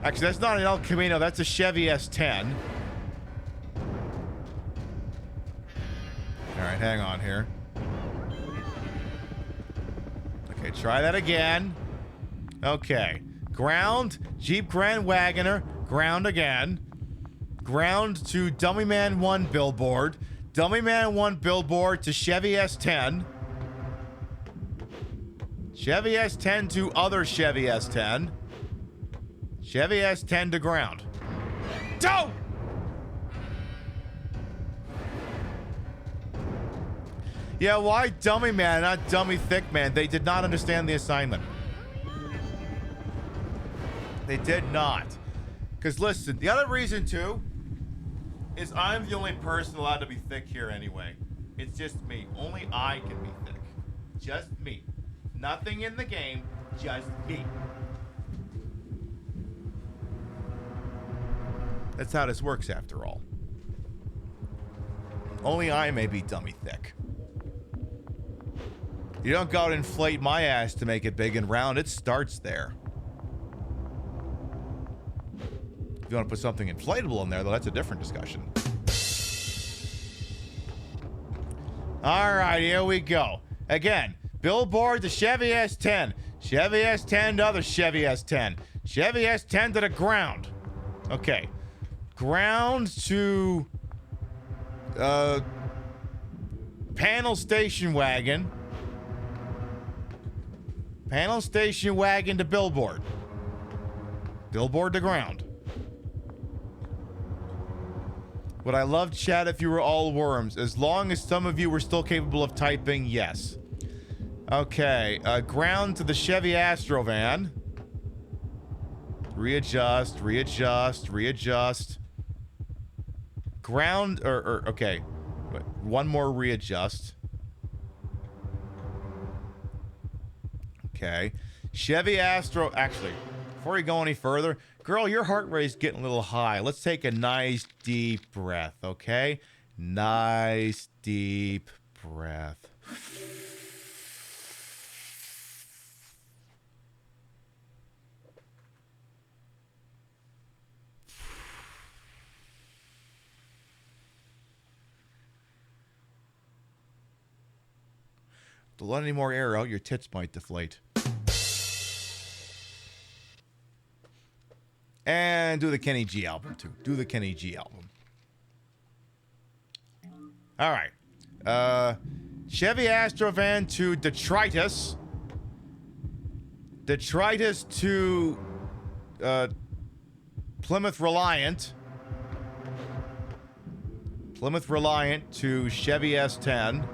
actually, that's not an El Camino, that's a Chevy S10. Alright, hang on here. Okay, try that again. Okay. Ground, Jeep Grand Wagoner, ground again. Ground to Dummy Man 1 billboard. Dummy Man 1 billboard to Chevy S10. Chevy S10 to other Chevy S10. Chevy S10 to ground. Don't! Yeah, why Dummy Man, not Dummy Thick Man? They did not understand the assignment. They did not. Because listen, the other reason too is I'm the only person allowed to be thick here anyway. It's just me. Only I can be thick. Just me. Nothing in the game, just me. That's how this works after all. Only I may be dummy thick. You don't go out and inflate my ass to make it big and round. It starts there. If you want to put something inflatable in there, though, that's a different discussion. All right, here we go. Again, billboard to Chevy S10. Chevy S10 to other Chevy S10. Chevy S10 to the ground. Okay. Ground to panel station wagon. Panel station wagon to billboard. Billboard to ground. Would I love chat if you were all worms? As long as some of you were still capable of typing, yes. Okay, ground to the Chevy Astrovan. Readjust, readjust, readjust. Ground, okay. One more readjust. Okay. Chevy Astro, actually, before we go any further, girl, your heart rate's getting a little high. Let's take a nice deep breath, okay? Nice deep breath. Don't let any more air out, your tits might deflate. And do the Kenny G album, too. Do the Kenny G album. All right. Chevy Astrovan to Detritus. Detritus to Plymouth Reliant. Plymouth Reliant to Chevy S10.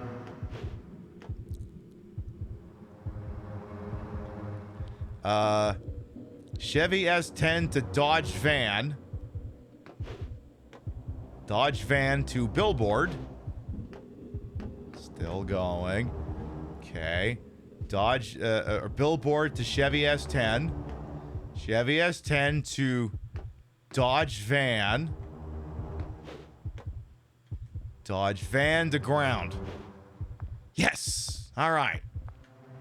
Chevy S10 to Dodge Van. Dodge Van to billboard. Still going. Okay. Dodge billboard to Chevy S10. Chevy S10 to Dodge Van. Dodge Van to ground. Yes. All right.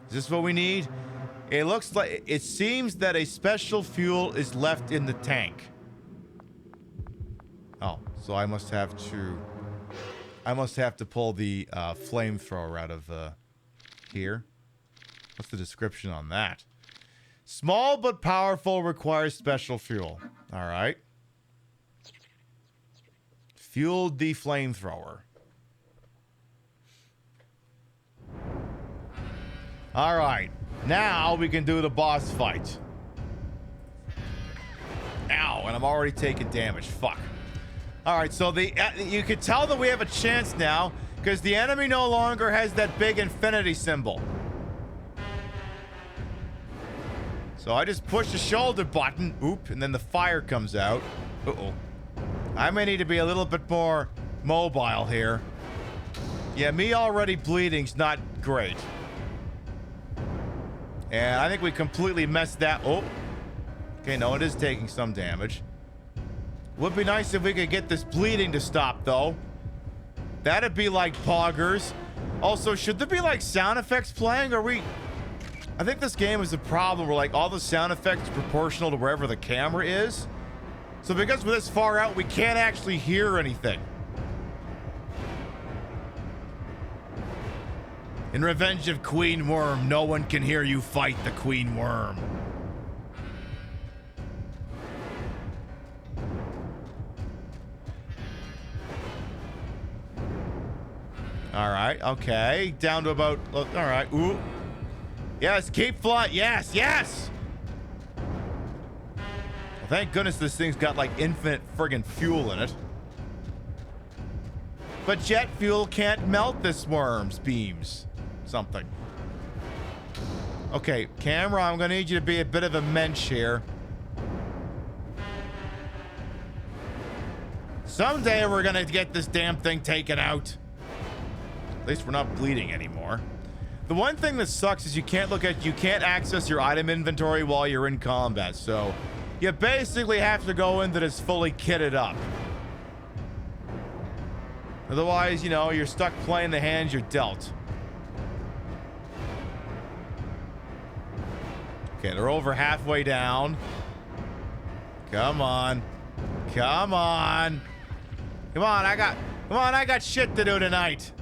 Is this what we need? It looks like, it seems that a special fuel is left in the tank. Oh, so I must have to pull the flamethrower out of here. What's the description on that? Small but powerful, requires special fuel. All right. Fueled the flamethrower. All right. Now we can do the boss fight. Ow, and I'm already taking damage. Fuck. All right, so you can tell that we have a chance now because the enemy no longer has that big infinity symbol. So I just push the shoulder button, oop, and then the fire comes out. Uh-oh. I may need to be a little bit more mobile here. Yeah, me already bleeding's not great. And I think we completely messed that. Oh. Okay, no, it is taking some damage. Would be nice if we could get this bleeding to stop, though. That'd be like poggers. Also, should there be like sound effects playing? I think this game is a problem where like all the sound effects are proportional to wherever the camera is. So because we're this far out, we can't actually hear anything. In Revenge of Queen Worm, no one can hear you fight the Queen Worm. All right, okay. Down to about, all right, ooh. Yes, keep flying, yes, yes! Well, thank goodness this thing's got like infinite friggin' fuel in it. But jet fuel can't melt this worm's beams. Something. Okay, camera, I'm gonna need you to be a bit of a mensch here. Someday we're gonna get this damn thing taken out. At least we're not bleeding anymore. The one thing that sucks is you can't access your item inventory while you're in combat, so you basically have to go into this fully kitted up. Otherwise, you know, you're stuck playing the hands you're dealt. Okay, they're over halfway down. Come on. Come on. Come on, I got shit to do tonight.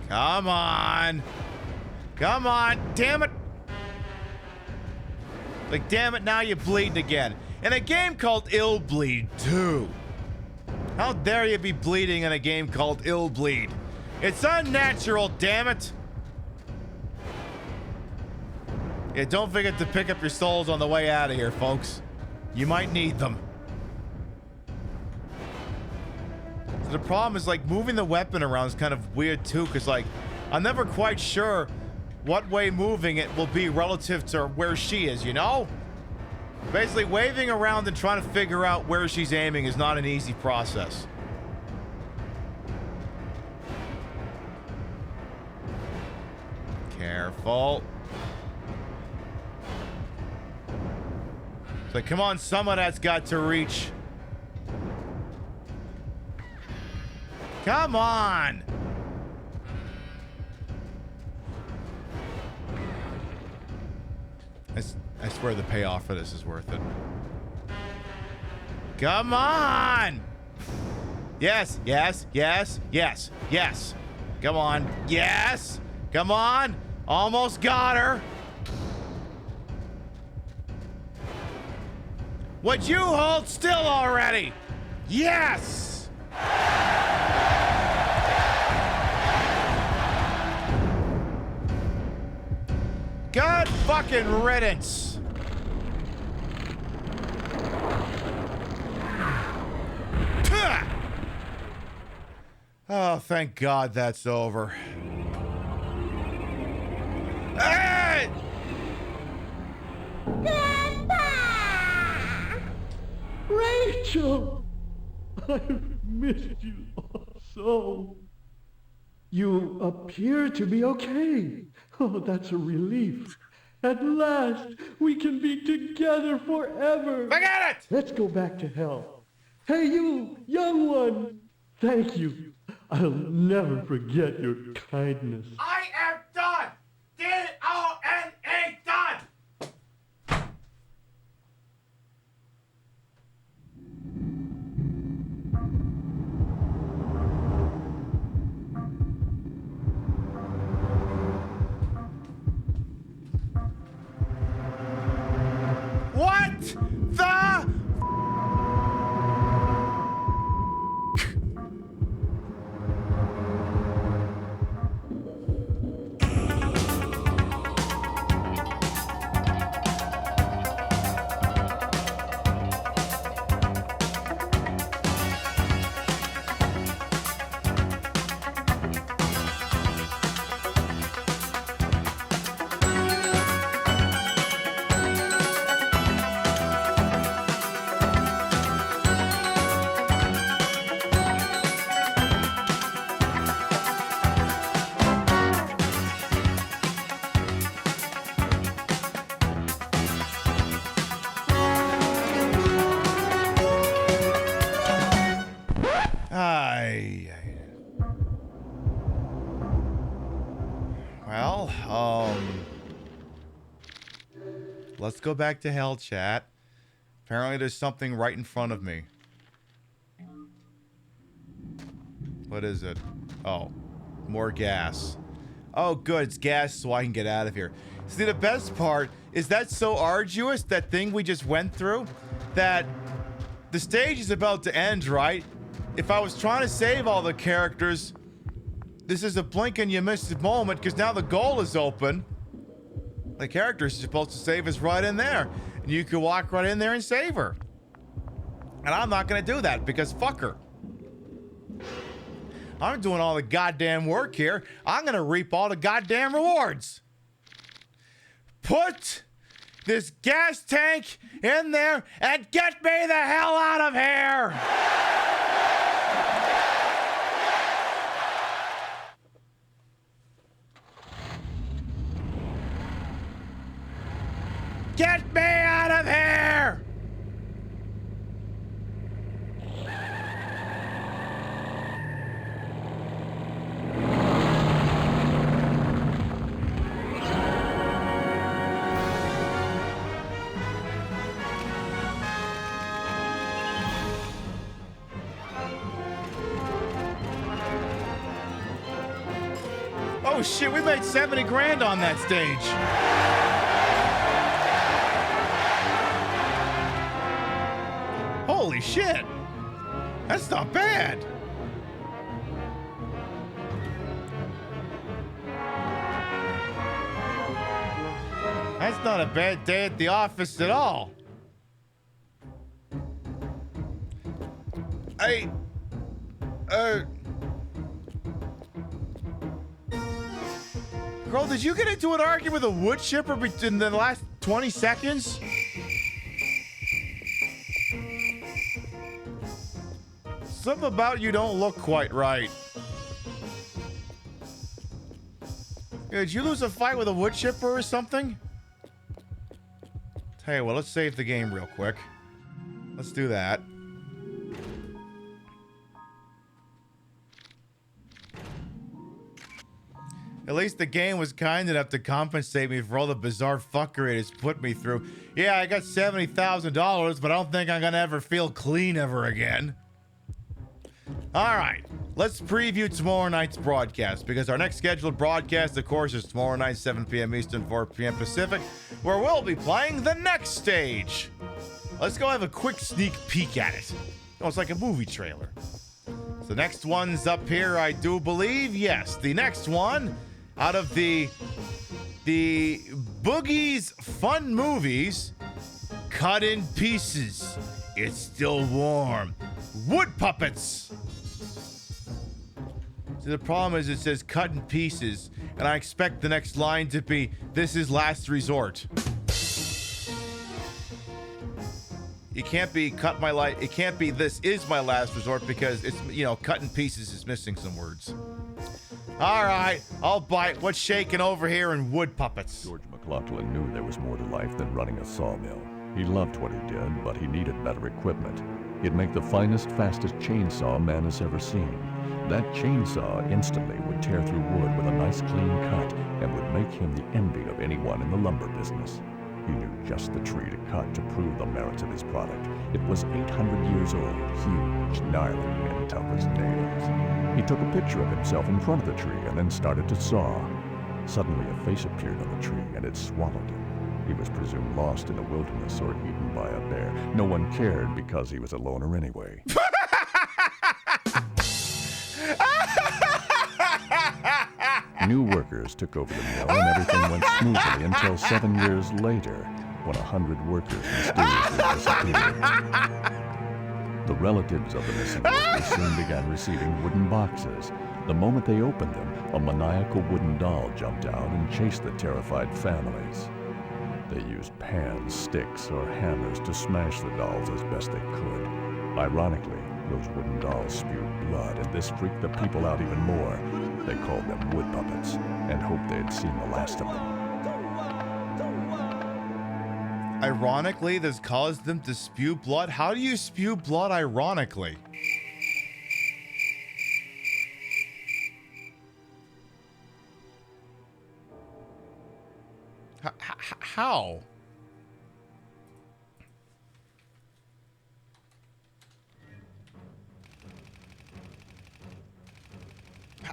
Come on. Come on. Damn it. Like, damn it, now you're bleeding again. In a game called Illbleed 2. How dare you be bleeding in a game called Illbleed? It's unnatural, damn it. Yeah, don't forget to pick up your souls on the way out of here, folks. You might need them. So the problem is, like, moving the weapon around is kind of weird, too, because, like, I'm never quite sure what way moving it will be relative to where she is, you know? Basically, waving around and trying to figure out where she's aiming is not an easy process. Careful. So, come on, some of that's got to reach. Come on! I swear the payoff for this is worth it. Come on! Yes, yes, yes, yes, yes. Come on. Yes! Come on! Almost got her! Would you hold still already? Yes! God fucking riddance! Oh, thank God that's over. Hey! Rachel! I've missed you so. You appear to be okay. Oh, that's a relief. At last, we can be together forever. Forget it! Let's go back to hell. Hey, you, young one. Thank you. I'll never forget your kindness. I am done! D-O-N-E, done! What the? Well, let's go back to hell, chat. Apparently there's something right in front of me. What is it? Oh, more gas. Oh, good. It's gas so I can get out of here. See, the best part is that's so arduous, that thing we just went through, that the stage is about to end, right? If I was trying to save all the characters, this is a blink and you miss the moment, because now the goal is open. The character is supposed to save us right in there. And you can walk right in there and save her. And I'm not going to do that, because fuck her. I'm doing all the goddamn work here. I'm going to reap all the goddamn rewards. Put this gas tank in there and get me the hell out of here! Get me out of here! Oh shit, we made 70 grand on that stage. Holy shit. That's not bad. That's not a bad day at the office at all. Girl, did you get into an argument with a wood chipper in the last 20 seconds? Something about you don't look quite right. Did you lose a fight with a wood chipper or something? Tell you what, let's save the game real quick. Let's do that. At least the game was kind enough to compensate me for all the bizarre fuckery it has put me through. Yeah, I got $70,000, but I don't think I'm gonna ever feel clean ever again. Alright, let's preview tomorrow night's broadcast, because our next scheduled broadcast, of course, is tomorrow night, 7 p.m. Eastern, 4 p.m. Pacific, where we'll be playing the next stage. Let's go have a quick sneak peek at it. Oh, it's like a movie trailer. So the next one's up here, I do believe. Yes, the next one out of the Boogie's Fun Movies, Cut in Pieces. It's Still Warm. Wood puppets. So the problem is it says cut in pieces, and I expect the next line to be, this is last resort. It can't be cut my life. It can't be this is my last resort, because it's, you know, cut in pieces is missing some words. All right, I'll bite. What's shaking over here in wood puppets? George McLaughlin knew there was more to life than running a sawmill. He loved what he did, but he needed better equipment. He'd make the finest, fastest chainsaw man has ever seen. That chainsaw instantly would tear through wood with a nice clean cut and would make him the envy of anyone in the lumber business. He knew just the tree to cut to prove the merits of his product. It was 800 years old, huge, gnarly, and tough as nails. He took a picture of himself in front of the tree and then started to saw. Suddenly a face appeared on the tree and it swallowed him. He was presumed lost in the wilderness or eaten by a bear. No one cared because he was a loner anyway. New workers took over the mill and everything went smoothly until 7 years later, when 100 workers mysteriously disappeared. The relatives of the missing workers soon began receiving wooden boxes. The moment they opened them, a maniacal wooden doll jumped out and chased the terrified families. They used pans, sticks, or hammers to smash the dolls as best they could. Ironically, those wooden dolls spewed blood, and this freaked the people out even more. They called them wood puppets and hoped they had seen the last of them. Ironically, this caused them to spew blood? How do you spew blood ironically? How?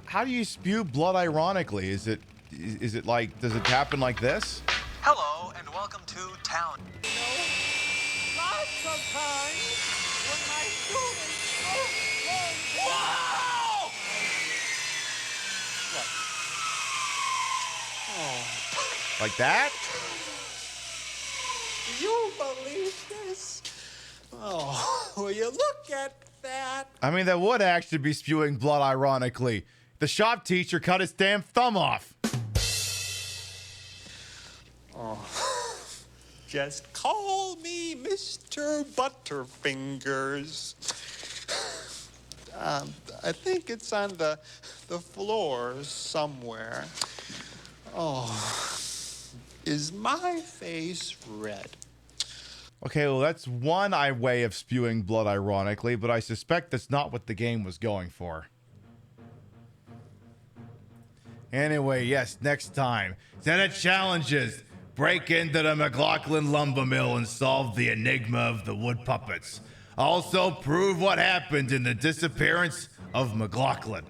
How do you spew blood ironically? Is it is it like, does it happen like this? Hello, and welcome to town. Lots of times when my students Wow! Like that? Do you believe this? Oh, will you look at that? I mean, that would actually be spewing blood, ironically. The shop teacher cut his damn thumb off. Oh, just call me Mr. Butterfingers. I think it's on the floor somewhere. Oh, is my face red? Okay, well, that's one way of spewing blood, ironically, but I suspect that's not what the game was going for. Anyway, yes, next time. Senate challenges. Break into the McLaughlin lumber mill and solve the enigma of the wood puppets. Also, prove what happened in the disappearance of McLaughlin.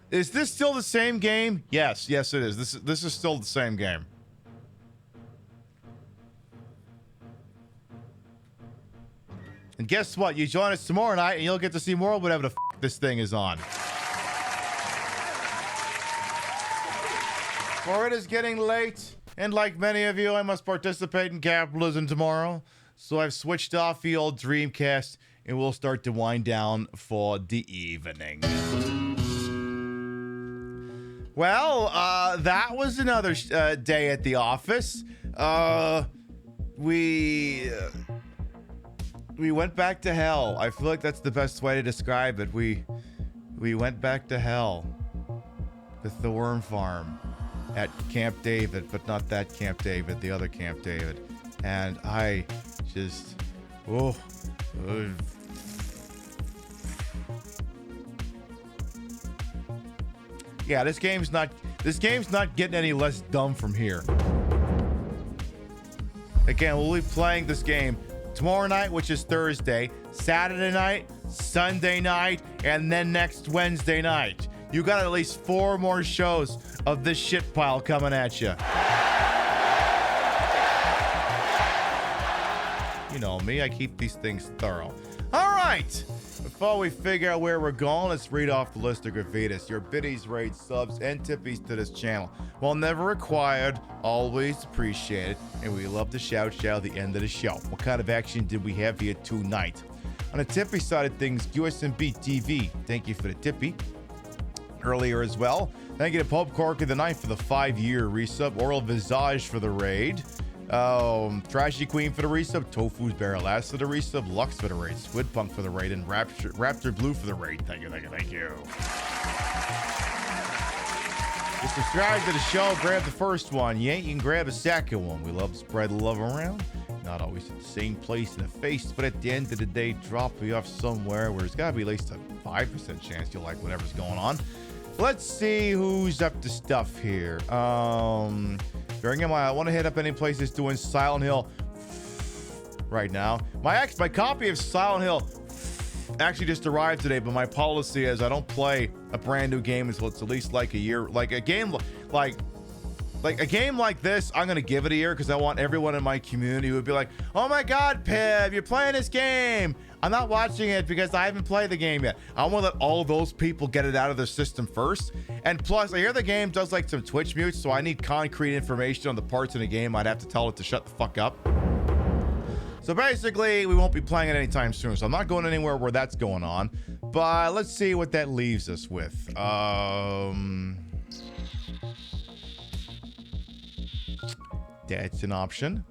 Is this still the same game? Yes, it is. This is still the same game. And guess what? You join us tomorrow night and you'll get to see more of whatever the f this thing is on. For it is getting late, and like many of you, I must participate in capitalism tomorrow. So I've switched off the old Dreamcast, and we'll start to wind down for the evening. Well, that was another day at the office. We went back to hell. I feel like that's the best way to describe it. We went back to hell with the worm farm at Camp David, but not that Camp David, the other Camp David. And I just, yeah, this game's not getting any less dumb from here. Again, we'll be playing this game tomorrow night, which is Thursday, Saturday night, Sunday night, and then next Wednesday night. You got at least 4 more shows of this shit pile coming at you. You know me, I keep these things thorough. All right, before we figure out where we're going, let's read off the list of gratuitous. Your biddies, raids, subs, and tippies to this channel. While never required, always appreciated, and we love to shout at the end of the show. What kind of action did we have here tonight? On the tippy side of things, USMB TV, thank you for the tippy. Earlier as well, thank you to Pope Cork of the Night for the 5-year resub, Oral Visage for the raid, Trashy Queen for the resub, Tofu's Barrel Ass for the resub, Lux for the raid, Squid Punk for the raid, and Raptor Blue for the raid. Thank you. To subscribe to the show, grab the first one. You can grab a second one. We love to spread the love around. Not always at the same place in the face, but at the end of the day, drop you off somewhere where there's got to be at least a 5% chance you'll like whatever's going on. Let's see who's up to stuff here. During him, I want to hit up any places doing Silent Hill right now. My copy of Silent Hill actually just arrived today, but my policy is I don't play a brand new game until it's at least like a year. Like a game like a game like this, I'm gonna give it a year because I want everyone in my community who would be like, "Oh my God, Pib, you're playing this game." I'm not watching it because I haven't played the game yet. I want to let all of those people get it out of their system first. And plus, I hear the game does like some Twitch mutes, so I need concrete information on the parts in the game I'd have to tell it to shut the fuck up. So basically, we won't be playing it anytime soon. So I'm not going anywhere where that's going on. But let's see what that leaves us with. That's an option.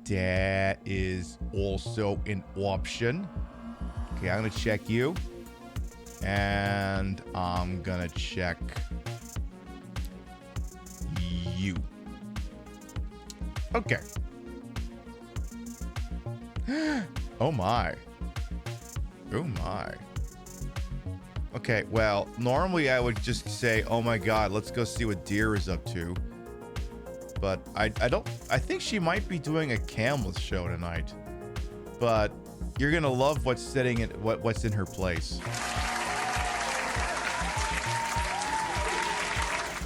That is also an option. Okay, I'm gonna check you. And I'm gonna check you. Okay. Oh my. Oh my. Okay, well, normally I would just say, oh my God, let's go see what Deer is up to. But I think she might be doing a Camless show tonight. But you're gonna love what's in her place.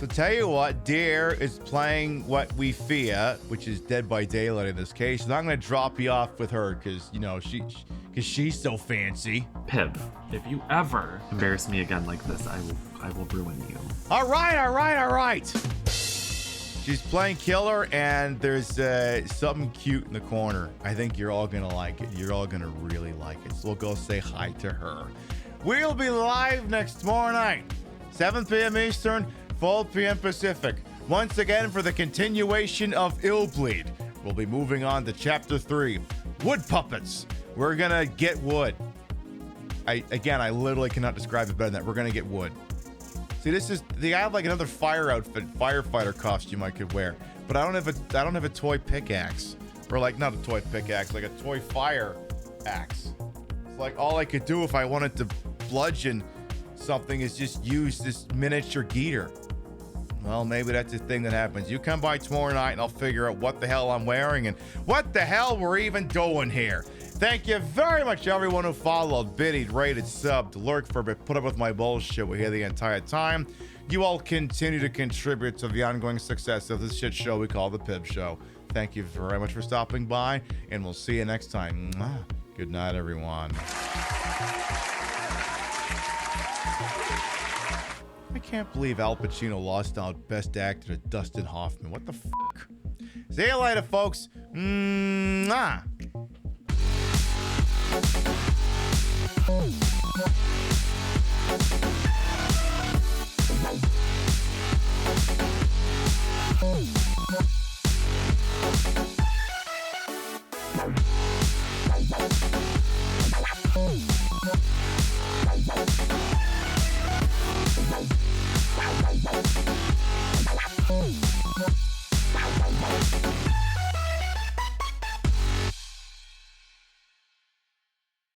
So tell you what, Deer is playing what we fear, which is Dead by Daylight in this case. And I'm going to drop you off with her because, you know, she's so fancy. Pib, if you ever embarrass me again like this, I will ruin you. All right. She's playing killer, and there's something cute in the corner. I think you're all going to like it. You're all going to really like it. So we'll go say hi to her. We'll be live next tomorrow night, 7 p.m. Eastern, 4 p.m. Pacific. Once again, for the continuation of Illbleed. We'll be moving on to Chapter 3, Wood Puppets. We're going to get wood. I literally cannot describe it better than that. We're going to get wood. See, I have like another firefighter costume I could wear, but I don't have a toy pickaxe, or like not a toy pickaxe, like a toy fire axe. It's like all I could do if I wanted to bludgeon something is just use this miniature geeter. Well, maybe that's the thing that happens. You come by tomorrow night and I'll figure out what the hell I'm wearing and what the hell we're even doing here. Thank you very much, everyone who followed, biddied, rated, subbed, lurked for, put up with my bullshit we're here the entire time. You all continue to contribute to the ongoing success of this shit show we call the Pib Show. Thank you very much for stopping by, and we'll see you next time. Mwah. Good night, everyone. I can't believe Al Pacino lost out Best Actor to Dustin Hoffman. What the fuck? See you later, folks. Mwah. Wow.